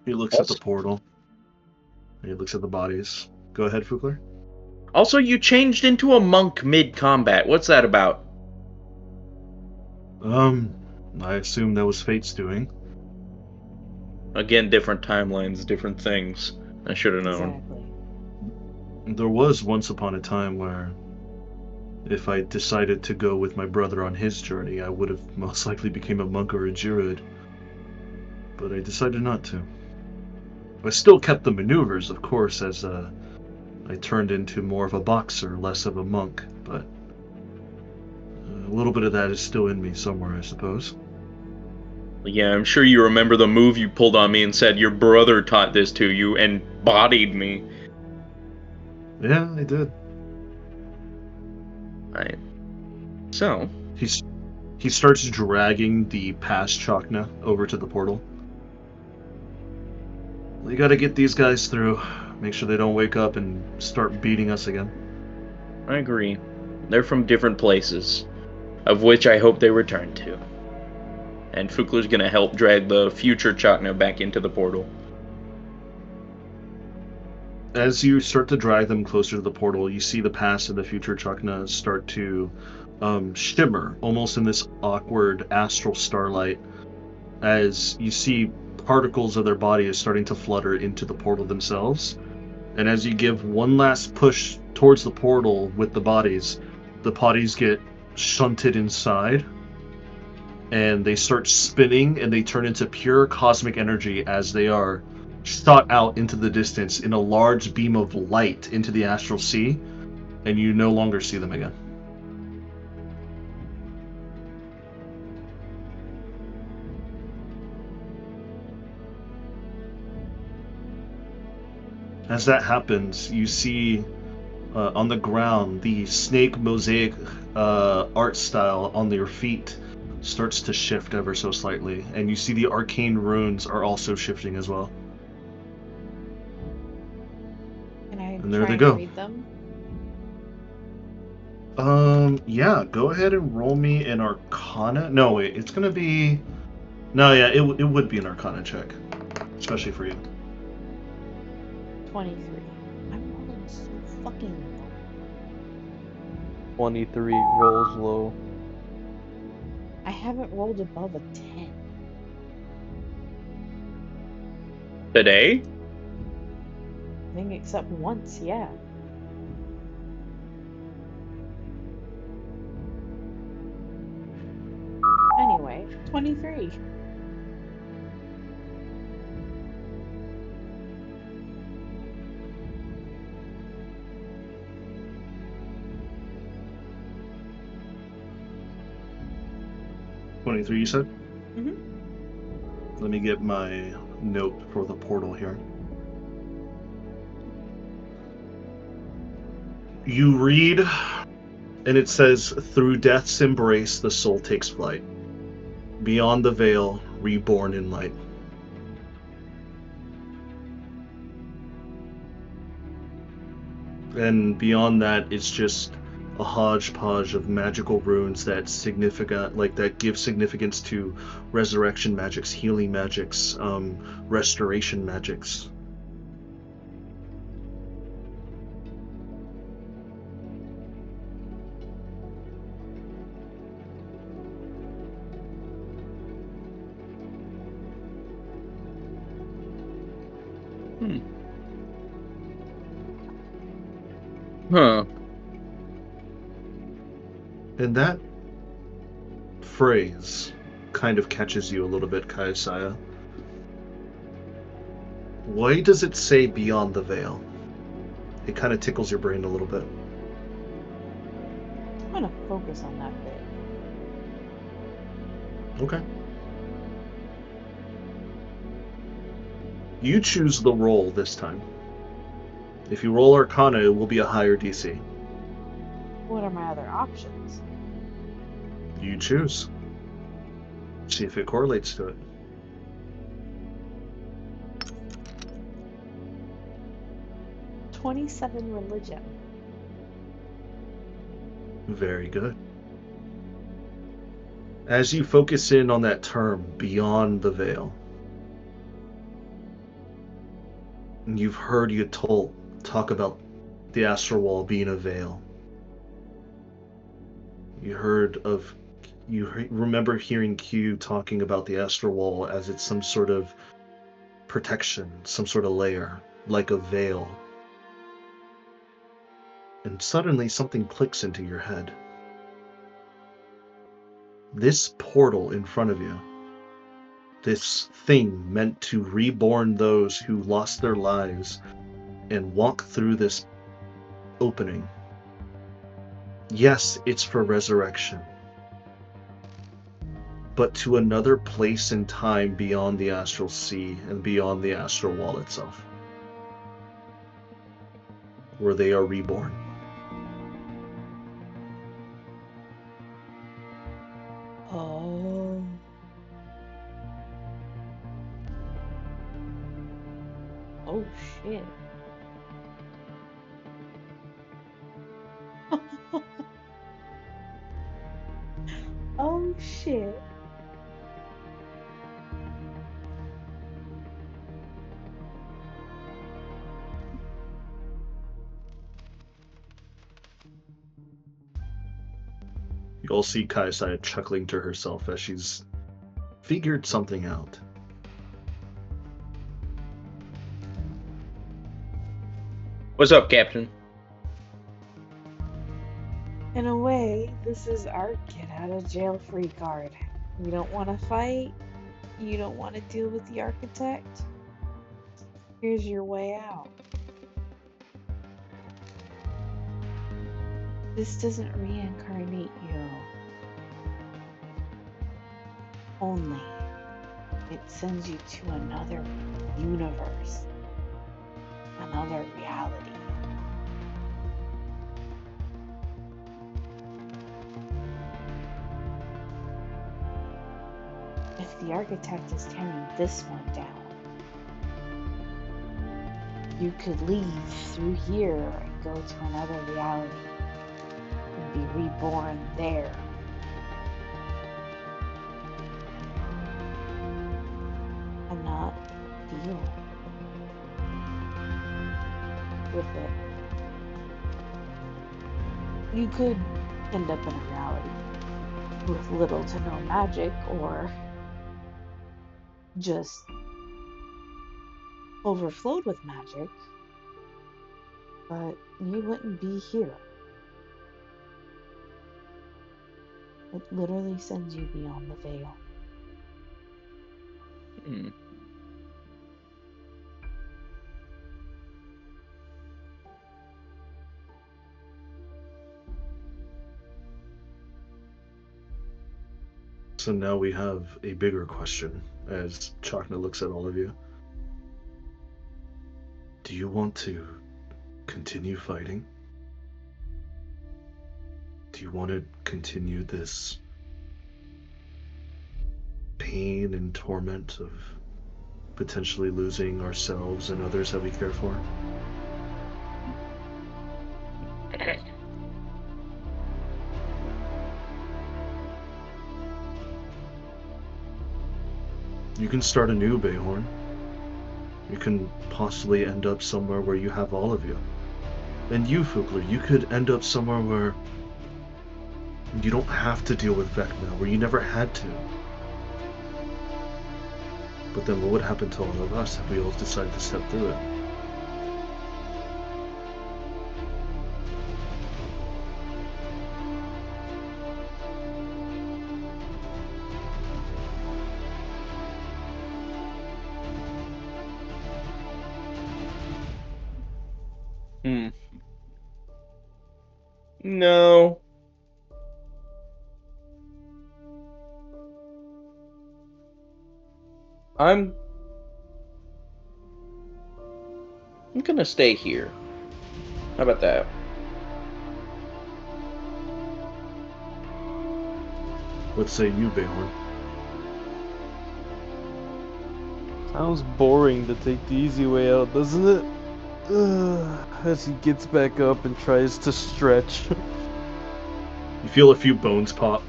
[SPEAKER 1] He looks at the portal. He looks at the bodies. Go ahead, Fukler.
[SPEAKER 8] Also, you changed into a monk mid-combat. What's that about?
[SPEAKER 1] I assume that was Fate's doing.
[SPEAKER 8] Again, different timelines, different things. I should have known.
[SPEAKER 3] Exactly.
[SPEAKER 1] There was once upon a time where if I decided to go with my brother on his journey, I would have most likely became a monk or a druid. But I decided not to. I still kept the maneuvers, of course, as I turned into more of a boxer, less of a monk, but a little bit of that is still in me somewhere, I suppose.
[SPEAKER 8] Yeah, I'm sure you remember the move you pulled on me and said your brother taught this to you and bodied me.
[SPEAKER 1] Yeah, I did.
[SPEAKER 8] Right. So,
[SPEAKER 1] He starts dragging the past Chakna over to the portal. We gotta get these guys through. Make sure they don't wake up and start beating us again.
[SPEAKER 8] I agree. They're from different places, of which I hope they return to. And Fukler's gonna help drag the future Chakna back into the portal.
[SPEAKER 1] As you start to drag them closer to the portal, you see the past and the future Chakna start to shimmer, almost in this awkward astral starlight, as you see particles of their body is starting to flutter into the portal themselves. And as you give one last push towards the portal with the bodies get shunted inside, and they start spinning, and they turn into pure cosmic energy as they are shot out into the distance in a large beam of light into the astral sea, and you no longer see them again. As that happens, you see on the ground the snake mosaic art style on your feet starts to shift ever so slightly, and you see the arcane runes are also shifting as well.
[SPEAKER 9] Can I
[SPEAKER 1] And there
[SPEAKER 9] try
[SPEAKER 1] they
[SPEAKER 9] and
[SPEAKER 1] go.
[SPEAKER 9] read them?
[SPEAKER 1] Yeah, go ahead and roll me an Arcana. No, wait, it's gonna be. No, yeah, it would be an Arcana check, especially for you.
[SPEAKER 9] 23. I'm rolling so fucking low.
[SPEAKER 2] 23 rolls low.
[SPEAKER 9] I haven't rolled above a 10.
[SPEAKER 8] Today?
[SPEAKER 9] I think except once, yeah. Anyway, 23.
[SPEAKER 1] You said?
[SPEAKER 9] Mhm.
[SPEAKER 1] Let me get my note for the portal here. You read, and it says, "Through death's embrace, the soul takes flight. Beyond the veil, reborn in light." And beyond that, it's just a hodgepodge of magical runes that give significance to resurrection magics, healing magics, restoration magics.
[SPEAKER 8] Huh.
[SPEAKER 1] And that phrase kind of catches you a little bit, Kaisaya. Why does it say beyond the veil? It kind of tickles your brain a little bit.
[SPEAKER 9] I'm gonna focus on that bit.
[SPEAKER 1] Okay. You choose the roll this time. If you roll Arcana, it will be a higher DC.
[SPEAKER 9] What are my other options?
[SPEAKER 1] You choose. See if it correlates to it.
[SPEAKER 9] 27 religion.
[SPEAKER 1] Very good. As you focus in on that term, beyond the veil, you've heard Yatol talk about the astral wall being a veil. You remember hearing Q talking about the astral wall as it's some sort of protection, some sort of layer, like a veil. And suddenly something clicks into your head. This portal in front of you, this thing meant to reborn those who lost their lives and walk through this opening. Yes, it's for resurrection, but to another place in time beyond the astral sea and beyond the astral wall itself, where they are reborn.
[SPEAKER 9] Oh. Oh shit. Oh shit.
[SPEAKER 1] You all see Kaisai chuckling to herself as she's figured something out.
[SPEAKER 8] What's up, Captain?
[SPEAKER 9] In a way, this is our get out of jail free card. You don't want to fight? You don't want to deal with the architect? Here's your way out. This doesn't reincarnate you. Only. It sends you to another universe. Another reality. If the architect is tearing this one down, you could leave through here and go to another reality and be reborn there. And not deal with it. You could end up in a reality with little to no magic, or just overflowed with magic, but you wouldn't be here. It literally sends you beyond the veil.
[SPEAKER 8] Hmm.
[SPEAKER 1] So now we have a bigger question as Chakna looks at all of you. Do you want to continue fighting? Do you want to continue this pain and torment of potentially losing ourselves and others that we care for? You can start anew, Bayhorn. You can possibly end up somewhere where you have all of you. And you, Fugler, you could end up somewhere where you don't have to deal with Vecna, where you never had to. But then what would happen to all of us if we all decide to step through it?
[SPEAKER 8] No. I'm gonna stay here. How about that?
[SPEAKER 1] What say you, Bayhorn?
[SPEAKER 2] Sounds boring to take the easy way out, doesn't it? As he gets back up and tries to stretch.
[SPEAKER 1] You feel a few bones pop.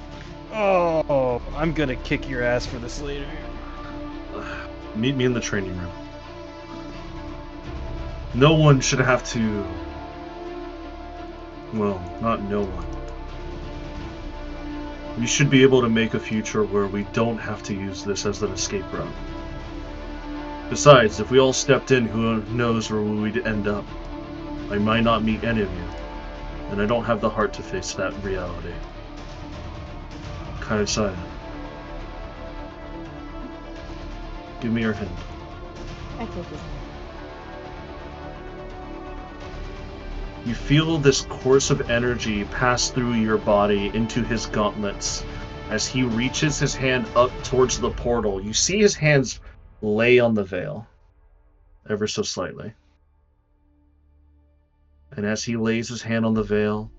[SPEAKER 2] Oh, I'm gonna kick your ass for this later.
[SPEAKER 1] Meet me in the training room. No one should have to... Well, not no one. We should be able to make a future where we don't have to use this as an escape route. Besides, if we all stepped in, who knows where we'd end up. I might not meet any of you, and I don't have the heart to face that reality. Kai-san, give me your hand.
[SPEAKER 3] I take his hand.
[SPEAKER 1] You feel this course of energy pass through your body into his gauntlets. As he reaches his hand up towards the portal, you see his hands lay on the veil, ever so slightly. And as he lays his hand on the veil,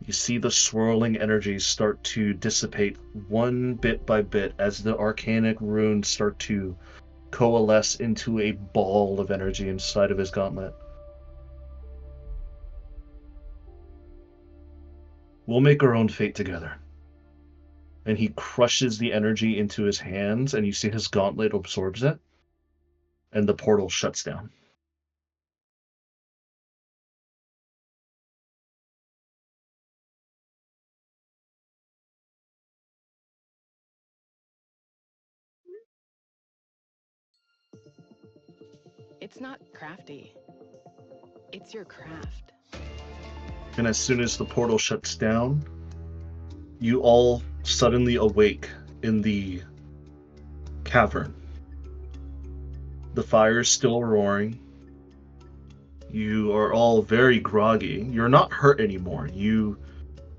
[SPEAKER 1] you see the swirling energies start to dissipate one bit by bit as the arcanic runes start to coalesce into a ball of energy inside of his gauntlet. We'll make our own fate together. And he crushes the energy into his hands, and you see his gauntlet absorbs it, and the portal shuts down.
[SPEAKER 11] It's not crafty. It's your craft.
[SPEAKER 1] And as soon as the portal shuts down, you all suddenly awake in the cavern. The fire's still roaring. You are all very groggy. You're not hurt anymore. You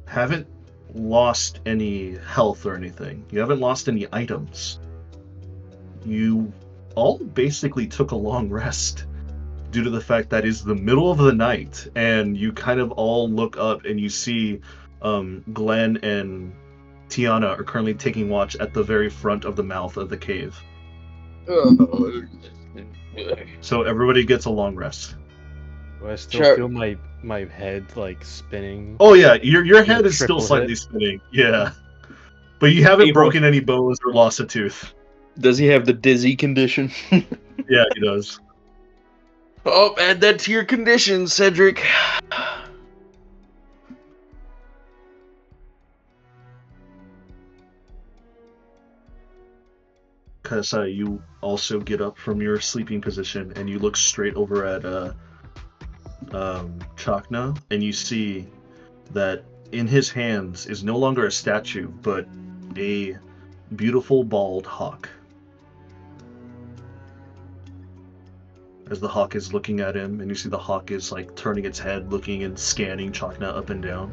[SPEAKER 1] haven't lost any health or anything. You haven't lost any items. You all basically took a long rest due to the fact that it's the middle of the night, and you kind of all look up and you see Glenn and Tiana are currently taking watch at the very front of the mouth of the cave. So everybody gets a long rest.
[SPEAKER 2] Do I still feel my head like spinning?
[SPEAKER 1] Oh yeah, your head is still slightly spinning. Yeah, but you haven't broken any bones or lost a tooth.
[SPEAKER 4] Does he have the dizzy condition?
[SPEAKER 1] Yeah, he does.
[SPEAKER 4] Oh, add that to your conditions, Cedric.
[SPEAKER 1] Kasai, you also get up from your sleeping position and you look straight over at Chakna, and you see that in his hands is no longer a statue, but a beautiful bald hawk. As the hawk is looking at him, and you see the hawk is like turning its head, looking and scanning Chakna up and down.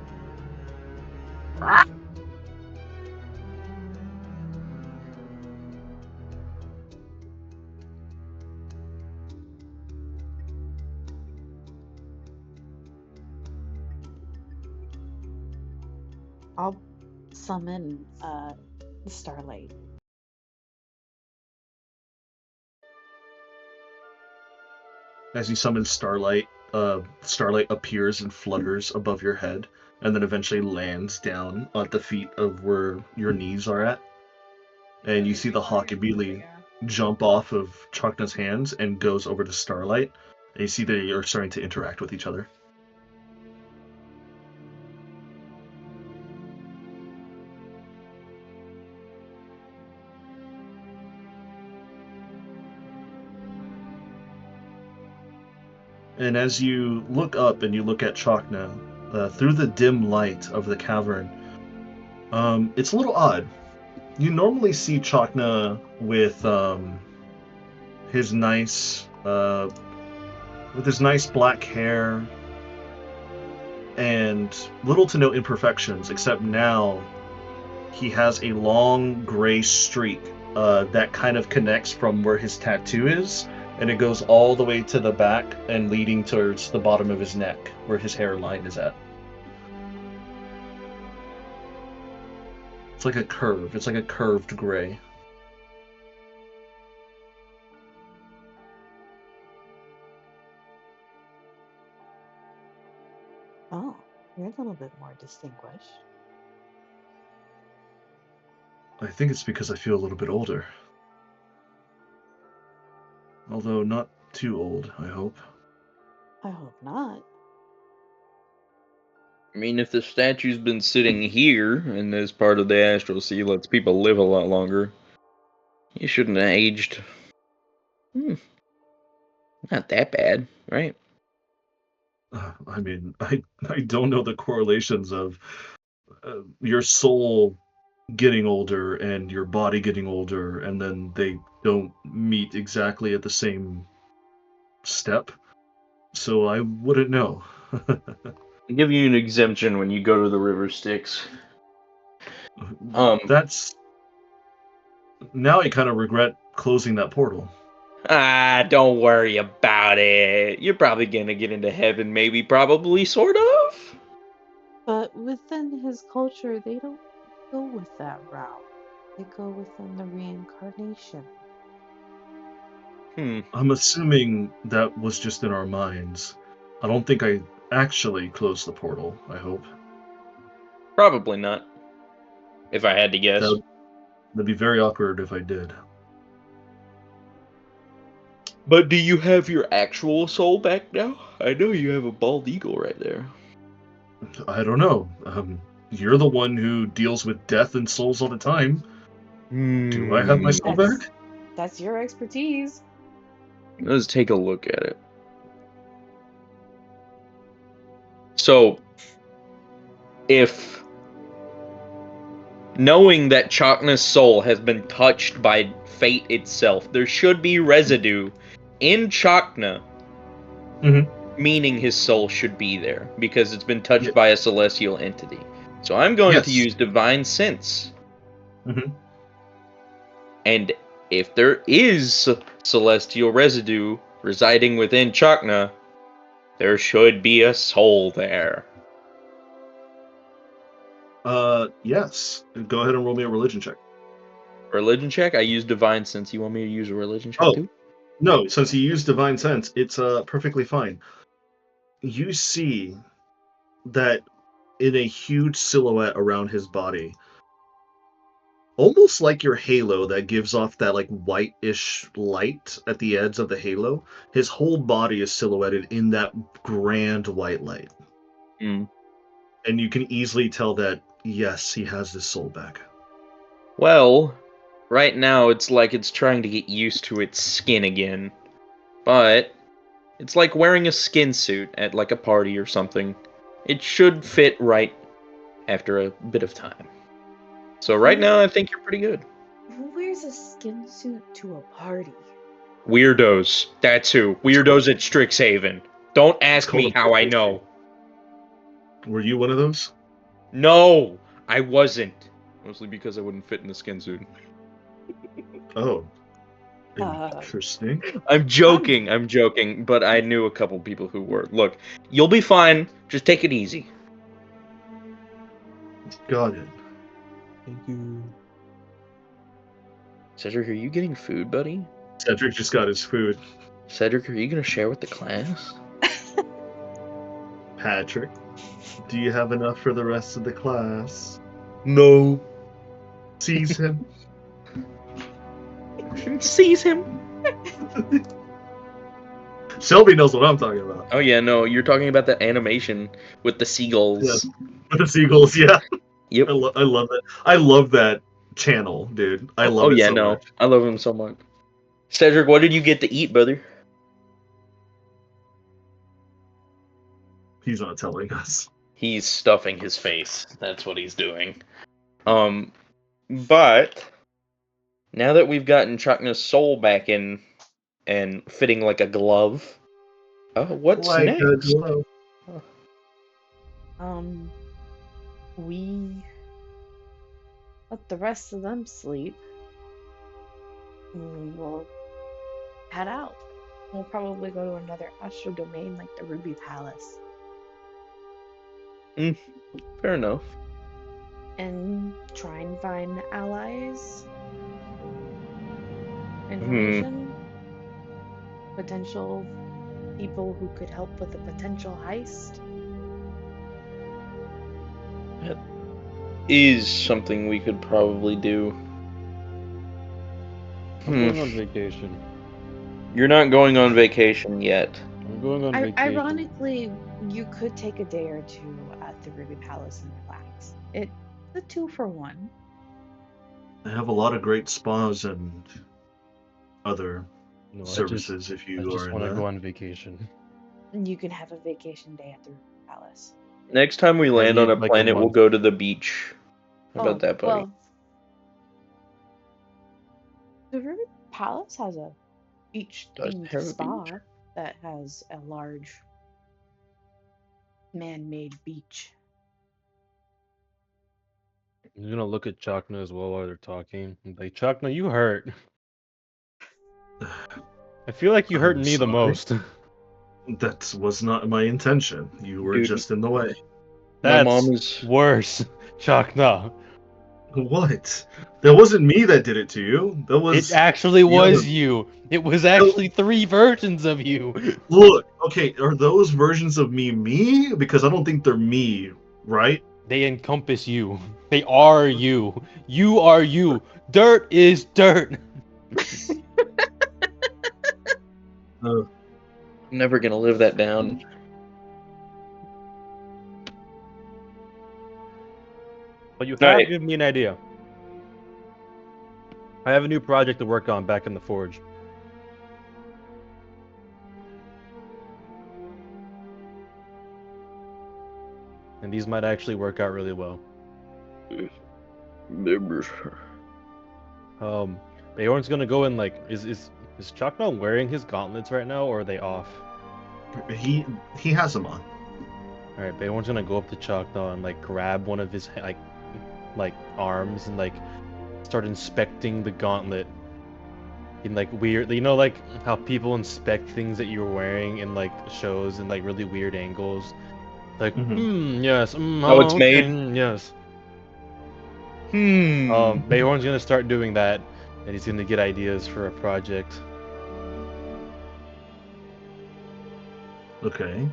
[SPEAKER 3] I'll summon Starlight.
[SPEAKER 1] As you summon Starlight, Starlight appears and flutters above your head, and then eventually lands down at the feet of where your knees are at. And you see the hawk immediately jump off of Chakna's hands and goes over to Starlight. And you see they are starting to interact with each other. And as you look up and you look at Chakna, through the dim light of the cavern, it's a little odd. You normally see Chakna with his nice black hair and little to no imperfections, except now he has a long gray streak that kind of connects from where his tattoo is, and it goes all the way to the back and leading towards the bottom of his neck, where his hairline is at. It's like a curve. It's like a curved gray.
[SPEAKER 3] Oh, you're a little bit more distinguished.
[SPEAKER 1] I think it's because I feel a little bit older. Although not too old, I hope.
[SPEAKER 3] I hope not.
[SPEAKER 4] I mean, if the statue's been sitting here, and this part of the astral sea lets people live a lot longer, he shouldn't have aged.
[SPEAKER 8] Not that bad, right?
[SPEAKER 1] I mean, I don't know the correlations of your soul getting older and your body getting older, and then they don't meet exactly at the same step. So I wouldn't know.
[SPEAKER 8] I'll give you an exemption when you go to the River Styx.
[SPEAKER 1] That's now I kind of regret closing that portal.
[SPEAKER 8] Don't worry about it. You're probably gonna get into heaven, maybe, probably, sort of.
[SPEAKER 9] But within his culture, they don't go with that route. They go within the reincarnation.
[SPEAKER 1] I'm assuming that was just in our minds. I don't think I actually closed the portal, I hope.
[SPEAKER 8] Probably not. If I had to guess.
[SPEAKER 1] That'd be very awkward if I did.
[SPEAKER 8] But do you have your actual soul back now? I know you have a bald eagle right there.
[SPEAKER 1] I don't know. You're the one who deals with death and souls all the time. Do I have my soul back?
[SPEAKER 9] That's your expertise.
[SPEAKER 8] Let's take a look at it. So, if knowing that Chakna's soul has been touched by fate itself, there should be residue in Chakna, meaning his soul should be there, because it's been touched by a celestial entity. So I'm going to use Divine Sense. And if there is celestial residue residing within Chakna, there should be a soul there.
[SPEAKER 1] Yes. Go ahead and roll me a religion check.
[SPEAKER 8] Religion check? I use Divine Sense. You want me to use a religion check too?
[SPEAKER 1] No, since you use Divine Sense, it's perfectly fine. You see that in a huge silhouette around his body, almost like your halo that gives off that like whitish light at the edge of the halo, his whole body is silhouetted in that grand white light. And you can easily tell that, yes, he has his soul back.
[SPEAKER 8] Well, right now it's like it's trying to get used to its skin again. But it's like wearing a skin suit at like a party or something. It should fit right after a bit of time. So right now I think you're pretty good.
[SPEAKER 9] Who wears a skin suit to a party?
[SPEAKER 8] Weirdos. That's who. Weirdos at Strixhaven. Don't ask me how I know.
[SPEAKER 1] Were you one of those?
[SPEAKER 8] No, I wasn't. Mostly because I wouldn't fit in the skin suit.
[SPEAKER 1] Oh. Interesting.
[SPEAKER 8] I'm joking, but I knew a couple people who were. Look, you'll be fine. Just take it easy.
[SPEAKER 1] Got it.
[SPEAKER 2] Thank you.
[SPEAKER 8] Cedric, are you getting food, buddy?
[SPEAKER 1] Cedric just got his food.
[SPEAKER 8] Cedric, are you going to share with the class?
[SPEAKER 1] Patrick, do you have enough for the rest of the class?
[SPEAKER 8] No.
[SPEAKER 1] Seize him.
[SPEAKER 8] Seize him.
[SPEAKER 1] Shelby knows what I'm talking about.
[SPEAKER 8] Oh yeah, no, you're talking about the animation with the seagulls.
[SPEAKER 1] Yes. With the seagulls, yeah.
[SPEAKER 8] Yep.
[SPEAKER 1] I love that. I love that channel, dude. I love it so much.
[SPEAKER 8] I love him so much. Cedric, what did you get to eat, brother?
[SPEAKER 1] He's not telling us.
[SPEAKER 8] He's stuffing his face. That's what he's doing. But now that we've gotten Chakna's soul back in and fitting like a glove, what's
[SPEAKER 1] like
[SPEAKER 8] next?
[SPEAKER 1] A glove.
[SPEAKER 9] We let the rest of them sleep. And we'll head out. We'll probably go to another astral domain like the Ruby Palace.
[SPEAKER 8] Fair enough.
[SPEAKER 9] And try and find allies. Information. Potential people who could help with a potential heist.
[SPEAKER 8] That is something we could probably do.
[SPEAKER 2] I'm going on vacation.
[SPEAKER 8] You're not going on vacation yet.
[SPEAKER 2] I'm going on vacation.
[SPEAKER 9] Ironically, you could take a day or two at the Ruby Palace and relax. It's a 2-for-1.
[SPEAKER 1] They have a lot of great spas and other
[SPEAKER 2] No,
[SPEAKER 1] services if
[SPEAKER 2] I
[SPEAKER 1] you
[SPEAKER 2] just
[SPEAKER 1] are in
[SPEAKER 2] want to
[SPEAKER 1] that.
[SPEAKER 2] go on vacation.
[SPEAKER 9] You can have a vacation day at the palace.
[SPEAKER 8] Next time we land on
[SPEAKER 2] need,
[SPEAKER 8] a
[SPEAKER 2] like, a
[SPEAKER 8] planet, we'll
[SPEAKER 2] month.
[SPEAKER 8] go to the beach. How about that, buddy?
[SPEAKER 9] Well, the River Palace has a
[SPEAKER 8] Does
[SPEAKER 9] beach-themed
[SPEAKER 8] have a
[SPEAKER 9] spa
[SPEAKER 8] beach?
[SPEAKER 9] that has a large man-made beach.
[SPEAKER 2] I'm gonna look at Chakna as well while they're talking. I'm like, Chakna, you hurt. I feel like you hurt
[SPEAKER 1] I'm
[SPEAKER 2] me the
[SPEAKER 1] sorry.
[SPEAKER 2] most.
[SPEAKER 1] That was not my intention. You were
[SPEAKER 8] Dude,
[SPEAKER 1] just in the way.
[SPEAKER 8] my
[SPEAKER 2] That's
[SPEAKER 8] mom is.
[SPEAKER 2] worse, Chakna.
[SPEAKER 1] What? That wasn't me that did it to you. That
[SPEAKER 2] It
[SPEAKER 1] was
[SPEAKER 2] actually
[SPEAKER 1] the other.
[SPEAKER 2] was you. It was actually 3 versions of you.
[SPEAKER 1] Look, okay, are those versions of me? Because I don't think they're me, right?
[SPEAKER 2] They encompass you. They are you. You are you. Dirt is dirt.
[SPEAKER 1] Uh,
[SPEAKER 8] I'm never gonna live that down.
[SPEAKER 2] But you have
[SPEAKER 8] Alright.
[SPEAKER 2] given me an idea. I have a new project to work on back in the forge. And these might actually work out really well. Bayorn's gonna go and like is Chakna wearing his gauntlets right now, or are they off?
[SPEAKER 1] he has them on.
[SPEAKER 2] Alright, Bayorn's gonna go up to Chakna and like grab one of his like arms and like start inspecting the gauntlet in like weird, you know, like how people inspect things that you're wearing in like shows in like really weird angles. Like, yes,
[SPEAKER 8] How it's
[SPEAKER 2] okay,
[SPEAKER 8] made?
[SPEAKER 2] yes.
[SPEAKER 8] Hmm.
[SPEAKER 2] Bayhorn's gonna start doing that, and he's gonna get ideas for a project.
[SPEAKER 1] Okay.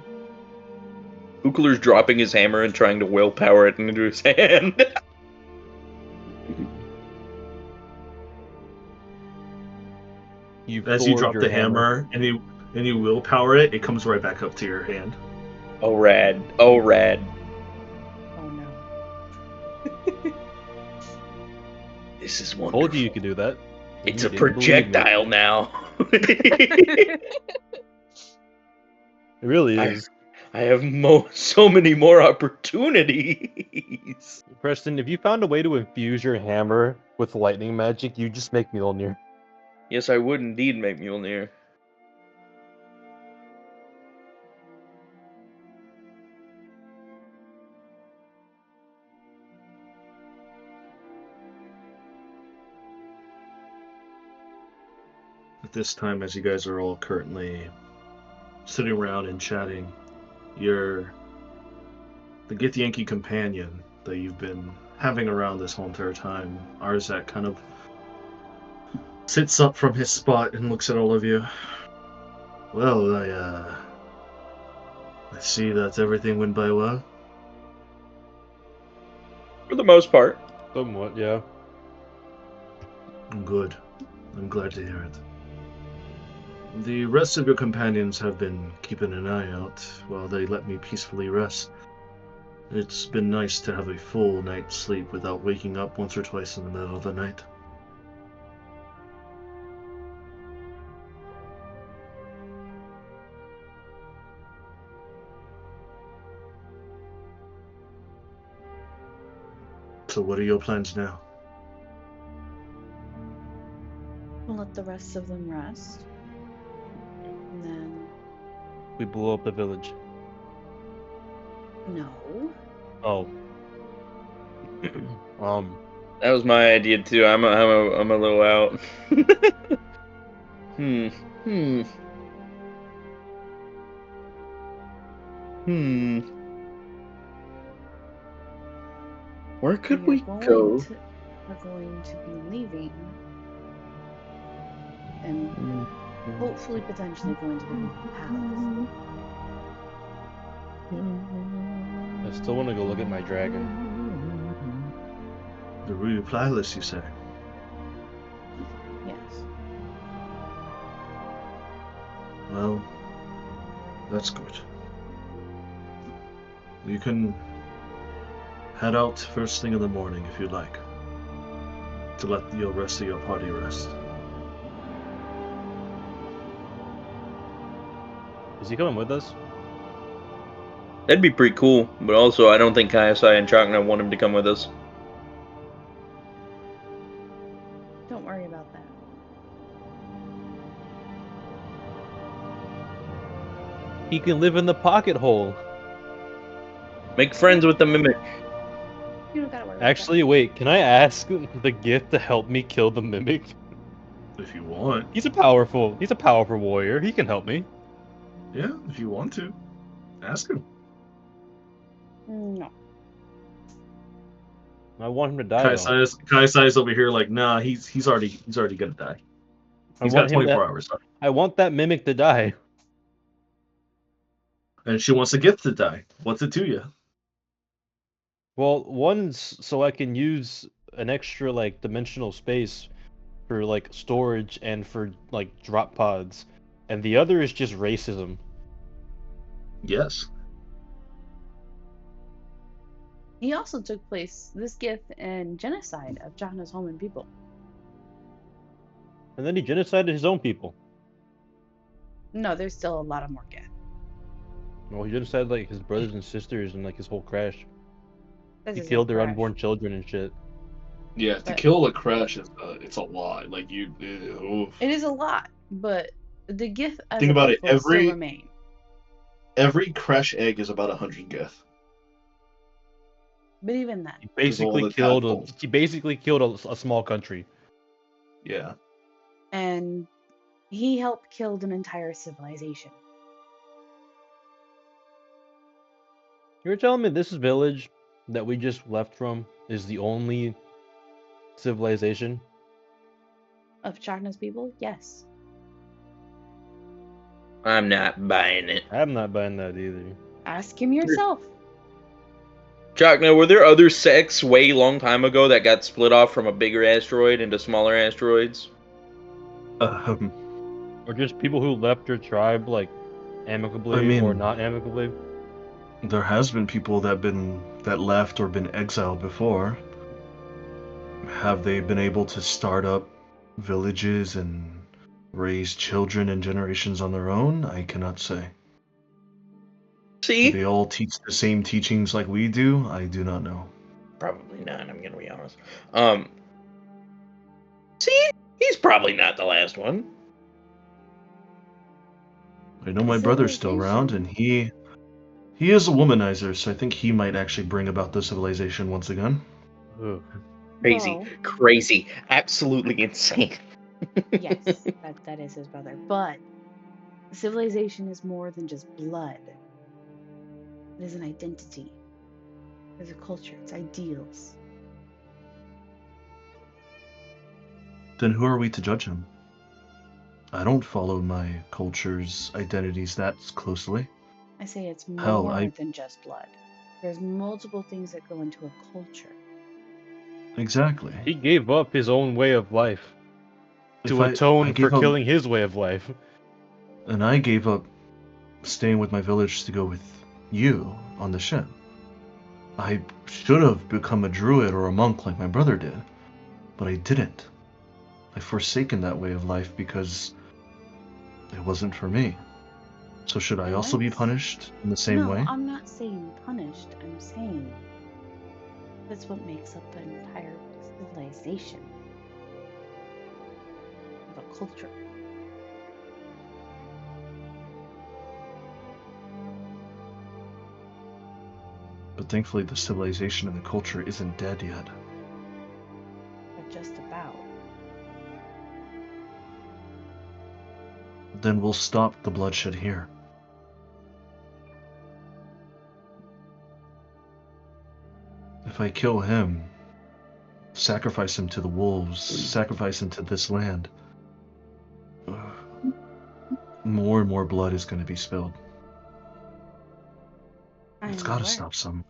[SPEAKER 8] Ukler's dropping his hammer and trying to willpower it into his hand.
[SPEAKER 1] As you drop the hammer and you willpower it, it comes right back up to your hand.
[SPEAKER 8] Oh rad. Oh rad.
[SPEAKER 9] Oh no.
[SPEAKER 8] This is
[SPEAKER 2] I
[SPEAKER 8] wonderful.
[SPEAKER 2] told you could do that.
[SPEAKER 8] It's
[SPEAKER 2] You
[SPEAKER 8] a
[SPEAKER 2] didn't believe me.
[SPEAKER 8] projectile now.
[SPEAKER 2] It really is.
[SPEAKER 8] I have so many more opportunities.
[SPEAKER 2] Preston, if you found a way to infuse your hammer with lightning magic, you just make Mjolnir.
[SPEAKER 8] Yes, I would indeed make Mjolnir.
[SPEAKER 1] At this time, as you guys are all currently sitting around and chatting, the Githyanki companion that you've been having around this whole entire time, Arzak, kind of sits up from his spot and looks at all of you. Well, I see that everything went by well.
[SPEAKER 8] For the most part.
[SPEAKER 2] Somewhat, yeah.
[SPEAKER 1] Good. I'm glad to hear it. The rest of your companions have been keeping an eye out while they let me peacefully rest. It's been nice to have a full night's sleep without waking up once or twice in the middle of the night. So what are your plans now?
[SPEAKER 9] We'll let the rest of them rest. And then,
[SPEAKER 2] We blew up the village.
[SPEAKER 9] no.
[SPEAKER 2] Oh.
[SPEAKER 8] That was my idea too. I'm a little out. Where could we go?
[SPEAKER 9] We're going to be leaving. And hopefully, potentially going to the Ruby Palace.
[SPEAKER 2] I still want to go look at my dragon.
[SPEAKER 1] The Ruby Palace, you say?
[SPEAKER 9] Yes.
[SPEAKER 1] Well, that's good. You can head out first thing in the morning if you'd like, to let the rest of your party rest.
[SPEAKER 2] Is he coming with us?
[SPEAKER 8] That'd be pretty cool, but also I don't think Kaiosai and Chakna want him to come with us.
[SPEAKER 9] Don't worry about that.
[SPEAKER 2] He can live in the pocket hole.
[SPEAKER 8] Make friends with the mimic.
[SPEAKER 9] You don't gotta worry about
[SPEAKER 2] Actually, wait, can I ask the gift to help me kill the mimic?
[SPEAKER 1] If you want.
[SPEAKER 2] He's a powerful warrior. He can help me.
[SPEAKER 1] Yeah, if you want to. Ask him.
[SPEAKER 9] that. No.
[SPEAKER 2] I want him to die though.
[SPEAKER 1] Kaisai's over here like, nah, he's already gonna die. He's got 24 hours.
[SPEAKER 2] I want that mimic to die.
[SPEAKER 1] And she wants a gift to die. What's it to you?
[SPEAKER 2] Well, one's so I can use an extra like dimensional space for like storage and for like drop pods, and the other is just racism.
[SPEAKER 1] Yes.
[SPEAKER 9] He also took this gift and genocide of Chakna's homeland people.
[SPEAKER 2] And then he genocided his own people.
[SPEAKER 9] No, there's still a lot of more Geth.
[SPEAKER 2] Well, he genocided like his brothers and sisters and like his whole crash.
[SPEAKER 9] That
[SPEAKER 2] He
[SPEAKER 9] doesn't
[SPEAKER 2] killed their
[SPEAKER 9] crash.
[SPEAKER 2] unborn children and shit.
[SPEAKER 1] Yeah, to
[SPEAKER 9] But-
[SPEAKER 1] kill a crash is it's a lot. Like oof.
[SPEAKER 9] It is a lot, but the gift as
[SPEAKER 1] Think
[SPEAKER 9] a
[SPEAKER 1] about it,
[SPEAKER 9] gift will still remain.
[SPEAKER 1] Every crash egg is about 100 geth.
[SPEAKER 9] But even then,
[SPEAKER 2] He basically killed a small country.
[SPEAKER 1] Yeah.
[SPEAKER 9] and he helped kill an entire civilization.
[SPEAKER 2] You're telling me this village that we just left from is the only civilization?
[SPEAKER 9] Of Chakna's people, yes.
[SPEAKER 8] I'm not buying it.
[SPEAKER 2] I'm not buying that either.
[SPEAKER 9] Ask him yourself.
[SPEAKER 8] Chakna, were there other sects way long time ago that got split off from a bigger asteroid into smaller asteroids?
[SPEAKER 2] Or just people who left their tribe like amicably
[SPEAKER 1] I mean-
[SPEAKER 2] or not amicably?
[SPEAKER 1] There has been people that left or been exiled before. Have they been able to start up villages and raise children and generations on their own? I cannot say. Do
[SPEAKER 8] See?
[SPEAKER 1] they all teach the same teachings like we do? I do not know.
[SPEAKER 8] Probably not, I'm gonna be honest. See? He's probably not the last one.
[SPEAKER 1] I know my brother's still around, and he is a womanizer, so I think he might actually bring about the civilization once again.
[SPEAKER 2] Ugh.
[SPEAKER 8] Crazy.
[SPEAKER 9] Well-
[SPEAKER 8] Crazy. Absolutely insane.
[SPEAKER 9] Yes, that is his brother. But civilization is more than just blood. It is an identity. It's a culture. It's ideals.
[SPEAKER 1] Then who are we to judge him? I don't follow my culture's identities that closely.
[SPEAKER 9] I say it's
[SPEAKER 1] Hell,
[SPEAKER 9] more
[SPEAKER 1] I-
[SPEAKER 9] than just blood. There's multiple things that go into a culture.
[SPEAKER 1] Exactly.
[SPEAKER 2] He gave up his own way of life to
[SPEAKER 1] I
[SPEAKER 2] atone for
[SPEAKER 1] gave up-
[SPEAKER 2] killing his way of life.
[SPEAKER 1] And I gave up staying with my village to go with you on the ship. I should have become a druid or a monk like my brother did, but I didn't. I've forsaken that way of life because it wasn't for me. So should I also be
[SPEAKER 9] What?
[SPEAKER 1] punished in the same
[SPEAKER 9] no,
[SPEAKER 1] way?
[SPEAKER 9] I'm not saying punished. I'm saying that's what makes up an entire civilization of a culture.
[SPEAKER 1] But thankfully the civilization and the culture isn't dead yet.
[SPEAKER 9] But just about.
[SPEAKER 1] Then we'll stop the bloodshed here. If I kill him, sacrifice him to the wolves, sacrifice him to this land, more and more blood is going to be spilled. It's got to stop somewhere.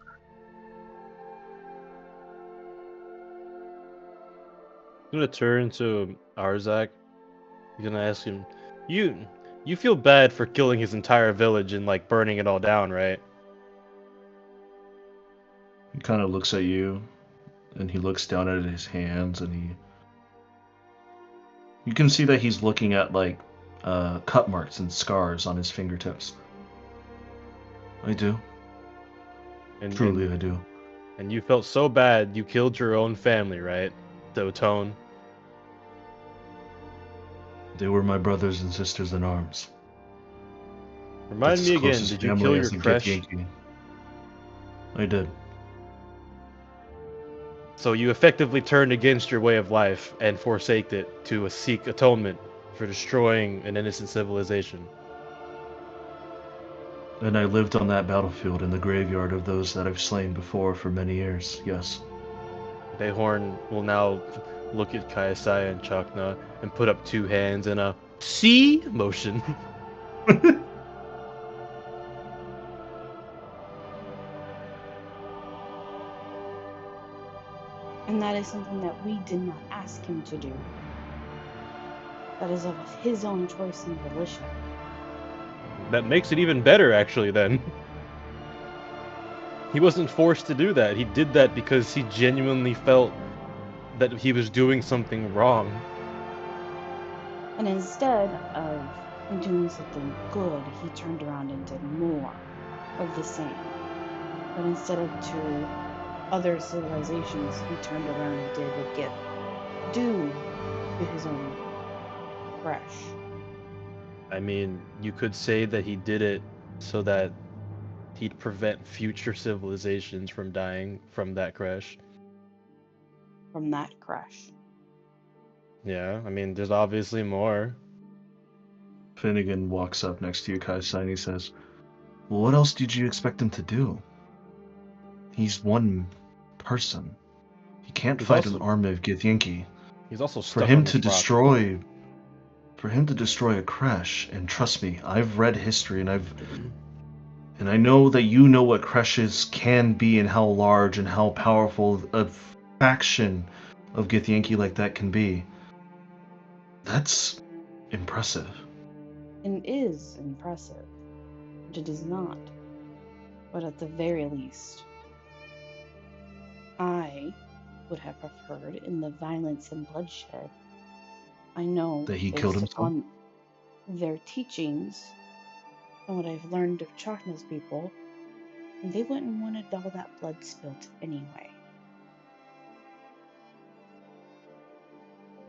[SPEAKER 2] I'm gonna turn to Arzak. He's gonna ask him, You feel bad for killing his entire village and like burning it all down, right?
[SPEAKER 1] He kind of looks at you, and he looks down at his hands, and you can see that he's looking at like cut marks and scars on his fingertips. I do.
[SPEAKER 2] And
[SPEAKER 1] Truly, I do.
[SPEAKER 2] And you felt so bad you killed your own family, right? To atone.
[SPEAKER 1] They were my brothers and sisters in arms.
[SPEAKER 2] Remind
[SPEAKER 1] That's
[SPEAKER 2] me
[SPEAKER 1] as close
[SPEAKER 2] again,
[SPEAKER 1] as
[SPEAKER 2] did you
[SPEAKER 1] family
[SPEAKER 2] kill
[SPEAKER 1] as
[SPEAKER 2] your
[SPEAKER 1] a
[SPEAKER 2] crush?
[SPEAKER 1] Githyanki. I did.
[SPEAKER 2] So you effectively turned against your way of life and forsaked it to seek atonement for destroying an innocent civilization.
[SPEAKER 1] And I lived on that battlefield in the graveyard of those that I've slain before for many years, yes.
[SPEAKER 2] Bayhorn will now look at Kaisai and Chakna and put up two hands in a C motion.
[SPEAKER 3] And that is something that we did not ask him to do. That is of his own choice and volition.
[SPEAKER 2] That makes it even better, actually, then. He wasn't forced to do that. He did that because he genuinely felt that he was doing something wrong.
[SPEAKER 3] And instead of doing something good, he turned around and did more of the same. But instead of to other civilizations, he turned around and did what get due to his own crush.
[SPEAKER 2] I mean, you could say that he did it so that he'd prevent future civilizations from dying from that crash.
[SPEAKER 3] From that crush.
[SPEAKER 2] Yeah, I mean, there's obviously more.
[SPEAKER 1] Finnegan walks up next to you, Kaisai, and he says, well, what else did you expect him to do? He's one person. He can't
[SPEAKER 2] He's
[SPEAKER 1] fight
[SPEAKER 2] also-
[SPEAKER 1] an army of Githyanki.
[SPEAKER 2] He's also
[SPEAKER 1] For
[SPEAKER 2] stuck
[SPEAKER 1] him
[SPEAKER 2] on
[SPEAKER 1] to
[SPEAKER 2] this rock.
[SPEAKER 1] destroy a crash, and trust me, I've read history and I know that you know what crashes can be and how large and how powerful a faction of Githyanki like that can be. That's impressive.
[SPEAKER 3] And is impressive. But it is not. But at the very least, I would have preferred in the violence and bloodshed. I know
[SPEAKER 1] That he killed
[SPEAKER 3] based
[SPEAKER 1] himself?
[SPEAKER 3] upon their teachings and what I've learned of Chakna's people, they wouldn't wanted all that blood spilt anyway.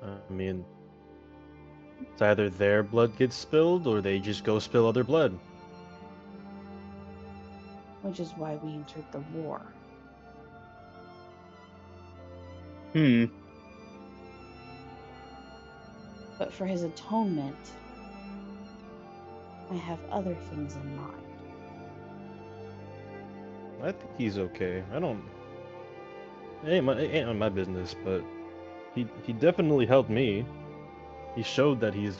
[SPEAKER 2] I mean, it's either their blood gets spilled or they just go spill other blood.
[SPEAKER 3] Which is why we entered the war. But for his atonement, I have other things in mind.
[SPEAKER 2] I think he's okay. I don't. It ain't on my business, but he definitely helped me. He showed that he's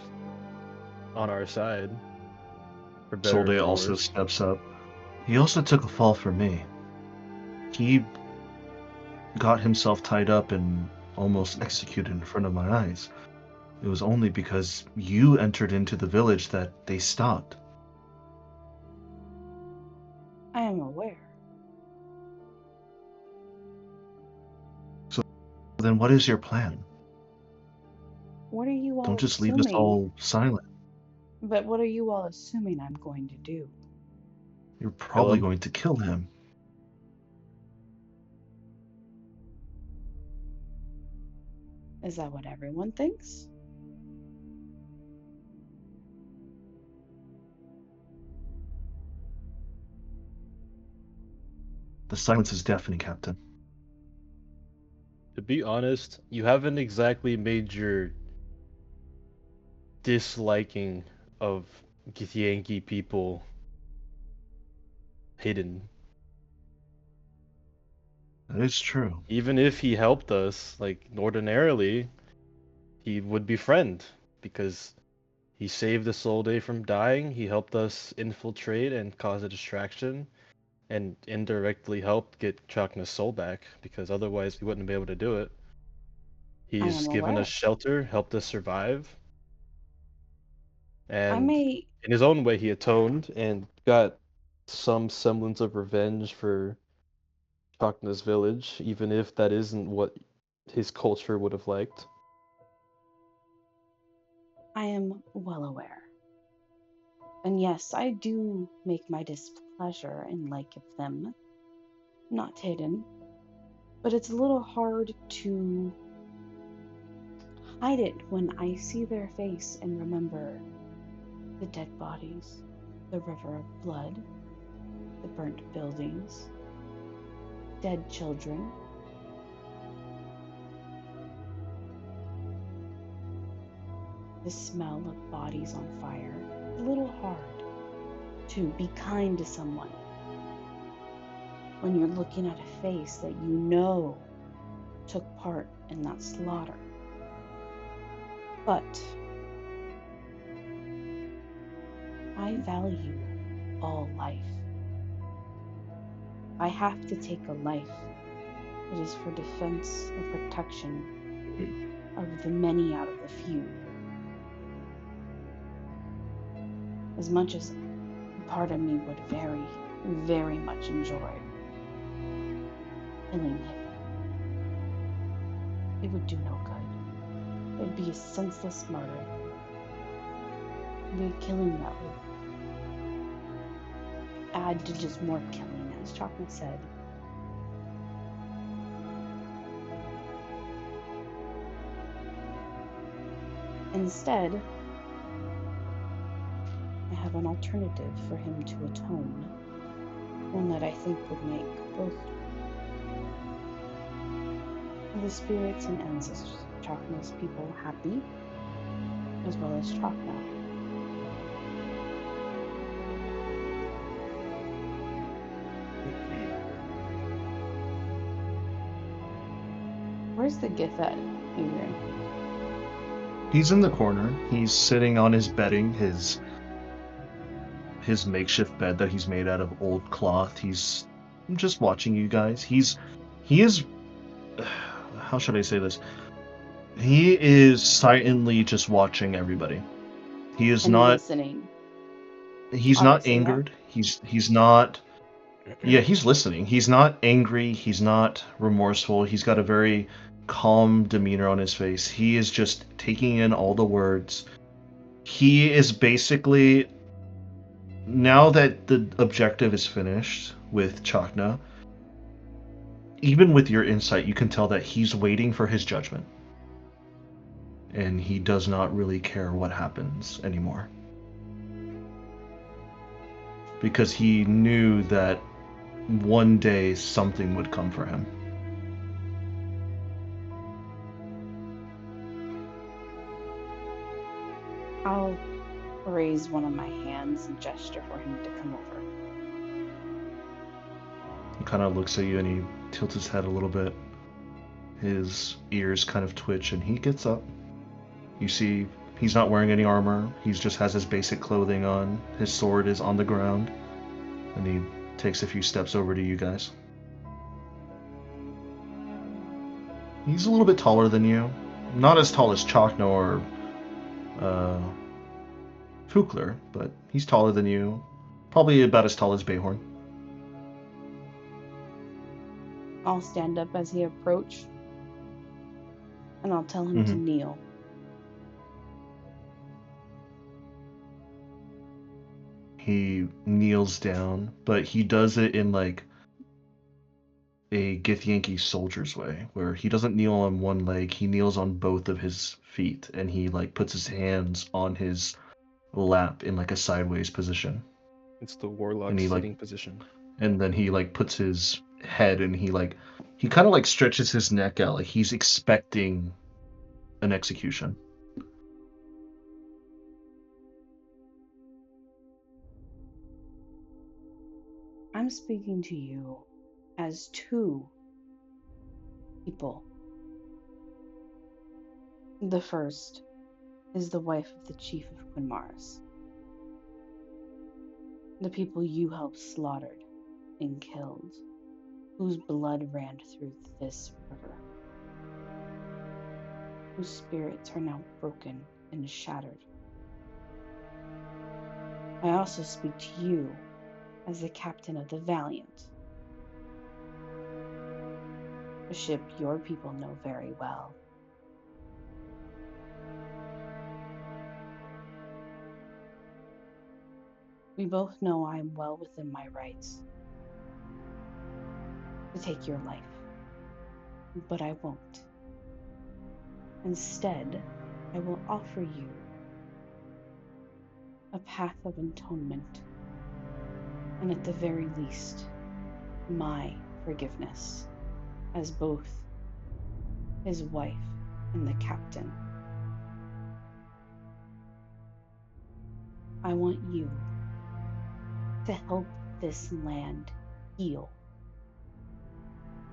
[SPEAKER 2] on our side. For better or
[SPEAKER 1] Solde
[SPEAKER 2] for
[SPEAKER 1] also
[SPEAKER 2] worse.
[SPEAKER 1] steps up. He also took a fall for me. He got himself tied up and almost executed in front of my eyes. It was only because you entered into the village that they stopped.
[SPEAKER 3] I am aware.
[SPEAKER 1] So then what is your plan?
[SPEAKER 3] What are you all
[SPEAKER 1] Don't just
[SPEAKER 3] assuming?
[SPEAKER 1] leave us all silent.
[SPEAKER 3] But what are you all assuming I'm going to do?
[SPEAKER 1] You're probably
[SPEAKER 2] him.
[SPEAKER 1] going to kill him.
[SPEAKER 3] Is that what everyone thinks?
[SPEAKER 1] The silence is deafening, Captain.
[SPEAKER 2] To be honest, you haven't exactly made your disliking of Githyanki people hidden.
[SPEAKER 1] That is true.
[SPEAKER 2] Even if he helped us, like ordinarily, he would befriend because he saved the Solde from dying. He helped us infiltrate and cause a distraction, and indirectly helped get Chakna's soul back because otherwise we wouldn't be able to do it. He's given us shelter, helped us survive, and in his own way he atoned and got some semblance of revenge for Chakna's village, even if that isn't what his culture would have liked.
[SPEAKER 3] I am well aware. And yes, I do make my displeasure in like of them, not hidden, but it's a little hard to hide it when I see their face and remember the dead bodies, the river of blood, the burnt buildings, dead children. The smell of bodies on fire. It's a little hard to be kind to someone when you're looking at a face that you know took part in that slaughter. But I value all life. I have to take a life. It is for defense and protection of the many out of the few. As much as part of me would very, very much enjoy killing him, it would do no good. It'd be a senseless murder. It'd be a killing that would add to just more killing, as Chakma said. Instead, I have an alternative for him to atone, one that I think would make both the spirits and ancestors of Chakma's people happy, as well as Chakma. Where's the Gith at, Adrian?
[SPEAKER 1] He's in the corner. He's sitting on his bedding, his makeshift bed that he's made out of old cloth. He's just watching you guys. He is, how should I say this? He is silently just watching everybody. He is
[SPEAKER 3] And
[SPEAKER 1] not
[SPEAKER 3] listening.
[SPEAKER 1] He's not
[SPEAKER 3] Obviously, yeah.
[SPEAKER 1] angered. He's not. Yeah, he's listening. He's not angry. He's not remorseful. He's got a very calm demeanor on his face. He is just taking in all the words. He is basically, now that the objective is finished with Chakna, even with your insight, you can tell that he's waiting for his judgment. And he does not really care what happens anymore. Because he knew that one day something would come for him.
[SPEAKER 3] I'll raise one of my hands and gesture for him to come over.
[SPEAKER 1] He kind of looks at you and he tilts his head a little bit. His ears kind of twitch and he gets up. You see, he's not wearing any armor. He just has his basic clothing on. His sword is on the ground. And he takes a few steps over to you guys. He's a little bit taller than you. Not as tall as Chakna or Fukler, but he's taller than you. Probably about as tall as Bayhorn.
[SPEAKER 3] I'll stand up as he approaches, and I'll tell him to kneel.
[SPEAKER 1] He kneels down, but he does it in like a Githyanki soldier's way, where he doesn't kneel on one leg, he kneels on both of his feet, and he like puts his hands on his lap in like a sideways position.
[SPEAKER 2] It's the warlock
[SPEAKER 1] And he,
[SPEAKER 2] sitting
[SPEAKER 1] like,
[SPEAKER 2] position.
[SPEAKER 1] And then he like puts his head and he kind of like stretches his neck out like he's expecting an execution.
[SPEAKER 3] I'm speaking to you as two people. The first is the wife of the chief of Quinmaris. The people you helped slaughtered and killed, whose blood ran through this river, whose spirits are now broken and shattered. I also speak to you as the captain of the Valiant, a ship your people know very well. We both know I am well within my rights to take your life, but I won't. Instead, I will offer you a path of atonement, and at the very least, my forgiveness as both his wife and the captain. I want you to help this land heal,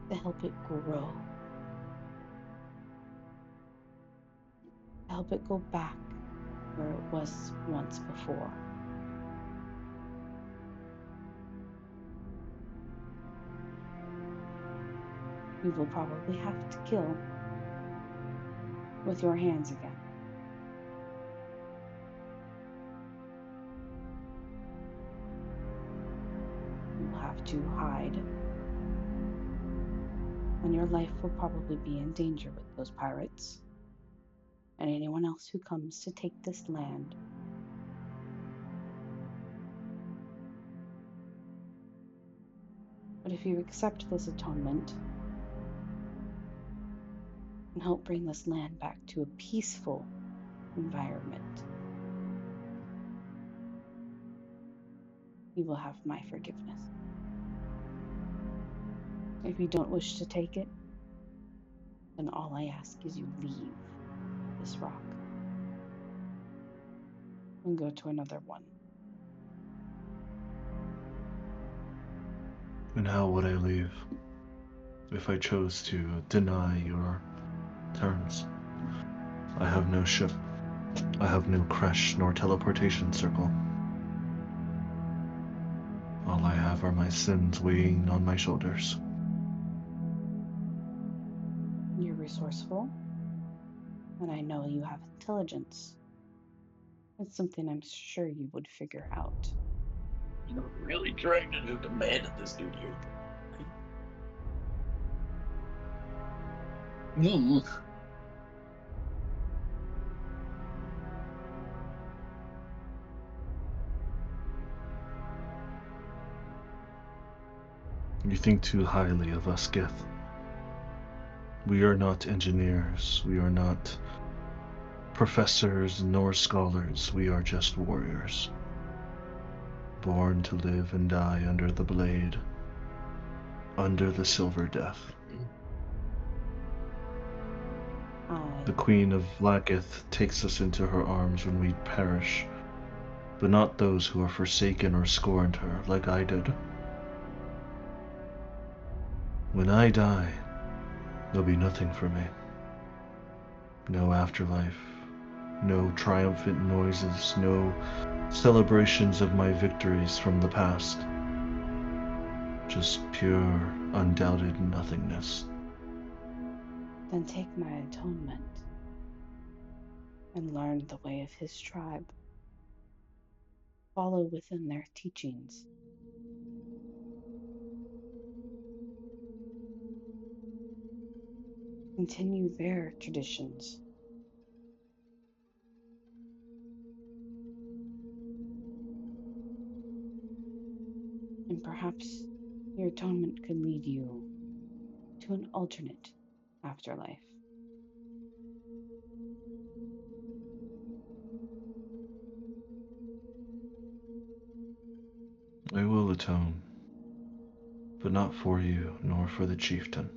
[SPEAKER 3] to help it grow, to help it go back where it was once before. You will probably have to kill with your hands again. You'll have to hide, and your life will probably be in danger with those pirates and anyone else who comes to take this land. But if you accept this atonement and help bring this land back to a peaceful environment, you will have my forgiveness. If you don't wish to take it, then all I ask is you leave this rock and go to another one.
[SPEAKER 1] And how would I leave if I chose to deny your terms? I have no ship. I have no creche nor teleportation circle. All I have are my sins weighing on my shoulders.
[SPEAKER 3] You're resourceful, and I know you have intelligence. It's something I'm sure you would figure out.
[SPEAKER 4] You're really trying to just abandon this dude here.
[SPEAKER 1] You think too highly of us, Gith. We are not engineers. We are not professors nor scholars. We are just warriors. Born to live and die under the blade, under the silver death. The Queen of Vlaakith takes us into her arms when we perish, but not those who are forsaken or scorned her, like I did. When I die, there'll be nothing for me. No afterlife, no triumphant noises, no celebrations of my victories from the past. Just pure, undoubted nothingness.
[SPEAKER 3] Then take my atonement and learn the way of his tribe. Follow within their teachings. Continue their traditions. And perhaps your atonement could lead you to an alternate afterlife.
[SPEAKER 1] I will atone, but not for you, nor for the chieftain.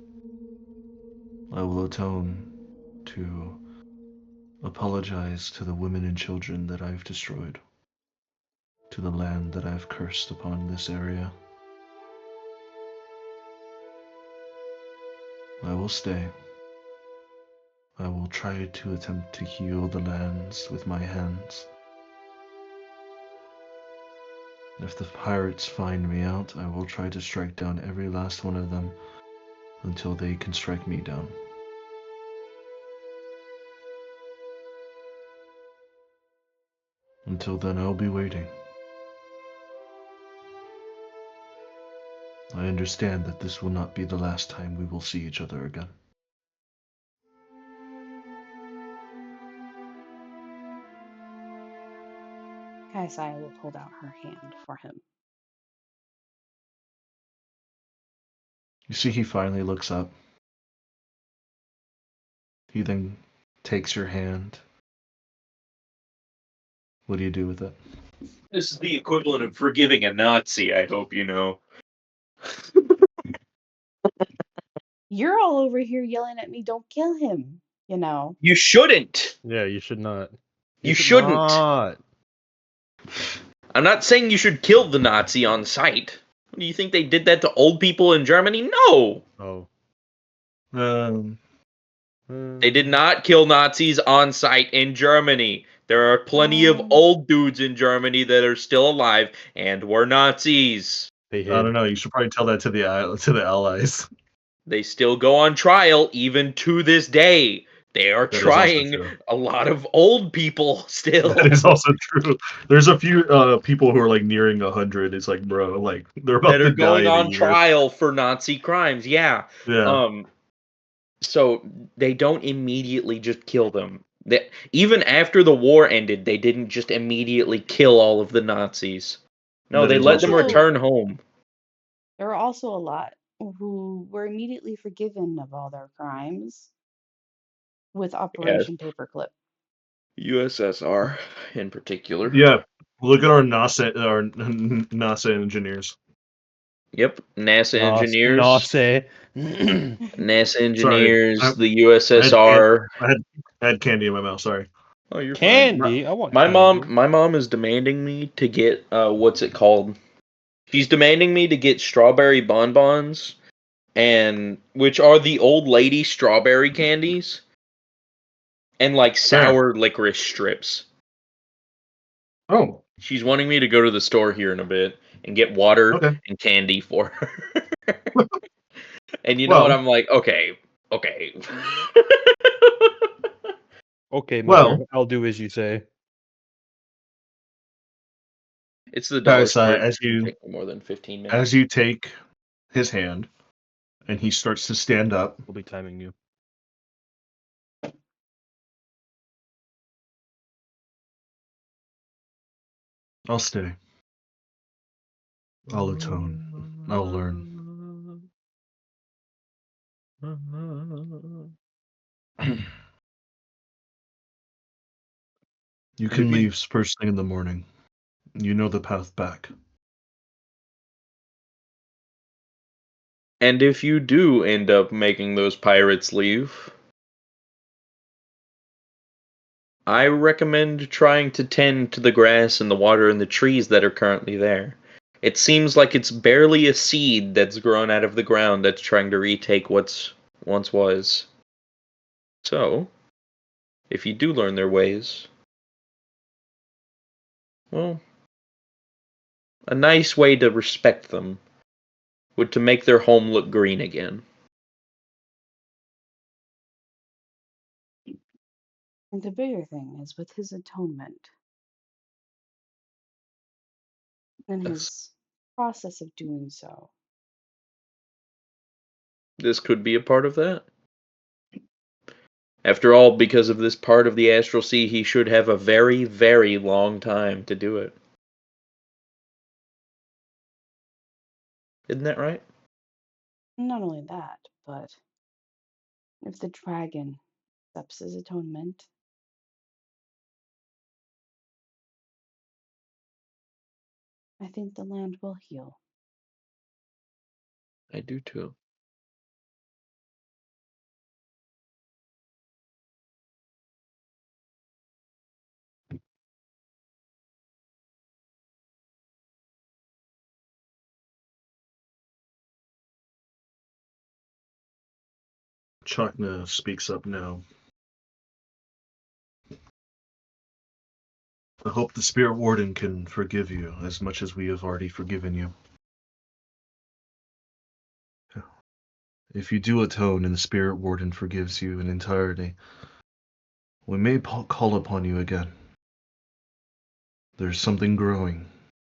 [SPEAKER 1] I will atone to apologize to the women and children that I've destroyed, to the land that I've cursed upon this area. I will stay. I will try to attempt to heal the lands with my hands. If the pirates find me out, I will try to strike down every last one of them until they can strike me down. Until then, I'll be waiting. I understand that this will not be the last time we will see each other again.
[SPEAKER 3] Isaiah will hold out her hand for him.
[SPEAKER 1] You see, he finally looks up. He then takes your hand. What do you do with it?
[SPEAKER 8] This is the equivalent of forgiving a Nazi, I hope you know.
[SPEAKER 3] You're all over here yelling at me, don't kill him, you know.
[SPEAKER 8] You shouldn't.
[SPEAKER 2] Yeah, you should not.
[SPEAKER 8] You shouldn't.
[SPEAKER 2] Not.
[SPEAKER 8] I'm not saying you should kill the Nazi on sight. Do you think they did that to old people in Germany? No.
[SPEAKER 2] Oh.
[SPEAKER 8] They did not kill Nazis on sight in Germany. There are plenty of old dudes in Germany that are still alive and were Nazis.
[SPEAKER 2] They
[SPEAKER 1] I don't know. You should probably tell that to the Allies.
[SPEAKER 8] They still go on trial even to this day. They are
[SPEAKER 1] That is also
[SPEAKER 8] trying
[SPEAKER 1] true.
[SPEAKER 8] a lot of old people still.
[SPEAKER 1] That is also true. There's a few people who are like nearing 100. It's like, bro, like they're about
[SPEAKER 8] that are
[SPEAKER 1] to die
[SPEAKER 8] going
[SPEAKER 1] in a
[SPEAKER 8] on
[SPEAKER 1] year.
[SPEAKER 8] trial for Nazi crimes. Yeah.
[SPEAKER 1] Yeah.
[SPEAKER 8] So they don't immediately just kill them. Even after the war ended, they didn't just immediately kill all of the Nazis. No,
[SPEAKER 1] That
[SPEAKER 8] they
[SPEAKER 1] is
[SPEAKER 8] let them
[SPEAKER 1] also true.
[SPEAKER 8] return home.
[SPEAKER 3] There were also a lot who were immediately forgiven of all their crimes with Operation Paperclip.
[SPEAKER 8] USSR in particular.
[SPEAKER 1] Yeah. Look at our NASA engineers.
[SPEAKER 8] Yep, NASA engineers. NASA
[SPEAKER 1] Sorry,
[SPEAKER 8] engineers, the USSR.
[SPEAKER 1] I had candy in my mouth. Sorry.
[SPEAKER 8] Oh, you're
[SPEAKER 2] Candy?
[SPEAKER 8] fine.
[SPEAKER 2] I want
[SPEAKER 8] my
[SPEAKER 2] candy.
[SPEAKER 8] my mom is demanding me to get what's it called? She's demanding me to get strawberry bonbons, and which are the old lady strawberry candies, and like sour licorice strips.
[SPEAKER 1] Oh.
[SPEAKER 8] She's wanting me to go to the store here in a bit and get water and candy for her. And you know what? I'm like, okay.
[SPEAKER 2] Okay, mother, I'll do as you say.
[SPEAKER 8] It's the dollar store.
[SPEAKER 1] As you
[SPEAKER 8] Take more than 15 minutes.
[SPEAKER 1] As you take his hand, and he starts to stand up.
[SPEAKER 2] We'll be timing you.
[SPEAKER 1] I'll stay. I'll atone. I'll learn. You can leave first thing in the morning. You know the path back.
[SPEAKER 8] And if you do end up making those pirates leave, I recommend trying to tend to the grass and the water and the trees that are currently there. It seems like it's barely a seed that's grown out of the ground that's trying to retake what's once was. So, if you do learn their ways, well, a nice way to respect them would to make their home look green again.
[SPEAKER 3] And the bigger thing is with his atonement and his process of doing so.
[SPEAKER 8] This could be a part of that. After all, because of this part of the astral sea, he should have a very, very long time to do it. Isn't that right?
[SPEAKER 3] Not only that, but if the dragon accepts his atonement, I think the land will heal.
[SPEAKER 8] I do too.
[SPEAKER 1] Chakna speaks up now. I hope the Spirit Warden can forgive you as much as we have already forgiven you. If you do atone and the Spirit Warden forgives you in entirety, we may call upon you again. There's something growing,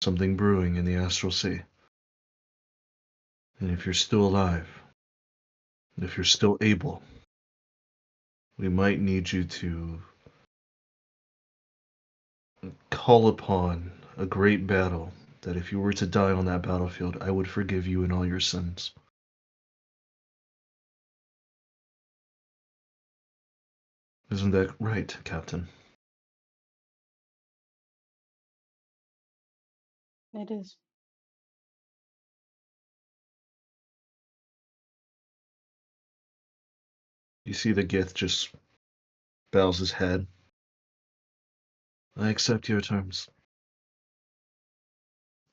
[SPEAKER 1] something brewing in the astral sea. And if you're still alive, if you're still able, we might need you to call upon a great battle that if you were to die on that battlefield, I would forgive you in all your sins. Isn't that right, Captain?
[SPEAKER 3] It is.
[SPEAKER 1] You see the Gith just bows his head. I accept your terms.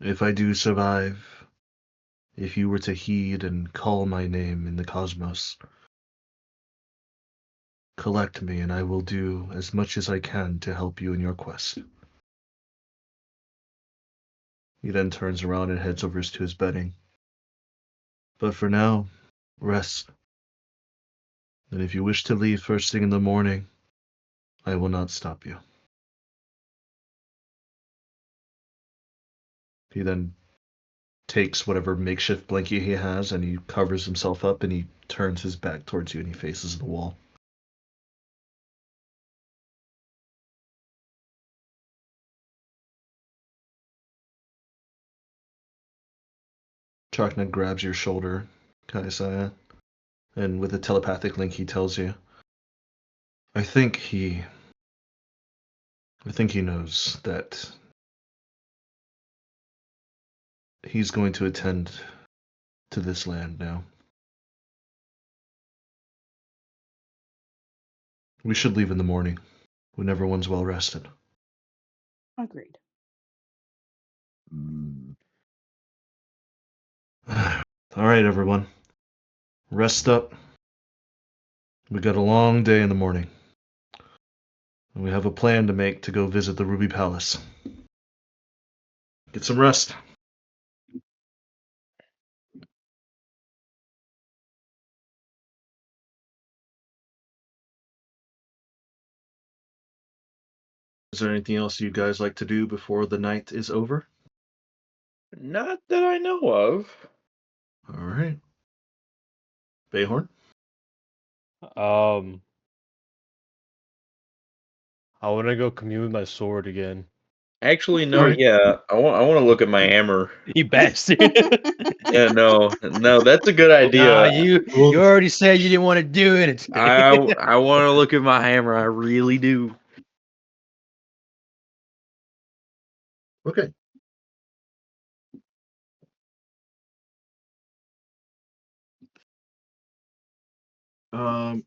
[SPEAKER 1] If I do survive, if you were to heed and call my name in the cosmos, collect me and I will do as much as I can to help you in your quest. He then turns around and heads over to his bedding. But for now, rest. And if you wish to leave first thing in the morning, I will not stop you. He then takes whatever makeshift blanket he has and he covers himself up and he turns his back towards you and he faces the wall. Chakna grabs your shoulder, Kaisaya, and with a telepathic link he tells you, I think he knows that he's going to attend to this land now. We should leave in the morning, when everyone's well rested.
[SPEAKER 3] Agreed.
[SPEAKER 1] All right, everyone. Rest up. We got a long day in the morning. And we have a plan to make to go visit the Ruby Palace. Get some rest. Is there anything else you guys like to do before the night is over?
[SPEAKER 8] Not that I know of.
[SPEAKER 1] All right. Bayhorn?
[SPEAKER 2] I want to go commune with my sword again.
[SPEAKER 8] Actually, no.
[SPEAKER 1] Alright.
[SPEAKER 8] Yeah, I want to look at my hammer.
[SPEAKER 2] You bastard!
[SPEAKER 8] Yeah, no, that's a good idea.
[SPEAKER 2] you
[SPEAKER 1] Well,
[SPEAKER 2] you already said you didn't want to do it.
[SPEAKER 8] I want to look at my hammer. I really do.
[SPEAKER 1] okay.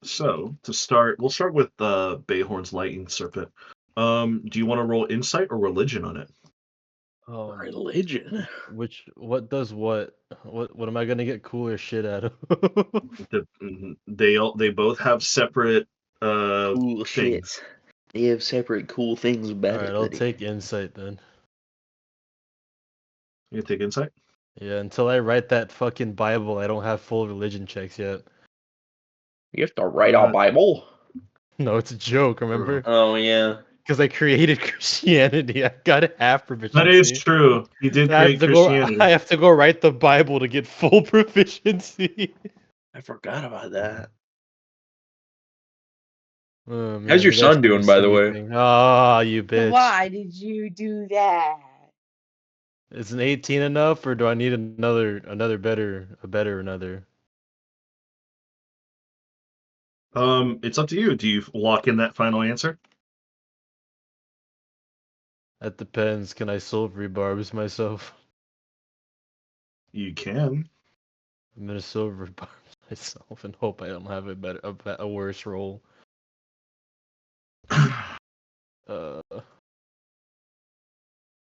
[SPEAKER 1] So to start, we'll start with Bayhorn's lightning serpent. Do you want to roll insight or religion on it?
[SPEAKER 8] Religion.
[SPEAKER 2] What does what am I gonna get cooler shit out of?
[SPEAKER 1] They both have separate
[SPEAKER 8] Cool shit.
[SPEAKER 1] things.
[SPEAKER 8] They have separate cool things about
[SPEAKER 2] All right,
[SPEAKER 8] it,
[SPEAKER 2] I'll
[SPEAKER 8] buddy.
[SPEAKER 2] take insight then.
[SPEAKER 1] You take insight?
[SPEAKER 2] Yeah, until I write that fucking Bible, I don't have full religion checks yet.
[SPEAKER 8] You have to write a Bible.
[SPEAKER 2] No, it's a joke, remember?
[SPEAKER 8] Oh yeah.
[SPEAKER 2] Because I created Christianity, I got half proficiency.
[SPEAKER 1] That is true. You did
[SPEAKER 2] I have
[SPEAKER 1] create
[SPEAKER 2] to
[SPEAKER 1] Christianity.
[SPEAKER 2] I have to go write the Bible to get full proficiency.
[SPEAKER 8] I forgot about that.
[SPEAKER 2] Oh, man,
[SPEAKER 8] How's your
[SPEAKER 2] you guys
[SPEAKER 8] son
[SPEAKER 2] can
[SPEAKER 8] doing,
[SPEAKER 2] do
[SPEAKER 8] by the way?
[SPEAKER 2] anything. Ah, you bitch.
[SPEAKER 9] Why did you do that?
[SPEAKER 2] Is an 18 enough, or do I need another better another?
[SPEAKER 1] It's up to you. Do you lock in that final answer?
[SPEAKER 2] That depends. Can I soul rebarbs myself?
[SPEAKER 1] You can.
[SPEAKER 2] I'm gonna soul rebarb myself and hope I don't have a worse roll.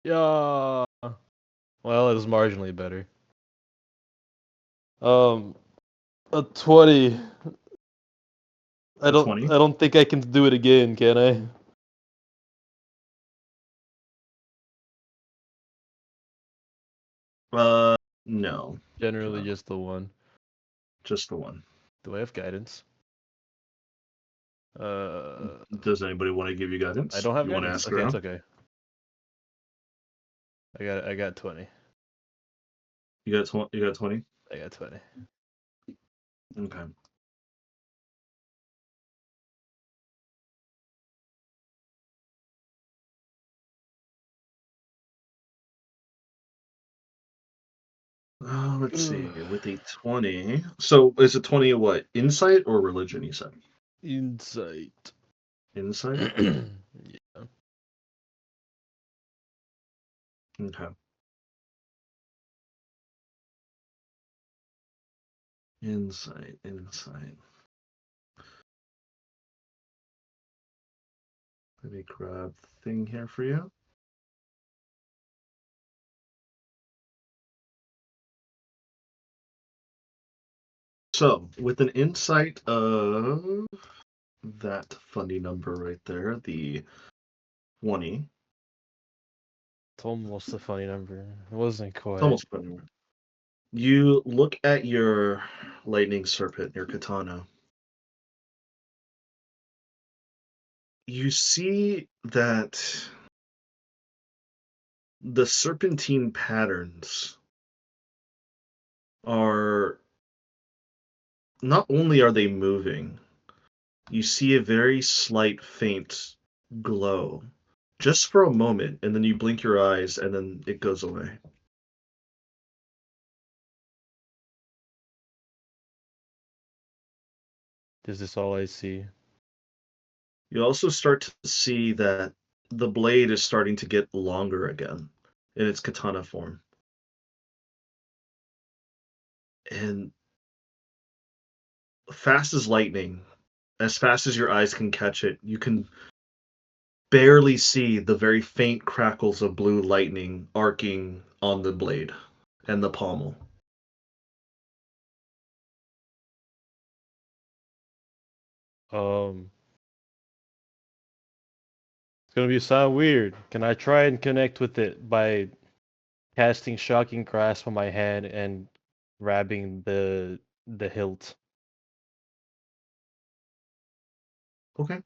[SPEAKER 2] Yeah. Well, it was marginally better. A 20. I
[SPEAKER 1] A 20?
[SPEAKER 2] don't think I can do it again, can I?
[SPEAKER 1] No.
[SPEAKER 2] Generally just the one.
[SPEAKER 1] Just the one.
[SPEAKER 2] Do I have guidance?
[SPEAKER 1] Does anybody want to give you guidance?
[SPEAKER 2] I don't have
[SPEAKER 1] You want to
[SPEAKER 2] guidance.
[SPEAKER 1] ask
[SPEAKER 2] Okay, it's
[SPEAKER 1] around?
[SPEAKER 2] okay. I got 20.
[SPEAKER 1] You got 20? You got 20?
[SPEAKER 2] I got 20.
[SPEAKER 1] Okay. Let's see. With a 20. So is it 20 what? Insight or religion, you said?
[SPEAKER 2] Insight.
[SPEAKER 1] Insight?
[SPEAKER 2] Yeah.
[SPEAKER 1] Okay. Insight. Let me grab the thing here for you. So, with an insight of that funny number right there, the 20.
[SPEAKER 2] It's almost a funny number. It wasn't
[SPEAKER 1] It's
[SPEAKER 2] quite.
[SPEAKER 1] almost a funny number. You look at your lightning serpent, your katana. You see that the serpentine patterns are not only are they moving, you see a very slight faint glow just for a moment, and then you blink your eyes and then it goes away.
[SPEAKER 2] Is this all I see?
[SPEAKER 1] You also start to see that the blade is starting to get longer again in its katana form. And fast as lightning, as fast as your eyes can catch it, you can barely see the very faint crackles of blue lightning arcing on the blade and the pommel.
[SPEAKER 2] It's gonna be sound weird. Can I try and connect with it by casting Shocking Grasp on my hand and grabbing the hilt?
[SPEAKER 1] Okay.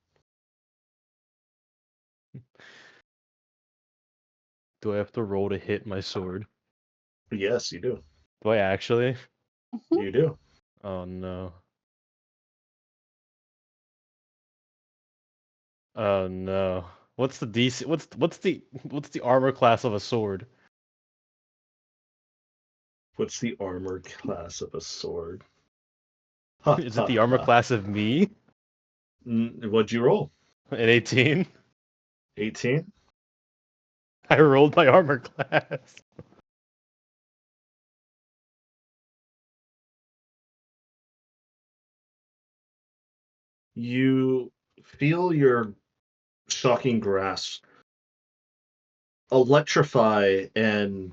[SPEAKER 2] Do I have to roll to hit my sword?
[SPEAKER 1] Yes, you do.
[SPEAKER 2] Do I actually?
[SPEAKER 1] You do.
[SPEAKER 2] Oh no. Oh no. What's the DC? What's the armor class of a sword?
[SPEAKER 1] What's the armor class of a sword?
[SPEAKER 2] Is it the armor class of me?
[SPEAKER 1] What'd you roll?
[SPEAKER 2] An 18?
[SPEAKER 1] 18?
[SPEAKER 2] I rolled my armor class.
[SPEAKER 1] You feel your shocking grasp electrify and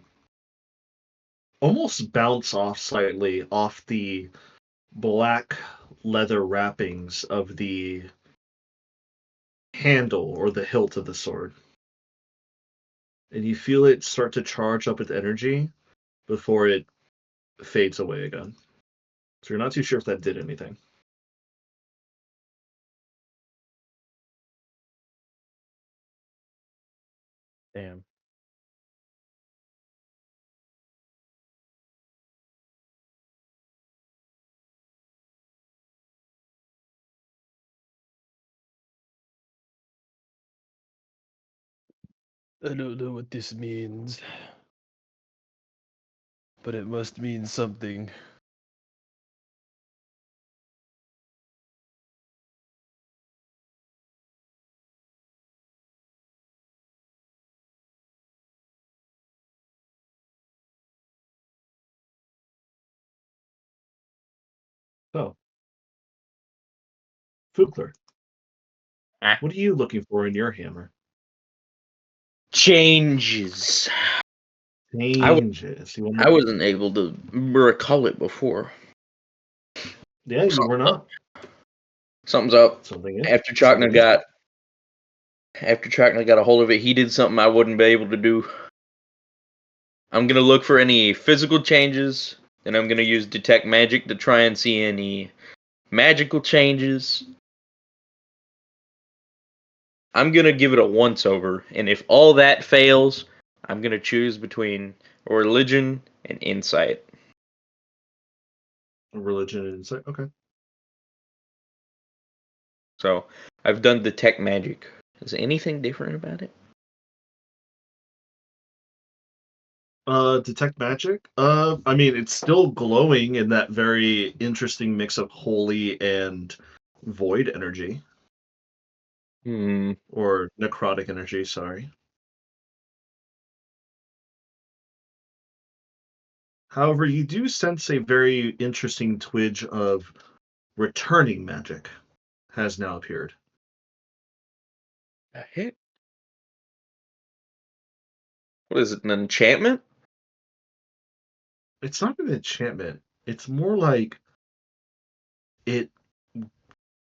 [SPEAKER 1] almost bounce off slightly off the black leather wrappings of the handle or the hilt of the sword. And you feel it start to charge up with energy before it fades away again. So you're not too sure if that did anything.
[SPEAKER 2] Damn. I don't know what this means, but it must mean something.
[SPEAKER 1] So, Fugler,
[SPEAKER 8] Ah.
[SPEAKER 1] what are you looking for in your hammer?
[SPEAKER 8] Changes.
[SPEAKER 1] Changes.
[SPEAKER 8] I wasn't able to recall it before.
[SPEAKER 1] Yeah, you were not.
[SPEAKER 8] Something's up.
[SPEAKER 1] Something is.
[SPEAKER 8] After
[SPEAKER 1] Something
[SPEAKER 8] Chakna
[SPEAKER 1] is.
[SPEAKER 8] got a hold of it, he did something I wouldn't be able to do. I'm gonna look for any physical changes, and I'm gonna use detect magic to try and see any magical changes. I'm gonna give it a once over, and if all that fails, I'm gonna choose between religion and insight.
[SPEAKER 1] Religion and insight. Okay.
[SPEAKER 8] So I've done detect magic. Is anything different about it?
[SPEAKER 1] Detect magic? I mean, it's still glowing in that very interesting mix of holy and void energy. Or necrotic energy, sorry. However, you do sense a very interesting twinge of returning magic has now appeared.
[SPEAKER 8] Hit. What is it, an enchantment?
[SPEAKER 1] It's not an enchantment. It's more like it.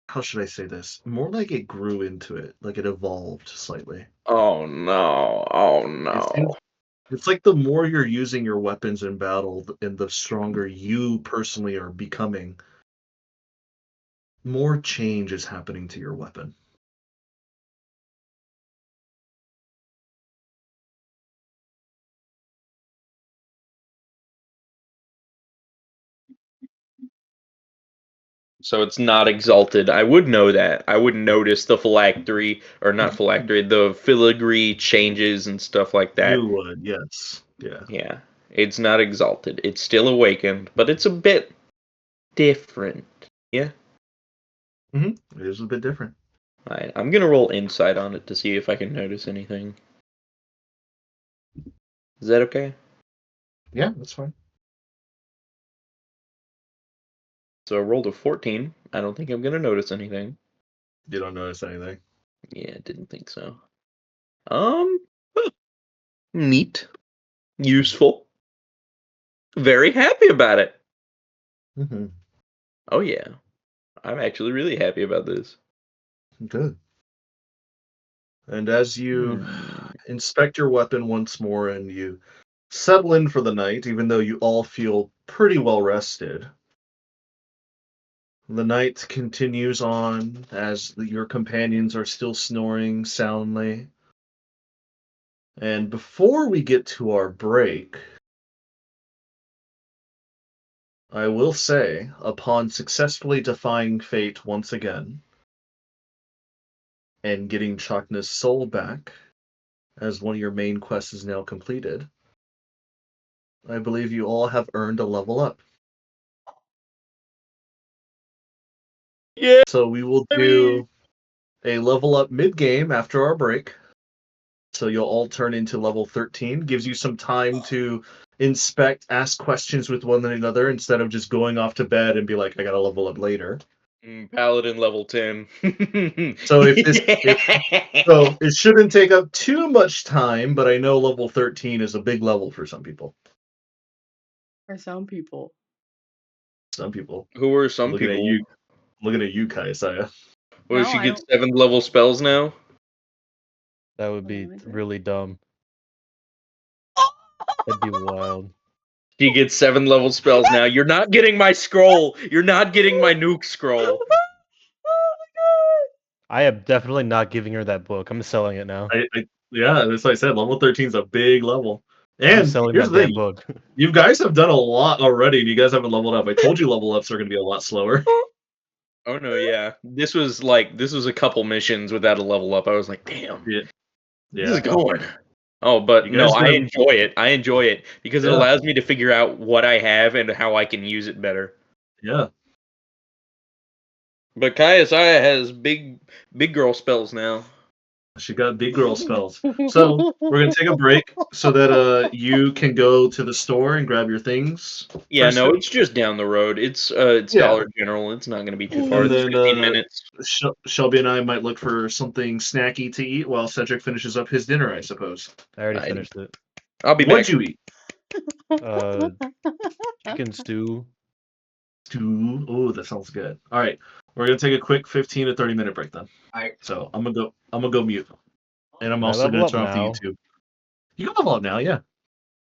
[SPEAKER 1] How should I say this? More like it grew into it, like it evolved slightly.
[SPEAKER 8] Oh no! Oh
[SPEAKER 1] It's
[SPEAKER 8] no!
[SPEAKER 1] it's like the more you're using your weapons in battle, and the stronger you personally are becoming, more change is happening to your weapon.
[SPEAKER 8] So it's not exalted. I would know that. I would notice the phylactery, or not phylactery, the filigree changes and stuff like that.
[SPEAKER 1] You would, yes. Yeah.
[SPEAKER 8] Yeah. It's not exalted. It's still awakened, but it's a bit different. Yeah?
[SPEAKER 1] It is a bit different.
[SPEAKER 8] Alright, I'm gonna roll insight on it to see if I can notice anything. Is that okay?
[SPEAKER 1] Yeah, that's fine.
[SPEAKER 8] So I rolled a 14. I don't think I'm gonna notice anything.
[SPEAKER 1] You don't notice anything.
[SPEAKER 8] Yeah, didn't think so. Neat. Useful. Very happy about it.
[SPEAKER 1] Mm-hmm.
[SPEAKER 8] Oh yeah. I'm actually really happy about this.
[SPEAKER 1] Good. And as you inspect your weapon once more and you settle in for the night, even though you all feel pretty well rested, the night continues on as your companions are still snoring soundly. And before we get to our break, I will say, upon successfully defying fate once again and getting Chakna's soul back, as one of your main quests is now completed, I believe you all have earned a level up.
[SPEAKER 8] Yeah.
[SPEAKER 1] So we will do a level up mid game after our break. So you'll all turn into level 13. Gives you some time to inspect, ask questions with one another instead of just going off to bed and be like, I gotta level up later.
[SPEAKER 8] Paladin level 10.
[SPEAKER 1] So so it shouldn't take up too much time, but I know level 13 is a big level for some people.
[SPEAKER 9] For some people.
[SPEAKER 1] Some people.
[SPEAKER 8] Who are some
[SPEAKER 1] Looking
[SPEAKER 8] people?
[SPEAKER 1] at you, Kaisaya.
[SPEAKER 8] What, does
[SPEAKER 9] No,
[SPEAKER 8] she
[SPEAKER 9] I
[SPEAKER 8] get
[SPEAKER 9] don't.
[SPEAKER 8] 7th level spells now?
[SPEAKER 2] That would be really dumb. That'd be wild.
[SPEAKER 8] She gets 7 level spells now. You're not getting my scroll. You're not getting my nuke scroll.
[SPEAKER 2] I am definitely not giving her that book. I'm selling it now.
[SPEAKER 1] Yeah, that's what I said. Level 13 is a big level.
[SPEAKER 2] I'm
[SPEAKER 1] And
[SPEAKER 2] selling
[SPEAKER 1] here's
[SPEAKER 2] that
[SPEAKER 1] the
[SPEAKER 2] damn
[SPEAKER 1] thing.
[SPEAKER 2] book.
[SPEAKER 1] You guys have done a lot already, and you guys haven't leveled up. I told you level ups are going to be a lot slower.
[SPEAKER 8] Oh no, yeah. This was a couple missions without a level up. I was like, damn.
[SPEAKER 1] Yeah.
[SPEAKER 8] This is
[SPEAKER 1] Yeah.
[SPEAKER 8] going. Oh, but
[SPEAKER 1] You
[SPEAKER 8] no,
[SPEAKER 1] guys
[SPEAKER 8] I
[SPEAKER 1] done.
[SPEAKER 8] enjoy it. I enjoy it because it
[SPEAKER 1] Yeah.
[SPEAKER 8] allows me to figure out what I have and how I can use it better.
[SPEAKER 1] Yeah.
[SPEAKER 8] But Kayasaya has big girl spells now.
[SPEAKER 1] She got big girl spells. So we're gonna take a break so that you can go to the store and grab your things.
[SPEAKER 8] Yeah, no,
[SPEAKER 1] Preston.
[SPEAKER 8] it's just down the road. It's
[SPEAKER 1] Yeah.
[SPEAKER 8] Dollar General. It's not going to be too far.
[SPEAKER 1] And
[SPEAKER 8] It's
[SPEAKER 1] then
[SPEAKER 8] 15 minutes.
[SPEAKER 1] Shelby and I might look for something snacky to eat while Cedric finishes up his dinner, I suppose.
[SPEAKER 2] I already
[SPEAKER 8] I-
[SPEAKER 2] finished it.
[SPEAKER 8] I'll be
[SPEAKER 1] What'd
[SPEAKER 8] back.
[SPEAKER 1] you eat?
[SPEAKER 2] Chicken stew.
[SPEAKER 1] Stew. Oh, that sounds good. All right, we're gonna take a quick 15 to 30-minute break then. All right. So I'm gonna go mute, and I'm
[SPEAKER 2] Can I
[SPEAKER 1] also
[SPEAKER 2] level
[SPEAKER 1] gonna
[SPEAKER 2] up
[SPEAKER 1] turn off the
[SPEAKER 2] now?
[SPEAKER 1] YouTube. You can level up now, yeah.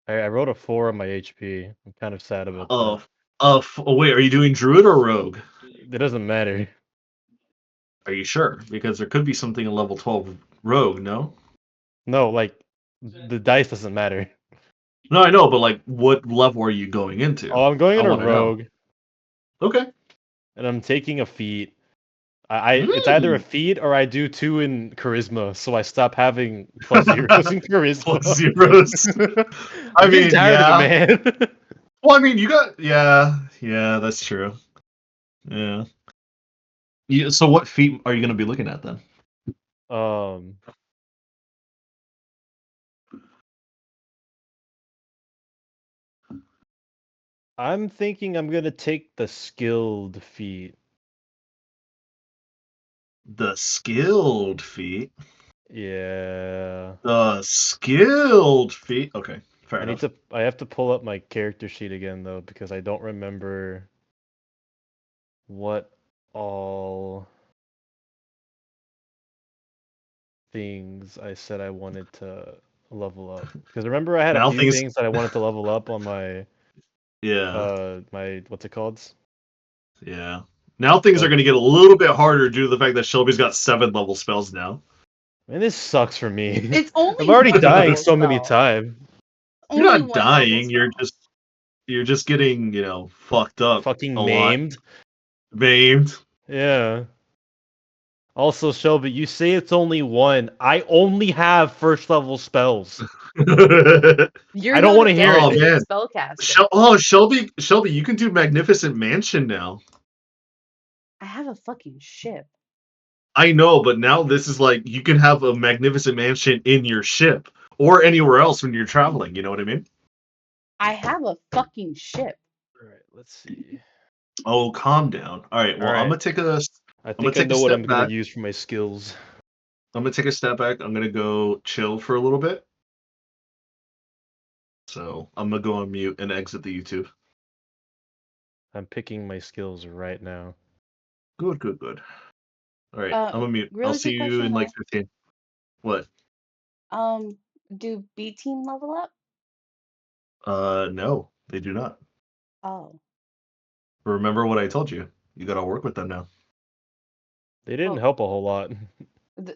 [SPEAKER 2] I rolled a 4 on my HP. I'm kind of sad about that.
[SPEAKER 1] Oh wait, are you doing Druid or Rogue?
[SPEAKER 2] It doesn't matter.
[SPEAKER 1] Are you sure? Because there could be something in level 12 Rogue, no?
[SPEAKER 2] No, like the dice doesn't matter.
[SPEAKER 1] No, I know, but like, what level are you going into?
[SPEAKER 2] Oh, I'm going
[SPEAKER 1] I
[SPEAKER 2] in a
[SPEAKER 1] want to know.
[SPEAKER 2] rogue,
[SPEAKER 1] Okay.
[SPEAKER 2] and I'm taking a feat. It's either a feat or I do 2 in charisma, so I stop having plus 0s in charisma.
[SPEAKER 1] Plus 0s.
[SPEAKER 2] I'm getting tired of it, man.
[SPEAKER 1] Well, I mean, you got yeah, that's true. Yeah. So what feat are you going to be looking at then?
[SPEAKER 2] I'm thinking I'm gonna take the skilled feat.
[SPEAKER 1] The skilled feat.
[SPEAKER 2] Yeah.
[SPEAKER 1] The skilled feat. Okay, fair enough.
[SPEAKER 2] I have to pull up my character sheet again though, because I don't remember what all things I said I wanted to level up. Because remember I had a few things that I wanted to level up on my my what's it called?
[SPEAKER 1] Yeah. Now things are going to get a little bit harder due to the fact that Shelby's got 7 level spells now.
[SPEAKER 2] Man, this sucks for me.
[SPEAKER 9] It's only
[SPEAKER 2] I'm already
[SPEAKER 9] one
[SPEAKER 2] dying
[SPEAKER 9] level
[SPEAKER 2] so many
[SPEAKER 9] spell.
[SPEAKER 2] times.
[SPEAKER 1] You're
[SPEAKER 9] Only
[SPEAKER 1] not
[SPEAKER 9] one level
[SPEAKER 1] dying. You're just getting fucked up.
[SPEAKER 2] Fucking
[SPEAKER 1] a
[SPEAKER 2] maimed.
[SPEAKER 1] Lot. Maimed.
[SPEAKER 2] Yeah. Also, Shelby, you say it's only 1. I only have first level spells.
[SPEAKER 9] You're
[SPEAKER 2] I don't want to hear
[SPEAKER 1] Oh
[SPEAKER 2] it.
[SPEAKER 1] man,
[SPEAKER 9] spellcaster.
[SPEAKER 1] Shelby, you can do Magnificent Mansion now.
[SPEAKER 9] I have a fucking ship.
[SPEAKER 1] I know, but now this is like you can have a Magnificent Mansion in your ship or anywhere else when you're traveling. You know what I mean?
[SPEAKER 9] I have a fucking ship.
[SPEAKER 2] All right, let's see.
[SPEAKER 1] Oh, calm down. All right, well,
[SPEAKER 2] All right.
[SPEAKER 1] I'm gonna take a.
[SPEAKER 2] I think I know what I'm gonna use for my skills.
[SPEAKER 1] I'm gonna take a step back. I'm gonna go chill for a little bit. So I'm gonna go on mute and exit the YouTube.
[SPEAKER 2] I'm picking my skills right now.
[SPEAKER 1] Good. All right, I'm gonna mute.
[SPEAKER 9] Really
[SPEAKER 1] I'll see
[SPEAKER 9] quick
[SPEAKER 1] you in
[SPEAKER 9] question,
[SPEAKER 1] like
[SPEAKER 9] though.
[SPEAKER 1] 15. What?
[SPEAKER 9] Do B team level up?
[SPEAKER 1] No, they do not.
[SPEAKER 9] Oh.
[SPEAKER 1] Remember what I told you. You gotta work with them now.
[SPEAKER 2] They didn't help a whole lot.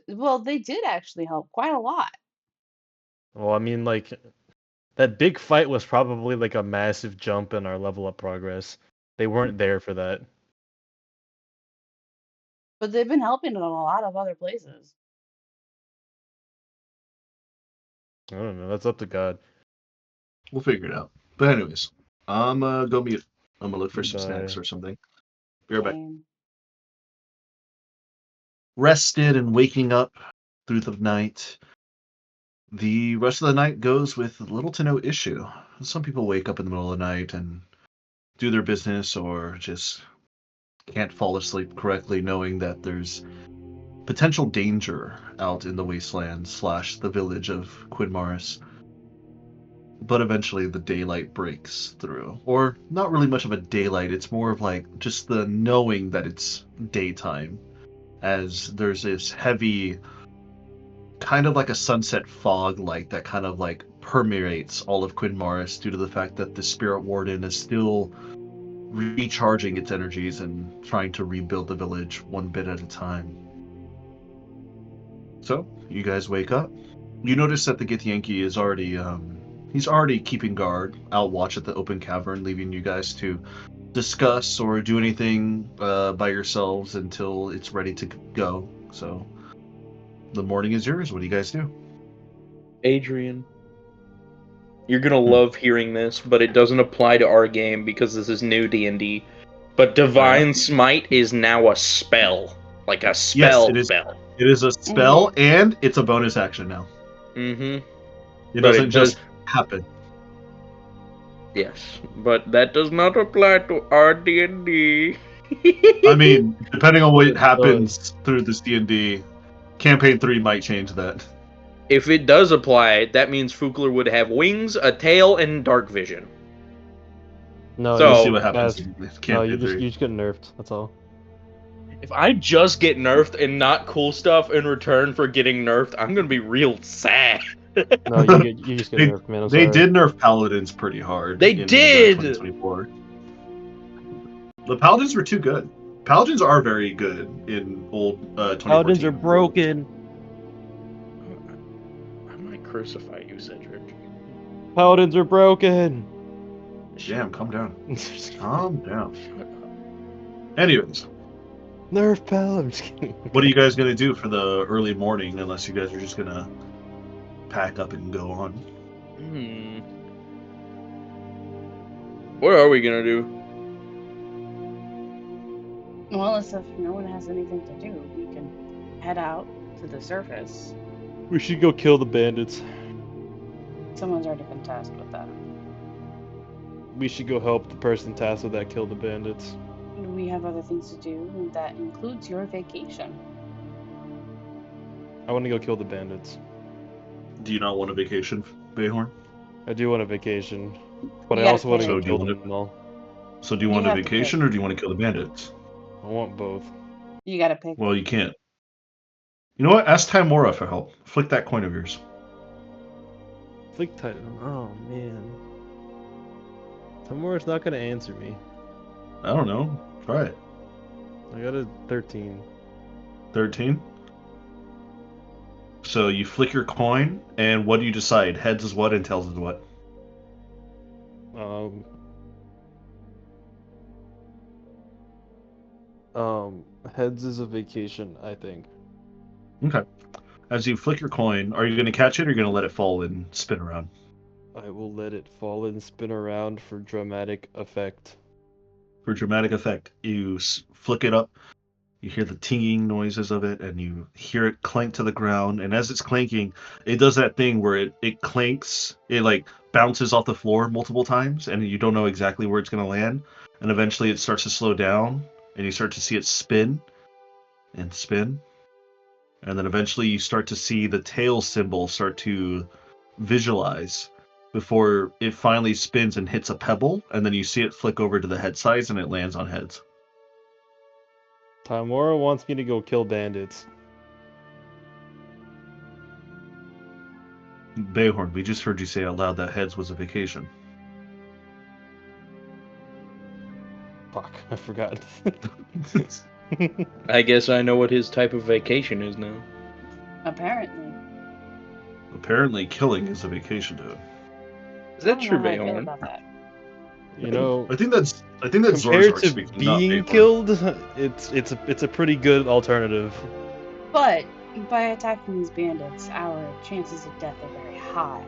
[SPEAKER 9] Well, they did actually help quite a lot.
[SPEAKER 2] Well, I mean, like, that big fight was probably like a massive jump in our level up progress. They weren't there for that.
[SPEAKER 9] But they've been helping in a lot of other places.
[SPEAKER 2] I don't know. That's up to God.
[SPEAKER 1] We'll figure it out. But anyways, I'm gonna go mute. I'm gonna look for some
[SPEAKER 2] Bye.
[SPEAKER 1] snacks or something. Be right back.
[SPEAKER 9] Same.
[SPEAKER 1] Rested and waking up through the night. The rest of the night goes with little to no issue. Some people wake up in the middle of the night and do their business or just can't fall asleep correctly knowing that there's potential danger out in the wasteland / the village of Quidmaris. But eventually the daylight breaks through. Or not really much of a daylight, it's more of like just the knowing that it's daytime. As there's this heavy, kind of like a sunset fog light that kind of like permeates all of Quidmaris due to the fact that the Spirit Warden is still recharging its energies and trying to rebuild the village one bit at a time. So, you guys wake up. You notice that the Githyanki is already, he's already keeping guard, out watch at the open cavern, leaving you guys to discuss or do anything by yourselves until it's ready to go. So, the morning is yours. What do you guys do?
[SPEAKER 8] Adrian, you're gonna love hearing this, but it doesn't apply to our game because this is new D&D. But Divine Smite is now a spell, like a spell spell.
[SPEAKER 1] It is a spell, and it's a bonus action now.
[SPEAKER 8] Mm-hmm.
[SPEAKER 1] It doesn't just happen.
[SPEAKER 8] Yes, but that does not apply to our D&D.
[SPEAKER 1] I mean, depending on what happens through this D&D, Campaign 3 might change that.
[SPEAKER 8] If it does apply, that means Fukler would have wings, a tail, and dark vision.
[SPEAKER 2] No,
[SPEAKER 1] so, we'll see what happens.
[SPEAKER 2] No, you just get nerfed. That's all.
[SPEAKER 8] If I just get nerfed and not cool stuff in return for getting nerfed, I'm gonna be real sad.
[SPEAKER 2] No, you just get nerfed, man.
[SPEAKER 1] They did nerf paladins pretty hard.
[SPEAKER 8] They did.
[SPEAKER 1] 2024. The paladins were too good. Paladins are very good in old 2014.
[SPEAKER 2] Paladins are broken.
[SPEAKER 8] I might crucify you, Cedric.
[SPEAKER 2] Paladins are broken.
[SPEAKER 1] Damn, calm down. Calm down. Anyways,
[SPEAKER 2] Nerf pal. I'm just kidding.
[SPEAKER 1] What are you guys gonna do for the early morning? Unless you guys are just gonna pack up and go on.
[SPEAKER 8] What are we gonna do?
[SPEAKER 3] Well, as if no one has anything to do, we can head out to the surface.
[SPEAKER 2] We should go kill the bandits.
[SPEAKER 3] Someone's already been tasked with that.
[SPEAKER 2] We should go help the person tasked with that kill the bandits.
[SPEAKER 3] We have other things to do, and that includes your vacation.
[SPEAKER 2] I want to go kill the bandits.
[SPEAKER 1] Do you not want a vacation, Bayhorn?
[SPEAKER 2] I do want a vacation, but
[SPEAKER 3] You
[SPEAKER 2] I
[SPEAKER 3] gotta
[SPEAKER 2] also want to
[SPEAKER 3] pick.
[SPEAKER 2] go
[SPEAKER 1] So do you
[SPEAKER 2] kill
[SPEAKER 1] want
[SPEAKER 2] them all.
[SPEAKER 1] So do you
[SPEAKER 3] You
[SPEAKER 1] want a
[SPEAKER 3] have to
[SPEAKER 1] vacation
[SPEAKER 3] pick.
[SPEAKER 1] or do you want to kill the bandits?
[SPEAKER 2] I want both.
[SPEAKER 3] You gotta pick.
[SPEAKER 1] Well, you can't. You know what? Ask Timora for help. Flick that coin of yours.
[SPEAKER 2] Flick Titan. Oh man. Tamora's not gonna answer me.
[SPEAKER 1] I don't know. Try it.
[SPEAKER 2] I got a 13.
[SPEAKER 1] 13. So you flick your coin, and what do you decide? Heads is what and tails is what?
[SPEAKER 2] Heads is a vacation, I think.
[SPEAKER 1] Okay. As you flick your coin, are you going to catch it or are you going to let it fall and spin around?
[SPEAKER 2] I will let it fall and spin around for dramatic effect.
[SPEAKER 1] For dramatic effect, you flick it up, you hear the tinging noises of it, and you hear it clank to the ground. And as it's clanking, it does that thing where it clanks, it like bounces off the floor multiple times, and you don't know exactly where it's going to land. And eventually it starts to slow down, and you start to see it spin and spin. And then eventually you start to see the tail symbol start to visualize before it finally spins and hits a pebble, and then you see it flick over to the head size and it lands on heads.
[SPEAKER 2] Timora wants me to go kill bandits.
[SPEAKER 1] Bayhorn, we just heard you say out loud that heads was a vacation.
[SPEAKER 2] Fuck, I forgot.
[SPEAKER 8] I guess I know what his type of vacation is now.
[SPEAKER 3] Apparently.
[SPEAKER 1] Apparently killing is a vacation to him.
[SPEAKER 8] Is that
[SPEAKER 3] I don't
[SPEAKER 8] true,
[SPEAKER 3] know how I feel
[SPEAKER 8] Bayhorn?
[SPEAKER 3] about that.
[SPEAKER 2] You know,
[SPEAKER 1] I think that's
[SPEAKER 2] compared
[SPEAKER 1] Zorzor
[SPEAKER 2] to
[SPEAKER 1] speaking, not
[SPEAKER 2] being
[SPEAKER 1] Bayhorn.
[SPEAKER 2] killed, it's a pretty good alternative.
[SPEAKER 3] But by attacking these bandits, our chances of death are very high.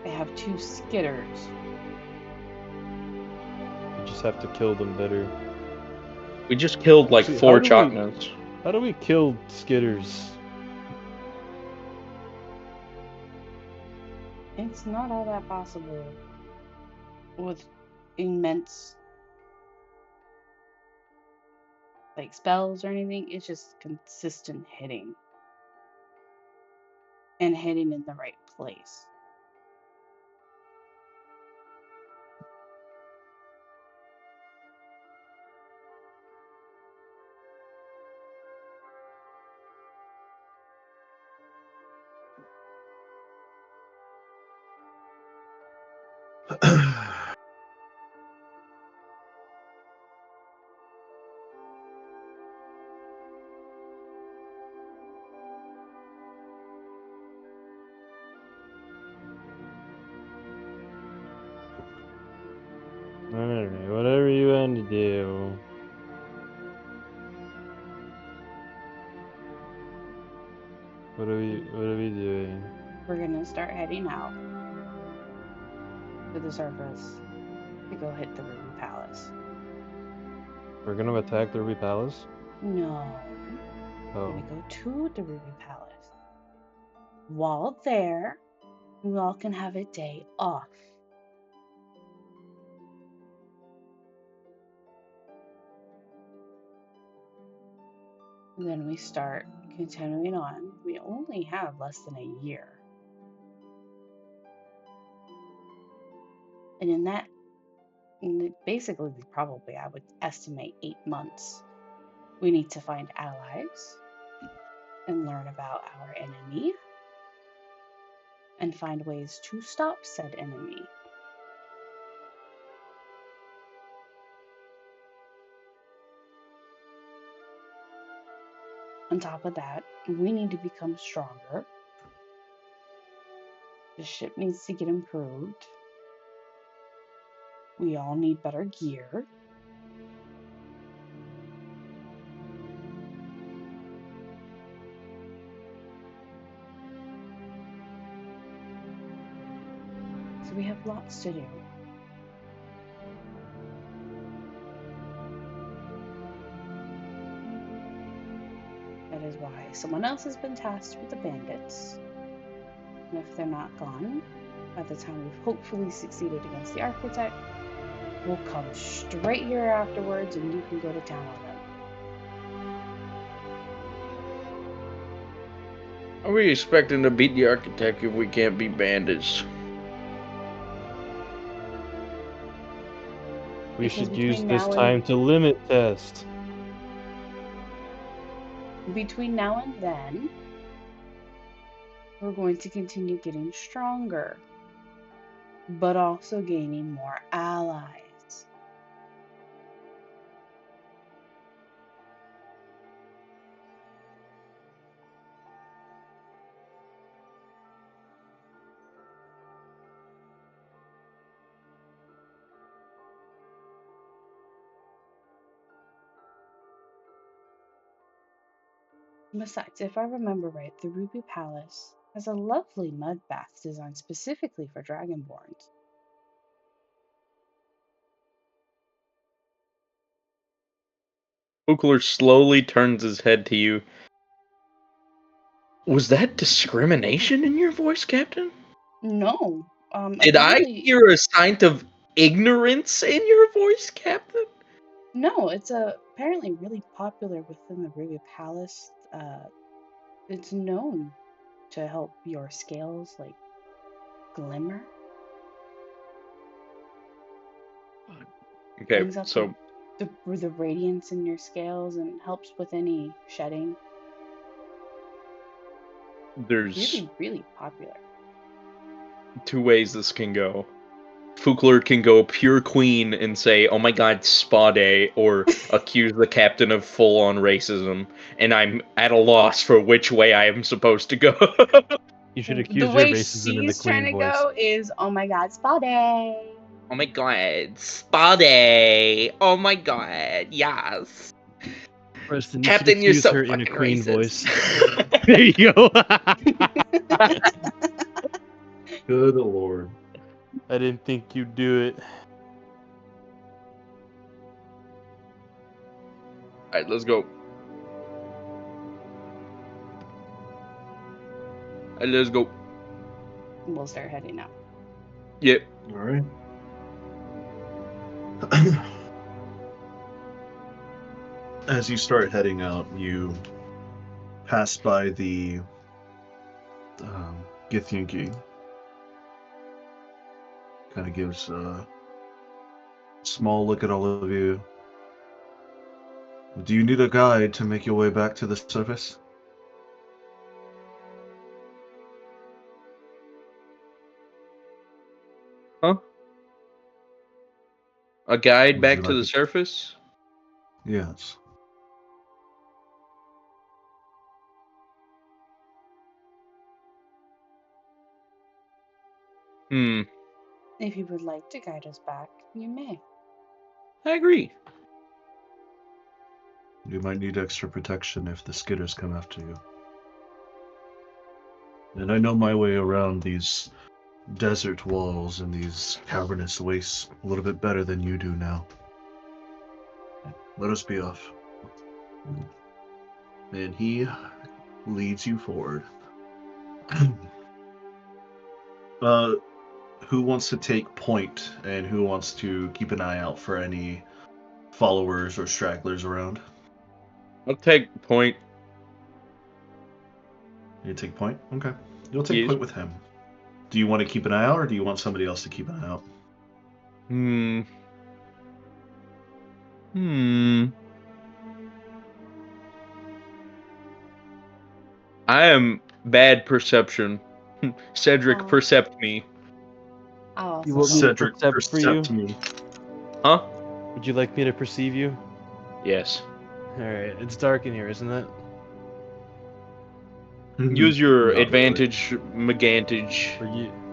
[SPEAKER 3] They have 2 skitters.
[SPEAKER 2] You just have to kill them better.
[SPEAKER 8] We just killed like
[SPEAKER 2] Actually,
[SPEAKER 8] 4 Chocnos.
[SPEAKER 2] How do we kill skitters?
[SPEAKER 3] It's not all that possible with immense like spells or anything. It's just consistent hitting and hitting in the right place.
[SPEAKER 2] Alright, whatever you want to do. What are we doing?
[SPEAKER 3] We're gonna start heading out to the surface to go hit the Ruby Palace.
[SPEAKER 2] We're gonna attack the Ruby Palace?
[SPEAKER 3] No, we're
[SPEAKER 2] Oh.
[SPEAKER 3] gonna go to the Ruby Palace. While there, we all can have a day off. And then we start continuing on. We only have less than a year. And in that, basically, probably, I would estimate 8 months. We need to find allies and learn about our enemy and find ways to stop said enemy. On top of that, we need to become stronger. The ship needs to get improved. We all need better gear. lots to do. That is why someone else has been tasked with the bandits. And if they're not gone, by the time we've hopefully succeeded against the architect, we'll come straight here afterwards and you can go to town on them.
[SPEAKER 8] Are we expecting to beat the architect if we can't beat bandits?
[SPEAKER 2] We
[SPEAKER 3] Because
[SPEAKER 2] should use
[SPEAKER 3] between
[SPEAKER 2] this
[SPEAKER 3] now and-
[SPEAKER 2] time to limit test.
[SPEAKER 3] Between now and then, we're going to continue getting stronger, but also gaining more allies. Besides, if I remember right, the Ruby Palace has a lovely mud bath designed specifically for Dragonborns.
[SPEAKER 8] Ookler slowly turns his head to you. Was that discrimination in your voice, Captain?
[SPEAKER 3] No,
[SPEAKER 8] Did I
[SPEAKER 3] apparently,
[SPEAKER 8] hear a sign of ignorance in your voice, Captain?
[SPEAKER 3] no, it's apparently really popular within the Ruby Palace. It's known to help your scales like glimmer.
[SPEAKER 8] Okay,
[SPEAKER 3] Brings out
[SPEAKER 8] so
[SPEAKER 3] the radiance in your scales and helps with any shedding.
[SPEAKER 8] there's
[SPEAKER 3] Really, really popular.
[SPEAKER 8] two ways this can go. Fukler can go pure queen and say, "Oh my God, spa day," or accuse the captain of full-on racism, and I'm at a loss for which way I am supposed to go.
[SPEAKER 2] You should
[SPEAKER 3] The
[SPEAKER 2] accuse your
[SPEAKER 3] way
[SPEAKER 2] racism in the
[SPEAKER 3] she's trying
[SPEAKER 2] queen
[SPEAKER 3] to
[SPEAKER 2] voice.
[SPEAKER 3] go is, oh my god, spa day.
[SPEAKER 8] Oh my God, spa day! Oh my God, yes.
[SPEAKER 2] Preston, you
[SPEAKER 8] Captain,
[SPEAKER 2] should
[SPEAKER 8] you're
[SPEAKER 2] accuse
[SPEAKER 8] so
[SPEAKER 2] her in a
[SPEAKER 8] fucking
[SPEAKER 2] queen
[SPEAKER 8] racist.
[SPEAKER 2] voice. There you go.
[SPEAKER 1] Good lord.
[SPEAKER 2] I didn't think you'd do it.
[SPEAKER 8] Alright, let's go. Let's go.
[SPEAKER 3] We'll start heading out.
[SPEAKER 8] Yep.
[SPEAKER 1] All right. As you start heading out, you pass by the Githyanki. Kind of gives a small look at all of you. Do you need a guide to make your way back to the surface?
[SPEAKER 8] Huh? A guide
[SPEAKER 1] Would
[SPEAKER 8] back
[SPEAKER 1] you
[SPEAKER 8] to
[SPEAKER 1] like
[SPEAKER 8] the
[SPEAKER 1] it?
[SPEAKER 8] surface?
[SPEAKER 1] Yes.
[SPEAKER 3] If you would like to guide us back, you may.
[SPEAKER 8] I agree.
[SPEAKER 1] You might need extra protection if the skitters come after you. And I know my way around these desert walls and these cavernous wastes a little bit better than you do now. Let us be off. And he leads you forward. Who wants to take point and who wants to keep an eye out for any followers or stragglers around?
[SPEAKER 8] I'll take point.
[SPEAKER 1] You take point? Okay. You'll take
[SPEAKER 8] Yes.
[SPEAKER 1] point with him. Do you want to keep an eye out or do you want somebody else to keep an eye out?
[SPEAKER 8] I am bad perception. Cedric,
[SPEAKER 3] Oh.
[SPEAKER 8] percept me.
[SPEAKER 3] I'll
[SPEAKER 2] You
[SPEAKER 3] also
[SPEAKER 2] want me to
[SPEAKER 3] help.
[SPEAKER 1] Cedric,
[SPEAKER 2] percept for you?
[SPEAKER 1] percept me.
[SPEAKER 8] Huh?
[SPEAKER 2] Would you like me to perceive you?
[SPEAKER 8] Yes.
[SPEAKER 2] Alright, it's dark in here, isn't it?
[SPEAKER 8] Use your
[SPEAKER 1] Not really.
[SPEAKER 8] advantage, megantage,
[SPEAKER 2] Or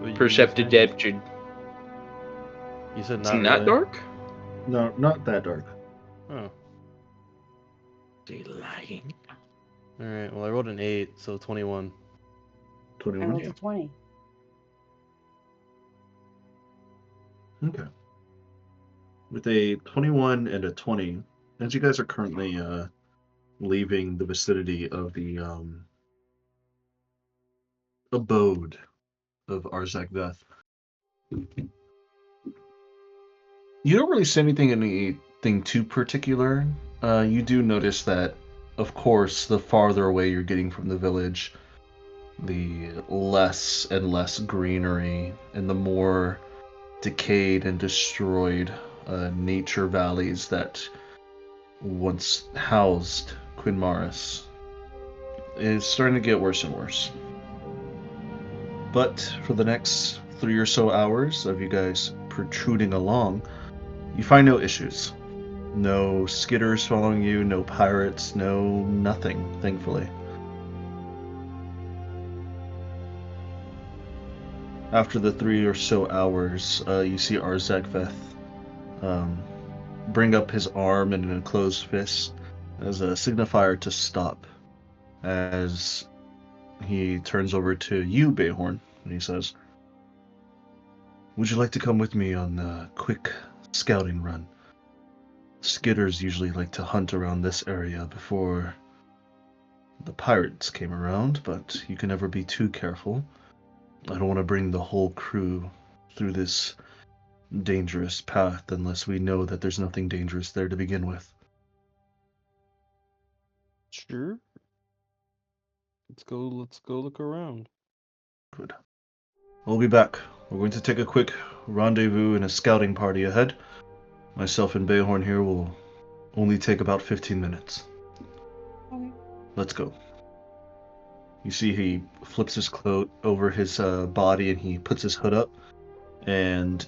[SPEAKER 2] you
[SPEAKER 8] perceptive
[SPEAKER 2] you,
[SPEAKER 8] depth.
[SPEAKER 2] you said
[SPEAKER 8] It's
[SPEAKER 2] not
[SPEAKER 8] not
[SPEAKER 2] really.
[SPEAKER 8] dark?
[SPEAKER 1] No, not that dark.
[SPEAKER 2] Oh.
[SPEAKER 8] They lying.
[SPEAKER 2] Alright, well I rolled an 8, so 21.
[SPEAKER 3] I
[SPEAKER 1] 21.
[SPEAKER 3] rolled a 20.
[SPEAKER 1] Okay. With a 21 and a 20, as you guys are currently leaving the vicinity of the abode of Arzak Veth, you don't really see anything too particular. You do notice that, of course, the farther away you're getting from the village, the less and less greenery and the more decayed and destroyed nature valleys that once housed Quinn Maris is starting to get worse and worse. But for the next 3 or so hours of you guys protruding along, you find no issues. No skitters following you, no pirates, no nothing, thankfully. After the 3 or so hours, you see Arzakveth bring up his arm in an closed fist as a signifier to stop. As he turns over to you, Bayhorn, and he says, "Would you like to come with me on a quick scouting run? Skitters usually like to hunt around this area before the pirates came around, but you can never be too careful. I don't want to bring the whole crew through this dangerous path unless we know that there's nothing dangerous there to begin with."
[SPEAKER 2] Sure. Let's go look around.
[SPEAKER 1] Good. We'll be back. We're going to take a quick rendezvous in a scouting party ahead. Myself and Bayhorn here will only take about 15 minutes.
[SPEAKER 3] Okay.
[SPEAKER 1] Let's go. You see he flips his coat over his body and he puts his hood up, and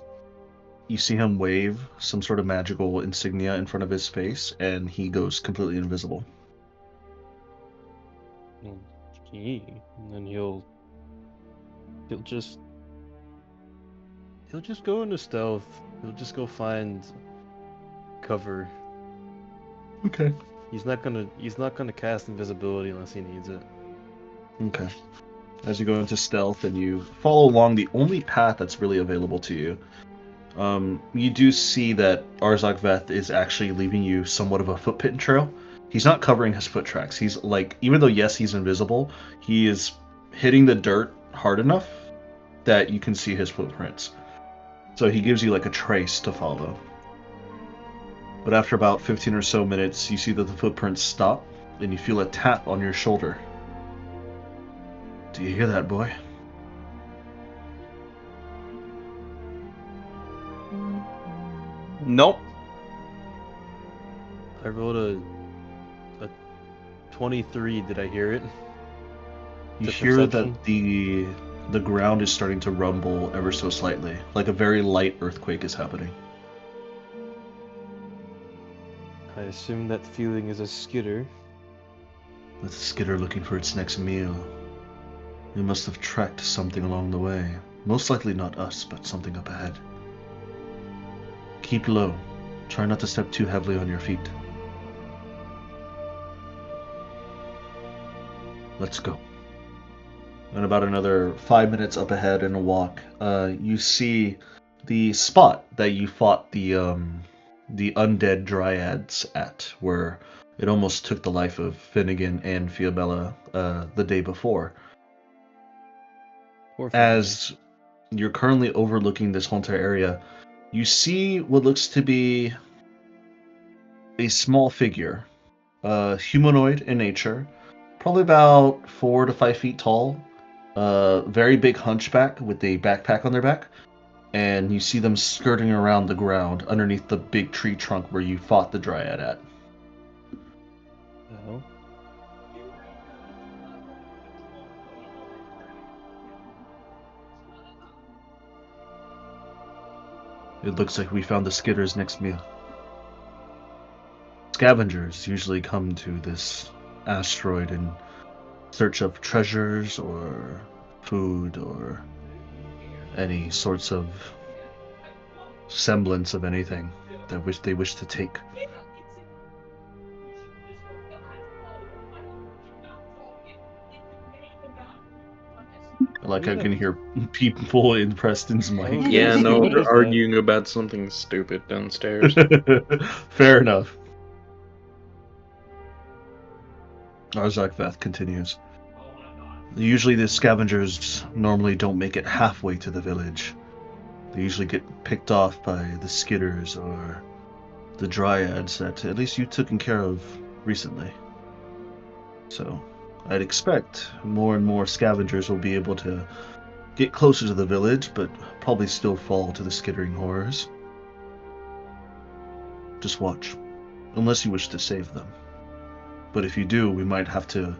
[SPEAKER 1] you see him wave some sort of magical insignia in front of his face, and he goes completely invisible.
[SPEAKER 2] And then he'll just go into stealth. He'll just go find cover.
[SPEAKER 1] Okay.
[SPEAKER 2] He's not gonna cast invisibility unless he needs it.
[SPEAKER 1] Okay. As you go into stealth and you follow along the only path that's really available to you, you do see that Arzak Veth is actually leaving you somewhat of a footprint trail. He's not covering his foot tracks. He's like, even though yes, he's invisible, he is hitting the dirt hard enough that you can see his footprints. So he gives you like a trace to follow. But after about 15 or so minutes, you see that the footprints stop, and you feel a tap on your shoulder. Do you hear that, boy?
[SPEAKER 8] Nope.
[SPEAKER 2] I rolled a 23. Did I hear it?
[SPEAKER 1] You
[SPEAKER 2] To
[SPEAKER 1] hear
[SPEAKER 2] perception?
[SPEAKER 1] that the ground is starting to rumble ever so slightly, like a very light earthquake is happening.
[SPEAKER 2] I assume that feeling is a skitter.
[SPEAKER 1] With the skitter looking for its next meal. We must have tracked something along the way. Most likely not us, but something up ahead. Keep low. Try not to step too heavily on your feet. Let's go. And about another 5 minutes up ahead in a walk, you see the spot that you fought the undead dryads at, where it almost took the life of Finnegan and Fiabella the day before. As you're currently overlooking this whole entire area, you see what looks to be a small figure, humanoid in nature, probably about 4 to 5 feet tall, very big hunchback with a backpack on their back, and you see them skirting around the ground underneath the big tree trunk where you fought the dryad at.
[SPEAKER 2] Oh.
[SPEAKER 1] It looks like we found the skitter's next meal. Scavengers usually come to this asteroid in search of treasures or food or any sorts of semblance of anything that they wish to take. Like I
[SPEAKER 2] Yeah.
[SPEAKER 1] can hear people in Preston's mic.
[SPEAKER 2] Okay,
[SPEAKER 8] Yeah,
[SPEAKER 2] so
[SPEAKER 8] no,
[SPEAKER 2] what
[SPEAKER 8] they're
[SPEAKER 2] is that?
[SPEAKER 8] arguing about something stupid downstairs.
[SPEAKER 1] Fair enough. Arzakvath continues. Usually the scavengers normally don't make it halfway to the village. They usually get picked off by the skitters or the dryads that at least you've taken care of recently. So I'd expect more and more scavengers will be able to get closer to the village, but probably still fall to the skittering horrors. Just watch, unless you wish to save them. But if you do, we might have to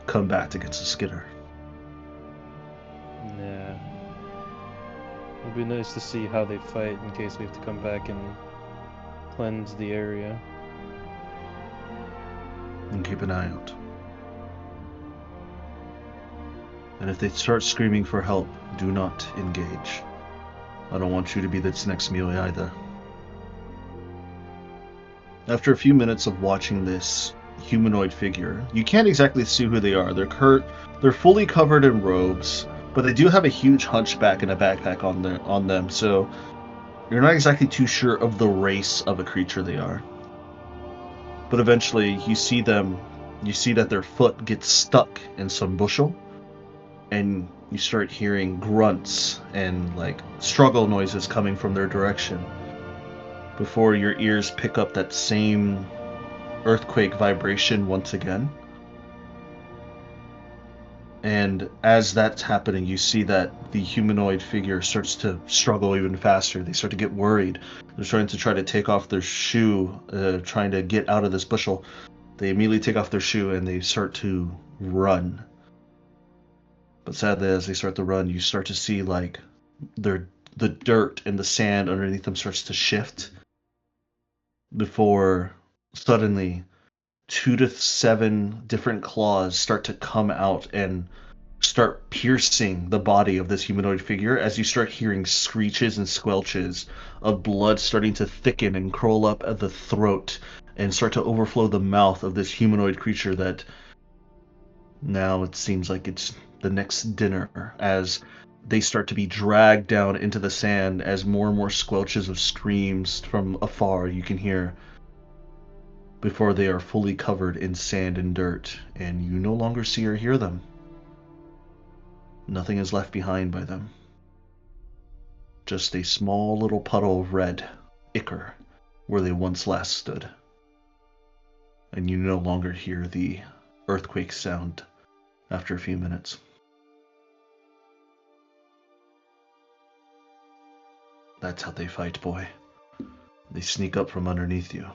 [SPEAKER 1] come back against the skitter.
[SPEAKER 2] Yeah. It'd be nice to see how they fight in case we have to come back and cleanse the area.
[SPEAKER 1] And keep an eye out. And if they start screaming for help, do not engage. I don't want you to be this next melee either. After a few minutes of watching this humanoid figure, you can't exactly see who they are. They're fully covered in robes, but they do have a huge hunchback and a backpack on them, so you're not exactly too sure of the race of a creature they are. But eventually you see that their foot gets stuck in some bushel, and you start hearing grunts and like struggle noises coming from their direction before your ears pick up that same earthquake vibration once again. And as that's happening, you see that the humanoid figure starts to struggle even faster. They start to get worried. They're starting to try to take off their shoe, trying to get out of this bushel. They immediately take off their shoe and they start to run. But sadly, as they start to run, you start to see like the dirt and the sand underneath them starts to shift before suddenly 2 to 7 different claws start to come out and start piercing the body of this humanoid figure as you start hearing screeches and squelches of blood starting to thicken and curl up at the throat and start to overflow the mouth of this humanoid creature that now it seems like it's the next dinner as they start to be dragged down into the sand as more and more squelches of screams from afar you can hear before they are fully covered in sand and dirt, and you no longer see or hear them. Nothing is left behind by them. Just a small little puddle of red ichor where they once last stood. And you no longer hear the earthquake sound after a few minutes. That's how they fight, boy. They sneak up from underneath you.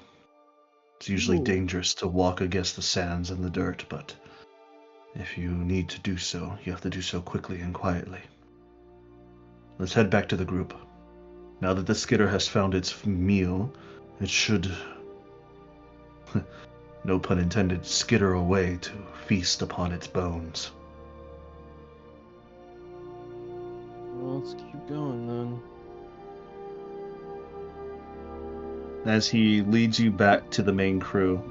[SPEAKER 1] It's usually dangerous to walk against the sands and the dirt, but if you need to do so, you have to do so quickly and quietly. Let's head back to the group. Now that the skitter has found its meal, it should, no pun intended, skitter away to feast upon its bones.
[SPEAKER 2] Well, let's keep going then.
[SPEAKER 1] As he leads you back to the main crew,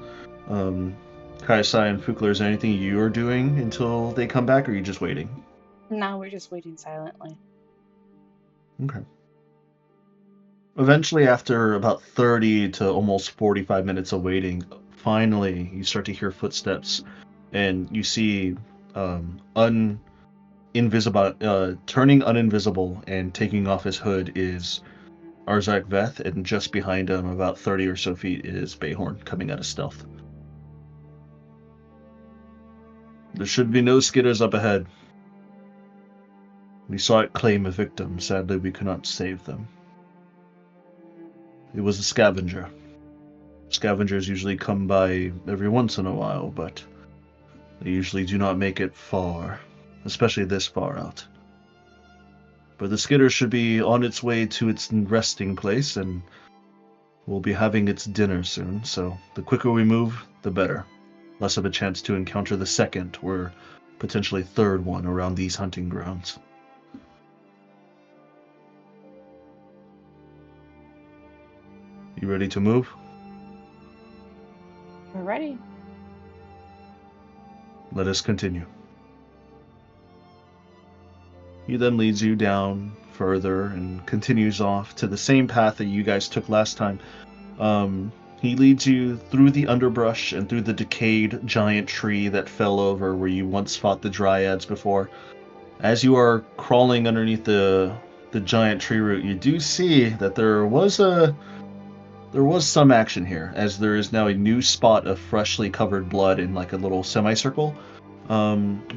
[SPEAKER 1] Kaisai and Fukler, is there anything you're doing until they come back, or are you just waiting?
[SPEAKER 3] No, we're just waiting silently.
[SPEAKER 1] Okay. Eventually, after about 30 to almost 45 minutes of waiting, finally you start to hear footsteps, and you see turning uninvisible and taking off his hood is Arzak Veth, and just behind him, about 30 or so feet, is Bayhorn coming out of stealth. There should be no skitters up ahead. We saw it claim a victim. Sadly, we could not save them. It was a scavenger. Scavengers usually come by every once in a while, but they usually do not make it far, especially this far out. But the skitter should be on its way to its resting place, and will be having its dinner soon, so the quicker we move, the better. Less of a chance to encounter the second or potentially third one around these hunting grounds. You ready to move?
[SPEAKER 3] We're ready.
[SPEAKER 1] Let us continue. He then leads you down further and continues off to the same path that you guys took last time. He leads you through the underbrush and through the decayed giant tree that fell over where you once fought the dryads before. As you are crawling underneath the giant tree root, you do see that there was some action here, as there is now a new spot of freshly covered blood in like a little semicircle,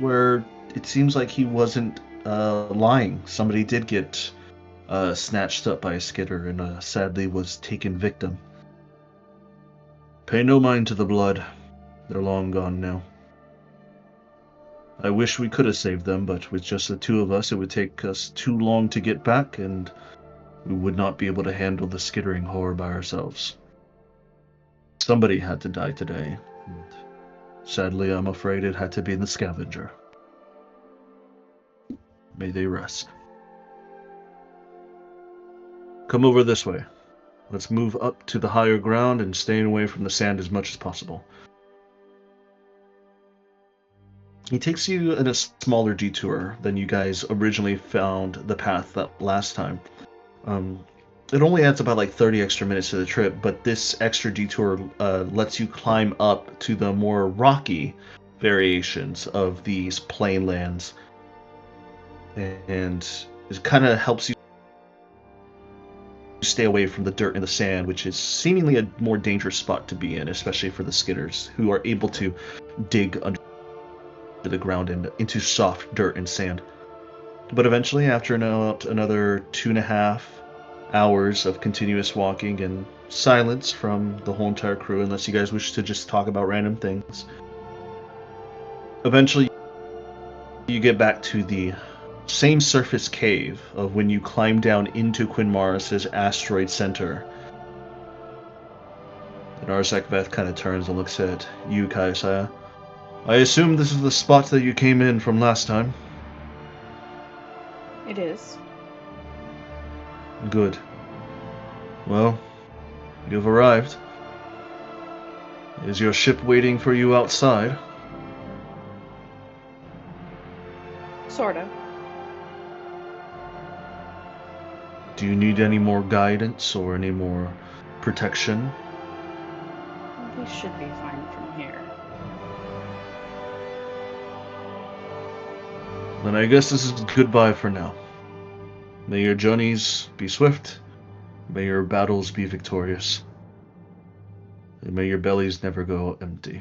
[SPEAKER 1] where it seems like he wasn't lying. Somebody did get snatched up by a skidder and sadly was taken victim. Pay no mind to the blood. They're long gone now. I wish we could have saved them, but with just the two of us, it would take us too long to get back, and we would not be able to handle the skittering horror by ourselves. Somebody had to die today, and sadly, I'm afraid it had to be the scavenger. May they rest. Come over this way. Let's move up to the higher ground and stay away from the sand as much as possible. He takes you in a smaller detour than you guys originally found the path that last time. It only adds about like 30 extra minutes to the trip, but this extra detour lets you climb up to the more rocky variations of these plain lands, and it kind of helps you stay away from the dirt and the sand, which is seemingly a more dangerous spot to be in, especially for the skitters, who are able to dig under the ground and into soft dirt and sand. But eventually, after another 2.5 hours of continuous walking and silence from the whole entire crew, unless you guys wish to just talk about random things, eventually you get back to the same surface cave of when you climb down into Quinn Morris's asteroid center. And Arzak Veth kind of turns and looks at you, Kaisaya. I assume this is the spot that you came in from last time.
[SPEAKER 9] It is.
[SPEAKER 1] Good. Well, you've arrived. Is your ship waiting for you outside?
[SPEAKER 9] Sorta.
[SPEAKER 1] Do you need any more guidance or any more protection?
[SPEAKER 9] We should be fine from here.
[SPEAKER 1] Then I guess this is goodbye for now. May your journeys be swift. May your battles be victorious. And may your bellies never go empty.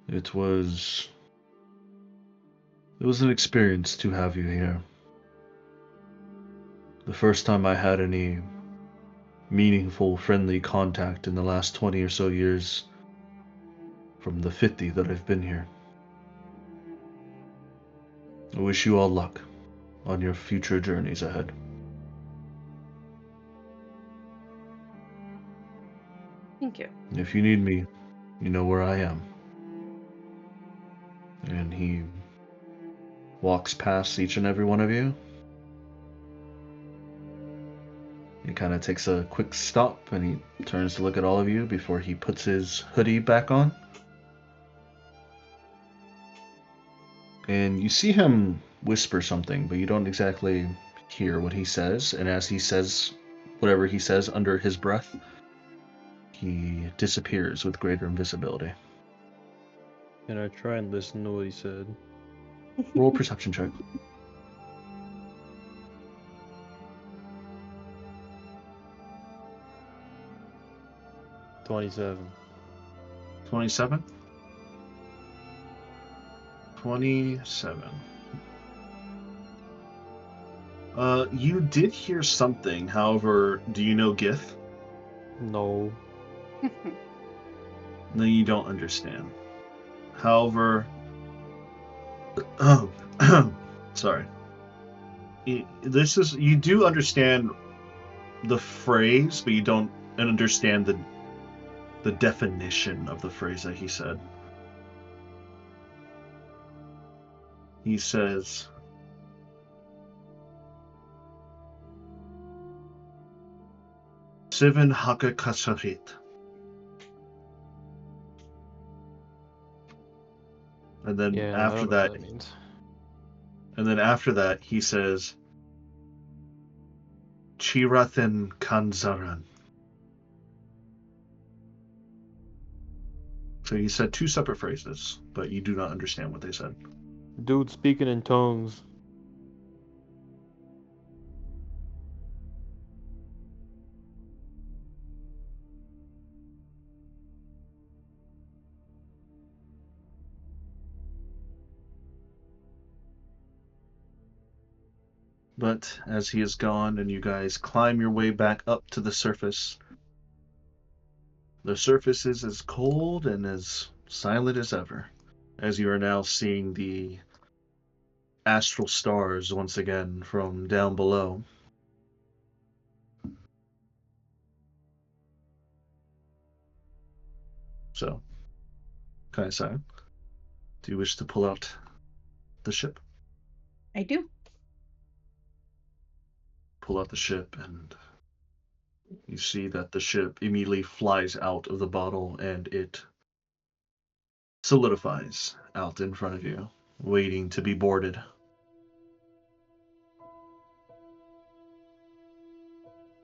[SPEAKER 1] It was an experience to have you here. The first time I had any meaningful, friendly contact in the last 20 or so years from the 50 that I've been here. I wish you all luck on your future journeys ahead.
[SPEAKER 9] Thank you.
[SPEAKER 1] If you need me, you know where I am. And he walks past each and every one of you. He kind of takes a quick stop and he turns to look at all of you before he puts his hoodie back on. And you see him whisper something, but you don't exactly hear what he says. And as he says whatever he says under his breath, he disappears with greater invisibility.
[SPEAKER 2] Can I try and listen to what he said?
[SPEAKER 1] Roll a perception check.
[SPEAKER 2] 27.
[SPEAKER 1] 27? 27. You did hear something, however, do you know Gith?
[SPEAKER 2] No.
[SPEAKER 1] No, you don't understand. However, sorry. You do understand the phrase, but you don't understand the definition of the phrase that he said. He says, Sivan Haka Kasarit. And then
[SPEAKER 2] Yeah, I
[SPEAKER 1] after
[SPEAKER 2] don't know
[SPEAKER 1] that,
[SPEAKER 2] what that means.
[SPEAKER 1] And then after that, he says, Chirathin Kanzaran. So he said 2 separate phrases, but you do not understand what they said.
[SPEAKER 2] Dude speaking in tongues.
[SPEAKER 1] But as he is gone and you guys climb your way back up to the surface is as cold and as silent as ever, as you are now seeing the astral stars once again from down below. So, Kai-san, do you wish to pull out the ship?
[SPEAKER 3] I do.
[SPEAKER 1] Pull out the ship, and you see that the ship immediately flies out of the bottle and it solidifies out in front of you, waiting to be boarded.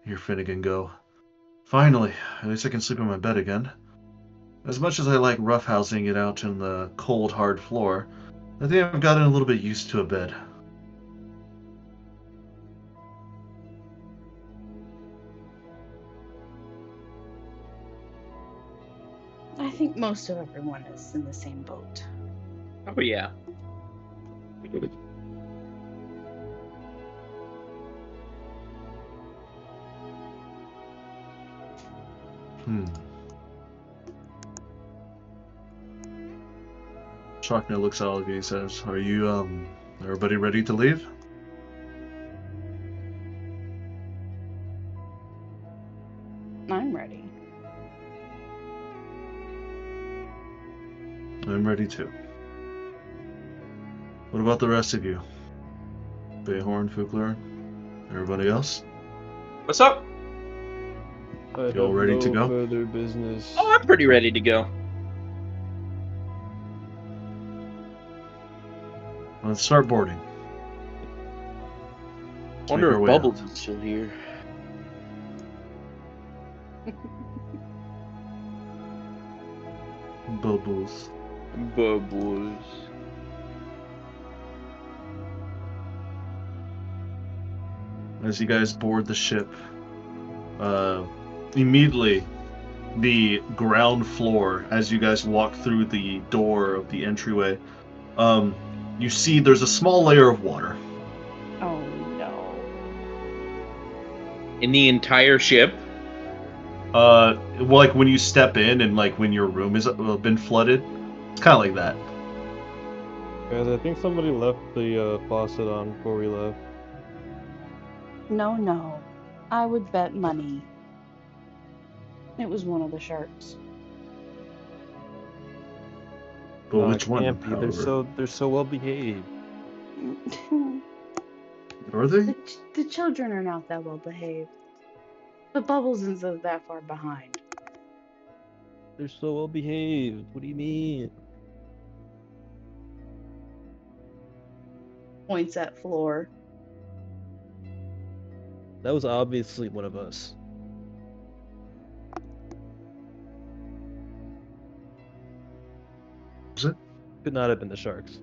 [SPEAKER 1] Hear Finnegan go, "Finally, at least I can sleep in my bed again. As much as I like roughhousing it out on the cold, hard floor, I think I've gotten a little bit used to a bed."
[SPEAKER 3] I think most of everyone is in the same boat.
[SPEAKER 8] Oh yeah.
[SPEAKER 1] Shockner looks at all of you and says, "Are you, everybody ready to leave?"
[SPEAKER 3] I'm ready.
[SPEAKER 1] I'm ready too. What about the rest of you? Bayhorn, Fugler, everybody else?
[SPEAKER 8] What's up?
[SPEAKER 2] I
[SPEAKER 1] You all
[SPEAKER 2] have
[SPEAKER 1] ready to
[SPEAKER 2] no
[SPEAKER 1] go?
[SPEAKER 2] further business.
[SPEAKER 8] Oh, I'm pretty ready to go.
[SPEAKER 1] Let's start boarding.
[SPEAKER 8] Wonder
[SPEAKER 1] our
[SPEAKER 8] if
[SPEAKER 1] way
[SPEAKER 8] Bubbles
[SPEAKER 1] out.
[SPEAKER 8] is still here.
[SPEAKER 1] Bubbles.
[SPEAKER 8] Bubbles.
[SPEAKER 1] As you guys board the ship, immediately the ground floor, as you guys walk through the door of the entryway, you see there's a small layer of water.
[SPEAKER 3] Oh no.
[SPEAKER 8] In the entire ship?
[SPEAKER 1] Well, like when you step in and like when your room has been flooded, it's kind of like that.
[SPEAKER 2] Guys, I think somebody left the faucet on before we left.
[SPEAKER 3] No. I would bet money it was one of the sharks.
[SPEAKER 1] But
[SPEAKER 2] No,
[SPEAKER 1] which
[SPEAKER 2] it
[SPEAKER 1] one?
[SPEAKER 2] can't be.
[SPEAKER 1] However,
[SPEAKER 2] They're so well behaved.
[SPEAKER 1] are they?
[SPEAKER 3] The children are not that well behaved. But Bubbles isn't that far behind.
[SPEAKER 2] They're so well behaved. What do you mean?
[SPEAKER 3] Points at floor.
[SPEAKER 2] That was obviously one of us.
[SPEAKER 1] Was it?
[SPEAKER 2] Could not have been the sharks.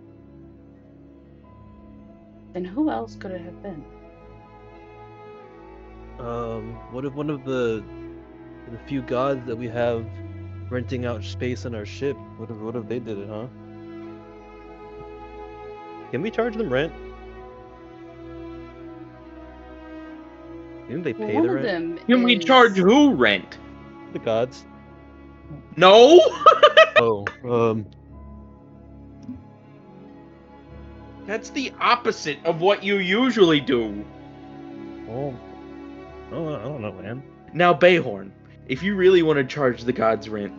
[SPEAKER 3] Then who else could it have been?
[SPEAKER 2] What if one of the few gods that we have renting out space on our ship? What if they did it, huh? Can we charge them rent? Didn't they pay
[SPEAKER 3] One
[SPEAKER 2] the
[SPEAKER 3] of
[SPEAKER 2] rent?
[SPEAKER 3] them
[SPEAKER 8] Can we
[SPEAKER 3] is...
[SPEAKER 8] charge who rent?
[SPEAKER 2] The gods.
[SPEAKER 8] No!
[SPEAKER 2] Oh,
[SPEAKER 8] That's the opposite of what you usually do.
[SPEAKER 2] well, I don't know, man.
[SPEAKER 8] Now, Bayhorn, if you really want to charge the gods rent,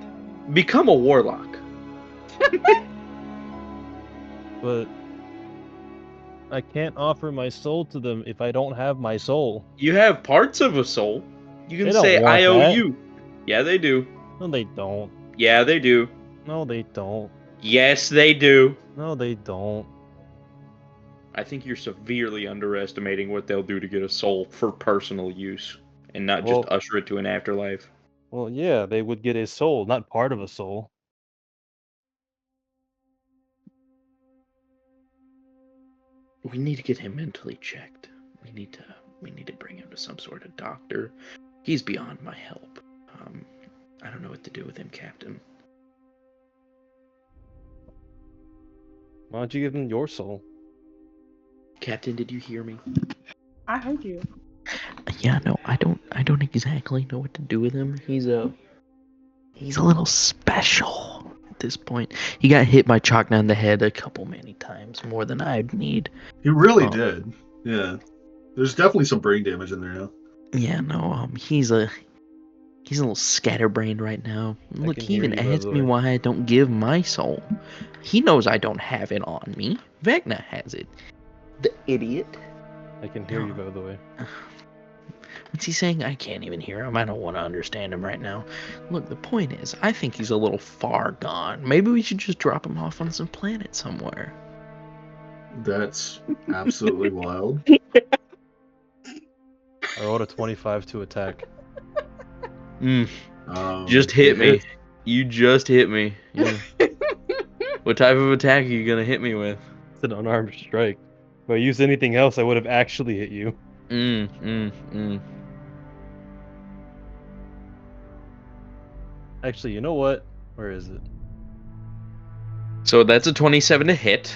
[SPEAKER 8] become a warlock.
[SPEAKER 2] But I can't offer my soul to them if I don't have my soul.
[SPEAKER 8] You have parts of a soul. You can
[SPEAKER 2] They don't
[SPEAKER 8] say,
[SPEAKER 2] want
[SPEAKER 8] I owe
[SPEAKER 2] that.
[SPEAKER 8] you. Yeah, they do.
[SPEAKER 2] No, they don't.
[SPEAKER 8] Yeah, they do.
[SPEAKER 2] No, they don't.
[SPEAKER 8] Yes, they do.
[SPEAKER 2] No, they don't.
[SPEAKER 8] I think you're severely underestimating what they'll do to get a soul for personal use, and not just usher it to an afterlife.
[SPEAKER 2] Well, yeah, they would get a soul, not part of a soul.
[SPEAKER 8] We need to get him mentally checked. We need to bring him to some sort of doctor. He's beyond my help. I don't know what to do with him, Captain.
[SPEAKER 2] Why don't you give him your soul?
[SPEAKER 8] Captain, did you hear me?
[SPEAKER 9] I heard you.
[SPEAKER 8] Yeah, no, I don't exactly know what to do with him. He's a little special at this point. He got hit by chalk down the head a couple many times, more than I'd need.
[SPEAKER 1] He really did. Yeah. There's definitely some brain damage in there now.
[SPEAKER 8] Yeah, no, he's a little scatterbrained right now. Look, he even asked me why I don't give my soul. He knows I don't have it on me. Vecna has it. The idiot.
[SPEAKER 2] I can hear you, by the way.
[SPEAKER 8] What's he saying? I can't even hear him. I don't want to understand him right now. Look, the point is, I think he's a little far gone. Maybe we should just drop him off on some planet somewhere.
[SPEAKER 1] That's absolutely wild.
[SPEAKER 2] I rolled a 25 to attack.
[SPEAKER 8] Just hit me. You just hit me. Yeah. What type of attack are you gonna hit me with?
[SPEAKER 2] It's an unarmed strike. If I used anything else, I would have actually hit you. Actually, you know what? Where is it?
[SPEAKER 8] So that's a 27 to hit.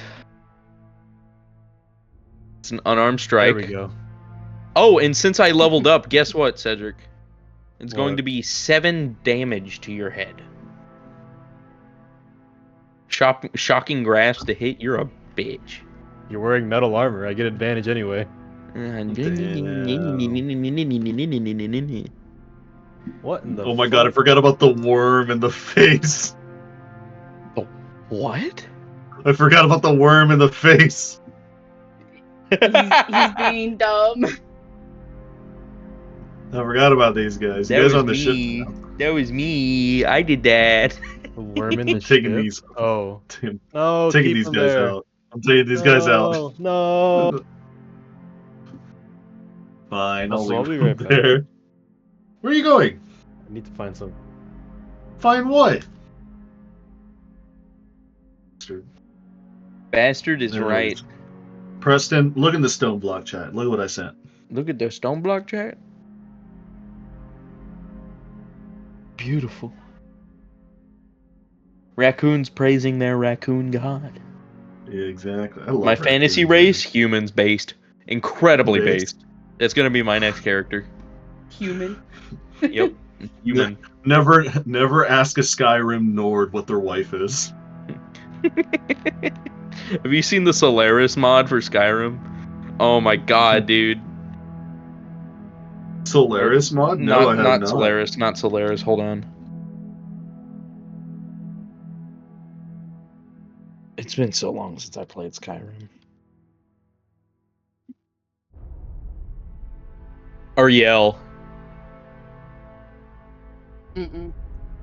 [SPEAKER 8] It's an unarmed strike.
[SPEAKER 2] There we go.
[SPEAKER 8] Oh, and since I leveled up, guess what, Cedric? It's going
[SPEAKER 2] What?
[SPEAKER 8] to be 7 damage to your head. Shocking grasp to hit. You're a bitch.
[SPEAKER 2] You're wearing metal armor. I get advantage anyway. What in the
[SPEAKER 1] Oh my god, I forgot about the worm in the face.
[SPEAKER 8] The what?
[SPEAKER 1] I forgot about the worm in the face.
[SPEAKER 9] He's being dumb.
[SPEAKER 1] I forgot about these guys. You
[SPEAKER 8] That
[SPEAKER 1] guys
[SPEAKER 8] was
[SPEAKER 1] on the ship
[SPEAKER 8] me.
[SPEAKER 1] now.
[SPEAKER 8] That was me. I did that.
[SPEAKER 2] The worm in the
[SPEAKER 1] Taking
[SPEAKER 2] ship?
[SPEAKER 1] these.
[SPEAKER 2] Oh.
[SPEAKER 1] Taking
[SPEAKER 2] No, keep
[SPEAKER 1] these
[SPEAKER 2] him
[SPEAKER 1] guys
[SPEAKER 2] there.
[SPEAKER 1] out. I'm taking these guys out.
[SPEAKER 2] No.
[SPEAKER 1] Fine, I'll
[SPEAKER 2] Also, I'll
[SPEAKER 1] leave
[SPEAKER 2] be
[SPEAKER 1] them
[SPEAKER 2] right back.
[SPEAKER 1] there. Where are you going?
[SPEAKER 2] I need to find some.
[SPEAKER 1] Find what?
[SPEAKER 8] Bastard is
[SPEAKER 1] There it
[SPEAKER 8] right.
[SPEAKER 1] is. Preston, look in the stone block chat. Look what I sent.
[SPEAKER 8] Look at their stone block chat. Beautiful. Raccoons praising their raccoon god.
[SPEAKER 1] Yeah, exactly. I love
[SPEAKER 8] My fantasy
[SPEAKER 1] raccoons,
[SPEAKER 8] race, humans based. Incredibly
[SPEAKER 1] Based.
[SPEAKER 8] based. That's gonna be my next character.
[SPEAKER 9] Human.
[SPEAKER 8] Yep. Human.
[SPEAKER 1] Never ask a Skyrim Nord what their wife is.
[SPEAKER 8] Have you seen the Solaris mod for Skyrim? Oh my god, dude.
[SPEAKER 1] Solaris mod? No, I have not.
[SPEAKER 8] Solaris, not Solaris. Hold on. It's been so long since I played Skyrim. Ariel.
[SPEAKER 9] Mm-mm.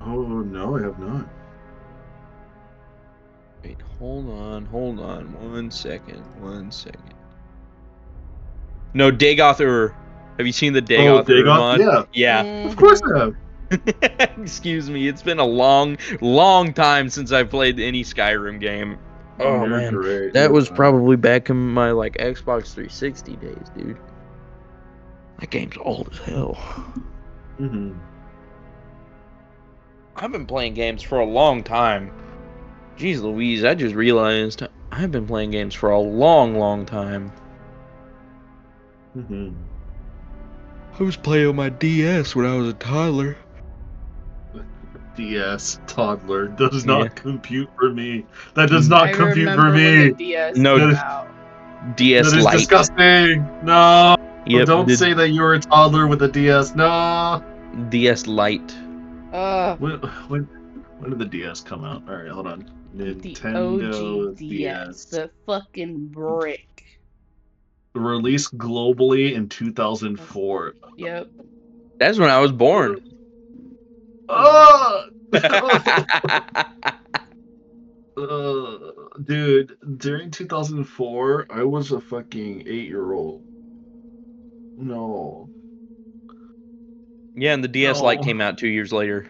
[SPEAKER 1] Oh no, I have not.
[SPEAKER 8] Wait, hold on. 1 second. No, Dagoth Ur. Have you seen the Dagoth Ur
[SPEAKER 1] Dagoth?
[SPEAKER 8] mod?
[SPEAKER 1] Yeah.
[SPEAKER 8] Yeah.
[SPEAKER 1] Of course I have.
[SPEAKER 8] Excuse me. It's been a long time since I played any Skyrim game. Oh
[SPEAKER 1] You're
[SPEAKER 8] man,
[SPEAKER 1] great.
[SPEAKER 8] that
[SPEAKER 1] You're
[SPEAKER 8] was
[SPEAKER 1] fine.
[SPEAKER 8] probably back in my like Xbox 360 days, dude. That game's old as hell.
[SPEAKER 1] Mm-hmm.
[SPEAKER 8] I've been playing games for a long time. Jeez Louise, I just realized I've been playing games for a long time.
[SPEAKER 1] Mm-hmm.
[SPEAKER 8] I was playing on my DS when I was a toddler.
[SPEAKER 1] DS toddler does
[SPEAKER 8] Yeah.
[SPEAKER 1] not compute for me. That does not
[SPEAKER 9] I
[SPEAKER 1] compute for
[SPEAKER 9] remember when
[SPEAKER 1] me.
[SPEAKER 9] the DS
[SPEAKER 8] No,
[SPEAKER 9] came
[SPEAKER 1] that is-
[SPEAKER 9] out.
[SPEAKER 8] DS
[SPEAKER 1] That is
[SPEAKER 8] Lite.
[SPEAKER 1] disgusting. No.
[SPEAKER 8] Yep,
[SPEAKER 1] Don't
[SPEAKER 8] the
[SPEAKER 1] say that you're a toddler with a DS. No.
[SPEAKER 8] DS Lite.
[SPEAKER 1] When did the DS come out? All right, hold on.
[SPEAKER 9] The
[SPEAKER 1] Nintendo
[SPEAKER 9] OG DS. The fucking brick.
[SPEAKER 1] Released globally in 2004.
[SPEAKER 9] Yep.
[SPEAKER 8] That's when I was born.
[SPEAKER 1] Oh! Dude, during 2004, I was a fucking 8-year-old. No.
[SPEAKER 8] Yeah, and the DS Lite
[SPEAKER 1] No.
[SPEAKER 8] came out 2 years later.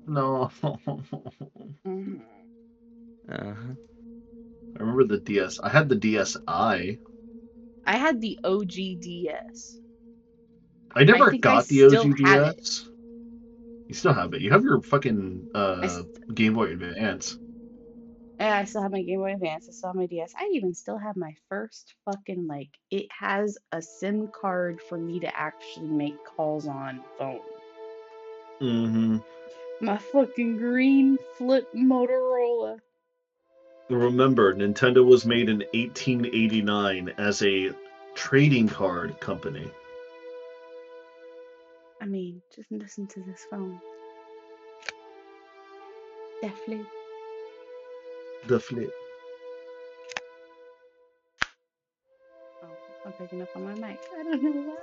[SPEAKER 1] No.
[SPEAKER 3] Mhm.
[SPEAKER 8] Uh-huh.
[SPEAKER 1] I remember the DS. I had the DSi.
[SPEAKER 3] I had the OG DS.
[SPEAKER 1] I
[SPEAKER 3] I
[SPEAKER 1] never
[SPEAKER 3] think I
[SPEAKER 1] got the
[SPEAKER 3] still
[SPEAKER 1] OG
[SPEAKER 3] have it.
[SPEAKER 1] DS. You still have it. You have your fucking
[SPEAKER 3] I, st-
[SPEAKER 1] Game Boy Advance.
[SPEAKER 3] yeah, I still have my Game Boy Advance. I still have my DS. I even still have my first fucking, like, it has a SIM card for me to actually make calls on phone.
[SPEAKER 1] Mm-hmm.
[SPEAKER 3] My fucking green flip Motorola.
[SPEAKER 1] Remember, Nintendo was made in 1889 as a trading card company.
[SPEAKER 3] I mean, just listen to this phone. Definitely.
[SPEAKER 1] The flip.
[SPEAKER 3] Oh, I'm picking up on my mic. I don't know why.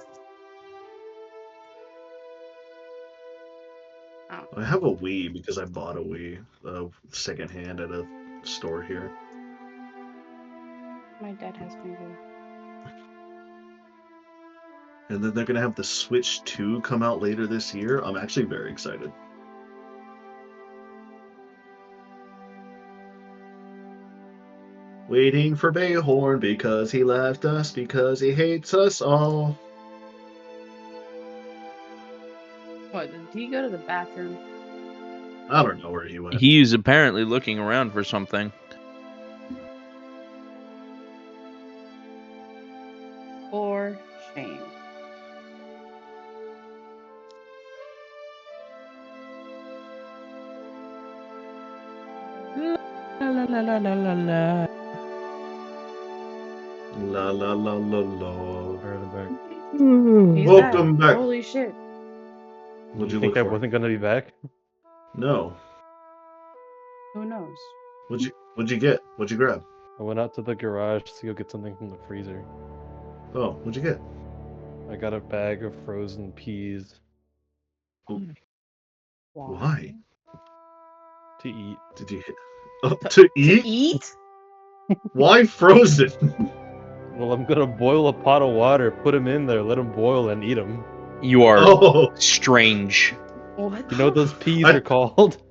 [SPEAKER 3] Oh,
[SPEAKER 1] I have a Wii because I bought a Wii secondhand at a store here.
[SPEAKER 3] my dad has my Wii.
[SPEAKER 1] And then they're gonna have the Switch 2 come out later this year. I'm actually very excited. Waiting for Bayhorn because he left us because he hates us all.
[SPEAKER 3] What, did he go to the bathroom?
[SPEAKER 1] I don't know where he went.
[SPEAKER 8] He's apparently looking around for something.
[SPEAKER 3] For shame.
[SPEAKER 8] La la la la la la la.
[SPEAKER 1] La la la la la.
[SPEAKER 2] Alright, I'm back.
[SPEAKER 3] He's
[SPEAKER 1] Welcome
[SPEAKER 3] back.
[SPEAKER 1] back.
[SPEAKER 3] Holy shit.
[SPEAKER 1] What'd
[SPEAKER 2] you
[SPEAKER 1] you
[SPEAKER 2] think
[SPEAKER 1] look
[SPEAKER 2] I
[SPEAKER 1] for?
[SPEAKER 2] wasn't gonna be back?
[SPEAKER 1] No.
[SPEAKER 3] Who knows?
[SPEAKER 1] What'd you get? What'd you grab?
[SPEAKER 2] I went out to the garage to go get something from the freezer.
[SPEAKER 1] Oh, what'd you get?
[SPEAKER 2] I got a bag of frozen peas
[SPEAKER 1] Why?
[SPEAKER 2] to eat.
[SPEAKER 1] Did you hit? Oh, to eat?
[SPEAKER 3] To eat?
[SPEAKER 1] Why frozen?
[SPEAKER 2] Well, I'm gonna boil a pot of water, put them in there, let them boil, and eat them.
[SPEAKER 8] You are
[SPEAKER 1] Oh,
[SPEAKER 8] strange.
[SPEAKER 3] What?
[SPEAKER 2] You know what those peas
[SPEAKER 1] I-
[SPEAKER 2] are called?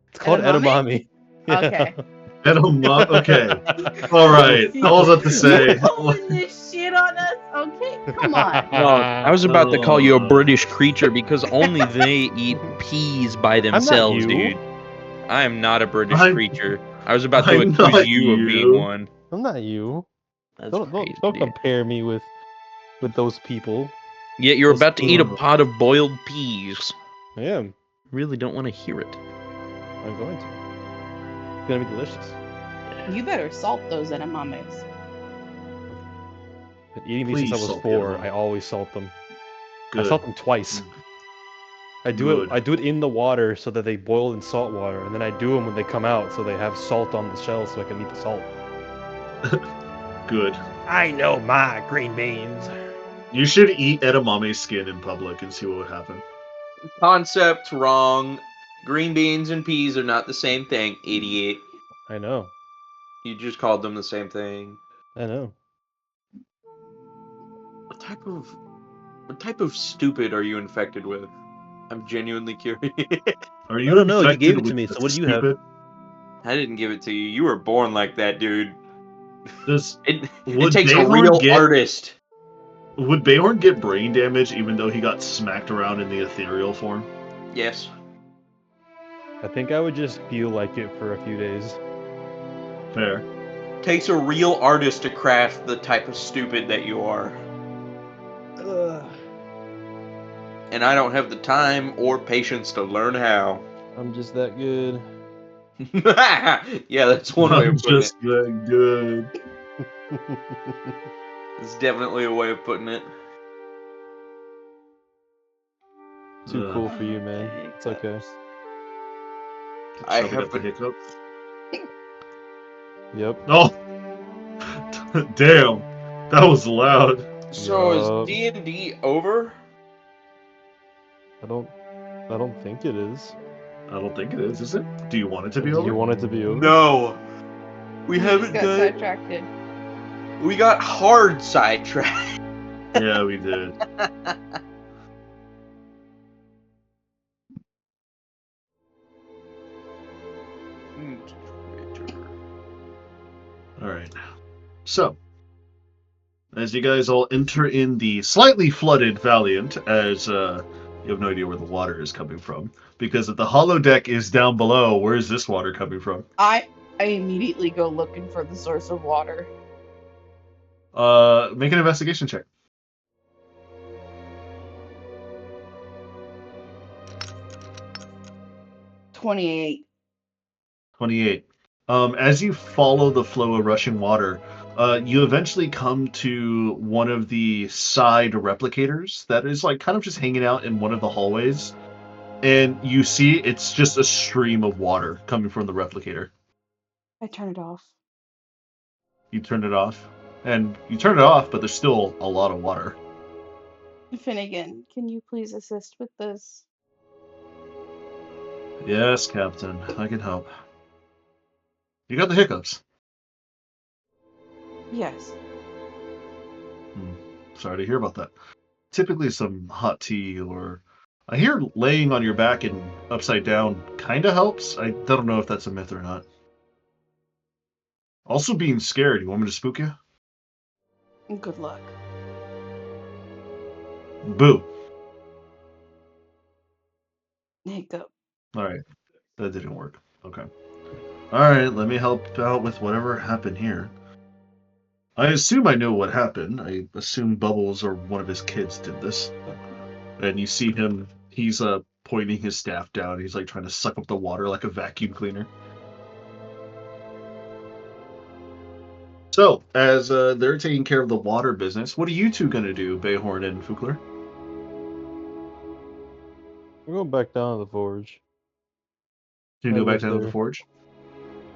[SPEAKER 2] It's called edamame.
[SPEAKER 3] Okay.
[SPEAKER 1] Okay. All right.
[SPEAKER 3] See,
[SPEAKER 1] All I was about to say.
[SPEAKER 3] you're pulling this shit on us. Okay, come on.
[SPEAKER 8] No, I was about to call you a British creature because only they eat peas by
[SPEAKER 2] not
[SPEAKER 8] themselves,
[SPEAKER 2] you.
[SPEAKER 8] dude. I am not a British
[SPEAKER 1] I'm-
[SPEAKER 8] creature. I was about to
[SPEAKER 1] I'm
[SPEAKER 8] accuse
[SPEAKER 1] not
[SPEAKER 8] you of being
[SPEAKER 1] you.
[SPEAKER 8] one.
[SPEAKER 2] I'm not you.
[SPEAKER 8] That's
[SPEAKER 2] Don't
[SPEAKER 8] crazy, dude.
[SPEAKER 2] compare me with those people.
[SPEAKER 8] Yet you're
[SPEAKER 2] Those
[SPEAKER 8] about to eat a
[SPEAKER 2] people.
[SPEAKER 8] pot of boiled peas.
[SPEAKER 2] I am.
[SPEAKER 8] Really don't want to hear it.
[SPEAKER 2] I'm going to. It's gonna be delicious.
[SPEAKER 3] You better salt those edamames.
[SPEAKER 2] Been eating these
[SPEAKER 1] Please
[SPEAKER 2] since I was
[SPEAKER 1] salt the
[SPEAKER 2] 4.
[SPEAKER 1] edamame.
[SPEAKER 2] I always salt them. I
[SPEAKER 1] Good.
[SPEAKER 2] salt them twice. I do
[SPEAKER 1] Good.
[SPEAKER 2] it in the water so that they boil in salt water, and then I do them when they come out so they have salt on the shells so I can eat the salt.
[SPEAKER 1] Good.
[SPEAKER 2] I know my green beans.
[SPEAKER 1] You should eat edamame skin in public and see what would happen.
[SPEAKER 8] Concept wrong. Green beans and peas are not the same thing, idiot.
[SPEAKER 2] I know.
[SPEAKER 8] You just called them the same thing.
[SPEAKER 2] I know.
[SPEAKER 8] What type of stupid are you infected with? I'm genuinely curious.
[SPEAKER 1] Are you
[SPEAKER 2] I don't know. You
[SPEAKER 1] infected
[SPEAKER 2] gave it to
[SPEAKER 1] with
[SPEAKER 2] me,
[SPEAKER 1] the
[SPEAKER 2] so what do you have?
[SPEAKER 1] stupid?
[SPEAKER 8] I didn't give it to you. You were born like that, dude.
[SPEAKER 1] Does
[SPEAKER 8] It
[SPEAKER 1] would
[SPEAKER 8] takes a
[SPEAKER 1] Bayhorn
[SPEAKER 8] real
[SPEAKER 1] get
[SPEAKER 8] artist.
[SPEAKER 1] would Bayhorn get brain damage even though he got smacked around in the ethereal form?
[SPEAKER 8] Yes.
[SPEAKER 2] I think I would just feel like it for a few days.
[SPEAKER 1] Fair.
[SPEAKER 8] Takes a real artist to craft the type of stupid that you are. And I don't have the time or patience to learn how.
[SPEAKER 2] I'm just that good.
[SPEAKER 8] Yeah, that's one way
[SPEAKER 1] I'm
[SPEAKER 8] of putting
[SPEAKER 1] just that good.
[SPEAKER 8] it. It's definitely a way of putting it.
[SPEAKER 2] Too
[SPEAKER 1] Ugh.
[SPEAKER 2] cool for you, man. It's okay.
[SPEAKER 8] I
[SPEAKER 1] Shelby got the
[SPEAKER 8] haven't.
[SPEAKER 1] hiccups.
[SPEAKER 2] Yep.
[SPEAKER 1] Oh, damn, that was loud.
[SPEAKER 8] So
[SPEAKER 2] Yup.
[SPEAKER 8] is D&D over?
[SPEAKER 2] I don't think it is.
[SPEAKER 1] I don't think it is it? Do you want it to be
[SPEAKER 2] Do
[SPEAKER 1] over?
[SPEAKER 2] you want it to be over?
[SPEAKER 8] No. We
[SPEAKER 9] just
[SPEAKER 8] haven't
[SPEAKER 9] got
[SPEAKER 8] done.
[SPEAKER 9] sidetracked.
[SPEAKER 8] We got hard sidetracked.
[SPEAKER 1] Yeah, we did. All right. So, as you guys all enter in the slightly flooded Valiant, as you have no idea where the water is coming from, because if the holodeck is down below, where is this water coming from?
[SPEAKER 9] I immediately go looking for the source of water.
[SPEAKER 1] Make an investigation check.
[SPEAKER 9] $28.
[SPEAKER 1] 28. As you follow the flow of rushing water, you eventually come to one of the side replicators that is like kind of just hanging out in one of the hallways, and you see it's just a stream of water coming from the replicator.
[SPEAKER 9] I turn it off.
[SPEAKER 1] You turn it off, and you turn it off, but there's still a lot of water.
[SPEAKER 9] Finnegan, can you please assist with this?
[SPEAKER 1] Yes, Captain, I can help. You got the hiccups.
[SPEAKER 9] Yes.
[SPEAKER 1] Sorry to hear about that. Typically some hot tea, or I hear laying on your back and upside down kind of helps. I don't know if that's a myth or not. Also being scared. You want me to spook you?
[SPEAKER 9] Good luck.
[SPEAKER 1] Boo.
[SPEAKER 9] Hiccup.
[SPEAKER 1] Alright. That didn't work. Okay. Alright, let me help out with whatever happened here. I assume I know what happened. I assume Bubbles or one of his kids did this. And you see him, he's pointing his staff down. He's like trying to suck up the water like a vacuum cleaner. So, as they're taking care of the water business, what are you two going to do, Bayhorn and Fukler?
[SPEAKER 2] We're going back down to the forge.
[SPEAKER 1] You go back down to the forge?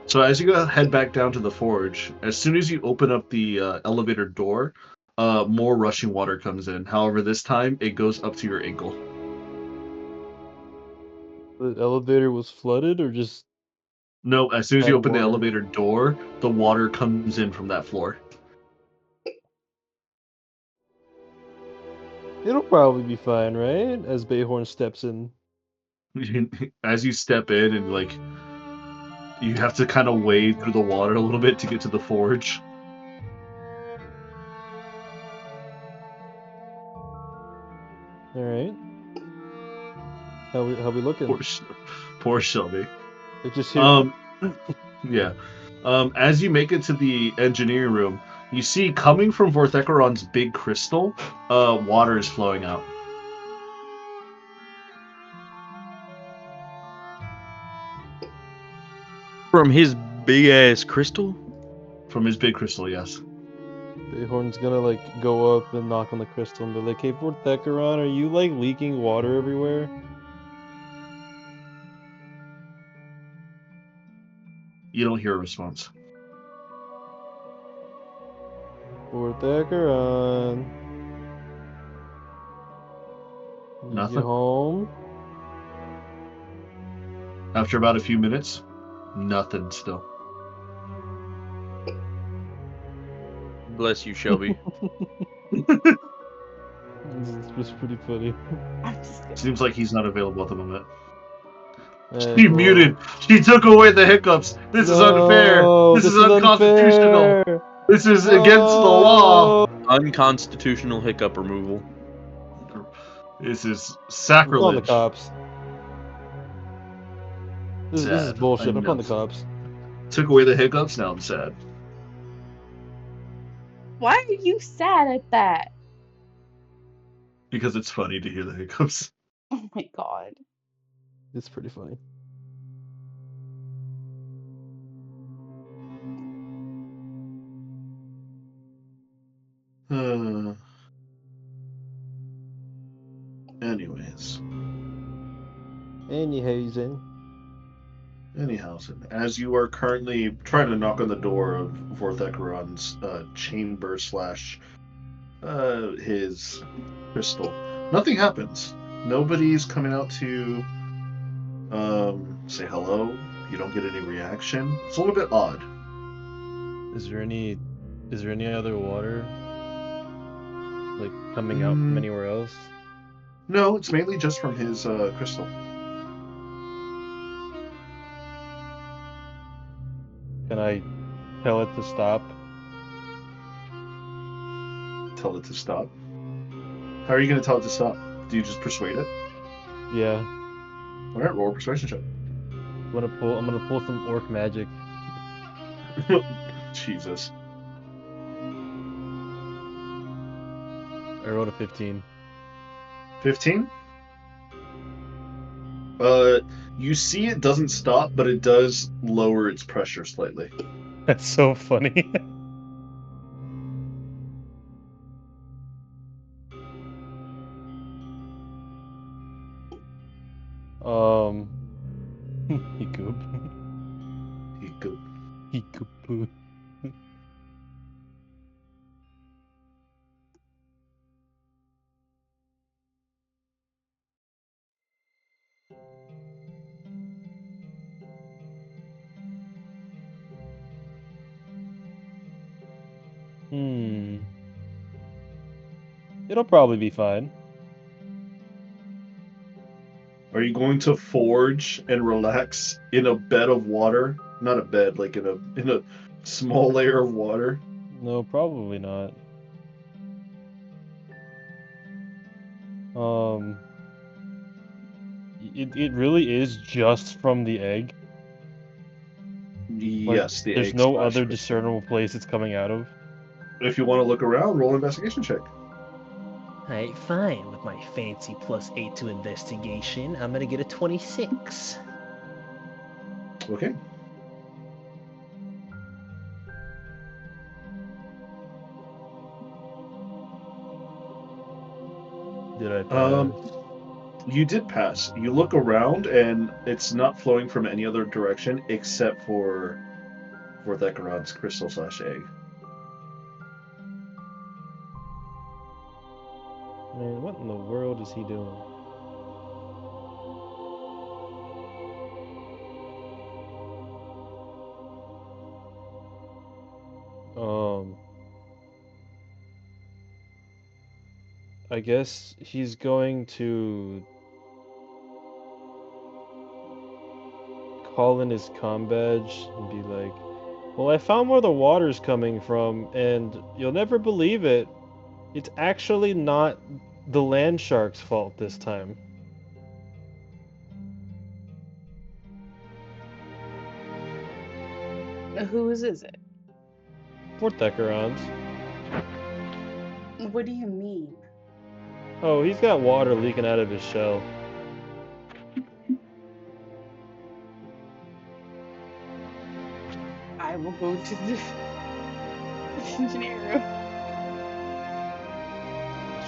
[SPEAKER 1] So as you head back down to the forge, as soon as you open up the elevator door, more rushing water comes in. However, this time it goes up to your ankle.
[SPEAKER 2] The elevator was flooded, or just...
[SPEAKER 1] No, as soon as you
[SPEAKER 2] Had
[SPEAKER 1] open the
[SPEAKER 2] water.
[SPEAKER 1] elevator door, the water comes in from that floor.
[SPEAKER 2] It'll probably be fine, right? As Bayhorn steps in.
[SPEAKER 1] As you step in and like, you have to kind of wade through the water a little bit to get to the forge.
[SPEAKER 2] All right. How we looking?
[SPEAKER 1] Poor Shelby.
[SPEAKER 2] It's just here.
[SPEAKER 1] Yeah. As you make it to the engineering room, you see coming from Vorthecaron's big crystal, water is flowing out.
[SPEAKER 8] From his big ass crystal?
[SPEAKER 1] From his big crystal, yes.
[SPEAKER 2] Bayhorn's gonna like go up and knock on the crystal and be like, "Hey, Vorthecaron, are you like leaking water everywhere?"
[SPEAKER 1] You don't hear a response.
[SPEAKER 2] Vorthecaron.
[SPEAKER 1] Nothing.
[SPEAKER 2] You home?
[SPEAKER 1] After about a few minutes, nothing still.
[SPEAKER 8] Bless you, Shelby.
[SPEAKER 2] This was pretty funny.
[SPEAKER 1] Seems like he's not available at the moment.
[SPEAKER 2] Hey,
[SPEAKER 1] She
[SPEAKER 2] well,
[SPEAKER 1] muted. She took away the hiccups. This is unfair. This is unconstitutional.
[SPEAKER 2] unfair.
[SPEAKER 1] This is against the law.
[SPEAKER 8] Unconstitutional hiccup removal.
[SPEAKER 1] This is
[SPEAKER 2] I'm
[SPEAKER 1] sacrilege.
[SPEAKER 2] calling the cops. This is
[SPEAKER 1] Sad.
[SPEAKER 2] bullshit.
[SPEAKER 1] I
[SPEAKER 2] I'm calling the
[SPEAKER 1] know.
[SPEAKER 2] cops.
[SPEAKER 1] Took away the hiccups. Now I'm sad.
[SPEAKER 9] Why are you sad at that?
[SPEAKER 1] Because it's funny to hear the hiccups.
[SPEAKER 9] Oh my god.
[SPEAKER 2] It's pretty funny.
[SPEAKER 1] Anyways. Anyhow, as you are currently trying to knock on the door of Vorthecaron's chamber slash his crystal, nothing happens. Nobody's coming out to say hello. You don't get any reaction. It's a little bit odd.
[SPEAKER 2] Is there any other water like coming out from anywhere else?
[SPEAKER 1] No, it's mainly just from his crystal.
[SPEAKER 2] Can I tell it to stop?
[SPEAKER 1] Tell it to stop. How are you going to tell it to stop? Do you just persuade it?
[SPEAKER 2] Yeah.
[SPEAKER 1] All right, roll a persuasion check.
[SPEAKER 2] I'm gonna pull some orc magic.
[SPEAKER 1] Jesus.
[SPEAKER 2] I rolled a 15.
[SPEAKER 1] 15? You see it doesn't stop, but it does lower its pressure slightly.
[SPEAKER 2] That's so funny. Hiccup.
[SPEAKER 1] Hiccup.
[SPEAKER 2] Hiccup. It'll probably be fine.
[SPEAKER 1] Are you going to forge and relax in a bed of water? Not a bed, like in a small layer of water?
[SPEAKER 2] No, probably not. It really is just from the egg.
[SPEAKER 1] Yes, the
[SPEAKER 2] there's
[SPEAKER 1] egg
[SPEAKER 2] no
[SPEAKER 1] slash
[SPEAKER 2] other
[SPEAKER 1] crystal.
[SPEAKER 2] discernible place it's coming out of.
[SPEAKER 1] If you want to look around, roll an investigation check.
[SPEAKER 12] Alright, fine. With my fancy +8 to investigation, I'm gonna get a 26.
[SPEAKER 1] Okay.
[SPEAKER 2] Did I pass?
[SPEAKER 1] You did pass. You look around, and it's not flowing from any other direction except for Thekaron's crystal slash egg.
[SPEAKER 2] Man, what in the world is he doing? I guess he's going to call in his comm badge and be like, well, I found where the water's coming from, and you'll never believe it. It's actually not the land shark's fault this time.
[SPEAKER 9] Whose is it?
[SPEAKER 2] Fort Thekaron's.
[SPEAKER 9] What do you mean?
[SPEAKER 2] Oh, he's got water leaking out of his shell.
[SPEAKER 9] I will go to the engineer room.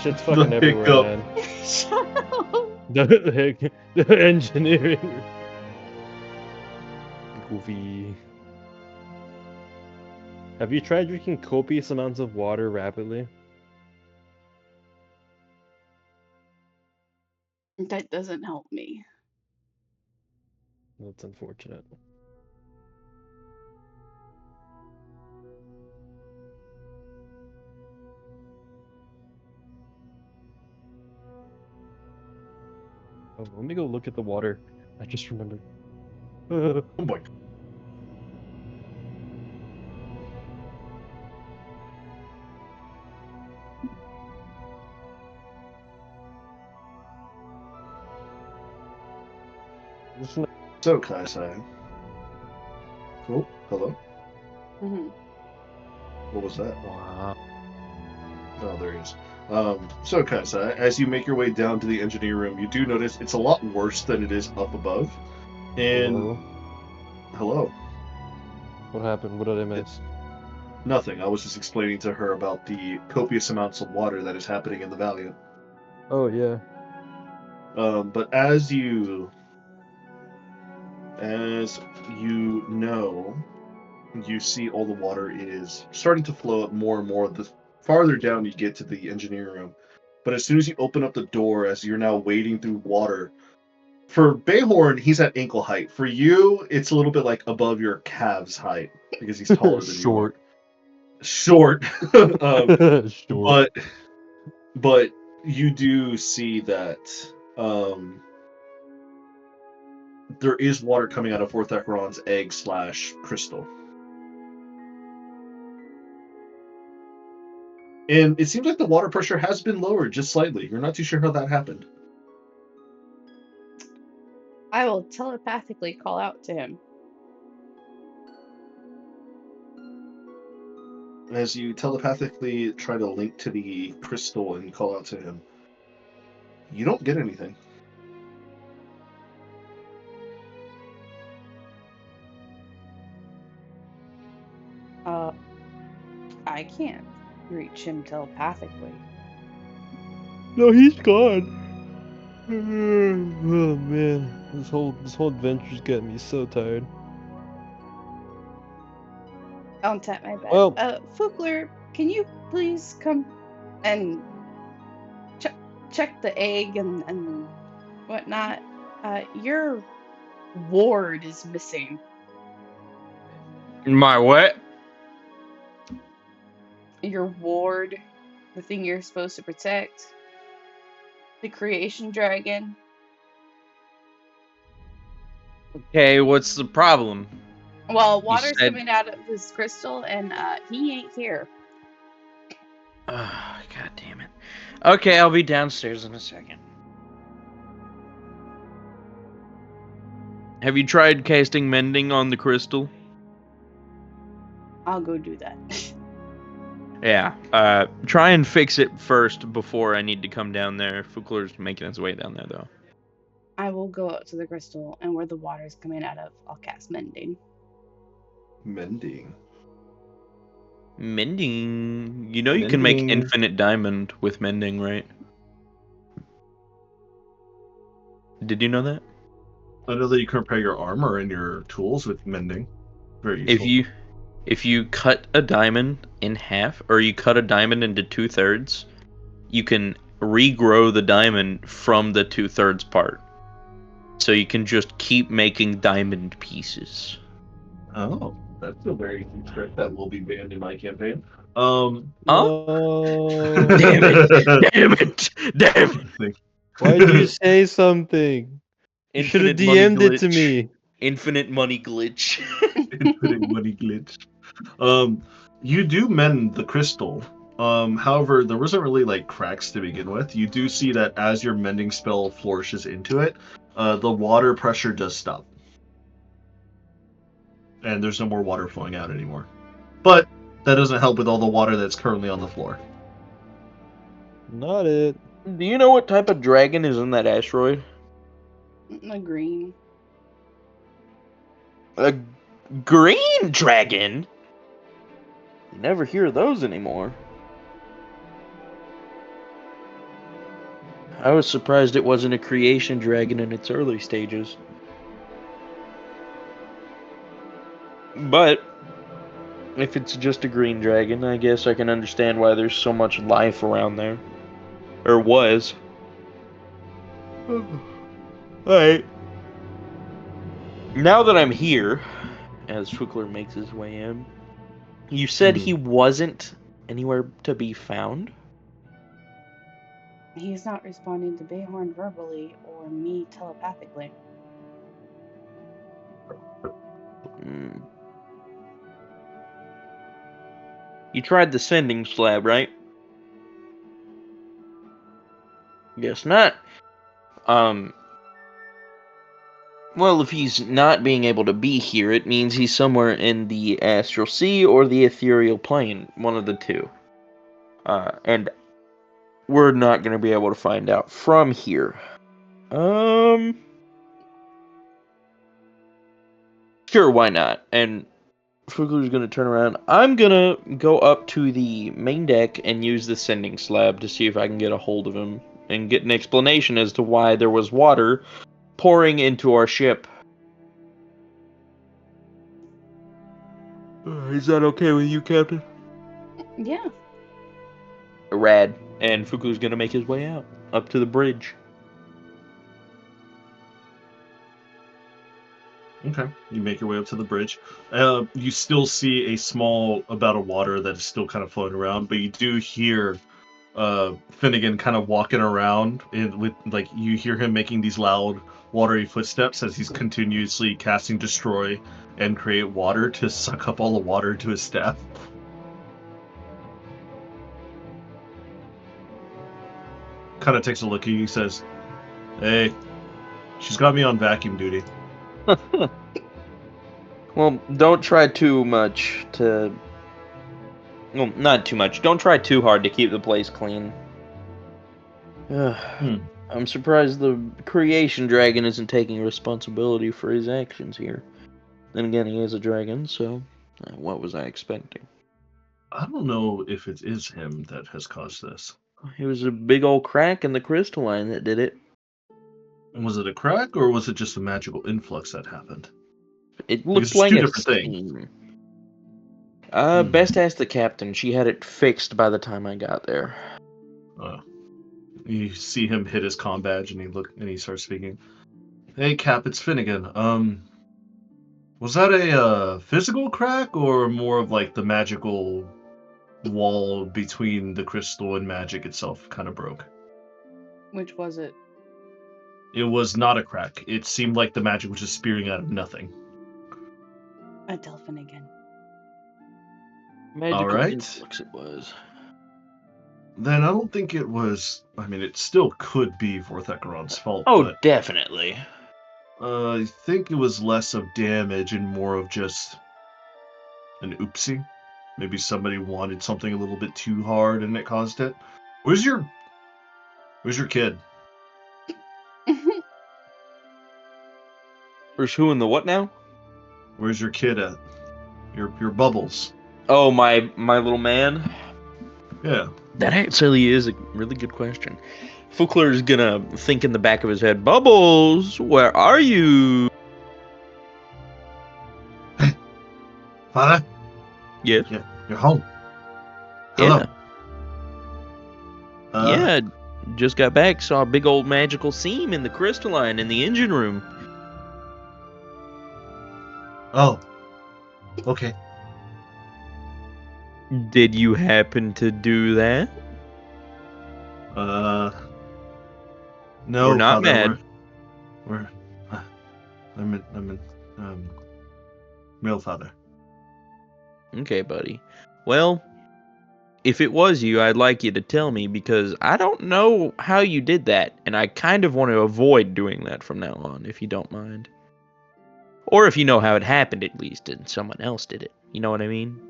[SPEAKER 2] Shit's fucking everywhere,
[SPEAKER 1] hiccup.
[SPEAKER 2] man.
[SPEAKER 9] Shut up.
[SPEAKER 2] The engineering. Goofy. Have you tried drinking copious amounts of water rapidly?
[SPEAKER 9] That doesn't help me.
[SPEAKER 2] That's unfortunate. Oh, let me go look at the water. I just remembered.
[SPEAKER 1] Oh my. So, Kai-san. Oh, hello?
[SPEAKER 9] Mm-hmm.
[SPEAKER 1] What was that?
[SPEAKER 2] Wow.
[SPEAKER 1] Oh, there he is. So, Kai-san, as you make your way down to the engineer room, you do notice it's a lot worse than it is up above. And... Hello?
[SPEAKER 2] What happened? What did I miss?
[SPEAKER 1] Nothing. I was just explaining to her about the copious amounts of water that is happening in the Valiant.
[SPEAKER 2] Oh, yeah.
[SPEAKER 1] But as you know, you see all the water is starting to flow up more and more the farther down you get to the engineering room. But as soon as you open up the door, as you're now wading through water, for Bayhorn, he's at ankle height. For you, it's a little bit like above your calves height because he's taller than you are.
[SPEAKER 2] Short.
[SPEAKER 1] short.
[SPEAKER 2] Sure.
[SPEAKER 1] But you do see that there is water coming out of Vorthekron's egg / crystal. And it seems like the water pressure has been lowered just slightly. You're not too sure how that happened.
[SPEAKER 3] I will telepathically call out to him.
[SPEAKER 1] As you telepathically try to link to the crystal and call out to him, you don't get anything.
[SPEAKER 3] I can't reach him telepathically.
[SPEAKER 2] No, he's gone. Oh man, this whole adventure's getting me so tired.
[SPEAKER 3] I'll tap my back.
[SPEAKER 2] Well,
[SPEAKER 3] Fugler, can you please come and check the egg and whatnot? Your ward is missing.
[SPEAKER 8] My what?
[SPEAKER 3] Your ward, the thing you're supposed to protect, the creation dragon.
[SPEAKER 8] Okay, what's the problem?
[SPEAKER 3] Well,
[SPEAKER 8] You
[SPEAKER 3] water's
[SPEAKER 8] said-
[SPEAKER 3] coming out of this crystal, and he ain't here.
[SPEAKER 8] Oh, God damn it. Okay, I'll be downstairs in a second. Have you tried casting mending on the crystal?
[SPEAKER 3] I'll go do that.
[SPEAKER 8] Yeah. Try and fix it first before I need to come down there. Fugler's making his way down there, though.
[SPEAKER 3] I will go up to the crystal, and where the water's coming out of, I'll cast mending.
[SPEAKER 1] Mending.
[SPEAKER 8] Mending. You know you can make
[SPEAKER 1] Mending.
[SPEAKER 8] infinite diamond with mending, right? Did you know that?
[SPEAKER 1] I know that you can repair your armor and your tools with mending. Very useful.
[SPEAKER 8] If you cut a diamond in half, or you cut a diamond into 2/3, you can regrow the diamond from the 2/3 part. So you can just keep making diamond pieces.
[SPEAKER 1] Oh, that's a very huge trick that will be banned in my campaign.
[SPEAKER 8] Huh?
[SPEAKER 2] no.
[SPEAKER 8] Damn it! Damn it! Damn it!
[SPEAKER 2] Why'd you say something? You should have
[SPEAKER 8] Infinite money
[SPEAKER 2] DM'd it to
[SPEAKER 8] glitch.
[SPEAKER 2] me.
[SPEAKER 8] Infinite money glitch.
[SPEAKER 1] Infinite money glitch. You do mend the crystal. However, there wasn't really like cracks to begin with. You do see that as your mending spell flourishes into it, the water pressure does stop. And there's no more water flowing out anymore. But that doesn't help with all the water that's currently on the floor.
[SPEAKER 2] Not it.
[SPEAKER 8] Do you know what type of dragon is in that asteroid?
[SPEAKER 3] A green.
[SPEAKER 8] A green dragon? You never hear those anymore. I was surprised it wasn't a creation dragon in its early stages. But if it's just a green dragon, I guess I can understand why there's so much life around there. Or was. Alright. Now that I'm here, as Fugler makes his way in, you said he wasn't anywhere to be found?
[SPEAKER 3] He's not responding to Bayhorn verbally or me telepathically.
[SPEAKER 8] You tried the sending slab, right? Guess not. Well, if he's not being able to be here, it means he's somewhere in the astral sea or the ethereal plane, one of the two. And we're not going to be able to find out from here. Sure, why not? And Fugler's going to turn around. I'm going to go up to the main deck and use the sending slab to see if I can get a hold of him and get an explanation as to why there was water pouring into our ship. Is that okay with you, Captain?
[SPEAKER 3] Yeah.
[SPEAKER 8] Rad. And Fugler's going to make his way out, up to the bridge.
[SPEAKER 1] Okay, you make your way up to the bridge. You still see a small amount of water that is still kind of floating around, but you do hear Finnegan kind of walking around with like you hear him making these loud watery footsteps as he's continuously casting destroy and create water to suck up all the water to his staff. Kind of takes a look at you. He says, "Hey, she's got me on vacuum duty."
[SPEAKER 8] Well, don't try too much to. Well, not too much. Don't try too hard to keep the place clean. I'm surprised the creation dragon isn't taking responsibility for his actions here. Then again, he is a dragon, so what was I expecting?
[SPEAKER 1] I don't know if it is him that has caused this.
[SPEAKER 8] It was a big old crack in the crystalline that did it.
[SPEAKER 1] Was it a crack or was it just a magical influx that happened?
[SPEAKER 8] It
[SPEAKER 1] Because
[SPEAKER 8] looked
[SPEAKER 1] it's
[SPEAKER 8] like
[SPEAKER 1] two
[SPEAKER 8] a
[SPEAKER 1] different things.
[SPEAKER 8] steam. Best ask the captain. She had it fixed by the time I got there.
[SPEAKER 1] You see him hit his comm badge and he starts speaking. Hey Cap, it's Finnegan. Was that a physical crack or more of like the magical wall between the crystal and magic itself kind of broke?
[SPEAKER 9] Which was it?
[SPEAKER 1] It was not a crack. It seemed like the magic was just spewing out of nothing.
[SPEAKER 3] A dolphin again.
[SPEAKER 8] Magical
[SPEAKER 1] Alright.
[SPEAKER 8] influx it was.
[SPEAKER 1] Then I don't think it was. I mean, it still could be Vorthecaron's fault.
[SPEAKER 8] Oh,
[SPEAKER 1] but
[SPEAKER 8] definitely.
[SPEAKER 1] I think it was less of damage and more of just an oopsie. Maybe somebody wanted something a little bit too hard and it caused it. Where's your kid?
[SPEAKER 8] Where's who in the what now?
[SPEAKER 1] Where's your kid at? Your Bubbles.
[SPEAKER 8] Oh, my little man?
[SPEAKER 1] Yeah.
[SPEAKER 8] That actually is a really good question. Fukler's gonna think in the back of his head, Bubbles, where are you?
[SPEAKER 1] Father?
[SPEAKER 8] Yes?
[SPEAKER 1] Yeah, you're home. Hello.
[SPEAKER 8] Yeah. Just got back, saw a big old magical seam in the crystalline in the engine room.
[SPEAKER 1] Oh. Okay.
[SPEAKER 8] Did you happen to do that?
[SPEAKER 1] No,
[SPEAKER 8] We're not
[SPEAKER 1] Father,
[SPEAKER 8] mad.
[SPEAKER 1] I'm real father.
[SPEAKER 8] Okay, buddy. Well, if it was you, I'd like you to tell me because I don't know how you did that, and I kind of want to avoid doing that from now on, if you don't mind. Or if you know how it happened, at least, and someone else did it. You know what I mean?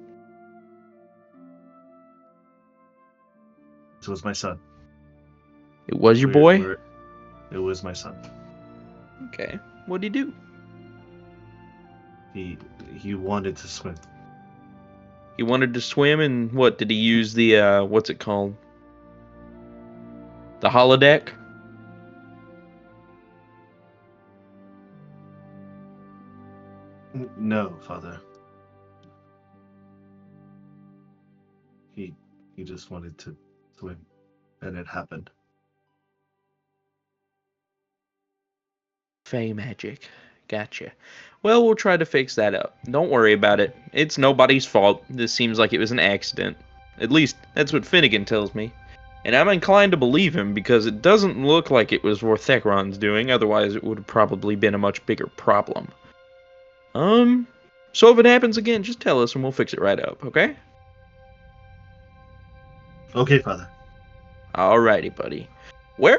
[SPEAKER 1] It was my son.
[SPEAKER 8] It was your boy?
[SPEAKER 1] It was my son.
[SPEAKER 8] Okay. What'd he do?
[SPEAKER 1] He wanted to swim.
[SPEAKER 8] He wanted to swim, and what, did he use the, what's it called? The holodeck?
[SPEAKER 1] No, Father. He just wanted to swim, and it happened.
[SPEAKER 8] Fey magic. Gotcha. Well, we'll try to fix that up. Don't worry about it. It's nobody's fault. This seems like it was an accident. At least, that's what Finnegan tells me. And I'm inclined to believe him because it doesn't look like it was Vorthecaron's doing, otherwise it would have probably been a much bigger problem. So if it happens again, just tell us and we'll fix it right up, okay?
[SPEAKER 1] Okay, Father.
[SPEAKER 8] Alrighty, buddy. Where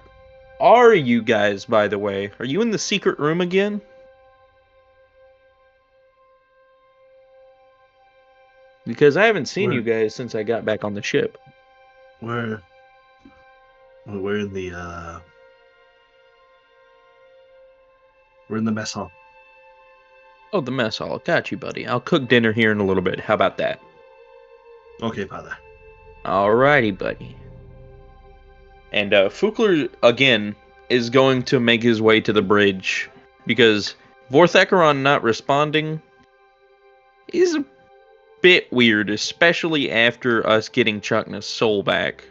[SPEAKER 8] are you guys, by the way? Are you in the secret room again? Because I haven't seen you guys since I got back on the ship.
[SPEAKER 1] We're in the we're in the mess hall.
[SPEAKER 8] Oh, the mess hall. Got you, buddy. I'll cook dinner here in a little bit. How about that?
[SPEAKER 1] Okay, Father.
[SPEAKER 8] Alrighty, buddy. And Fukler, again, is going to make his way to the bridge because Vorthecaron not responding is a bit weird, especially after us getting Chukna's soul back.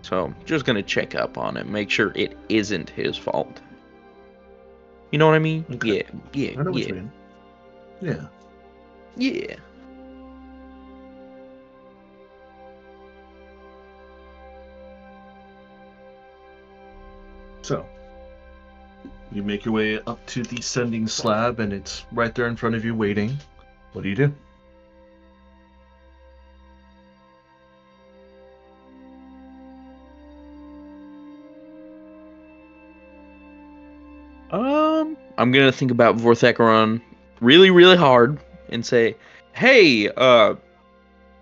[SPEAKER 8] So, just gonna check up on him, make sure it isn't his fault. You know what I mean?
[SPEAKER 1] Okay.
[SPEAKER 8] Yeah,
[SPEAKER 1] I know what
[SPEAKER 8] yeah,
[SPEAKER 1] you mean. Yeah.
[SPEAKER 8] yeah.
[SPEAKER 1] So, you make your way up to the sending slab, and it's right there in front of you waiting. What do you do?
[SPEAKER 8] I'm gonna think about Vorthecaron really, really hard and say, "Hey,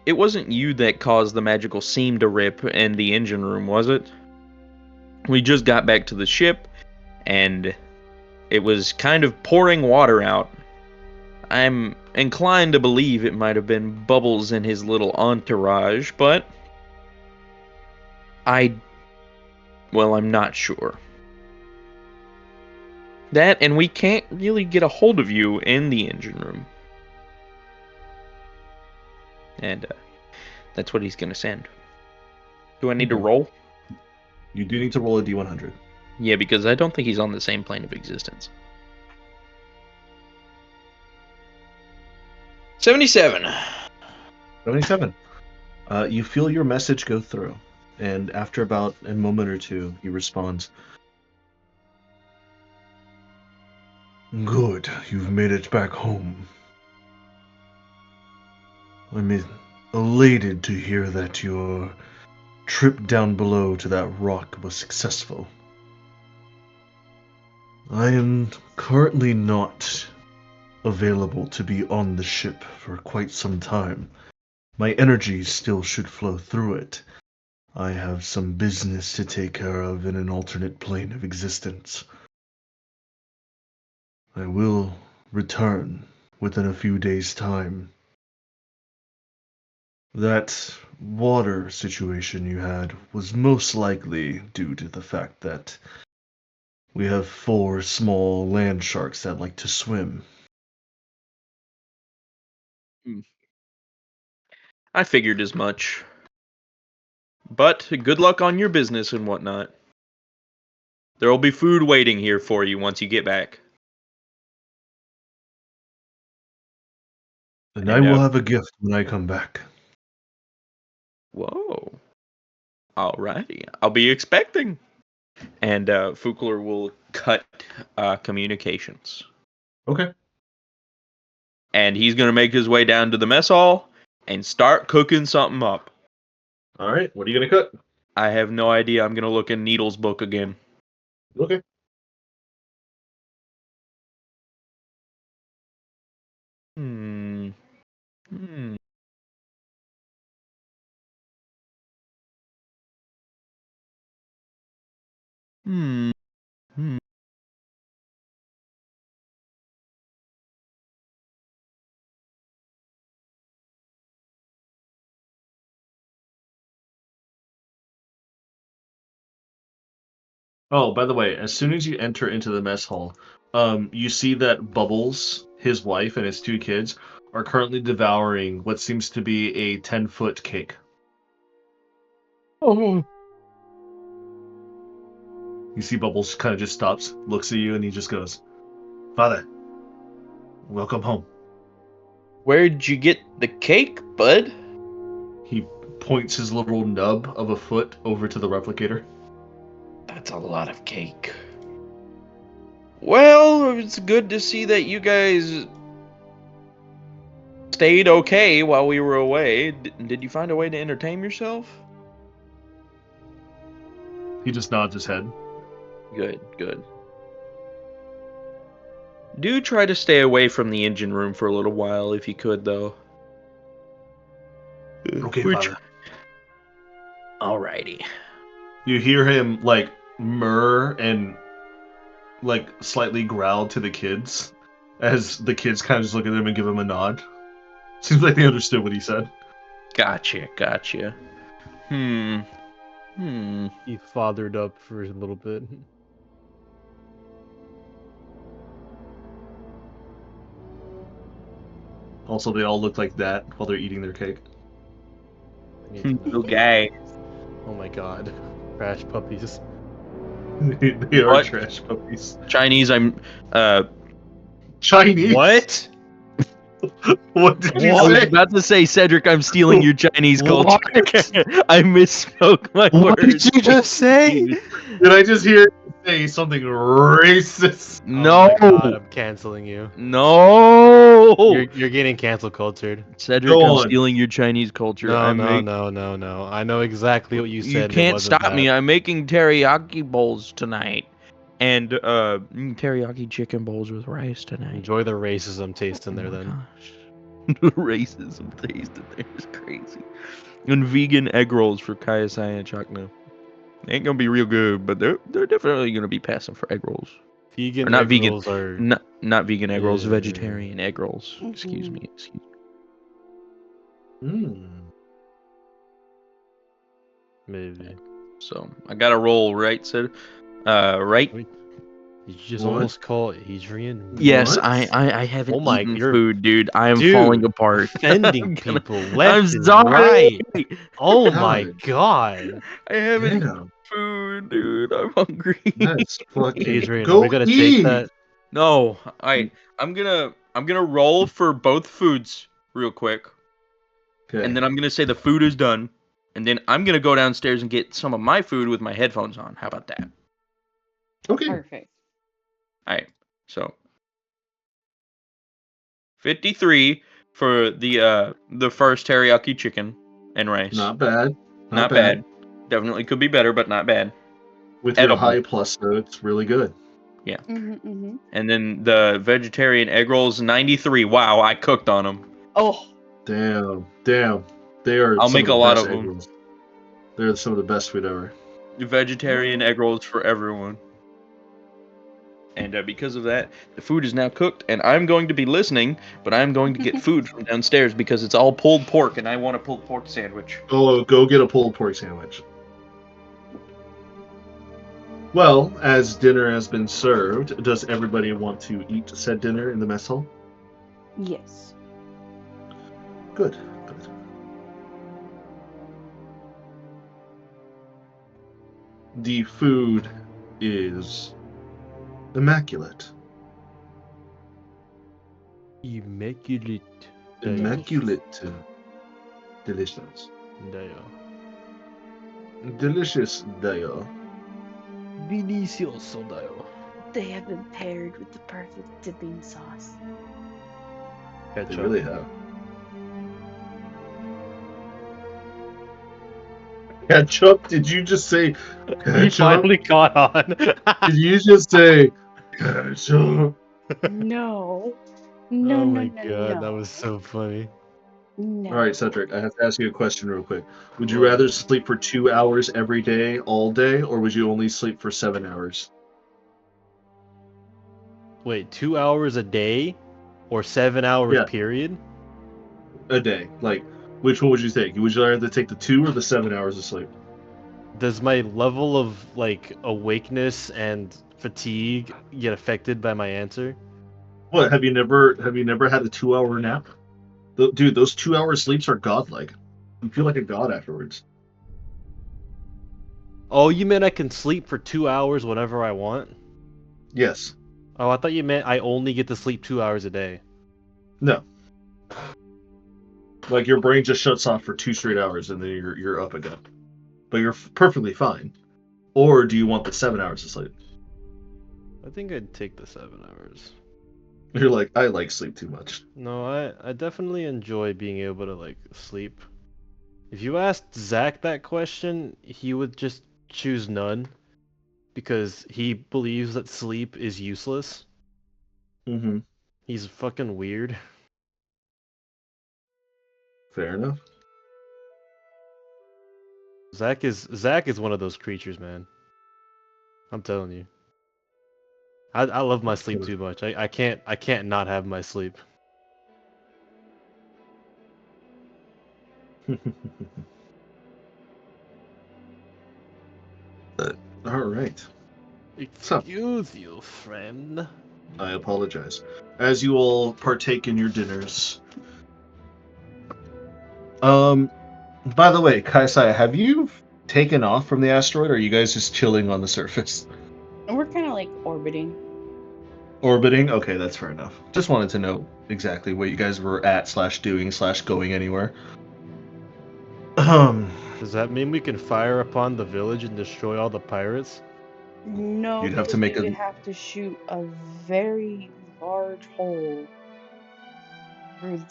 [SPEAKER 8] it wasn't you that caused the magical seam to rip in the engine room, was it? We just got back to the ship, and it was kind of pouring water out. I'm inclined to believe it might have been Bubbles and his little entourage, but I'm not sure. That, and we can't really get a hold of you in the engine room." And that's what he's gonna send. Do I need to
[SPEAKER 1] Okay.
[SPEAKER 8] roll?
[SPEAKER 1] You do need to roll a d100.
[SPEAKER 8] Yeah, because I don't think he's on the same plane of existence. 77.
[SPEAKER 1] 77. You feel your message go through, and after about a moment or two, he responds, "Good, you've made it back home. I'm elated to hear that your trip down below to that rock was successful. I am currently not available to be on the ship for quite some time. My energy still should flow through it. I have some business to take care of in an alternate plane of existence. I will return within a few days' time. That water situation you had was most likely due to the fact that we have 4 small land sharks that like to swim."
[SPEAKER 8] I figured as much. But good luck on your business and whatnot. There'll be food waiting here for you once you get back.
[SPEAKER 1] And I will have a gift when I come back.
[SPEAKER 8] Whoa. Alrighty. I'll be expecting. And Fukler will cut communications.
[SPEAKER 1] Okay.
[SPEAKER 8] And he's going to make his way down to the mess hall and start cooking something up.
[SPEAKER 1] All right. What are you going to cook?
[SPEAKER 8] I have no idea. I'm going to look in Needle's book again.
[SPEAKER 1] Okay.
[SPEAKER 8] Hmm.
[SPEAKER 1] Oh, by the way, as soon as you enter into the mess hall, you see that Bubbles, his wife, and his 2 kids are currently devouring what seems to be a 10-foot cake.
[SPEAKER 8] Oh.
[SPEAKER 1] You see Bubbles kind of just stops, looks at you, and he just goes, "Father, welcome home."
[SPEAKER 8] Where'd you get the cake, bud?
[SPEAKER 1] He points his little nub of a foot over to the replicator.
[SPEAKER 8] That's a lot of cake. Well, it's good to see that you guys stayed okay while we were away. Did you find a way to entertain yourself?
[SPEAKER 1] He just nods his head.
[SPEAKER 8] Good, good. Do try to stay away from the engine room for a little while if you could, though.
[SPEAKER 1] Okay, Father.
[SPEAKER 8] Alrighty.
[SPEAKER 1] You hear him, like, murr and, like, slightly growl to the kids as the kids kind of just look at him and give him a nod. Seems like they understood what he said.
[SPEAKER 8] Gotcha.
[SPEAKER 2] He fathered up for a little bit.
[SPEAKER 1] Also, they all look like that while they're eating their cake.
[SPEAKER 8] Okay.
[SPEAKER 2] Oh my god. Crash puppies.
[SPEAKER 1] They are
[SPEAKER 8] What?
[SPEAKER 1] trash puppies.
[SPEAKER 8] Chinese, I'm
[SPEAKER 1] Chinese.
[SPEAKER 2] What?
[SPEAKER 1] What did you
[SPEAKER 8] I was
[SPEAKER 1] say?
[SPEAKER 8] about to say, Cedric, I'm stealing your Chinese culture. I misspoke my
[SPEAKER 2] What
[SPEAKER 8] words.
[SPEAKER 2] did you just say?
[SPEAKER 1] Did I just hear you say something racist?
[SPEAKER 8] No.
[SPEAKER 2] Oh my god, I'm canceling you.
[SPEAKER 8] No.
[SPEAKER 2] You're getting cancel cultured.
[SPEAKER 8] Cedric,
[SPEAKER 1] Go
[SPEAKER 8] I'm
[SPEAKER 1] on.
[SPEAKER 8] stealing your Chinese culture.
[SPEAKER 2] No,
[SPEAKER 8] I'm
[SPEAKER 2] no,
[SPEAKER 8] make-
[SPEAKER 2] no. I know exactly what you said.
[SPEAKER 8] You
[SPEAKER 2] and it
[SPEAKER 8] can't
[SPEAKER 2] wasn't
[SPEAKER 8] stop me.
[SPEAKER 2] that.
[SPEAKER 8] I'm making teriyaki bowls tonight. And teriyaki chicken bowls with rice tonight.
[SPEAKER 2] Enjoy the racism taste in there
[SPEAKER 8] Oh my
[SPEAKER 2] then.
[SPEAKER 8] gosh. The racism taste in there is crazy. And vegan egg rolls for Kayasai and Chakna. They ain't gonna be real good, but they're definitely gonna be passing for egg rolls.
[SPEAKER 2] Vegan
[SPEAKER 8] Or not
[SPEAKER 2] egg
[SPEAKER 8] vegan.
[SPEAKER 2] rolls are
[SPEAKER 8] Not vegan egg rolls,
[SPEAKER 2] Yeah.
[SPEAKER 8] vegetarian egg rolls. Excuse me.
[SPEAKER 2] maybe.
[SPEAKER 8] So I got a roll, right, Sid? Right?
[SPEAKER 2] Wait, did you just
[SPEAKER 1] What?
[SPEAKER 2] almost call Adrian?
[SPEAKER 8] Yes,
[SPEAKER 1] What?
[SPEAKER 8] I haven't
[SPEAKER 2] Oh my-
[SPEAKER 8] eaten
[SPEAKER 2] you're-
[SPEAKER 8] food, dude. I am
[SPEAKER 2] Dude,
[SPEAKER 8] falling apart.
[SPEAKER 2] offending
[SPEAKER 8] I'm gonna-
[SPEAKER 2] people left
[SPEAKER 8] I'm
[SPEAKER 2] and
[SPEAKER 8] sorry.
[SPEAKER 2] right. Oh my
[SPEAKER 1] God.
[SPEAKER 2] god.
[SPEAKER 8] I haven't eaten
[SPEAKER 1] Damn.
[SPEAKER 8] food, dude. I'm hungry.
[SPEAKER 1] That's fucking.
[SPEAKER 2] Adrian, are
[SPEAKER 1] Go
[SPEAKER 2] we gonna
[SPEAKER 1] eat.
[SPEAKER 2] take that?
[SPEAKER 8] No, I'm gonna roll for both foods real quick,
[SPEAKER 1] Okay.
[SPEAKER 8] and then I'm gonna say the food is done, and then I'm gonna go downstairs and get some of my food with my headphones on. How about that?
[SPEAKER 1] Okay.
[SPEAKER 3] Perfect.
[SPEAKER 8] All right. So 53 for the first teriyaki chicken and rice.
[SPEAKER 1] Not bad.
[SPEAKER 8] Not bad. Definitely could be better, but not bad.
[SPEAKER 1] With your
[SPEAKER 8] Edible.
[SPEAKER 1] high plus, though, it's really good.
[SPEAKER 8] Yeah.
[SPEAKER 3] Mm-hmm.
[SPEAKER 8] And then the vegetarian egg rolls, 93. Wow, I cooked on them.
[SPEAKER 3] Oh,
[SPEAKER 1] Damn. They are.
[SPEAKER 8] I'll
[SPEAKER 1] some
[SPEAKER 8] make
[SPEAKER 1] of the
[SPEAKER 8] a lot
[SPEAKER 1] best
[SPEAKER 8] of
[SPEAKER 1] egg
[SPEAKER 8] them.
[SPEAKER 1] rolls. They're some of the best food ever.
[SPEAKER 8] Vegetarian egg rolls for everyone. And because of that, the food is now cooked, and I'm going to be listening, but I'm going to get food from downstairs because it's all pulled pork, and I want a pulled pork sandwich.
[SPEAKER 1] Oh, go get a pulled pork sandwich. Well, as dinner has been served, does everybody want to eat said dinner in the mess hall?
[SPEAKER 3] yes.
[SPEAKER 1] Good. The food is immaculate.
[SPEAKER 2] Immaculate.
[SPEAKER 1] Immaculate. Delicious. Delicious dayo.
[SPEAKER 2] Delicioso dayo.
[SPEAKER 3] They have been paired with the perfect dipping sauce.
[SPEAKER 1] They really have. Ketchup? Did you just say ketchup?
[SPEAKER 2] You finally caught on.
[SPEAKER 1] Did you just say ketchup?
[SPEAKER 3] No.
[SPEAKER 2] Oh
[SPEAKER 3] No,
[SPEAKER 2] my
[SPEAKER 3] no,
[SPEAKER 2] god,
[SPEAKER 3] no.
[SPEAKER 2] that was so funny.
[SPEAKER 3] No.
[SPEAKER 1] All right, Cedric, I have to ask you a question real quick. Would you
[SPEAKER 2] What?
[SPEAKER 1] rather sleep for 2 hours every day, all day, or would you only sleep for 7 hours?
[SPEAKER 2] Wait, 2 hours a day? Or 7 hours
[SPEAKER 1] Yeah.
[SPEAKER 2] period?
[SPEAKER 1] A day. Like, which one would you take? Would you rather take the 2 or the 7 hours of sleep?
[SPEAKER 2] Does my level of like awakeness and fatigue get affected by my answer?
[SPEAKER 1] What, have you never had a 2-hour nap? Dude, those 2-hour sleeps are godlike. You feel like a god afterwards.
[SPEAKER 2] Oh, you meant I can sleep for 2 hours whenever I want?
[SPEAKER 1] Yes.
[SPEAKER 2] Oh, I thought you meant I only get to sleep 2 hours a day.
[SPEAKER 1] No. Like your brain just shuts off for 2 straight hours and then you're up again. But you're perfectly fine. Or do you want the 7 hours of sleep?
[SPEAKER 2] I think I'd take the 7 hours.
[SPEAKER 1] You're like, I like sleep too much.
[SPEAKER 2] No, I definitely enjoy being able to like sleep. If you asked Zach that question, he would just choose none because he believes that sleep is useless.
[SPEAKER 1] Mm-hmm.
[SPEAKER 2] He's fucking weird.
[SPEAKER 1] Fair enough.
[SPEAKER 2] Zach is one of those creatures, man. I'm telling you. I love my sleep too much. I can't not have my sleep.
[SPEAKER 1] All right.
[SPEAKER 2] Excuse you, friend.
[SPEAKER 1] I apologize. As you all partake in your dinners. By the way, Kaisai, have you taken off from the asteroid, or are you guys just chilling on the surface?
[SPEAKER 3] Orbiting.
[SPEAKER 1] Orbiting? Okay, that's fair enough. Just wanted to know exactly what you guys were at / doing / going anywhere.
[SPEAKER 2] Does that mean we can fire upon the village and destroy all the pirates?
[SPEAKER 3] No,
[SPEAKER 1] You'd have to
[SPEAKER 3] because
[SPEAKER 1] make
[SPEAKER 3] we
[SPEAKER 1] a
[SPEAKER 3] would have to shoot a very large hole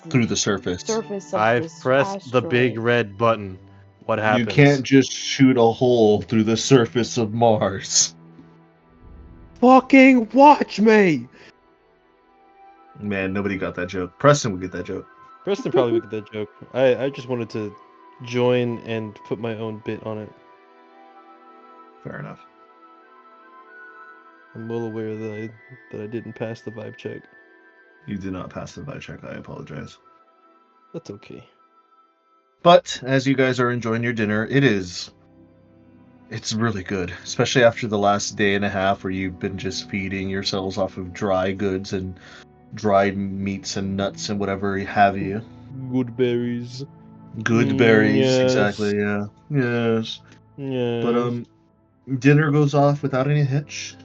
[SPEAKER 1] through the surface.
[SPEAKER 3] surface of
[SPEAKER 2] I've
[SPEAKER 3] this
[SPEAKER 2] pressed the big
[SPEAKER 3] asteroid.
[SPEAKER 2] red button. What
[SPEAKER 1] You
[SPEAKER 2] happens?
[SPEAKER 1] can't just shoot a hole through the surface of Mars.
[SPEAKER 2] Fucking watch me!
[SPEAKER 1] Man, nobody got that joke. Preston would get that joke.
[SPEAKER 2] Preston probably would get that joke. I just wanted to join and put my own bit on it.
[SPEAKER 1] Fair enough.
[SPEAKER 2] I'm well aware that I didn't pass the vibe check.
[SPEAKER 1] You did not pass the vibe check. I apologize.
[SPEAKER 2] That's okay.
[SPEAKER 1] But as you guys are enjoying your dinner, it's really good, especially after the last day and a half where you've been just feeding yourselves off of dry goods and dried meats and nuts and whatever have you.
[SPEAKER 2] Good berries.
[SPEAKER 1] Good berries,
[SPEAKER 2] Yes.
[SPEAKER 1] exactly, yeah. Yes.
[SPEAKER 2] Yes.
[SPEAKER 1] But dinner goes off without any hitch.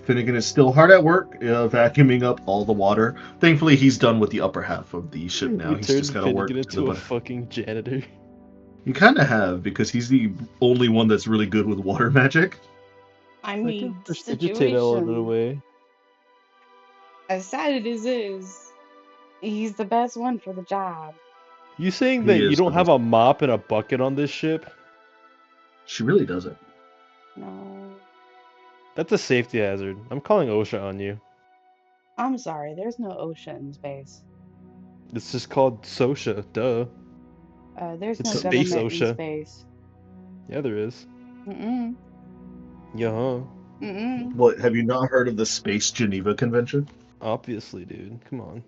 [SPEAKER 1] Finnegan is still hard at work, vacuuming up all the water. Thankfully, he's done with the upper half of the ship now.
[SPEAKER 2] We
[SPEAKER 1] He's
[SPEAKER 2] turned
[SPEAKER 1] just got to work
[SPEAKER 2] Finnegan
[SPEAKER 1] to the
[SPEAKER 2] into a
[SPEAKER 1] bottom.
[SPEAKER 2] fucking janitor.
[SPEAKER 1] You kind of have, because he's the only one that's really good with water magic.
[SPEAKER 3] I
[SPEAKER 2] I can
[SPEAKER 3] mean, the
[SPEAKER 2] prestigitate all of it
[SPEAKER 3] situation,
[SPEAKER 2] away.
[SPEAKER 3] as sad as it is, he's the best one for the job.
[SPEAKER 2] You saying
[SPEAKER 1] He
[SPEAKER 2] that you
[SPEAKER 1] is
[SPEAKER 2] don't
[SPEAKER 1] the
[SPEAKER 2] have
[SPEAKER 1] best.
[SPEAKER 2] a mop and a bucket on this ship?
[SPEAKER 1] She really doesn't.
[SPEAKER 3] No,
[SPEAKER 2] That's a safety hazard. I'm calling OSHA on you.
[SPEAKER 3] I'm sorry, there's no OSHA in space.
[SPEAKER 2] It's just called SOSHA, duh.
[SPEAKER 3] There's
[SPEAKER 2] It's
[SPEAKER 3] no
[SPEAKER 2] space
[SPEAKER 3] government in
[SPEAKER 2] OSHA.
[SPEAKER 3] space.
[SPEAKER 2] Yeah, there is.
[SPEAKER 3] Mm-mm.
[SPEAKER 2] Yeah, huh?
[SPEAKER 3] Mm-mm.
[SPEAKER 1] What, have you not heard of the Space Geneva Convention?
[SPEAKER 2] Obviously, dude. Come on.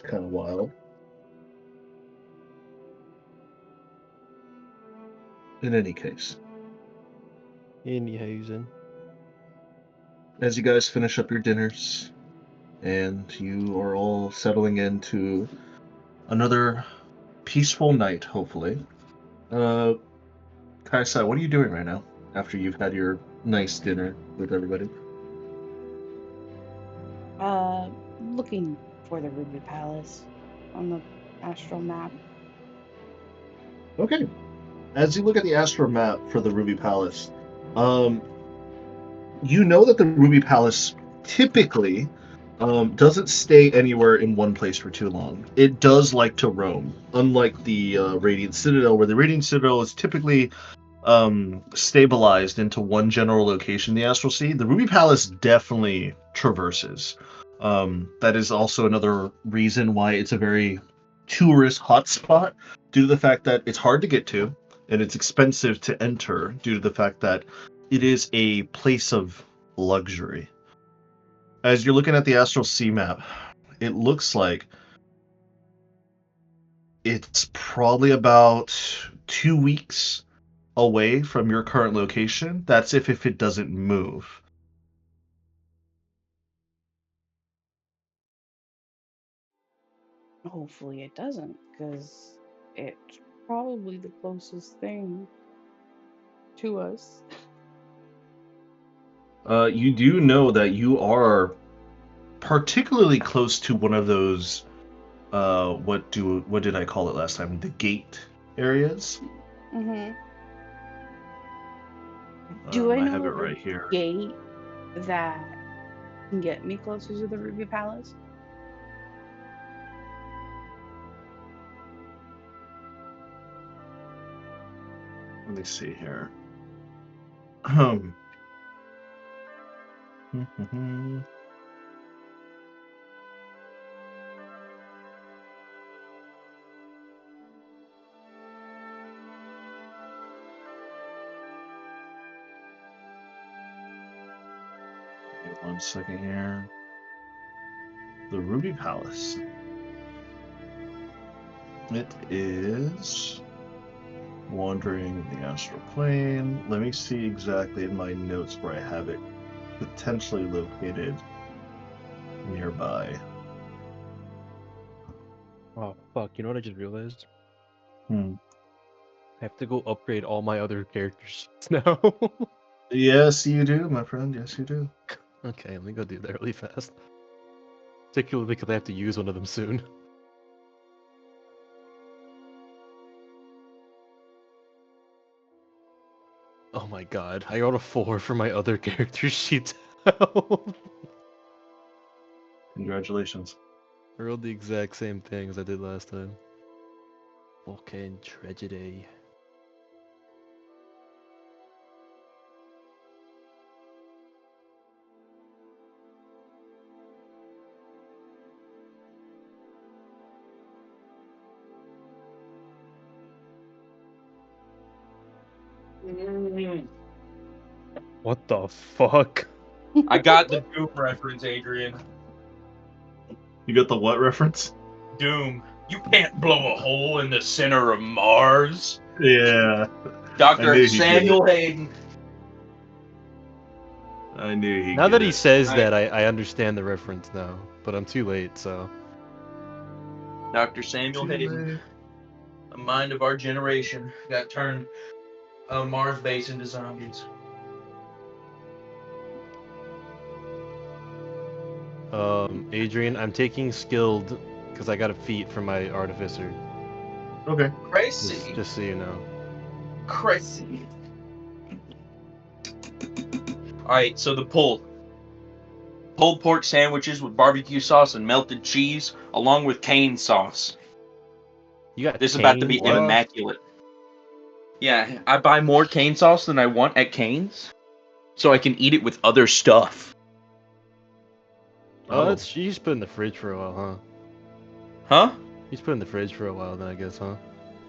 [SPEAKER 1] Kind of wild. In any case,
[SPEAKER 2] Anyhow,
[SPEAKER 1] as you guys finish up your dinners and you are all settling into another peaceful night, hopefully. Kaisai, what are you doing right now after you've had your nice dinner with everybody?
[SPEAKER 3] Looking for the Ruby Palace on the astral map.
[SPEAKER 1] Okay. As you look at the astral map for the Ruby Palace, you know that the Ruby Palace typically doesn't stay anywhere in one place for too long. It does like to roam, unlike the Radiant Citadel, where the Radiant Citadel is typically stabilized into one general location in the Astral Sea. The Ruby Palace definitely traverses. That is also another reason why it's a very tourist hotspot, due to the fact that it's hard to get to and it's expensive to enter, due to the fact that it is a place of luxury. As you're looking at the Astral Sea map, it looks like it's probably about 2 weeks away from your current location. That's if it doesn't move.
[SPEAKER 3] Hopefully it doesn't, because it's probably the closest thing to us.
[SPEAKER 1] You do know that you are particularly close to one of those what did I call it last time? The gate areas.
[SPEAKER 3] Mm-hmm. Do I
[SPEAKER 1] I
[SPEAKER 3] know
[SPEAKER 1] have it
[SPEAKER 3] of a
[SPEAKER 1] right here.
[SPEAKER 3] gate that can get me closer to the Ruby Palace?
[SPEAKER 1] Let me see here. Wait 1 second here. The Ruby Palace. It is wandering the astral plane. Let me see exactly in my notes where I have it potentially located nearby.
[SPEAKER 2] Oh, fuck. You know what I just realized?
[SPEAKER 1] Hmm.
[SPEAKER 2] I have to go upgrade all my other characters now.
[SPEAKER 1] Yes, you do, my friend. Yes, you do.
[SPEAKER 2] Okay, let me go do that really fast. Particularly because I have to use one of them soon. Oh my god, I got a 4 for my other character sheet. I
[SPEAKER 1] Congratulations.
[SPEAKER 2] rolled the exact same thing as I did last time. Volcano Tragedy. What the fuck?
[SPEAKER 8] I got the Doom reference, Adrian.
[SPEAKER 1] You got the what reference?
[SPEAKER 8] Doom. You can't blow a hole in the center of Mars.
[SPEAKER 1] Yeah. I
[SPEAKER 8] Dr.
[SPEAKER 1] knew he'd get
[SPEAKER 8] Samuel Hayden.
[SPEAKER 1] I knew he'd
[SPEAKER 2] Now
[SPEAKER 1] get
[SPEAKER 2] that he
[SPEAKER 1] it.
[SPEAKER 2] says
[SPEAKER 8] Alright.
[SPEAKER 2] that, I understand the reference now, but I'm too late, so.
[SPEAKER 8] Dr. Samuel Hayden. The mind of our generation got turned Mars base into zombies.
[SPEAKER 2] Adrian, I'm taking skilled because I got a feat from my artificer.
[SPEAKER 1] Okay.
[SPEAKER 8] Crazy.
[SPEAKER 2] Just so you know.
[SPEAKER 8] Crazy. Alright, so the pulled pork sandwiches with barbecue sauce and melted cheese, along with cane sauce.
[SPEAKER 2] You got
[SPEAKER 8] This is about to
[SPEAKER 2] cane
[SPEAKER 8] be
[SPEAKER 2] sauce?
[SPEAKER 8] immaculate. Yeah, I buy more cane sauce than I want at Cane's, so I can eat it with other stuff.
[SPEAKER 2] Oh, that's you just put in the fridge for a while, huh?
[SPEAKER 8] Huh?
[SPEAKER 2] You just put in the fridge for a while, then I guess, huh?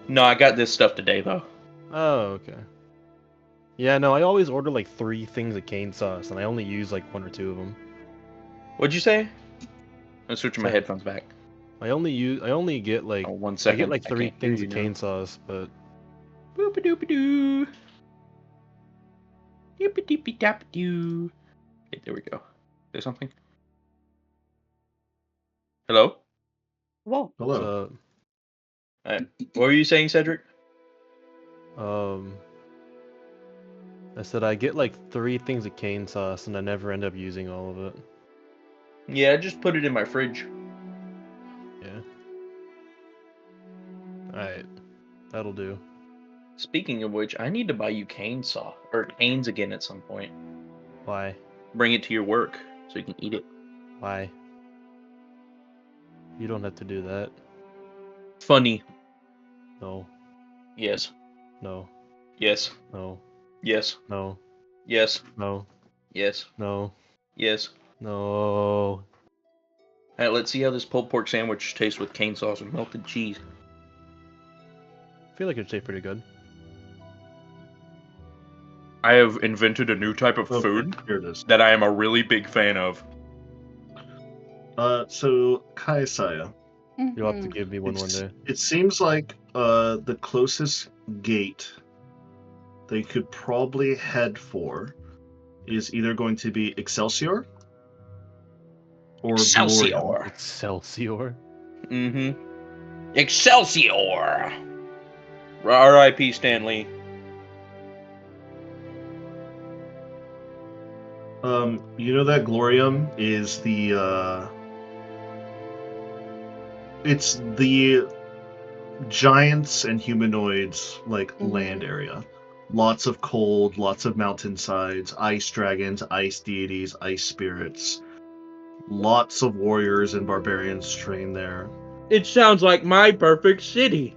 [SPEAKER 8] No, I got this stuff today though.
[SPEAKER 2] Oh, okay. Yeah, no, I always order like 3 things of cane sauce, and I only use like 1 or 2 of them.
[SPEAKER 8] What'd you say? I'm switching my
[SPEAKER 2] Sorry.
[SPEAKER 8] headphones back.
[SPEAKER 2] I only get like,
[SPEAKER 8] Oh, 1
[SPEAKER 2] I
[SPEAKER 8] second.
[SPEAKER 2] get like
[SPEAKER 8] I
[SPEAKER 2] 3
[SPEAKER 8] can't hear
[SPEAKER 2] things
[SPEAKER 8] you
[SPEAKER 2] of
[SPEAKER 8] now.
[SPEAKER 2] cane sauce, but
[SPEAKER 8] Boop-a-doop-a-doo. Doop-a-doop-a-dop-a-doo. Okay, there we go. Say something. Hello?
[SPEAKER 9] Whoa.
[SPEAKER 1] Hello.
[SPEAKER 8] What were you saying, Cedric?
[SPEAKER 2] I said I get like 3 things of cane sauce, and I never end up using all of it.
[SPEAKER 8] Yeah, I just put it in my fridge.
[SPEAKER 2] Yeah. Alright. That'll do.
[SPEAKER 8] Speaking of which, I need to buy you cane sauce or canes again at some point.
[SPEAKER 2] Why?
[SPEAKER 8] Bring it to your work so you can eat it.
[SPEAKER 2] Why? You don't have to do that.
[SPEAKER 8] Funny.
[SPEAKER 2] No.
[SPEAKER 8] Yes.
[SPEAKER 2] No.
[SPEAKER 8] Yes.
[SPEAKER 2] No.
[SPEAKER 8] Yes.
[SPEAKER 2] No.
[SPEAKER 8] Yes.
[SPEAKER 2] No.
[SPEAKER 8] Yes.
[SPEAKER 2] No.
[SPEAKER 8] Yes.
[SPEAKER 2] No.
[SPEAKER 8] Alright, let's see how this pulled pork sandwich tastes with cane sauce and melted cheese.
[SPEAKER 2] I feel like it'd taste pretty good.
[SPEAKER 8] I have invented a new type of food
[SPEAKER 1] Here it is.
[SPEAKER 8] that I am a really big fan of.
[SPEAKER 1] So Kaisaya.
[SPEAKER 2] You'll have to give me one day.
[SPEAKER 1] It seems like the closest gate they could probably head for is either going to be Excelsior or Glorium.
[SPEAKER 2] Excelsior.
[SPEAKER 8] Mm-hmm. Excelsior! R.I.P. Stanley.
[SPEAKER 1] You know that Glorium is the it's the giants and humanoids like land area. Lots of cold, lots of mountainsides, ice dragons, ice deities, ice spirits. Lots of warriors and barbarians train there.
[SPEAKER 8] It sounds like my perfect city.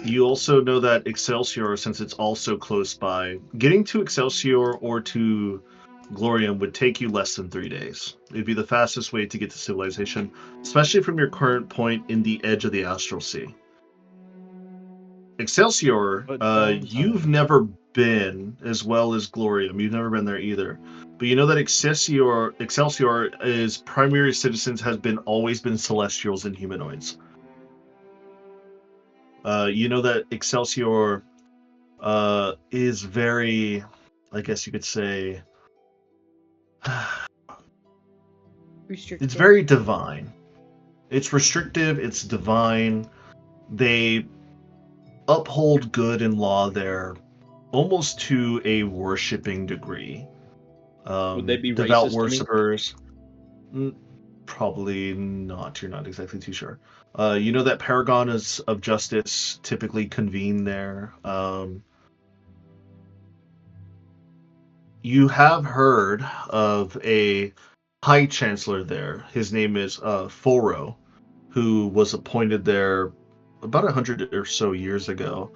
[SPEAKER 1] You also know that Excelsior, since it's also close by, getting to Excelsior or to Glorium would take you less than 3 days. It'd be the fastest way to get to civilization, especially from your current point in the edge of the Astral Sea. Excelsior, you've never been, as well as Glorium. You've never been there either. But you know that Excelsior's primary citizens has always been Celestials and humanoids. You know that Excelsior is very, I guess you could say,
[SPEAKER 9] Restricted.
[SPEAKER 1] it's very divine. It's restrictive, it's divine. They uphold good and law there, almost to a worshipping degree.
[SPEAKER 8] Would they be
[SPEAKER 1] Devout
[SPEAKER 8] racist to me?
[SPEAKER 1] worshippers? Probably not. You're not exactly too sure. You know that paragons of justice typically convene there. You have heard of a high chancellor there. His name is Foro, who was appointed there about 100 or so years ago.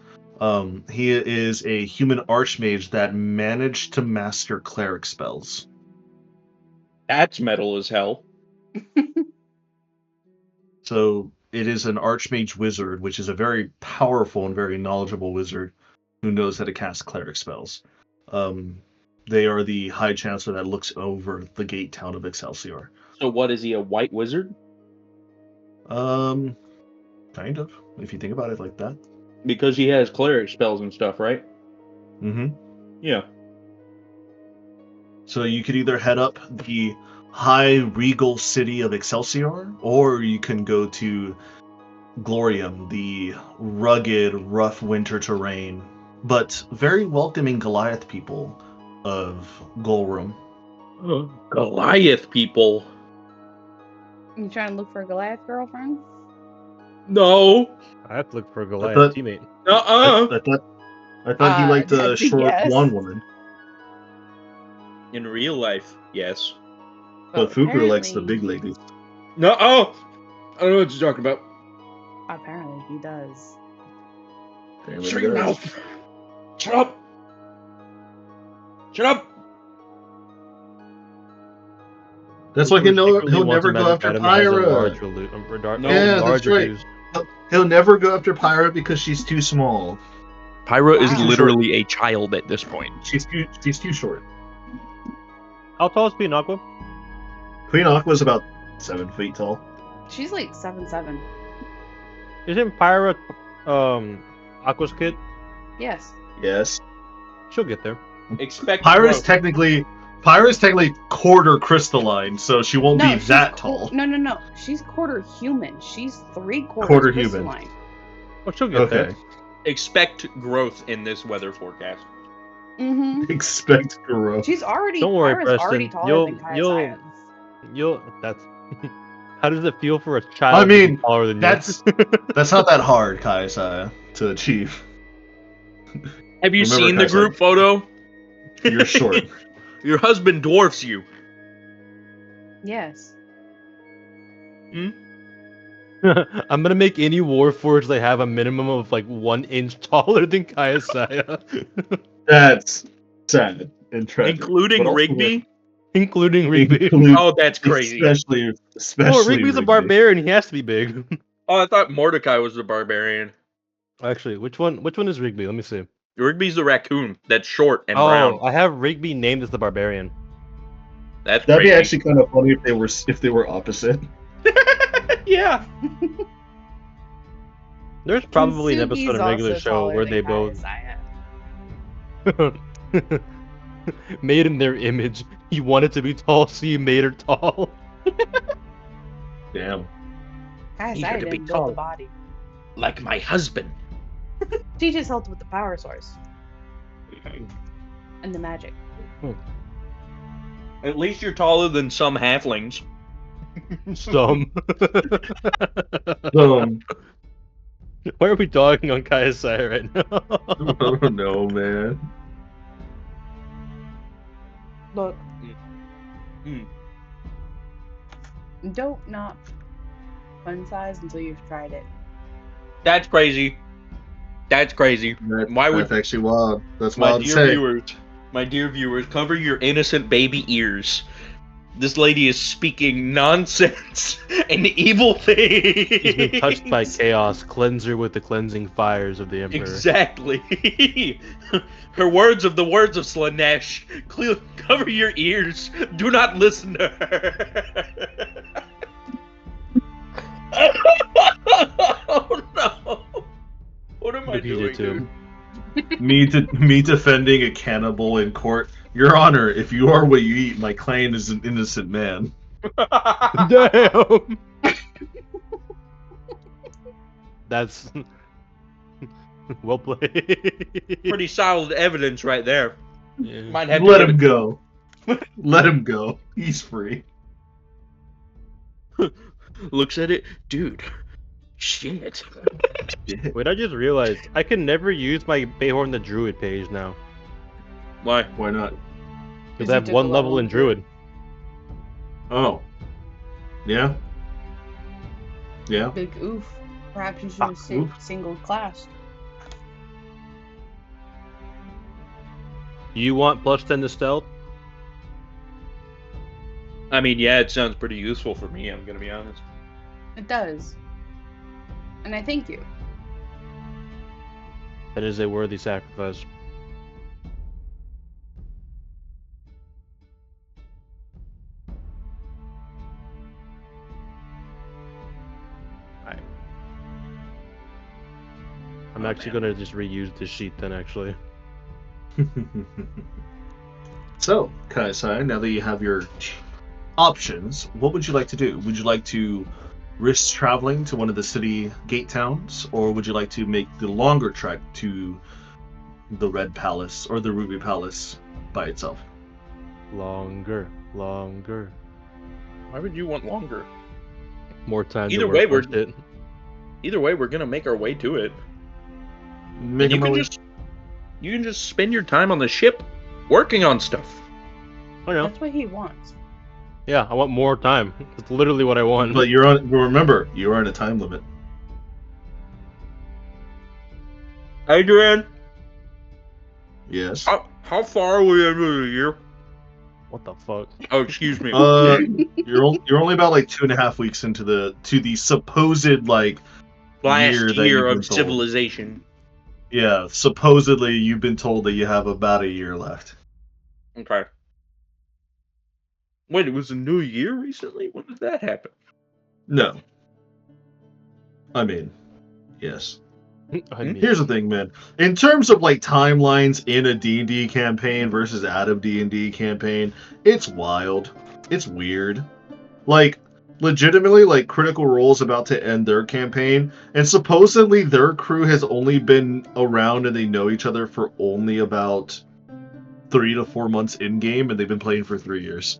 [SPEAKER 1] He is a human archmage that managed to master cleric spells.
[SPEAKER 8] That's metal as hell.
[SPEAKER 1] So it is an archmage wizard, which is a very powerful and very knowledgeable wizard who knows how to cast cleric spells. They are the high chancellor that looks over the gate town of Excelsior.
[SPEAKER 8] So what is he, a white wizard?
[SPEAKER 1] Kind of, if you think about it like that.
[SPEAKER 8] Because he has cleric spells and stuff, right?
[SPEAKER 1] Mm-hmm.
[SPEAKER 8] Yeah.
[SPEAKER 1] So you could either head up the high regal city of Excelsior, or you can go to Glorium, the rugged, rough winter terrain, but very welcoming Goliath people of Golrum.
[SPEAKER 8] Goliath people?
[SPEAKER 9] You trying to look for a Goliath girlfriend?
[SPEAKER 8] No.
[SPEAKER 2] I have to look for a Goliath teammate.
[SPEAKER 1] I thought he liked the
[SPEAKER 9] that's a
[SPEAKER 1] short
[SPEAKER 9] yes.
[SPEAKER 1] blonde woman.
[SPEAKER 8] In real life, yes.
[SPEAKER 1] But Fuku likes the
[SPEAKER 9] apparently-
[SPEAKER 1] big ladies.
[SPEAKER 8] No, I don't know what you're talking about.
[SPEAKER 9] Apparently he does.
[SPEAKER 1] Damn,
[SPEAKER 8] Shut
[SPEAKER 1] it
[SPEAKER 8] your
[SPEAKER 1] does.
[SPEAKER 8] mouth. Shut up. Shut up.
[SPEAKER 1] That's why he'll
[SPEAKER 2] Secretly wants
[SPEAKER 1] never
[SPEAKER 2] a
[SPEAKER 1] go
[SPEAKER 2] magic
[SPEAKER 1] after
[SPEAKER 2] item that has a
[SPEAKER 1] Pyra.
[SPEAKER 2] larger
[SPEAKER 1] Yeah,
[SPEAKER 2] larger
[SPEAKER 1] that's right.
[SPEAKER 2] juice.
[SPEAKER 1] He'll never go after Pyra because she's too small.
[SPEAKER 8] Pyra is
[SPEAKER 9] Wow.
[SPEAKER 8] literally a child at this point.
[SPEAKER 1] She's too short.
[SPEAKER 2] How tall is Queen Aqua?
[SPEAKER 1] Queen Aqua's about 7 feet tall.
[SPEAKER 9] She's like 7'7".
[SPEAKER 2] Isn't Pyra Aqua's kid?
[SPEAKER 9] Yes.
[SPEAKER 1] Yes.
[SPEAKER 2] She'll get there.
[SPEAKER 8] Expect
[SPEAKER 1] Pyra's
[SPEAKER 8] growth.
[SPEAKER 1] technically quarter crystalline, so she won't be
[SPEAKER 9] she's
[SPEAKER 1] that tall.
[SPEAKER 9] No. She's quarter human. She's 3/4
[SPEAKER 1] Quarter human.
[SPEAKER 9] crystalline.
[SPEAKER 2] Oh, she'll get there.
[SPEAKER 8] Expect growth in this weather forecast.
[SPEAKER 9] Mm-hmm.
[SPEAKER 1] Expect growth.
[SPEAKER 9] She's already.
[SPEAKER 2] Don't worry,
[SPEAKER 9] Pyra's already
[SPEAKER 2] Preston.
[SPEAKER 9] taller than Kaya
[SPEAKER 2] You'll. That's. How does it feel for a child
[SPEAKER 1] I mean,
[SPEAKER 2] to be taller than
[SPEAKER 1] that's not that hard, Kaisaya, to achieve.
[SPEAKER 8] Have you
[SPEAKER 1] Remember,
[SPEAKER 8] seen the
[SPEAKER 1] Kaisai,
[SPEAKER 8] group photo?
[SPEAKER 1] You're short.
[SPEAKER 8] Your husband dwarfs you.
[SPEAKER 9] Yes.
[SPEAKER 2] I'm gonna make any Warforged they have a minimum of like 1 inch taller than Kaiasaya.
[SPEAKER 1] That's sad and tragic.
[SPEAKER 8] Including
[SPEAKER 1] But also,
[SPEAKER 8] Rigby?
[SPEAKER 2] Including Rigby.
[SPEAKER 8] Oh, that's crazy.
[SPEAKER 1] Especially
[SPEAKER 2] Oh, Rigby's a barbarian. He has to be big.
[SPEAKER 8] Oh, I thought Mordecai was the barbarian.
[SPEAKER 2] Actually, which one is Rigby? Let me see.
[SPEAKER 8] Rigby's the raccoon. That's short and
[SPEAKER 2] Oh,
[SPEAKER 8] brown.
[SPEAKER 2] I have Rigby named as the barbarian.
[SPEAKER 8] That's
[SPEAKER 1] That'd
[SPEAKER 8] crazy.
[SPEAKER 1] be actually kind of funny if they were opposite.
[SPEAKER 8] Yeah.
[SPEAKER 2] There's probably an
[SPEAKER 9] Kintsugi's
[SPEAKER 2] episode of regular
[SPEAKER 9] also
[SPEAKER 2] show
[SPEAKER 9] taller
[SPEAKER 2] where
[SPEAKER 9] than
[SPEAKER 2] they both
[SPEAKER 9] Kaiasaya.
[SPEAKER 2] made in their image. He wanted to be tall, so you made her tall.
[SPEAKER 1] Damn.
[SPEAKER 8] He had
[SPEAKER 9] Kaiasaya
[SPEAKER 8] to be
[SPEAKER 9] didn't build
[SPEAKER 8] tall.
[SPEAKER 9] the body.
[SPEAKER 8] Like my husband.
[SPEAKER 9] She just helped with the power source. And the magic.
[SPEAKER 8] At least you're taller than some halflings.
[SPEAKER 2] Some.
[SPEAKER 1] Um,
[SPEAKER 2] Why are we dogging on Kaiasaya right now?
[SPEAKER 1] oh no, man.
[SPEAKER 9] Look,
[SPEAKER 8] Mm.
[SPEAKER 9] don't knock fun size until you've tried it.
[SPEAKER 8] That's crazy. That's crazy. Why would
[SPEAKER 1] That's actually wild. That's
[SPEAKER 8] my
[SPEAKER 1] wild to
[SPEAKER 8] dear
[SPEAKER 1] say.
[SPEAKER 8] viewers, cover your innocent baby ears. This lady is speaking nonsense and evil things.
[SPEAKER 2] She's been touched by chaos. Cleanse her with the cleansing fires of the Emperor.
[SPEAKER 8] Exactly. Her words of the words of Slanesh. Cover your ears. Do not listen to her. Oh no. What am I
[SPEAKER 2] Repeat it
[SPEAKER 8] doing,
[SPEAKER 2] to
[SPEAKER 8] dude?
[SPEAKER 1] Me defending a cannibal in court. Your Honor, if you are what you eat, my client is an innocent man.
[SPEAKER 2] Damn. That's Well played.
[SPEAKER 8] Pretty solid evidence right there.
[SPEAKER 2] Yeah.
[SPEAKER 8] Might have to
[SPEAKER 1] Let
[SPEAKER 8] give
[SPEAKER 1] him
[SPEAKER 8] it.
[SPEAKER 1] go. Let him go. He's free.
[SPEAKER 8] Looks at it, dude. Shit.
[SPEAKER 2] Wait, I just realized I can never use my Bayhorn the Druid page now.
[SPEAKER 8] Why?
[SPEAKER 1] Why not?
[SPEAKER 2] Because I have one level in Druid.
[SPEAKER 1] Oh. Yeah. Yeah.
[SPEAKER 3] Big oof. Perhaps you should have stayed single class.
[SPEAKER 2] You want +10 to stealth?
[SPEAKER 8] I mean, yeah, it sounds pretty useful for me, I'm gonna be honest.
[SPEAKER 3] It does. And I thank you.
[SPEAKER 2] That is a worthy sacrifice. Alright. I'm actually gonna just reuse this sheet then, actually.
[SPEAKER 1] So, Kaisai, now that you have your options, what would you like to do? Would you like to risk traveling to one of the city gate towns, or would you like to make the longer trek to the Red Palace or the Ruby Palace by itself?
[SPEAKER 2] Longer.
[SPEAKER 8] Why would you want longer?
[SPEAKER 2] More time
[SPEAKER 8] Either
[SPEAKER 2] to
[SPEAKER 8] way,
[SPEAKER 2] work on it.
[SPEAKER 8] Either way, we're gonna make our way to it.
[SPEAKER 1] Make
[SPEAKER 8] And you can just spend your time on the ship working on stuff.
[SPEAKER 2] I know.
[SPEAKER 3] That's what he wants.
[SPEAKER 2] Yeah, I want more time. That's literally what I want.
[SPEAKER 1] But you're on. Remember, you are on a time limit.
[SPEAKER 8] Adrian,
[SPEAKER 1] Yes.
[SPEAKER 8] how far are we into the year?
[SPEAKER 2] What the fuck?
[SPEAKER 8] Oh, excuse me.
[SPEAKER 1] You're only about like 2.5 weeks into the supposed like
[SPEAKER 8] Last
[SPEAKER 1] year that
[SPEAKER 8] year
[SPEAKER 1] you've been
[SPEAKER 8] of
[SPEAKER 1] told.
[SPEAKER 8] civilization.
[SPEAKER 1] Yeah, supposedly you've been told that you have about a year left.
[SPEAKER 8] Okay. Wait, it was a new year recently? When did that happen?
[SPEAKER 1] No. I mean, yes.
[SPEAKER 2] I mean,
[SPEAKER 1] Here's the thing, man. In terms of like timelines in a D&D campaign versus out of D&D campaign, it's wild. It's weird. Like, legitimately, like Critical Role's about to end their campaign, and supposedly their crew has only been around and they know each other for only about 3 to 4 months in game, and they've been playing for 3 years.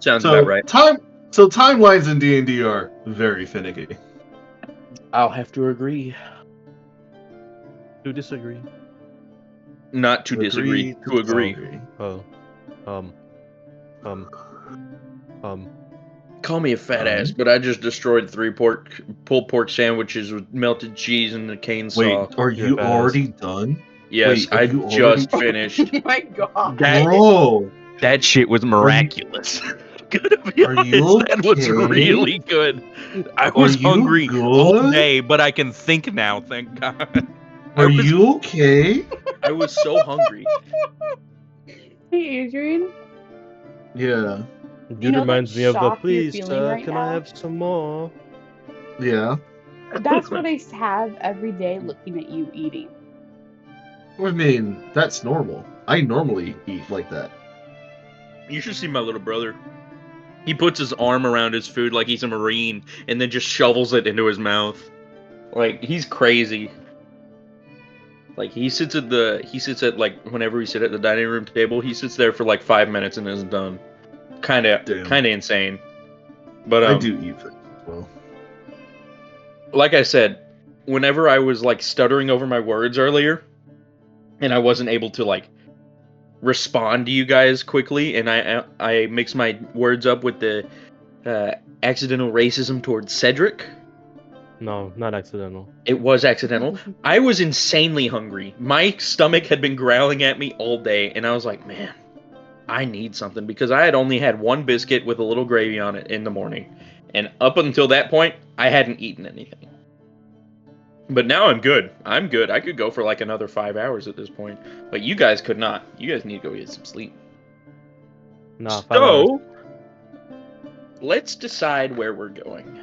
[SPEAKER 8] Sounds about right.
[SPEAKER 1] Timelines in D&D are very finicky.
[SPEAKER 8] I'll have to agree.
[SPEAKER 2] to disagree.
[SPEAKER 8] Not to disagree, to agree. Call me a fat ass, but I just destroyed 3 pulled pork sandwiches with melted cheese and a cane saw.
[SPEAKER 1] Wait, are you already done?
[SPEAKER 8] Yes, I just finished.
[SPEAKER 3] Oh my god.
[SPEAKER 1] Bro!
[SPEAKER 8] That shit was miraculous. Gonna be honest, that was really good. I was hungry all day, but I can think now, thank God.
[SPEAKER 1] Are you okay?
[SPEAKER 8] I was so hungry.
[SPEAKER 3] Hey, Adrian.
[SPEAKER 1] Yeah.
[SPEAKER 2] Dude reminds me of the
[SPEAKER 3] shock you're
[SPEAKER 2] please,
[SPEAKER 3] feeling right
[SPEAKER 2] can
[SPEAKER 3] now?
[SPEAKER 2] I have some more?
[SPEAKER 1] Yeah.
[SPEAKER 3] That's what I have every day looking at you eating.
[SPEAKER 1] I mean, that's normal. I normally eat like that.
[SPEAKER 8] You should see my little brother. He puts his arm around his food like he's a Marine and then just shovels it into his mouth. Like, he's crazy. Like, he sits at like, whenever we sit at the dining room table, he sits there for like 5 minutes and isn't done. Kinda insane. But,
[SPEAKER 1] I do eat things as well.
[SPEAKER 8] Like I said, whenever I was like stuttering over my words earlier, and I wasn't able to like respond to you guys quickly, and I mixed my words up with the accidental racism towards Cedric.
[SPEAKER 2] No, not accidental.
[SPEAKER 8] It was accidental. I was insanely hungry. My stomach had been growling at me all day, and I was like, man, I need something, because I had only had one biscuit with a little gravy on it in the morning, and up until that point, I hadn't eaten anything. But now I'm good. I'm good. I could go for like another 5 hours at this point. But you guys could not. You guys need to go get some sleep.
[SPEAKER 2] Nah, 5 hours.
[SPEAKER 8] So, let's decide where we're going.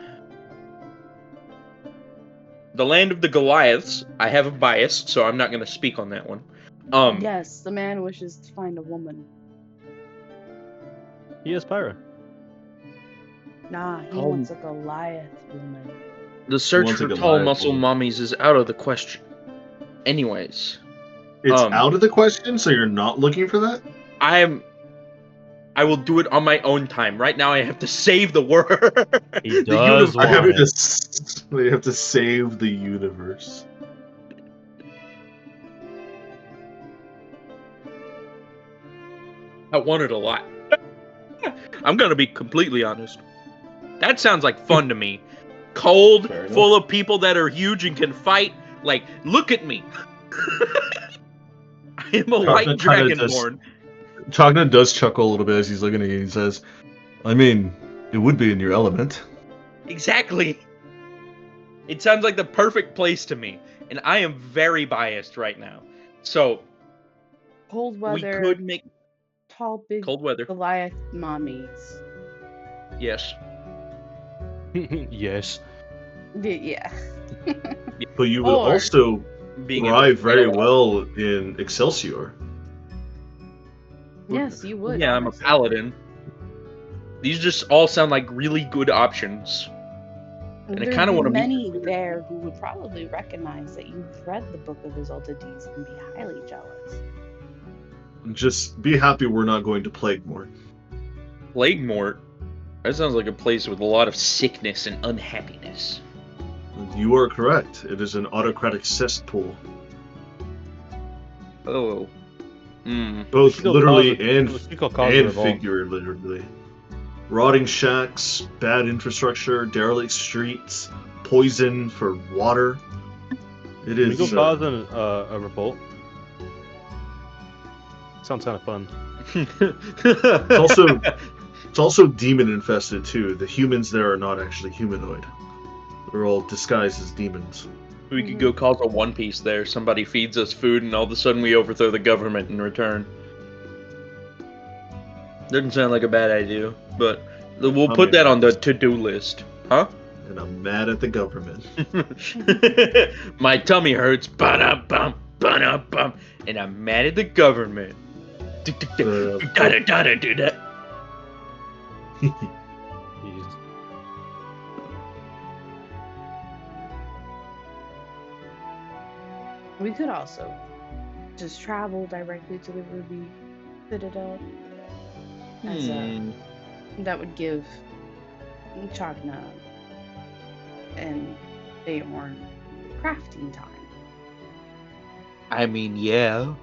[SPEAKER 8] The land of the Goliaths. I have a bias, so I'm not going to speak on that one.
[SPEAKER 3] Yes, the man wishes to find a woman.
[SPEAKER 2] He is Pyra.
[SPEAKER 3] Nah, he wants a Goliath woman.
[SPEAKER 8] The search
[SPEAKER 1] wants,
[SPEAKER 8] for
[SPEAKER 1] like, a
[SPEAKER 8] tall
[SPEAKER 1] live
[SPEAKER 8] muscle
[SPEAKER 1] one.
[SPEAKER 8] mummies is out of the question. Anyways,
[SPEAKER 1] It's out of the question, so you're not looking for that?
[SPEAKER 8] I will do it on my own time. Right now, I have to save the world.
[SPEAKER 2] He
[SPEAKER 8] the
[SPEAKER 2] does
[SPEAKER 8] universe.
[SPEAKER 1] I have
[SPEAKER 2] want it.
[SPEAKER 1] to. You have to save the universe.
[SPEAKER 8] I want it a lot. I'm gonna be completely honest. That sounds like fun to me. Cold,
[SPEAKER 1] Fair enough.
[SPEAKER 8] full of people that are huge and can fight. Like, look at me. I am a white dragonborn.
[SPEAKER 1] Chagna does chuckle a little bit as he's looking at you. He says, "I mean, it would be in your element."
[SPEAKER 8] Exactly. It sounds like the perfect place to me, and I am very biased right now. So
[SPEAKER 9] Cold weather,
[SPEAKER 8] we could make
[SPEAKER 9] tall, big
[SPEAKER 8] cold weather.
[SPEAKER 9] Goliath mommies.
[SPEAKER 8] Yes.
[SPEAKER 2] Yes.
[SPEAKER 9] Yeah.
[SPEAKER 1] But you would
[SPEAKER 9] Or-
[SPEAKER 1] also
[SPEAKER 8] Being able to
[SPEAKER 1] thrive very
[SPEAKER 8] fight a lot.
[SPEAKER 1] well in Excelsior.
[SPEAKER 9] Yes, you would.
[SPEAKER 8] Yeah, I'm a
[SPEAKER 9] honestly.
[SPEAKER 8] paladin. These just all sound like really good options. And I
[SPEAKER 9] There'd
[SPEAKER 8] kind of
[SPEAKER 9] be
[SPEAKER 8] want to
[SPEAKER 9] many there who would probably recognize that you've read the Book of Exalted Deeds and be highly jealous.
[SPEAKER 1] Just be happy we're not going to Plaguemore.
[SPEAKER 8] Plaguemort. That sounds like a place with a lot of sickness and unhappiness.
[SPEAKER 1] You are correct. It is an autocratic cesspool.
[SPEAKER 8] Oh. Hmm.
[SPEAKER 1] Both
[SPEAKER 2] should go
[SPEAKER 1] literally
[SPEAKER 2] cause a-
[SPEAKER 1] and
[SPEAKER 2] we should go cause a revolt.
[SPEAKER 1] figuratively. Rotting shacks, bad infrastructure, derelict streets, poison for water. It
[SPEAKER 2] Can we
[SPEAKER 1] is.
[SPEAKER 2] go cause a revolt? Sounds kind of fun.
[SPEAKER 1] It's also demon infested too. The humans there are not actually humanoid. They're all disguised as demons.
[SPEAKER 8] We could go cause a One Piece there. Somebody feeds us food, and all of a sudden we overthrow the government in return. Doesn't sound like a bad idea, but we'll put that on the to-do list. Huh?
[SPEAKER 1] And I'm mad at the government.
[SPEAKER 8] My tummy hurts. Ba-da-bum, ba-da-bum, and I'm mad at the government. Gotta do that.
[SPEAKER 2] Jeez.
[SPEAKER 9] We could also just travel directly to the Ruby Citadel. As that would give Chagna and Bayhorn crafting time.
[SPEAKER 8] I mean, yeah.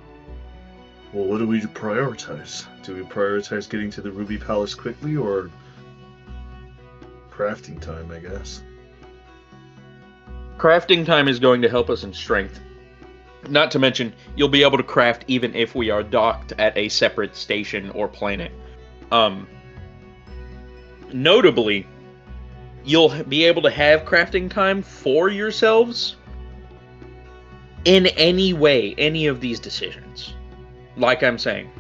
[SPEAKER 1] Well, what do we prioritize? Do we prioritize getting to the Ruby Palace quickly, or crafting time, I guess?
[SPEAKER 8] Crafting time is going to help us in strength. Not to mention, you'll be able to craft even if we are docked at a separate station or planet. Notably, you'll be able to have crafting time for yourselves in any way, any of these decisions. Like I'm saying.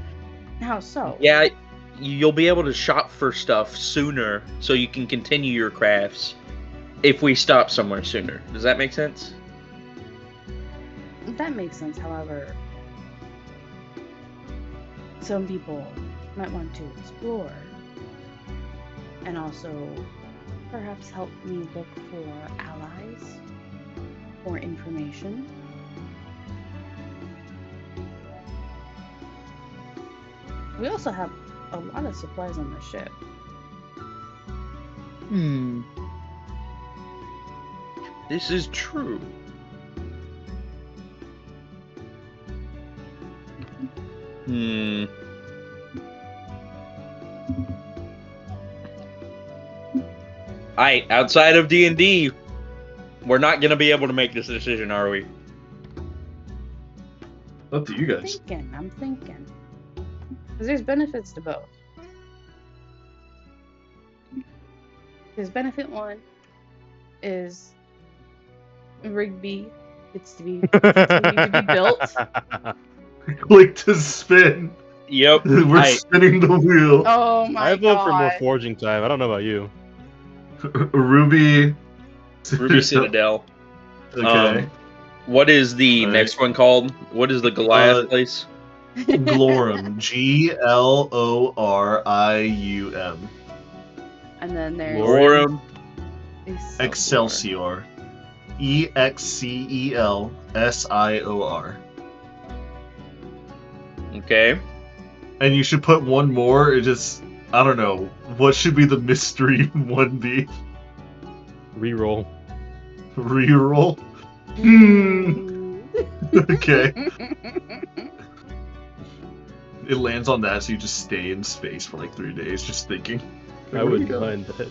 [SPEAKER 9] How so?
[SPEAKER 8] Yeah, you'll be able to shop for stuff sooner so you can continue your crafts if we stop somewhere sooner. Does that make sense?
[SPEAKER 9] That makes sense, however. Some people might want to explore and also perhaps help me look for allies or information. We also have a lot of supplies on the ship.
[SPEAKER 8] This is true. Alright, outside of D&D, we're not going to be able to make this decision, are we?
[SPEAKER 1] Up to you guys.
[SPEAKER 9] I'm thinking. Because there's benefits to both. Because benefit one is Rigby gets to be built.
[SPEAKER 1] Click to spin.
[SPEAKER 8] Yep.
[SPEAKER 1] We're spinning the wheel.
[SPEAKER 9] Oh my
[SPEAKER 2] I vote
[SPEAKER 9] god.
[SPEAKER 2] for more forging time. I don't know about you.
[SPEAKER 1] Ruby
[SPEAKER 8] Citadel.
[SPEAKER 1] Okay.
[SPEAKER 8] What is the next one called? What is the Goliath place?
[SPEAKER 1] Glorum. Glorium.
[SPEAKER 9] And then there's
[SPEAKER 8] Glorum.
[SPEAKER 1] Excelsior. EXCELSIOR.
[SPEAKER 8] Okay.
[SPEAKER 1] And you should put one more. It just, I don't know. What should be the mystery one be?
[SPEAKER 2] Reroll.
[SPEAKER 1] Reroll? Okay. It lands on that, so you just stay in space for like 3 days, just thinking.
[SPEAKER 2] I would mind that.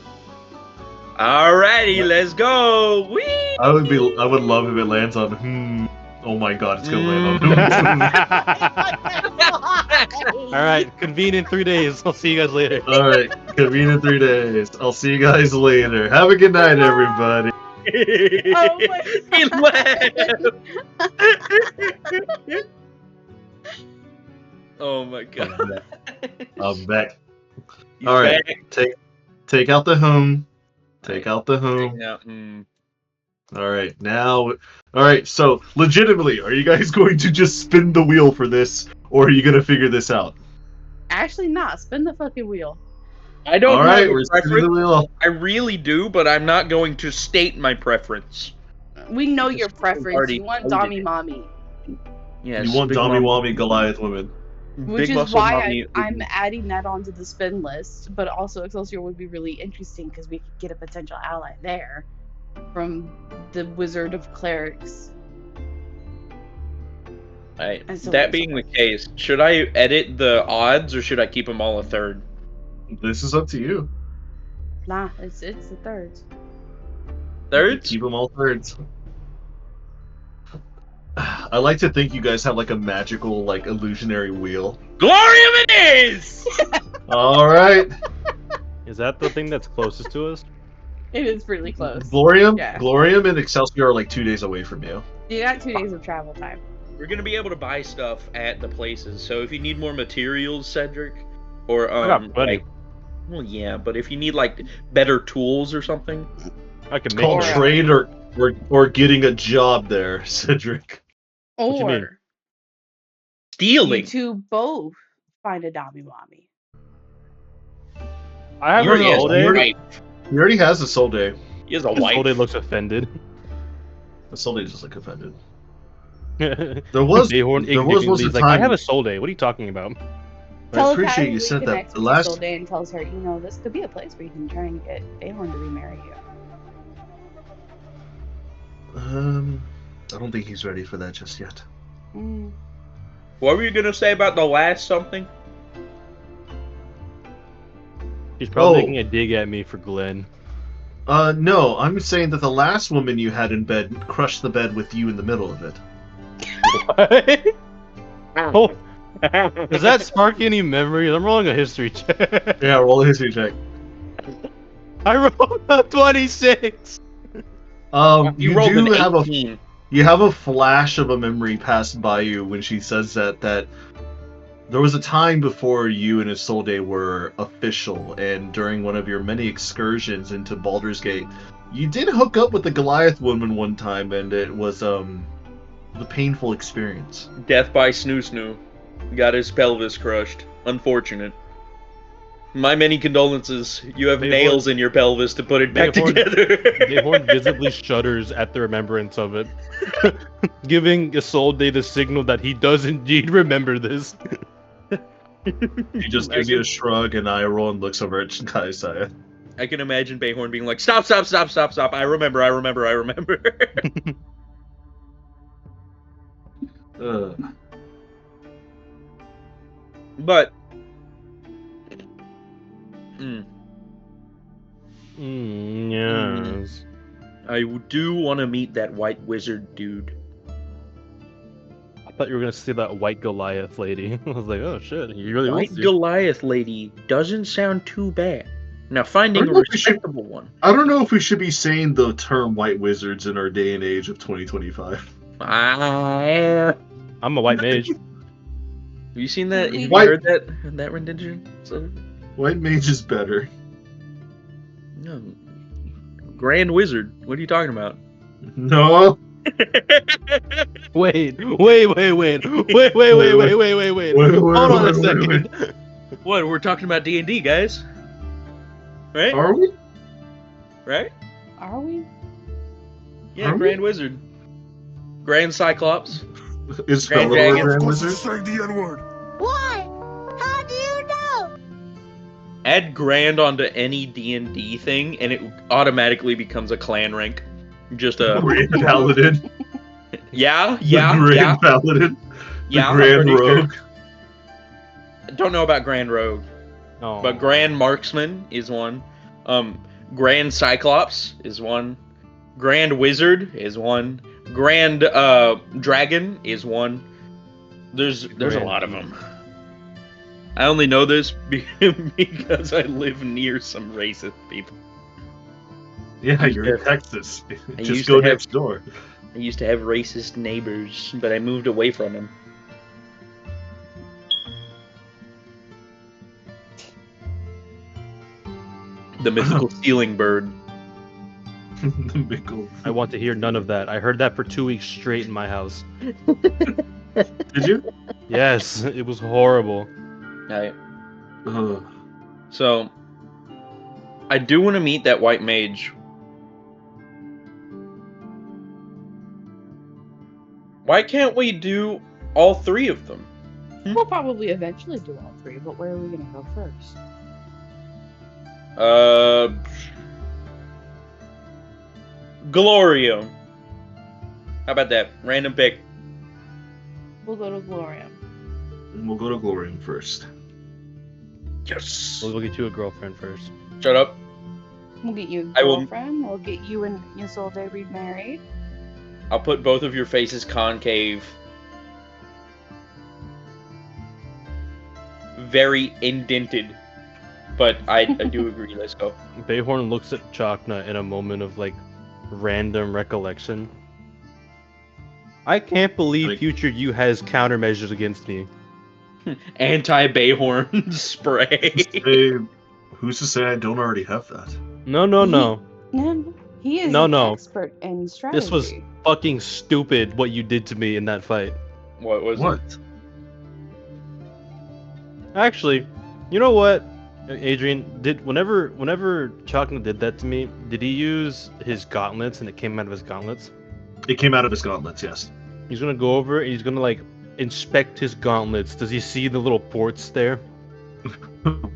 [SPEAKER 8] Alrighty, let's go. Whee!
[SPEAKER 1] I would love if it lands on Oh my god, it's gonna land on
[SPEAKER 2] Alright, convene in 3 days. I'll see you guys later.
[SPEAKER 1] Alright, convene in 3 days. I'll see you guys later. Have a good night, everybody.
[SPEAKER 9] Oh my
[SPEAKER 8] He laughed. Oh my god.
[SPEAKER 1] I'm back.
[SPEAKER 8] He's
[SPEAKER 1] Alright,
[SPEAKER 8] back.
[SPEAKER 1] take out the home. Take out the home.
[SPEAKER 8] Yeah,
[SPEAKER 1] Alright, now... Alright, so, legitimately, are you guys going to just spin the wheel for this, or are you gonna figure this out?
[SPEAKER 9] Actually, not. Spin the fucking wheel.
[SPEAKER 8] I don't
[SPEAKER 1] Alright,
[SPEAKER 8] have
[SPEAKER 1] we're
[SPEAKER 8] a
[SPEAKER 1] spinning the
[SPEAKER 8] preference.
[SPEAKER 1] wheel.
[SPEAKER 8] I really do, but I'm not going to state my preference.
[SPEAKER 9] We know
[SPEAKER 8] Because
[SPEAKER 9] your preference.
[SPEAKER 8] already
[SPEAKER 9] You want
[SPEAKER 8] coded
[SPEAKER 9] Dommy
[SPEAKER 8] it.
[SPEAKER 9] Mommy.
[SPEAKER 8] Yes,
[SPEAKER 1] You want
[SPEAKER 8] big
[SPEAKER 1] Dommy
[SPEAKER 8] mom-
[SPEAKER 1] Wommy Goliath women.
[SPEAKER 9] Which
[SPEAKER 8] big
[SPEAKER 9] is
[SPEAKER 8] muscle
[SPEAKER 9] why
[SPEAKER 8] mommy.
[SPEAKER 9] I'm adding that onto the spin list, but also Excelsior would be really interesting because we could get a potential ally there from the Wizard of Clerics. And so on
[SPEAKER 8] That
[SPEAKER 9] and
[SPEAKER 8] being
[SPEAKER 9] so
[SPEAKER 8] the case, should I edit the odds or should I keep them all a third?
[SPEAKER 1] This is up to you.
[SPEAKER 9] Nah, it's the thirds.
[SPEAKER 8] Thirds?
[SPEAKER 1] Keep them all thirds. I like to think you guys have like a magical, like, illusionary wheel.
[SPEAKER 8] Glorium it is!
[SPEAKER 1] Alright.
[SPEAKER 2] Is that the thing that's closest to us?
[SPEAKER 9] It is really close.
[SPEAKER 1] Glorium?
[SPEAKER 9] Yeah.
[SPEAKER 1] Glorium and Excelsior are like 2 days away from you.
[SPEAKER 9] You got 2 days of travel time.
[SPEAKER 8] We're gonna be able to buy stuff at the places, so if you need more materials, Cedric, or
[SPEAKER 2] I got plenty.
[SPEAKER 8] like, well, yeah, but if you need like better tools or something,
[SPEAKER 2] I can
[SPEAKER 1] It's
[SPEAKER 2] make
[SPEAKER 1] called
[SPEAKER 2] more.
[SPEAKER 1] trade or getting a job there, Cedric.
[SPEAKER 2] What you mean?
[SPEAKER 9] Or
[SPEAKER 8] stealing.
[SPEAKER 9] you two both find a Dommy Mommy.
[SPEAKER 2] I have
[SPEAKER 8] He
[SPEAKER 2] a
[SPEAKER 8] already has
[SPEAKER 2] soul
[SPEAKER 8] a
[SPEAKER 2] day.
[SPEAKER 8] wife.
[SPEAKER 1] He already has a soul day.
[SPEAKER 8] He has a
[SPEAKER 2] The
[SPEAKER 8] wife.
[SPEAKER 2] soul day looks offended.
[SPEAKER 1] The soul day just like offended.
[SPEAKER 2] There
[SPEAKER 1] was
[SPEAKER 2] indignantly
[SPEAKER 1] a
[SPEAKER 2] like, I
[SPEAKER 1] time-
[SPEAKER 2] have a soul day. What are you talking about?
[SPEAKER 1] I appreciate you said that.
[SPEAKER 9] Connects
[SPEAKER 1] The
[SPEAKER 9] with your
[SPEAKER 1] last
[SPEAKER 9] soul day and tells her, you know, this could be a place where you can try and get Ahorn to remarry you.
[SPEAKER 1] I don't think he's ready for that just yet.
[SPEAKER 8] What were you gonna say about the last something?
[SPEAKER 2] She's probably
[SPEAKER 1] Oh.
[SPEAKER 2] making a dig at me for Glenn.
[SPEAKER 1] No, I'm saying that the last woman you had in bed crushed the bed with you in the middle of it.
[SPEAKER 2] Oh, does that spark any memories? I'm rolling a history check.
[SPEAKER 1] Yeah, roll a history check.
[SPEAKER 2] I rolled a 26.
[SPEAKER 8] You rolled
[SPEAKER 1] do
[SPEAKER 8] an
[SPEAKER 1] have
[SPEAKER 8] 18.
[SPEAKER 1] you have a flash of a memory pass by you when she says that there was a time before you and Isolde were official, and during one of your many excursions into Baldur's Gate, you did hook up with the Goliath woman one time, and it was the painful experience.
[SPEAKER 8] Death by Snoo Snoo. Got his pelvis crushed. Unfortunate. My many condolences. You have nails in your pelvis to put it back together.
[SPEAKER 2] Ahorn visibly shudders at the remembrance of it, giving Isolde the signal that he does indeed remember this.
[SPEAKER 1] He just gives you a shrug and eye roll and looks over at Kaisaya.
[SPEAKER 8] I can imagine Bayhorn being like, stop. I remember. But
[SPEAKER 2] Yes.
[SPEAKER 8] I do want to meet that white wizard dude.
[SPEAKER 2] I thought you were gonna say that white Goliath lady. I was like, oh shit, he really
[SPEAKER 8] White
[SPEAKER 2] wants to.
[SPEAKER 8] Goliath lady doesn't sound too bad. Now finding a respectable one.
[SPEAKER 1] I don't know if we should be saying the term white wizards in our day and age of 2025.
[SPEAKER 2] I'm a white mage.
[SPEAKER 8] Have you seen that? Have you
[SPEAKER 1] White-
[SPEAKER 8] heard that rendition?
[SPEAKER 1] White mage is better.
[SPEAKER 8] No. Grand Wizard. What are you talking about?
[SPEAKER 1] No.
[SPEAKER 2] Wait. Hold on a second.
[SPEAKER 8] What? We're talking about D&D, guys. Right?
[SPEAKER 1] Are we?
[SPEAKER 8] Right?
[SPEAKER 3] Are we?
[SPEAKER 8] Yeah,
[SPEAKER 1] Are
[SPEAKER 8] Grand
[SPEAKER 1] we?
[SPEAKER 8] Wizard. Grand Cyclops.
[SPEAKER 1] Is
[SPEAKER 8] Grand
[SPEAKER 1] Fellow a
[SPEAKER 8] Dragon.
[SPEAKER 1] Grand Wizard?
[SPEAKER 6] saying the N-word.
[SPEAKER 7] What? How do you know?
[SPEAKER 8] Add Grand onto any D&D thing, and it automatically becomes a clan rank. Just a
[SPEAKER 1] Grand Paladin.
[SPEAKER 8] yeah.
[SPEAKER 1] The Grand Paladin. The
[SPEAKER 8] I'm
[SPEAKER 1] Grand
[SPEAKER 8] pretty sure.
[SPEAKER 1] Rogue.
[SPEAKER 8] Don't know about Grand Rogue,
[SPEAKER 2] Oh.
[SPEAKER 8] but Grand Marksman is one. Grand Cyclops is one. Grand Wizard is one. Grand Dragon is one. There's a
[SPEAKER 2] Grand
[SPEAKER 8] lot of them. I only know this because I live near some racist people.
[SPEAKER 1] Yeah, you're in Texas.
[SPEAKER 8] I
[SPEAKER 1] Just
[SPEAKER 8] used
[SPEAKER 1] go
[SPEAKER 8] to have-
[SPEAKER 1] next door.
[SPEAKER 8] I used to have racist neighbors, but I moved away from them. The mythical ceiling bird.
[SPEAKER 1] The Mickle.
[SPEAKER 2] I want to hear none of that. I heard that for 2 weeks straight in my house.
[SPEAKER 1] Did you?
[SPEAKER 2] Yes, it was horrible.
[SPEAKER 8] Right.
[SPEAKER 1] Ugh.
[SPEAKER 8] So, I do want to meet that white mage. Why can't we do all three of them?
[SPEAKER 3] We'll probably eventually do all three, but where are we gonna go first?
[SPEAKER 8] Glorium. How about that? Random pick.
[SPEAKER 3] We'll go to Glorium.
[SPEAKER 1] And we'll go to Glorium first.
[SPEAKER 8] Yes.
[SPEAKER 2] We'll get you a girlfriend first.
[SPEAKER 8] Shut up.
[SPEAKER 3] We'll get you
[SPEAKER 8] I
[SPEAKER 3] a
[SPEAKER 8] will-
[SPEAKER 3] girlfriend. We'll get you and Isolde remarried.
[SPEAKER 8] I'll put both of your faces concave. Very indented. But I do agree. Let's go.
[SPEAKER 2] Bayhorn looks at Chakna in a moment of like random recollection. I can't believe
[SPEAKER 1] Like-
[SPEAKER 2] future you has countermeasures against me.
[SPEAKER 8] Anti-Bayhorn spray.
[SPEAKER 1] Hey, who's to say I don't already have that?
[SPEAKER 2] No.
[SPEAKER 3] No, he is
[SPEAKER 2] No,
[SPEAKER 3] an
[SPEAKER 2] no.
[SPEAKER 3] expert in strategy.
[SPEAKER 2] This was fucking stupid what you did to me in that fight.
[SPEAKER 8] What was
[SPEAKER 1] What?
[SPEAKER 8] it?
[SPEAKER 2] Actually, you know what, Adrian? Whenever Chakna did that to me, did he use his gauntlets and it came out of his gauntlets?
[SPEAKER 1] It came out of his gauntlets, yes.
[SPEAKER 2] He's gonna go over and he's gonna like inspect his gauntlets. Does he see the little ports there?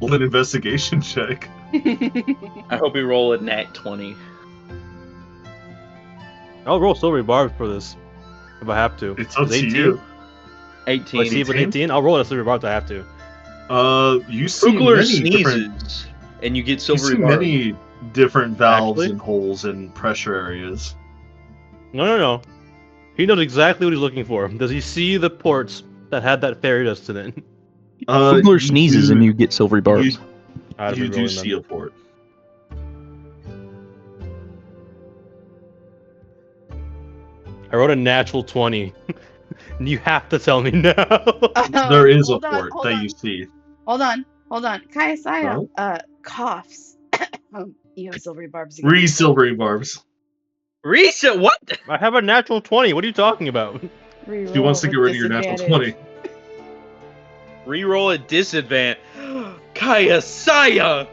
[SPEAKER 1] Well, an investigation check.
[SPEAKER 8] I hope we roll a nat 20.
[SPEAKER 2] I'll roll silvery barbs for this if I have to.
[SPEAKER 1] It's up to
[SPEAKER 2] 18?
[SPEAKER 1] you.
[SPEAKER 8] 18.
[SPEAKER 2] I see, but 18. I'll roll a silvery barbs. I have to.
[SPEAKER 1] You see
[SPEAKER 8] Kugler
[SPEAKER 1] many different,
[SPEAKER 8] sneezes, and you get
[SPEAKER 1] you
[SPEAKER 8] silvery
[SPEAKER 1] see
[SPEAKER 8] barbs.
[SPEAKER 1] many different valves
[SPEAKER 2] Actually?
[SPEAKER 1] and holes and pressure areas.
[SPEAKER 2] No. He knows exactly what he's looking for. Does he see the ports that had that fairy dust in it?
[SPEAKER 1] You do-
[SPEAKER 8] get silvery barbs.
[SPEAKER 2] I'd
[SPEAKER 1] You
[SPEAKER 2] be
[SPEAKER 1] do
[SPEAKER 2] rolling
[SPEAKER 1] see
[SPEAKER 2] them.
[SPEAKER 1] a port.
[SPEAKER 2] I wrote a natural 20. You have to tell me no.
[SPEAKER 1] There is a
[SPEAKER 3] Hold on,
[SPEAKER 1] port
[SPEAKER 3] hold
[SPEAKER 1] that
[SPEAKER 3] on.
[SPEAKER 1] you see.
[SPEAKER 3] Hold on. Kayasaya,
[SPEAKER 1] Huh?
[SPEAKER 3] coughs. You have silvery barbs again.
[SPEAKER 1] Re-silvery barbs.
[SPEAKER 8] Reset? What?
[SPEAKER 2] I have a natural 20. What are you talking about?
[SPEAKER 1] She wants to get rid of your natural 20.
[SPEAKER 8] Reroll at disadvantage. Kayasaya!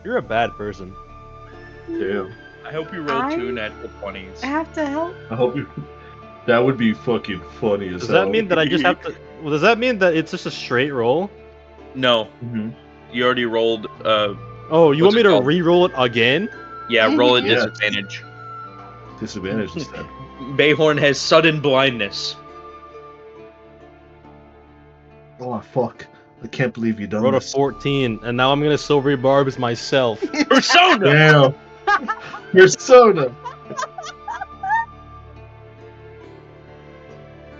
[SPEAKER 2] You're a bad person.
[SPEAKER 1] Damn.
[SPEAKER 8] I hope you roll
[SPEAKER 3] I-
[SPEAKER 8] 2 natural 20s.
[SPEAKER 3] I have to help.
[SPEAKER 1] I hope you. That would be fucking funny as
[SPEAKER 2] Does
[SPEAKER 1] hell.
[SPEAKER 2] that mean that I just have to? Well, does that mean that it's just a straight roll?
[SPEAKER 8] No,
[SPEAKER 1] Mhm.
[SPEAKER 8] you already rolled.
[SPEAKER 2] Oh, you
[SPEAKER 8] What's
[SPEAKER 2] want me
[SPEAKER 8] it
[SPEAKER 2] to
[SPEAKER 8] called?
[SPEAKER 2] re-roll it again?
[SPEAKER 8] Yeah, roll at
[SPEAKER 1] Yes.
[SPEAKER 8] disadvantage.
[SPEAKER 1] Disadvantage instead.
[SPEAKER 8] Bayhorn has sudden blindness.
[SPEAKER 1] Oh fuck! I can't believe you done
[SPEAKER 2] Rolled a
[SPEAKER 1] this.
[SPEAKER 2] 14, and now I'm gonna silvery barbs myself.
[SPEAKER 8] Persona!
[SPEAKER 1] Damn. Persona.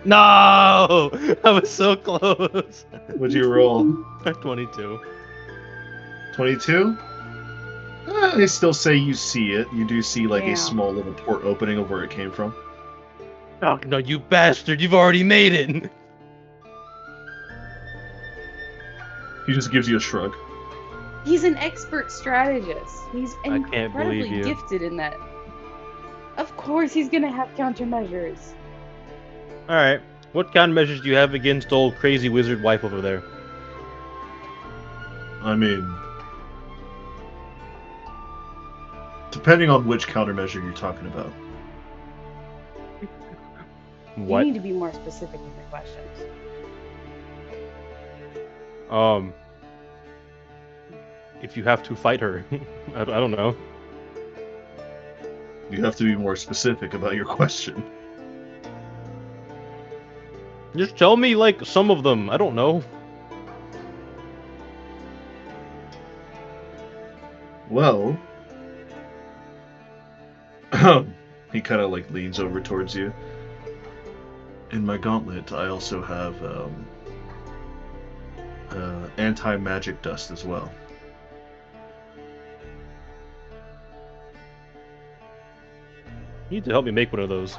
[SPEAKER 2] No, I was so close.
[SPEAKER 1] What'd you roll?
[SPEAKER 2] 22.
[SPEAKER 1] 22? I still say you see it. You do see like
[SPEAKER 3] Yeah.
[SPEAKER 1] a small little port opening of where it came from.
[SPEAKER 2] Oh no, you bastard! You've already made it.
[SPEAKER 1] He just gives you a shrug.
[SPEAKER 3] He's an expert strategist. He's
[SPEAKER 2] I can't believe
[SPEAKER 3] incredibly
[SPEAKER 2] you.
[SPEAKER 3] gifted in that. Of course, he's gonna have countermeasures.
[SPEAKER 2] All right. What kind of measures do you have against old crazy wizard wife over there?
[SPEAKER 1] I mean, depending on which countermeasure you're talking about.
[SPEAKER 3] You need to be more specific in your questions.
[SPEAKER 2] If you have to fight her, I don't know.
[SPEAKER 1] You have to be more specific about your question.
[SPEAKER 2] Just tell me, like, some of them. I don't know.
[SPEAKER 1] Well, he kind of like leans over towards you. In my gauntlet, I also have anti-magic dust as well.
[SPEAKER 2] You need to help me make one of those.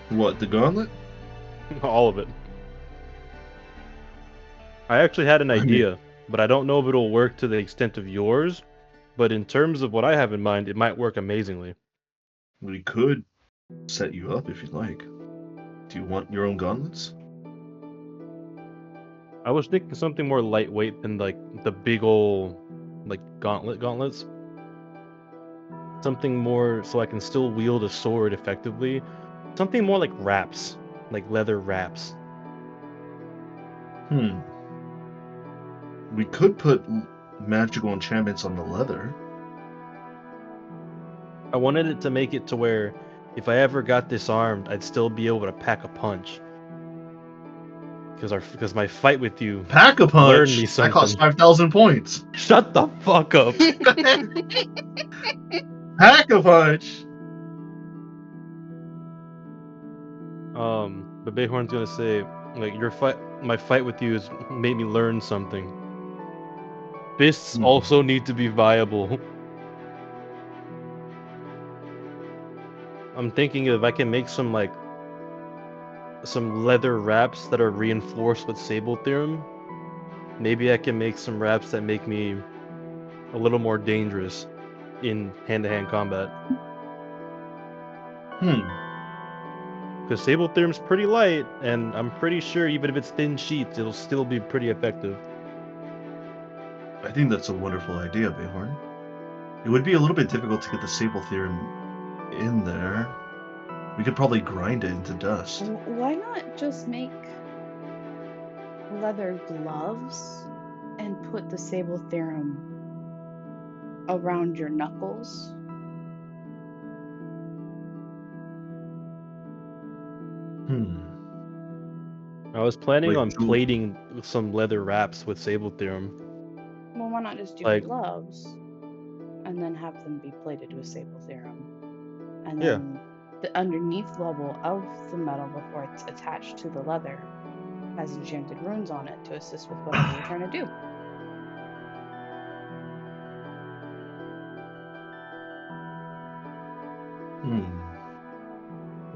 [SPEAKER 1] What, the gauntlet?
[SPEAKER 2] All of it. I actually had an idea, but I don't know if it'll work to the extent of yours. But in terms of what I have in mind, it might work amazingly.
[SPEAKER 1] We could set you up if you'd like. Do you want your own gauntlets?
[SPEAKER 2] I was thinking something more lightweight than like the big ol' like gauntlets. Something more so I can still wield a sword effectively. Something more like wraps, like leather wraps.
[SPEAKER 1] We could put magical enchantments on the leather.
[SPEAKER 2] I wanted it to make it to where if I ever got disarmed, I'd still be able to pack a punch. Because my fight with you
[SPEAKER 1] Pack a punch?
[SPEAKER 2] learned me something.
[SPEAKER 1] That costs 5,000 points.
[SPEAKER 2] Shut the fuck up.
[SPEAKER 1] Pack a punch.
[SPEAKER 2] But Bayhorn's gonna say, like, my fight with you has made me learn something. Fists also need to be viable. I'm thinking if I can make some leather wraps that are reinforced with Sable Theorem, maybe I can make some wraps that make me a little more dangerous in hand-to-hand combat. Because Sable Theorem's pretty light, and I'm pretty sure even if it's thin sheets, it'll still be pretty effective.
[SPEAKER 1] I think that's a wonderful idea, Bayhorn. It would be a little bit difficult to get the Sable Theorem in there. We could probably grind it into dust.
[SPEAKER 3] Why not just make leather gloves and put the Sable Theorem around your knuckles?
[SPEAKER 2] I was planning
[SPEAKER 1] Like
[SPEAKER 2] on plating some leather wraps with Sable Theorem.
[SPEAKER 3] Well, why not just do
[SPEAKER 2] Like-
[SPEAKER 3] gloves and then have them be plated with Sable Theorem? And then the underneath level of the metal before it's attached to the leather has enchanted runes on it to assist with whatever you're trying to do.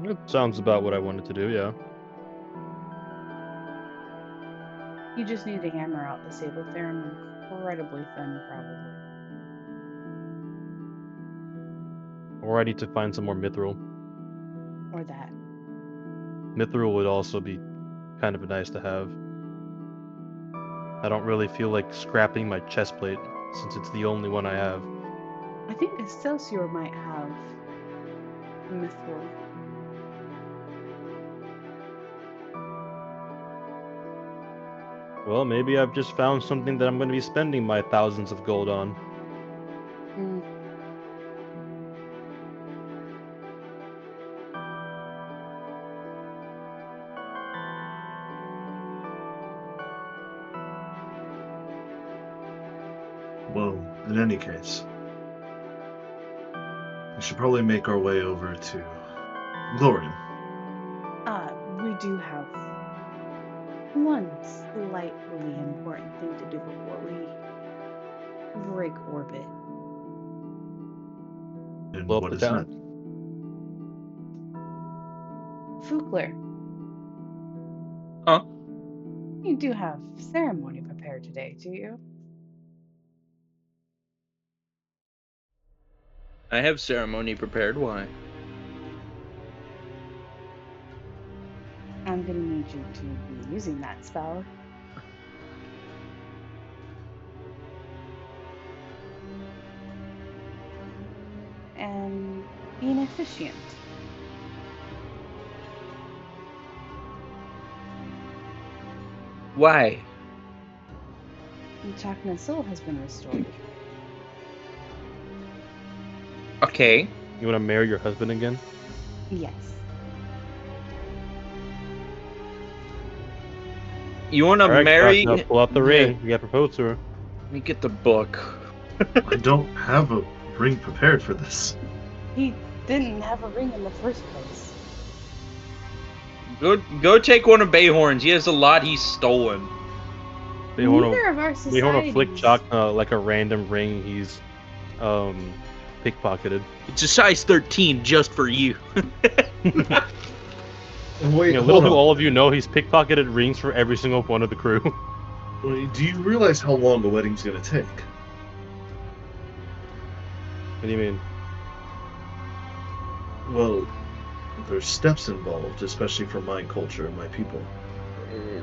[SPEAKER 2] That sounds about what I wanted to do, yeah.
[SPEAKER 3] You just need to hammer out the Sable Theorem incredibly thin, probably.
[SPEAKER 2] Or I need to find some more mithril.
[SPEAKER 3] Or that.
[SPEAKER 2] Mithril would also be kind of nice to have. I don't really feel like scrapping my chest plate since it's the only one I have.
[SPEAKER 3] I think Excelsior might have mithril.
[SPEAKER 2] Well, maybe I've just found something that I'm going to be spending my thousands of gold on.
[SPEAKER 1] Well, in any case, we should probably make our way over to Glorian.
[SPEAKER 3] We do have one slightly important thing to do before we break orbit.
[SPEAKER 1] And
[SPEAKER 2] Blow up
[SPEAKER 1] what
[SPEAKER 2] the
[SPEAKER 1] is
[SPEAKER 2] town?
[SPEAKER 1] that?
[SPEAKER 3] Fukler.
[SPEAKER 8] Huh?
[SPEAKER 3] You do have ceremony prepared today, do you?
[SPEAKER 8] I have ceremony prepared. Why?
[SPEAKER 3] I'm gonna need you to be using that spell. officiant.
[SPEAKER 8] Why?
[SPEAKER 3] Chakna's soul has been restored.
[SPEAKER 8] Okay.
[SPEAKER 2] You want to marry your husband again?
[SPEAKER 3] Yes.
[SPEAKER 8] You want to
[SPEAKER 2] All right,
[SPEAKER 8] marry?
[SPEAKER 2] Chakna, pull out the ring. You got to propose to her.
[SPEAKER 8] Let me get the book.
[SPEAKER 1] I don't have a ring prepared for this.
[SPEAKER 3] He didn't have a ring in the first place.
[SPEAKER 8] Go take one of Bayhorn's. He has a lot he's stolen.
[SPEAKER 3] Neither of our
[SPEAKER 2] Bayhorn will flick
[SPEAKER 3] societies.
[SPEAKER 2] Chakna like a random ring he's pickpocketed.
[SPEAKER 8] It's a size 13 just for you.
[SPEAKER 1] Wait,
[SPEAKER 2] Little
[SPEAKER 1] hold
[SPEAKER 2] do
[SPEAKER 1] on.
[SPEAKER 2] all of you know, he's pickpocketed rings for every single one of the crew.
[SPEAKER 1] Wait, do you realize how long the wedding's gonna take?
[SPEAKER 2] What do you mean?
[SPEAKER 1] Well, there's steps involved, especially for my culture and my people.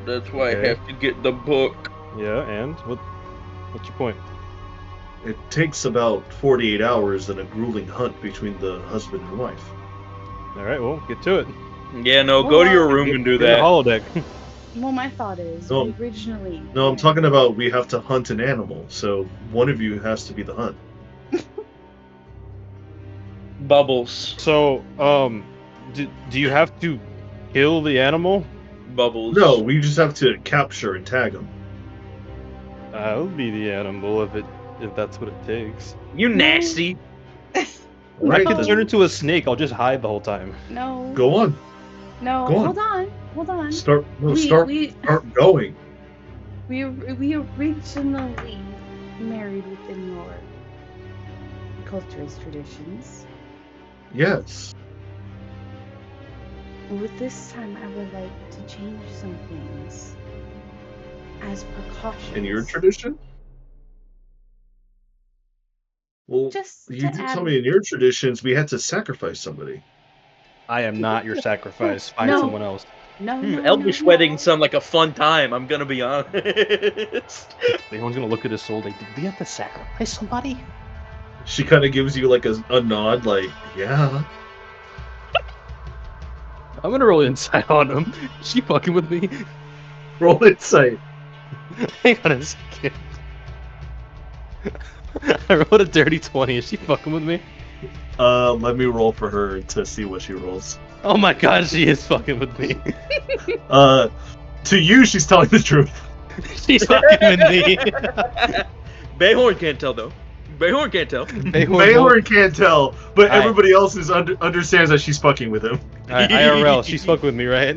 [SPEAKER 8] That's why
[SPEAKER 2] Okay.
[SPEAKER 8] I have to get the book.
[SPEAKER 2] Yeah, and what's your point?
[SPEAKER 1] It takes about 48 hours and a grueling hunt between the husband and wife.
[SPEAKER 2] All right, well, get to it.
[SPEAKER 8] Yeah, no, go to your room and do
[SPEAKER 2] Get a
[SPEAKER 8] that.
[SPEAKER 2] holodeck.
[SPEAKER 3] Well, my thought is,
[SPEAKER 1] No.
[SPEAKER 3] we originally...
[SPEAKER 1] No, I'm talking about we have to hunt an animal, so one of you has to be the hunt.
[SPEAKER 8] Bubbles.
[SPEAKER 2] So, do you have to kill the animal?
[SPEAKER 8] Bubbles.
[SPEAKER 1] No, we just have to capture and tag him.
[SPEAKER 2] I'll be the animal if that's what it takes.
[SPEAKER 8] You nasty.
[SPEAKER 1] Right,
[SPEAKER 2] I could
[SPEAKER 1] then.
[SPEAKER 2] turn into a snake. I'll just hide the whole time.
[SPEAKER 3] No.
[SPEAKER 1] Go on.
[SPEAKER 3] No,
[SPEAKER 1] Go on.
[SPEAKER 3] hold on.
[SPEAKER 1] Start
[SPEAKER 3] We
[SPEAKER 1] going.
[SPEAKER 3] originally married within your culture's traditions.
[SPEAKER 1] Yes.
[SPEAKER 3] With this time, I would like to change some things as precautions.
[SPEAKER 1] In your tradition? Well,
[SPEAKER 3] Just
[SPEAKER 1] you
[SPEAKER 3] to
[SPEAKER 1] did
[SPEAKER 3] add-
[SPEAKER 1] tell me in your traditions we had to sacrifice somebody.
[SPEAKER 2] I am not your sacrifice. Find
[SPEAKER 3] No.
[SPEAKER 2] someone else.
[SPEAKER 3] No,
[SPEAKER 8] Elvish weddings sound like a fun time, I'm gonna be honest.
[SPEAKER 2] Everyone's gonna look at his soul like, did we have to sacrifice somebody?
[SPEAKER 1] She kind of gives you like a nod, like, yeah.
[SPEAKER 2] I'm gonna roll insight on him. Is she fucking with me?
[SPEAKER 1] Roll insight.
[SPEAKER 2] Hang on a second. I rolled a dirty 20. Is she fucking with me?
[SPEAKER 1] Let me roll for her to see what she rolls.
[SPEAKER 2] Oh my god, she is fucking with me.
[SPEAKER 1] To you, she's telling the truth.
[SPEAKER 2] She's fucking with me.
[SPEAKER 8] Bayhorn can't tell though. Bayhorn can't tell.
[SPEAKER 1] Bayhorn can't tell, but
[SPEAKER 2] Alright.
[SPEAKER 1] everybody else understands that she's fucking with him.
[SPEAKER 2] Alright, IRL, she's fucking with me, right?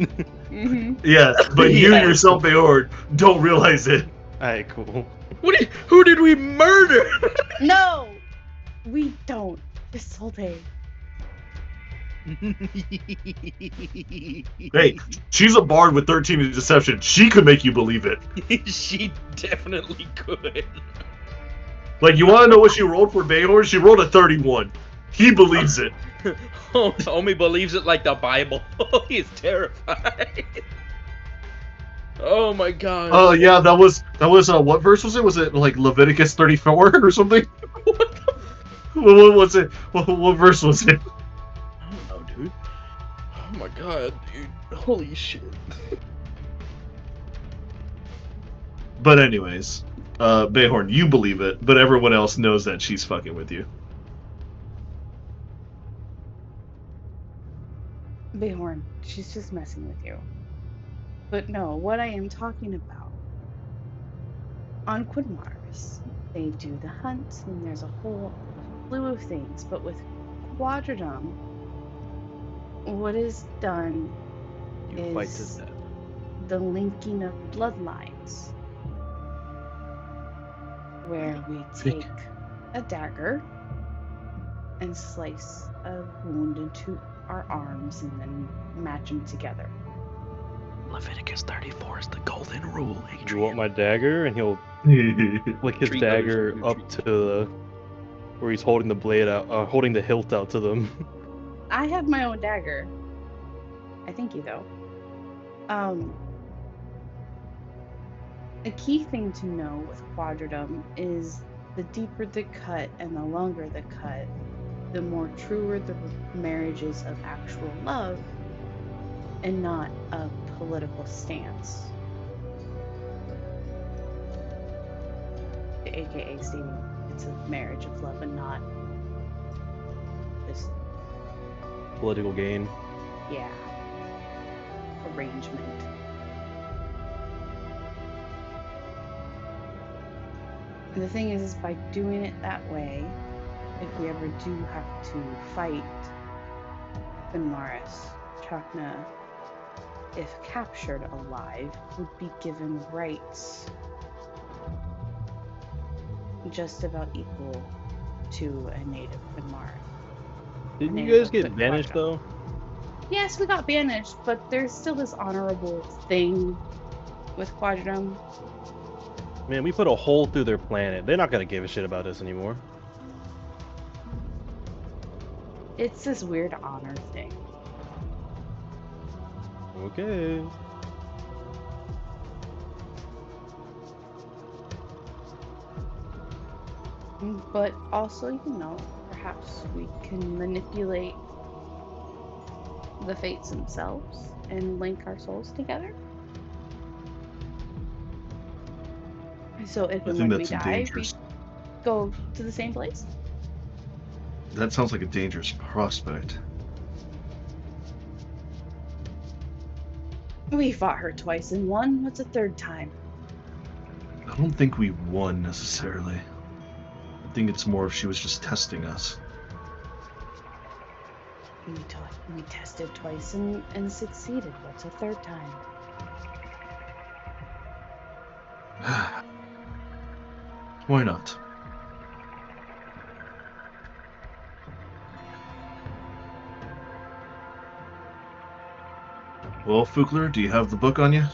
[SPEAKER 3] Mm-hmm.
[SPEAKER 1] Yes, but you
[SPEAKER 8] Yes.
[SPEAKER 1] yourself, Bayhorn, don't realize it.
[SPEAKER 2] Alright, cool.
[SPEAKER 8] Who did we murder?
[SPEAKER 3] No, we don't. Isolde.
[SPEAKER 1] Hey, she's a bard with 13 in deception. She could make you believe it.
[SPEAKER 8] She definitely could.
[SPEAKER 1] Like, you want to know what she rolled for Bayhorn? She rolled a 31. He believes it.
[SPEAKER 8] Homie believes it like the Bible. He's terrified. Oh my god.
[SPEAKER 1] Oh yeah, that was what verse was it? Was it like Leviticus 34 or something? What was it? What verse was it?
[SPEAKER 8] I don't know, dude. Oh my god, dude. Holy shit.
[SPEAKER 1] But anyways, Bayhorn, you believe it, but everyone else knows that she's fucking with you.
[SPEAKER 3] Bayhorn, she's just messing with you. But no, what I am talking about, on Quidmars, they do the hunt, and there's a whole slew of things. But with Quadradom, what is done
[SPEAKER 2] You fight
[SPEAKER 3] is
[SPEAKER 2] to death.
[SPEAKER 3] the linking of bloodlines, where we take a dagger and slice a wound into our arms and then match them together.
[SPEAKER 8] Leviticus 34 is the golden rule,
[SPEAKER 2] You want my dagger? And he'll flick his
[SPEAKER 8] Treat
[SPEAKER 2] dagger
[SPEAKER 8] others
[SPEAKER 2] up to the where he's holding the blade out, holding the hilt out to them.
[SPEAKER 3] I have my own dagger. I thank you though. A key thing to know with Quadradom is the deeper the cut and the longer the cut, the more truer the marriage is of actual love and not a political stance. AKA stating it's a marriage of love and not this,
[SPEAKER 2] Political gain.
[SPEAKER 3] yeah, arrangement. And the thing is by doing it that way, if we ever do have to fight Finmaris, Chakna, if captured alive, would be given rights just about equal to a native Finmar.
[SPEAKER 2] Didn't you guys get banished though?
[SPEAKER 3] Yes, we got banished, but there's still this honorable thing with Quadrum.
[SPEAKER 2] Man, we put a hole through their planet. They're not gonna give a shit about us anymore.
[SPEAKER 3] It's this weird honor thing.
[SPEAKER 2] Okay.
[SPEAKER 3] But also, perhaps we can manipulate the fates themselves and link our souls together. So if and when we die, we go to the same place.
[SPEAKER 1] That sounds like a dangerous prospect.
[SPEAKER 3] We fought her twice and won. What's a third time?
[SPEAKER 1] I don't think we won necessarily. I think it's more if she was just testing us.
[SPEAKER 3] We tested twice and succeeded. What's a third time?
[SPEAKER 1] Why not? Well, Fugler, do you have the book on you?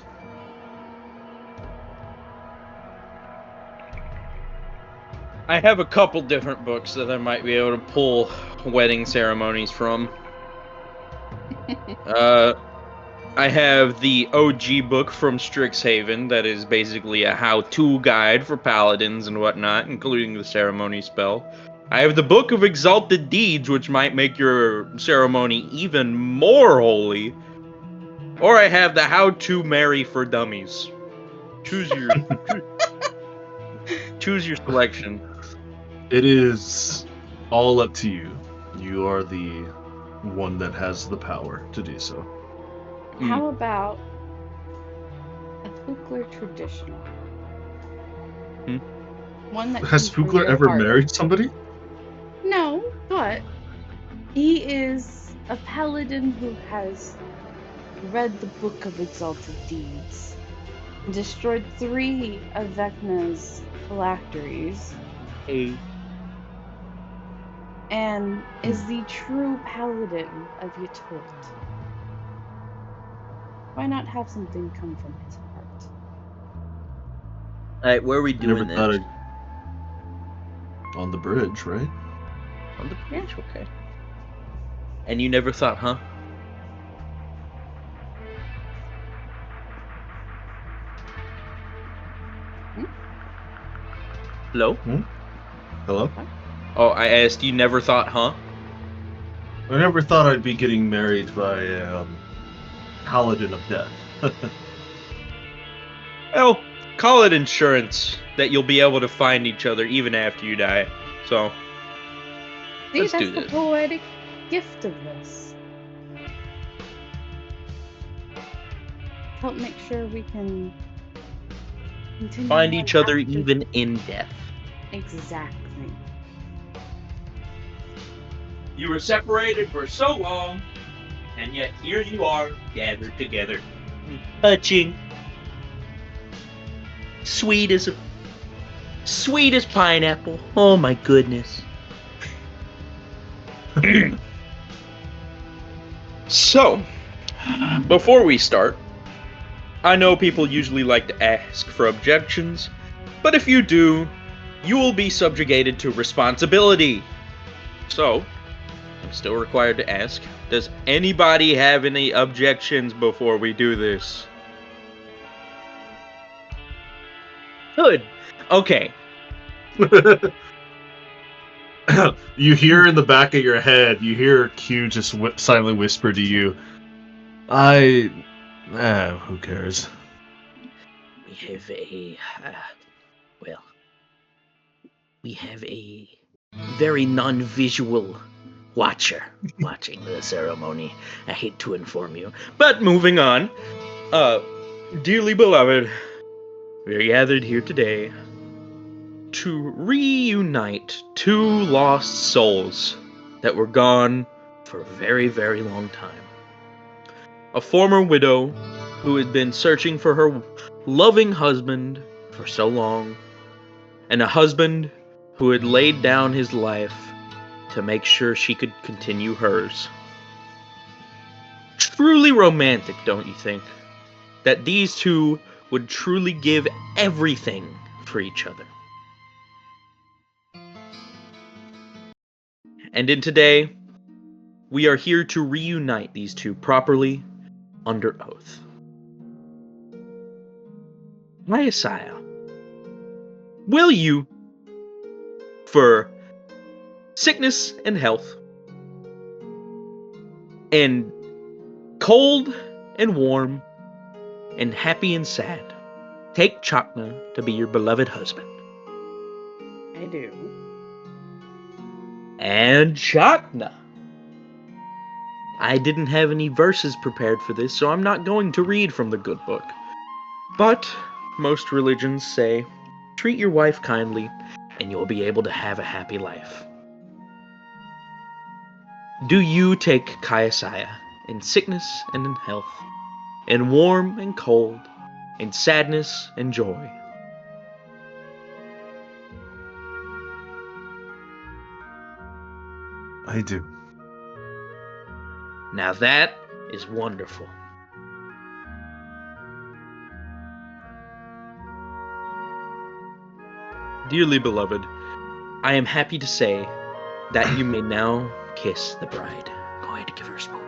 [SPEAKER 8] I have a couple different books that I might be able to pull wedding ceremonies from. I have the OG book from Strixhaven that is basically a how-to guide for paladins and whatnot, including the ceremony spell. I have the Book of Exalted Deeds, which might make your ceremony even more holy. Or I have the How to Marry for Dummies. Choose your choose your selection.
[SPEAKER 1] It is all up to you. You are the one that has the power to do so.
[SPEAKER 3] How about a Fugler traditional? One that
[SPEAKER 1] has Fugler ever married somebody?
[SPEAKER 3] No, but he is a paladin who has read the Book of Exalted Deeds, destroyed 3 of Vecna's phylacteries, and is the true paladin of Yatolt. Why not have something come from his heart?
[SPEAKER 8] Alright, where are we doing this?
[SPEAKER 1] On the bridge, right?
[SPEAKER 8] On the bridge, okay. And you never thought, huh? Hello?
[SPEAKER 1] Hello?
[SPEAKER 8] Oh, I asked, you never thought, huh?
[SPEAKER 1] I never thought I'd be getting married by a paladin of death.
[SPEAKER 8] Well, call it insurance that you'll be able to find each other even after you die. So,
[SPEAKER 3] See,
[SPEAKER 8] let's
[SPEAKER 3] that's
[SPEAKER 8] do
[SPEAKER 3] the
[SPEAKER 8] this.
[SPEAKER 3] poetic gift of this. Help make sure we can continue
[SPEAKER 8] Find
[SPEAKER 3] on
[SPEAKER 8] each other
[SPEAKER 3] after-
[SPEAKER 8] even in death.
[SPEAKER 3] Exactly.
[SPEAKER 8] You were separated for so long, and yet here you are, gathered together. Touching. Sweet as pineapple. Oh my goodness. So, before we start, I know people usually like to ask for objections, but if you do, you will be subjugated to responsibility. So, I'm still required to ask, does anybody have any objections before we do this? Good. Okay.
[SPEAKER 1] You hear in the back of your head, you hear Q just silently whisper to you, who cares?
[SPEAKER 8] We have we have a very non-visual watcher watching the ceremony. I hate to inform you. But moving on, dearly beloved, we are gathered here today to reunite two lost souls that were gone for a very, very long time. A former widow who had been searching for her loving husband for so long, and a husband who had laid down his life to make sure she could continue hers. Truly romantic, don't you think? That these two would truly give everything for each other. And in today, we are here to reunite these two properly under oath. Messiah, will you, for sickness and health, and cold and warm, and happy and sad, take Chakna to be your beloved husband?
[SPEAKER 9] I do.
[SPEAKER 8] And Chakna. I didn't have any verses prepared for this, so I'm not going to read from the good book. But most religions say, treat your wife kindly, and you'll be able to have a happy life. Do you take Kayasaya in sickness and in health, in warm and cold, in sadness and joy?
[SPEAKER 1] I do.
[SPEAKER 8] Now that is wonderful. Dearly beloved, I am happy to say that you may now kiss the bride. Go ahead and give her a smooch.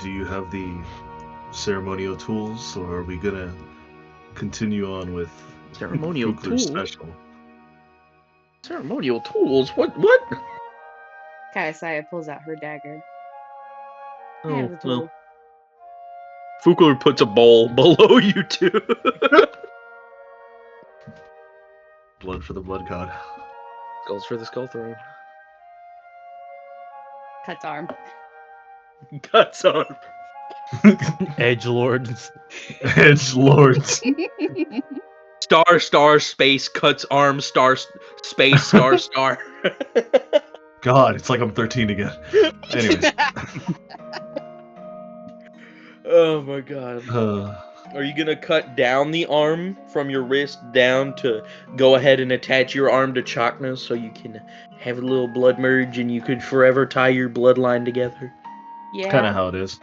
[SPEAKER 1] Do you have the ceremonial tools, or are we gonna continue on with
[SPEAKER 8] Ceremonial
[SPEAKER 1] Fukler's
[SPEAKER 8] tools?
[SPEAKER 1] special?
[SPEAKER 8] Ceremonial tools? What?
[SPEAKER 9] Kayasaya pulls out her dagger. I
[SPEAKER 8] Oh,
[SPEAKER 9] have the tool.
[SPEAKER 8] well. Fukler puts a bowl below you two.
[SPEAKER 1] Blood for the blood god.
[SPEAKER 8] Skulls for the skull throne.
[SPEAKER 9] Cuts arm.
[SPEAKER 8] Cuts on.
[SPEAKER 2] Edgelords.
[SPEAKER 1] Edge lords.
[SPEAKER 8] Star, space, cuts arm, star, space, star.
[SPEAKER 1] God, it's like I'm 13 again. Anyways.
[SPEAKER 8] Oh my god. Are you gonna cut down the arm from your wrist down to go ahead and attach your arm to Chakna so you can have a little blood merge and you could forever tie your bloodline together?
[SPEAKER 9] Yeah.
[SPEAKER 1] Kind of how it is.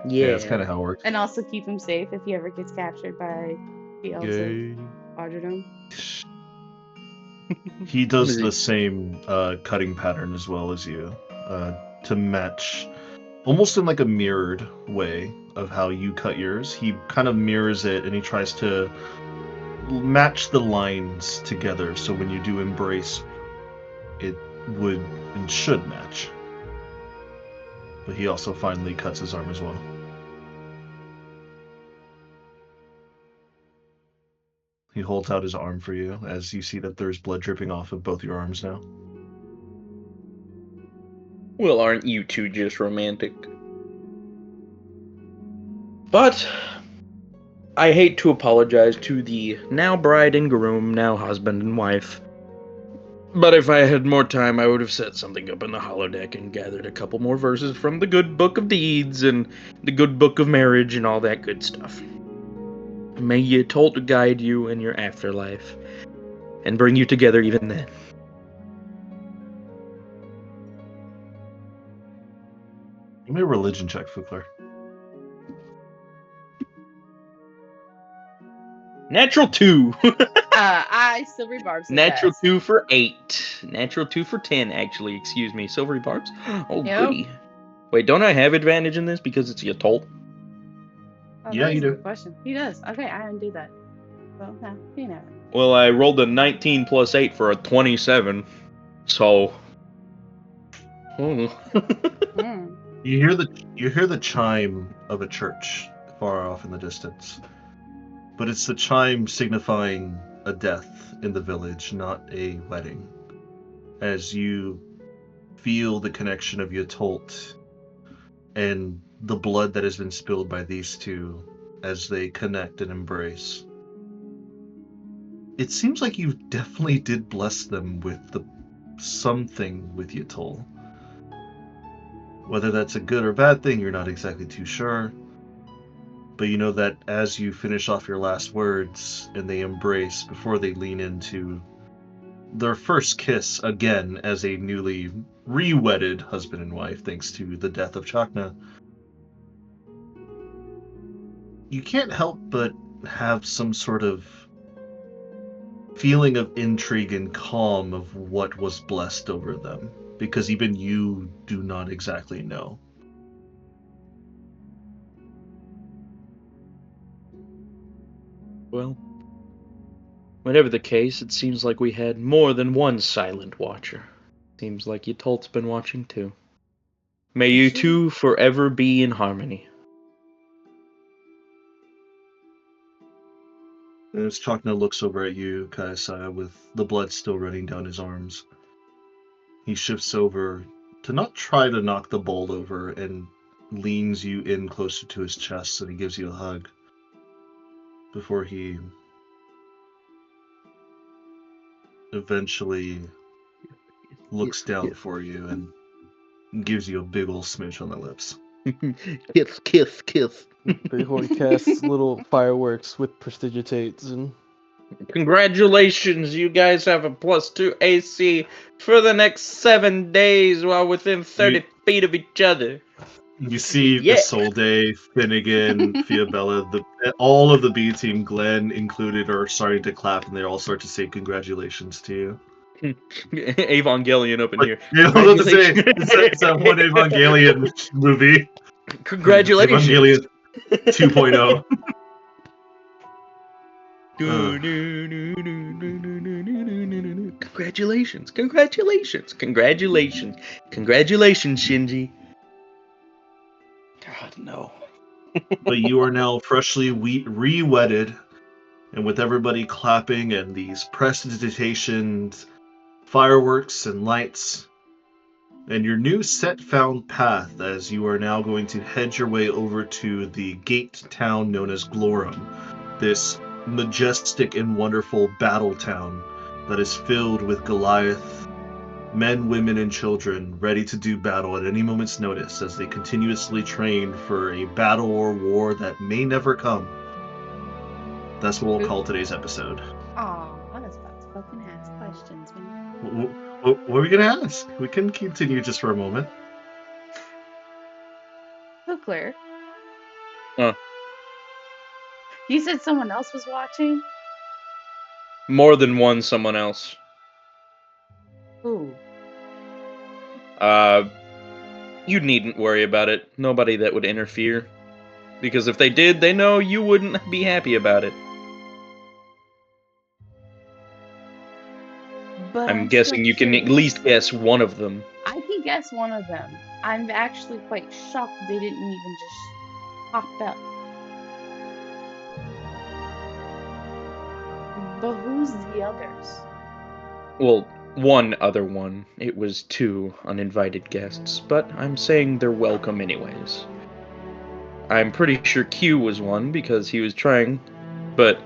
[SPEAKER 8] Yeah.
[SPEAKER 1] It's kind of how it works.
[SPEAKER 9] And also keep him safe if he ever gets captured by the elves of Audrey.
[SPEAKER 1] He does the same cutting pattern as well as you, to match, almost in like a mirrored way of how you cut yours. He kind of mirrors it, and he tries to match the lines together, so when you do embrace, it would and should match. But he also finally cuts his arm as well. He holds out his arm for you as you see that there's blood dripping off of both your arms now.
[SPEAKER 8] Well, aren't you two just romantic? But I hate to apologize to the now bride and groom, now husband and wife. But if I had more time, I would have set something up in the holodeck and gathered a couple more verses from the good book of deeds and the good book of marriage and all that good stuff. May ye told to guide you in your afterlife and bring you together even then.
[SPEAKER 1] Give me a religion check, Fukler.
[SPEAKER 8] Natural 2.
[SPEAKER 9] I Silvery Barbs.
[SPEAKER 8] Natural 2 for 8. Natural 2 for 10, actually. Excuse me. Silvery Barbs? Oh,
[SPEAKER 9] Yep.
[SPEAKER 8] goody. Wait, don't I have advantage in this because it's your toll?
[SPEAKER 9] Oh,
[SPEAKER 1] Yeah,
[SPEAKER 9] that
[SPEAKER 1] you
[SPEAKER 9] is a
[SPEAKER 1] do.
[SPEAKER 9] good question. He does. Okay, I undo that.
[SPEAKER 3] Well, no, you never.
[SPEAKER 8] Well, I rolled a 19 plus 8 for a 27. So.
[SPEAKER 3] Mm.
[SPEAKER 1] You hear the chime of a church far off in the distance. But it's the chime signifying a death in the village, not a wedding. As you feel the connection of Yatolt and the blood that has been spilled by these two as they connect and embrace. It seems like you definitely did bless them with something with Yatol. Whether that's a good or bad thing, you're not exactly too sure. But you know that as you finish off your last words and they embrace before they lean into their first kiss again as a newly re-wedded husband and wife, thanks to the death of Chakna, you can't help but have some sort of feeling of intrigue and calm of what was blessed over them, because even you do not exactly know.
[SPEAKER 8] Well, whatever the case, it seems like we had more than one silent watcher. Seems like Yatolt's been watching too. May you two forever be in harmony.
[SPEAKER 1] And as Chakna looks over at you, Kaisaya, with the blood still running down his arms, he shifts over to not try to knock the bowl over and leans you in closer to his chest, and he gives you a hug before he eventually looks down for you and gives you a big ol' smooch on the lips.
[SPEAKER 8] Kiss, kiss, kiss.
[SPEAKER 2] Before he casts little fireworks with prestigitates and.
[SPEAKER 8] Congratulations, you guys have a +2 AC for the next 7 days while within 30 feet of each other.
[SPEAKER 1] You see Isolde, Finnegan, Fiabella, all of the B team, Glenn included, are starting to clap, and they all start to say congratulations to you.
[SPEAKER 8] Evangelion up in here.
[SPEAKER 1] Yeah, I was about to say, it's that one Evangelion movie.
[SPEAKER 8] Congratulations.
[SPEAKER 1] Evangelion 2.0.
[SPEAKER 8] Congratulations, congratulations, congratulations, congratulations, Shinji. God, no.
[SPEAKER 1] But you are now freshly re-wedded, and with everybody clapping and these prestidigitations, fireworks and lights, and your new set found path as you are now going to head your way over to the gate town known as Glorum, this majestic and wonderful battle town that is filled with Goliath, men, women, and children ready to do battle at any moment's notice as they continuously train for a battle or war that may never come. That's what we'll call today's episode.
[SPEAKER 3] Aw, I was about to fucking ask questions, man.
[SPEAKER 1] What are we gonna ask? We can continue just for a moment.
[SPEAKER 3] Hookler,
[SPEAKER 8] Huh.
[SPEAKER 3] you said someone else was watching?
[SPEAKER 8] More than one someone else.
[SPEAKER 3] Who?
[SPEAKER 8] You needn't worry about it. Nobody that would interfere. Because if they did, they know you wouldn't be happy about it.
[SPEAKER 3] But
[SPEAKER 8] I'm guessing you can at least guess one of them.
[SPEAKER 3] I can guess one of them. I'm actually quite shocked they didn't even just pop up. But who's the others?
[SPEAKER 8] Well, one other one. It was 2 uninvited guests, but I'm saying they're welcome anyways. I'm pretty sure Q was one because he was trying, but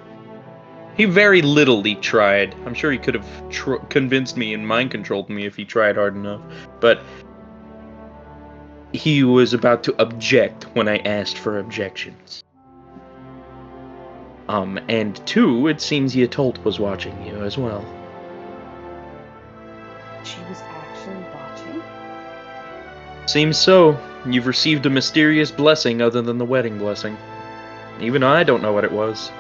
[SPEAKER 8] he very littly tried. I'm sure he could have convinced me and mind controlled me if he tried hard enough, but he was about to object when I asked for objections. And 2, it seems Yatolt was watching you as well.
[SPEAKER 3] She was actually watching?
[SPEAKER 8] Seems so. You've received a mysterious blessing other than the wedding blessing. Even I don't know what it was.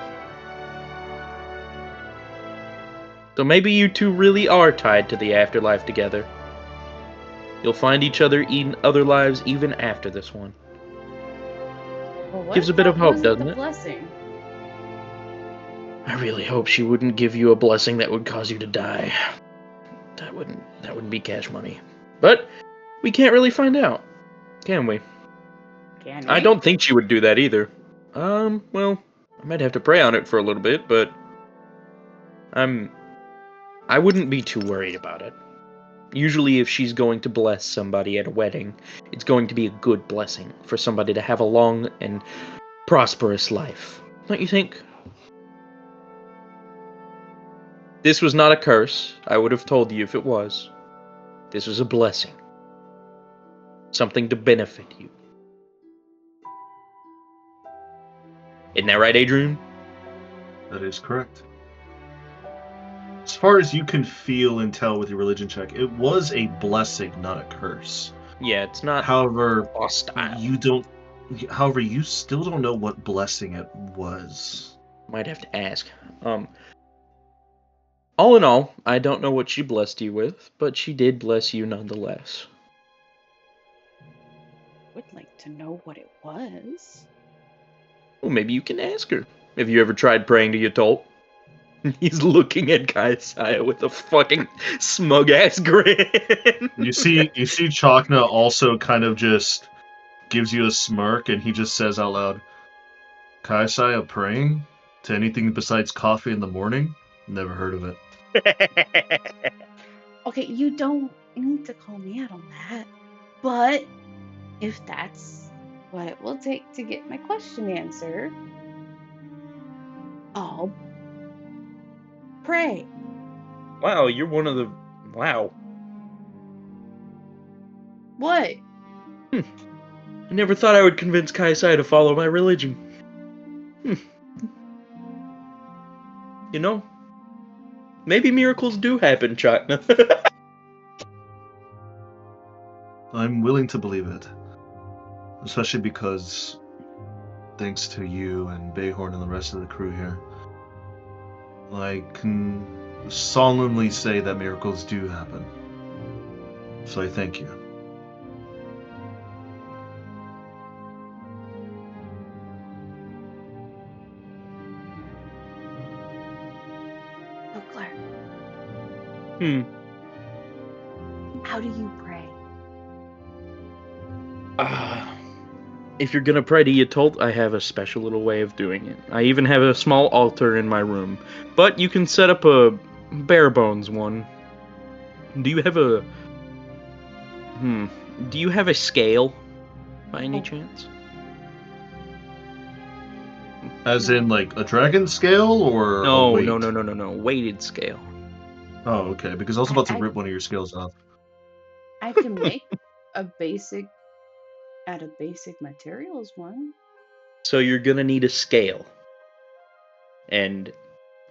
[SPEAKER 8] So maybe you two really are tied to the afterlife together. You'll find each other in other lives even after this one.
[SPEAKER 3] Well,
[SPEAKER 8] Gives a bit of hope, doesn't it?
[SPEAKER 3] Blessing?
[SPEAKER 8] I really hope she wouldn't give you a blessing that would cause you to die. That wouldn't be cash money. But we can't really find out, can we?
[SPEAKER 3] Can
[SPEAKER 8] I
[SPEAKER 3] we?
[SPEAKER 8] don't think she would do that either. Well, I might have to pray on it for a little bit, but I wouldn't be too worried about it. Usually if she's going to bless somebody at a wedding, it's going to be a good blessing for somebody to have a long and prosperous life. Don't you think? This was not a curse. I would have told you if it was. This was a blessing. Something to benefit you. Isn't that right, Adrian?
[SPEAKER 1] That is correct. As far as you can feel and tell with your religion check, it was a blessing, not a curse.
[SPEAKER 8] Yeah, it's not
[SPEAKER 1] However,
[SPEAKER 8] hostile.
[SPEAKER 1] However, you still don't know what blessing it was.
[SPEAKER 8] Might have to ask. All in all, I don't know what she blessed you with, but she did bless you nonetheless.
[SPEAKER 3] Would like to know what it was.
[SPEAKER 8] Well, maybe you can ask her. Have you ever tried praying to Yatol? He's looking at Kaisaya with a fucking smug ass grin.
[SPEAKER 1] You see Chakna also kind of just gives you a smirk, and he just says out loud, "Kaisaya praying to anything besides coffee in the morning? Never heard of it."
[SPEAKER 3] Okay, you don't need to call me out on that. But if that's what it will take to get my question answered, I'll pray.
[SPEAKER 8] Wow, you're one of the... Wow.
[SPEAKER 3] What?
[SPEAKER 8] I never thought I would convince Kaisai to follow my religion. You know, maybe miracles do happen, Chakna.
[SPEAKER 1] I'm willing to believe it. Especially because, thanks to you and Bayhorn and the rest of the crew here, I can solemnly say that miracles do happen. So I thank you.
[SPEAKER 3] Oh, Claire.
[SPEAKER 8] Hmm.
[SPEAKER 3] How do you pray?
[SPEAKER 8] If you're gonna pray to Yatol, I have a special little way of doing it. I even have a small altar in my room. But you can set up a bare bones one. Do you have a... Do you have a scale, by any chance?
[SPEAKER 1] As in, like, a dragon scale, or a
[SPEAKER 8] No,
[SPEAKER 1] weight?
[SPEAKER 8] no. Weighted scale.
[SPEAKER 1] Oh, okay, because I was about to rip one of your scales off.
[SPEAKER 3] I can make a basic materials one.
[SPEAKER 8] So you're gonna need a scale. And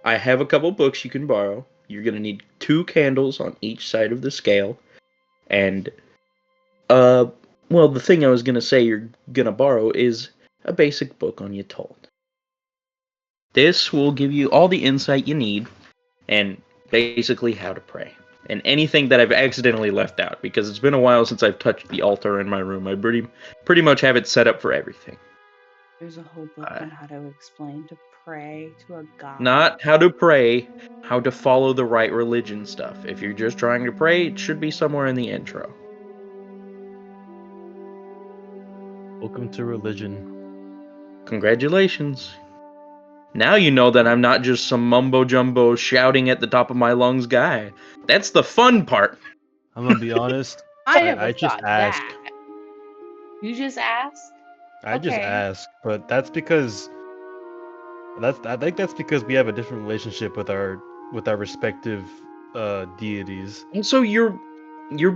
[SPEAKER 8] I have a couple books you can borrow. You're gonna need 2 candles on each side of the scale. And, well, the thing I was gonna say you're gonna borrow is a basic book on Yatol. This will give you all the insight you need, and basically how to pray. And anything that I've accidentally left out, because it's been a while since I've touched the altar in my room. I pretty much have it set up for everything.
[SPEAKER 3] There's a whole book on how to explain to pray to a god.
[SPEAKER 8] Not how to pray, how to follow the right religion stuff. If you're just trying to pray, it should be somewhere in the intro.
[SPEAKER 2] Welcome to religion.
[SPEAKER 8] Congratulations. Now you know that I'm not just some mumbo-jumbo shouting at the top of my lungs guy. That's the fun part.
[SPEAKER 2] I'm gonna be honest.
[SPEAKER 3] I
[SPEAKER 2] just
[SPEAKER 3] thought
[SPEAKER 2] ask.
[SPEAKER 3] that. You just asked?
[SPEAKER 2] I just
[SPEAKER 3] Okay.
[SPEAKER 2] ask, but that's because I think that's because we have a different relationship with our respective deities.
[SPEAKER 8] And so you're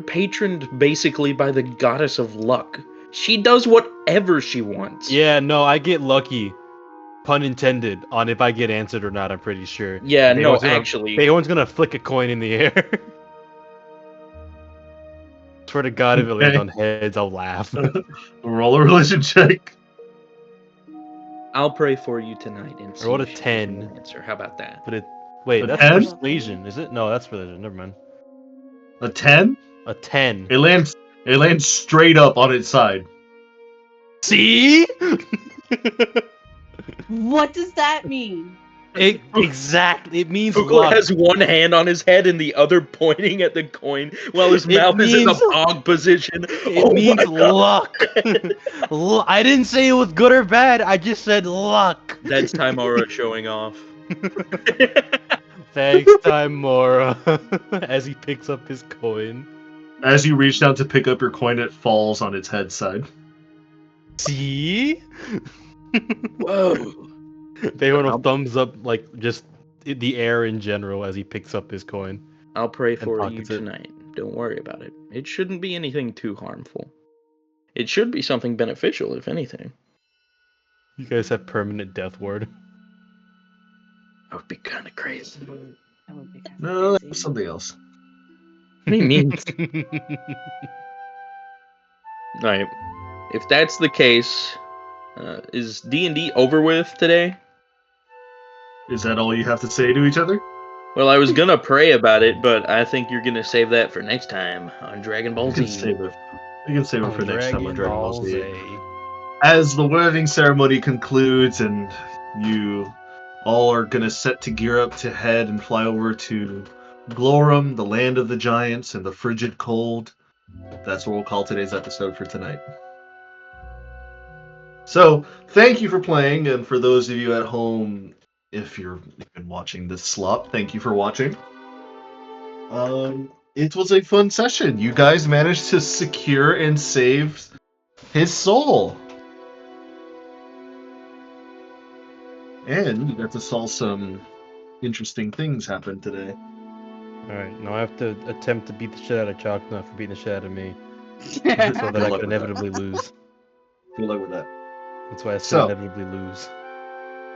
[SPEAKER 8] patroned basically by the goddess of luck. She does whatever she wants.
[SPEAKER 2] Yeah, no, I get lucky, pun intended, on if I get answered or not. I'm pretty sure.
[SPEAKER 8] Yeah, no,
[SPEAKER 2] Bayhorn's gonna-
[SPEAKER 8] actually.
[SPEAKER 2] Bayhorn's gonna flick a coin in the air. Swear to God, if it lands on heads, I'll laugh.
[SPEAKER 1] Roll a religion check.
[SPEAKER 8] I'll pray for you tonight and see
[SPEAKER 2] Roll a
[SPEAKER 8] if she gives
[SPEAKER 2] 10.
[SPEAKER 8] me an answer. How about that?
[SPEAKER 2] But wait,
[SPEAKER 1] A
[SPEAKER 2] that's
[SPEAKER 1] 10?
[SPEAKER 2] persuasion, is it? No, that's religion. Never mind.
[SPEAKER 1] A 10?
[SPEAKER 2] A 10.
[SPEAKER 1] It lands straight up on its side.
[SPEAKER 2] See?
[SPEAKER 3] What does that mean?
[SPEAKER 2] Exactly. It means
[SPEAKER 8] Google
[SPEAKER 2] luck.
[SPEAKER 8] has one hand on his head and the other pointing at the coin while his mouth is in the pog position.
[SPEAKER 2] It means luck. I didn't say it was good or bad. I just said luck.
[SPEAKER 8] That's Timora showing off.
[SPEAKER 2] Thanks, Timora. As he picks up his coin.
[SPEAKER 1] As you reach down to pick up your coin, it falls on its head side.
[SPEAKER 2] See?
[SPEAKER 8] Whoa.
[SPEAKER 2] Bayhorn thumbs up, like, just the air in general as he picks up his coin.
[SPEAKER 8] I'll pray for you
[SPEAKER 2] pockets it.
[SPEAKER 8] tonight. Don't worry about it. It shouldn't be anything too harmful. It should be something beneficial, if anything.
[SPEAKER 2] You guys have permanent death ward.
[SPEAKER 8] That would be kind of crazy.
[SPEAKER 3] That would be kind of
[SPEAKER 1] No, that
[SPEAKER 3] crazy.
[SPEAKER 1] was something else.
[SPEAKER 8] What do you mean? Alright. If that's the case, is D&D over with today?
[SPEAKER 1] Is that all you have to say to each other?
[SPEAKER 8] Well, I was gonna pray about it, but I think you're gonna save that for next time on Dragon Ball
[SPEAKER 1] You can
[SPEAKER 8] Z.
[SPEAKER 1] save it. You can save it for next time on Dragon Ball Z.
[SPEAKER 2] Z.
[SPEAKER 1] As the wedding ceremony concludes and you all are gonna set to gear up to head and fly over to Glorum, the land of the giants and the frigid cold, that's what we'll call today's episode for tonight. So, thank you for playing, and for those of you at home, if you've been watching this slop, thank you for watching. It was a fun session. You guys managed to secure and save his soul. And you got to saw some interesting things happen today.
[SPEAKER 2] Alright, now I have to attempt to beat the shit out of Chalk, not for beating the shit out of me. So
[SPEAKER 1] Good
[SPEAKER 2] that I
[SPEAKER 1] luck
[SPEAKER 2] could
[SPEAKER 1] with
[SPEAKER 2] inevitably lose.
[SPEAKER 1] Good luck with that.
[SPEAKER 2] That's why I said
[SPEAKER 1] So-
[SPEAKER 2] inevitably lose.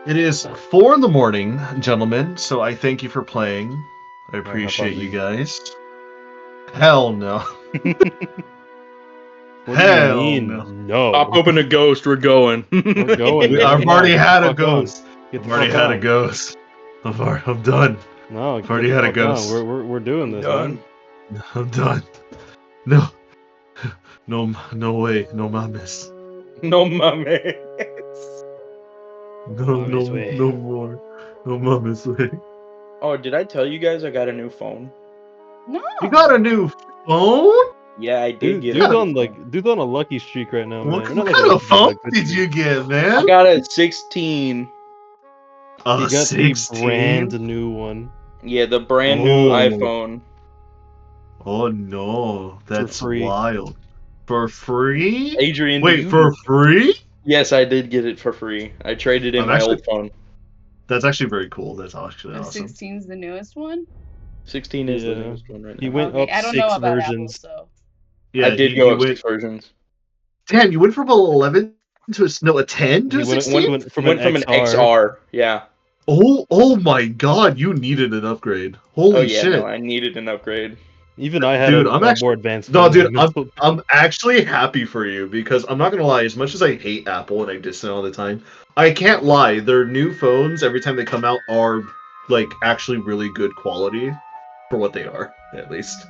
[SPEAKER 1] It is 4 a.m, gentlemen, so I thank you for playing. I
[SPEAKER 2] hop
[SPEAKER 1] appreciate
[SPEAKER 2] on
[SPEAKER 1] you
[SPEAKER 2] me.
[SPEAKER 1] guys. Hell no.
[SPEAKER 2] What
[SPEAKER 1] Hell
[SPEAKER 2] do you mean?
[SPEAKER 1] no.
[SPEAKER 2] No.
[SPEAKER 8] Pop open a ghost, we're going.
[SPEAKER 2] We're going. man.
[SPEAKER 1] I've
[SPEAKER 2] Come
[SPEAKER 1] already
[SPEAKER 2] on,
[SPEAKER 1] had
[SPEAKER 2] get
[SPEAKER 1] a
[SPEAKER 2] the fuck on.
[SPEAKER 1] ghost.
[SPEAKER 2] Get the
[SPEAKER 1] I've already
[SPEAKER 2] fuck
[SPEAKER 1] had a
[SPEAKER 2] on.
[SPEAKER 1] ghost. I'm done.
[SPEAKER 2] No,
[SPEAKER 1] I've already had a ghost.
[SPEAKER 2] We're doing this, man.
[SPEAKER 1] I'm done. No. No way. No mames.
[SPEAKER 8] No mames.
[SPEAKER 1] No more. No mames way.
[SPEAKER 8] Oh, did I tell you guys I got a new phone?
[SPEAKER 3] No.
[SPEAKER 1] You got a new phone?
[SPEAKER 8] Yeah, I did get
[SPEAKER 2] Dude's
[SPEAKER 8] a
[SPEAKER 2] on
[SPEAKER 8] new phone.
[SPEAKER 2] dude's on a lucky streak right now, man.
[SPEAKER 1] What
[SPEAKER 2] Not like
[SPEAKER 1] kind
[SPEAKER 2] a
[SPEAKER 1] of
[SPEAKER 2] lucky, but
[SPEAKER 1] phone
[SPEAKER 2] a good
[SPEAKER 1] did
[SPEAKER 2] streak.
[SPEAKER 1] you get,
[SPEAKER 8] I
[SPEAKER 1] man?
[SPEAKER 8] got a 16.
[SPEAKER 1] A
[SPEAKER 2] He got the
[SPEAKER 1] 16?
[SPEAKER 2] brand new one.
[SPEAKER 8] Yeah, the brand new
[SPEAKER 1] Oh.
[SPEAKER 8] iPhone.
[SPEAKER 1] Oh no, that's
[SPEAKER 2] free.
[SPEAKER 1] wild. For free?
[SPEAKER 8] Adrian,
[SPEAKER 1] Wait, for free?
[SPEAKER 8] Yes, I did get it for free. I traded in
[SPEAKER 1] I'm
[SPEAKER 8] my
[SPEAKER 1] actually-
[SPEAKER 8] old phone.
[SPEAKER 1] That's actually very cool. That's actually
[SPEAKER 9] The
[SPEAKER 1] awesome.
[SPEAKER 9] 16's the newest one?
[SPEAKER 8] 16 is the
[SPEAKER 2] Yeah.
[SPEAKER 8] newest one right now.
[SPEAKER 2] He went
[SPEAKER 9] Okay,
[SPEAKER 2] up
[SPEAKER 9] I don't know
[SPEAKER 2] 6
[SPEAKER 9] about
[SPEAKER 2] versions.
[SPEAKER 9] Apple, so.
[SPEAKER 1] Yeah,
[SPEAKER 8] I did
[SPEAKER 1] he
[SPEAKER 8] go up
[SPEAKER 1] went.
[SPEAKER 8] 6 versions.
[SPEAKER 1] Damn, you went from an 11 to a 10 to
[SPEAKER 2] He
[SPEAKER 1] a
[SPEAKER 2] went
[SPEAKER 1] 16?
[SPEAKER 2] from
[SPEAKER 8] Went
[SPEAKER 2] an
[SPEAKER 8] from
[SPEAKER 2] XR.
[SPEAKER 8] an XR. Yeah.
[SPEAKER 1] Oh my God! You needed an upgrade. Holy
[SPEAKER 8] Oh yeah,
[SPEAKER 1] shit,
[SPEAKER 8] no, I needed an upgrade.
[SPEAKER 2] Even I had
[SPEAKER 1] dude!
[SPEAKER 2] a
[SPEAKER 1] I'm
[SPEAKER 2] more
[SPEAKER 1] actually
[SPEAKER 2] advanced
[SPEAKER 1] no,
[SPEAKER 2] phone
[SPEAKER 1] dude.
[SPEAKER 2] than him.
[SPEAKER 1] I'm actually happy for you because I'm not gonna lie. As much as I hate Apple and I diss it all the time, I can't lie. Their new phones, every time they come out, are like actually really good quality for what they are, at least.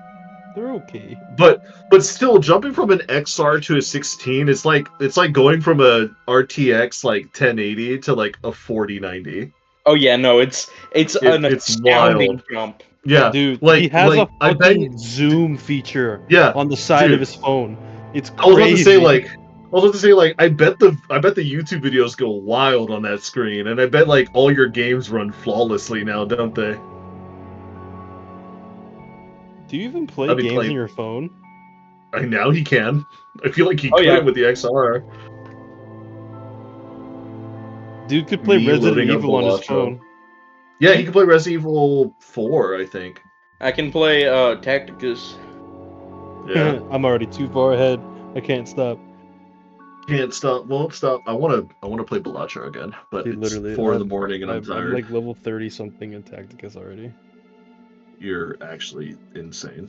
[SPEAKER 2] They're okay.
[SPEAKER 1] But still, jumping from an XR to a 16, it's like going from a RTX like 1080 to like a 4090.
[SPEAKER 8] Oh yeah, no, it's an
[SPEAKER 1] It's
[SPEAKER 8] astounding
[SPEAKER 1] wild.
[SPEAKER 8] jump.
[SPEAKER 1] Yeah,
[SPEAKER 2] Dude,
[SPEAKER 1] like
[SPEAKER 2] he has a
[SPEAKER 1] I bet.
[SPEAKER 2] fucking zoom feature
[SPEAKER 1] Yeah,
[SPEAKER 2] on the side
[SPEAKER 1] dude.
[SPEAKER 2] of his phone. It's
[SPEAKER 1] I was about
[SPEAKER 2] crazy.
[SPEAKER 1] to say like I bet the YouTube videos go wild on that screen, and I bet like all your games run flawlessly now, don't they?
[SPEAKER 2] Do you even play
[SPEAKER 1] I mean,
[SPEAKER 2] games
[SPEAKER 1] like-
[SPEAKER 2] on your phone?
[SPEAKER 1] Now he can. I feel like he
[SPEAKER 8] Oh, yeah.
[SPEAKER 1] couldn't with the XR.
[SPEAKER 2] Dude could play
[SPEAKER 1] Me
[SPEAKER 2] Resident
[SPEAKER 1] loading up
[SPEAKER 2] Evil on his
[SPEAKER 1] Balatro.
[SPEAKER 2] phone.
[SPEAKER 1] Yeah, he can play Resident Evil 4, I think.
[SPEAKER 8] I can play Tacticus.
[SPEAKER 1] Yeah.
[SPEAKER 2] I'm already too far ahead. I can't stop.
[SPEAKER 1] Can't stop. Won't stop. I wanna play Balatro again, but
[SPEAKER 2] Dude,
[SPEAKER 1] it's
[SPEAKER 2] literally,
[SPEAKER 1] 4 in the morning and I'm
[SPEAKER 2] I'm
[SPEAKER 1] tired.
[SPEAKER 2] like level 30 something in Tacticus already.
[SPEAKER 1] You're actually insane.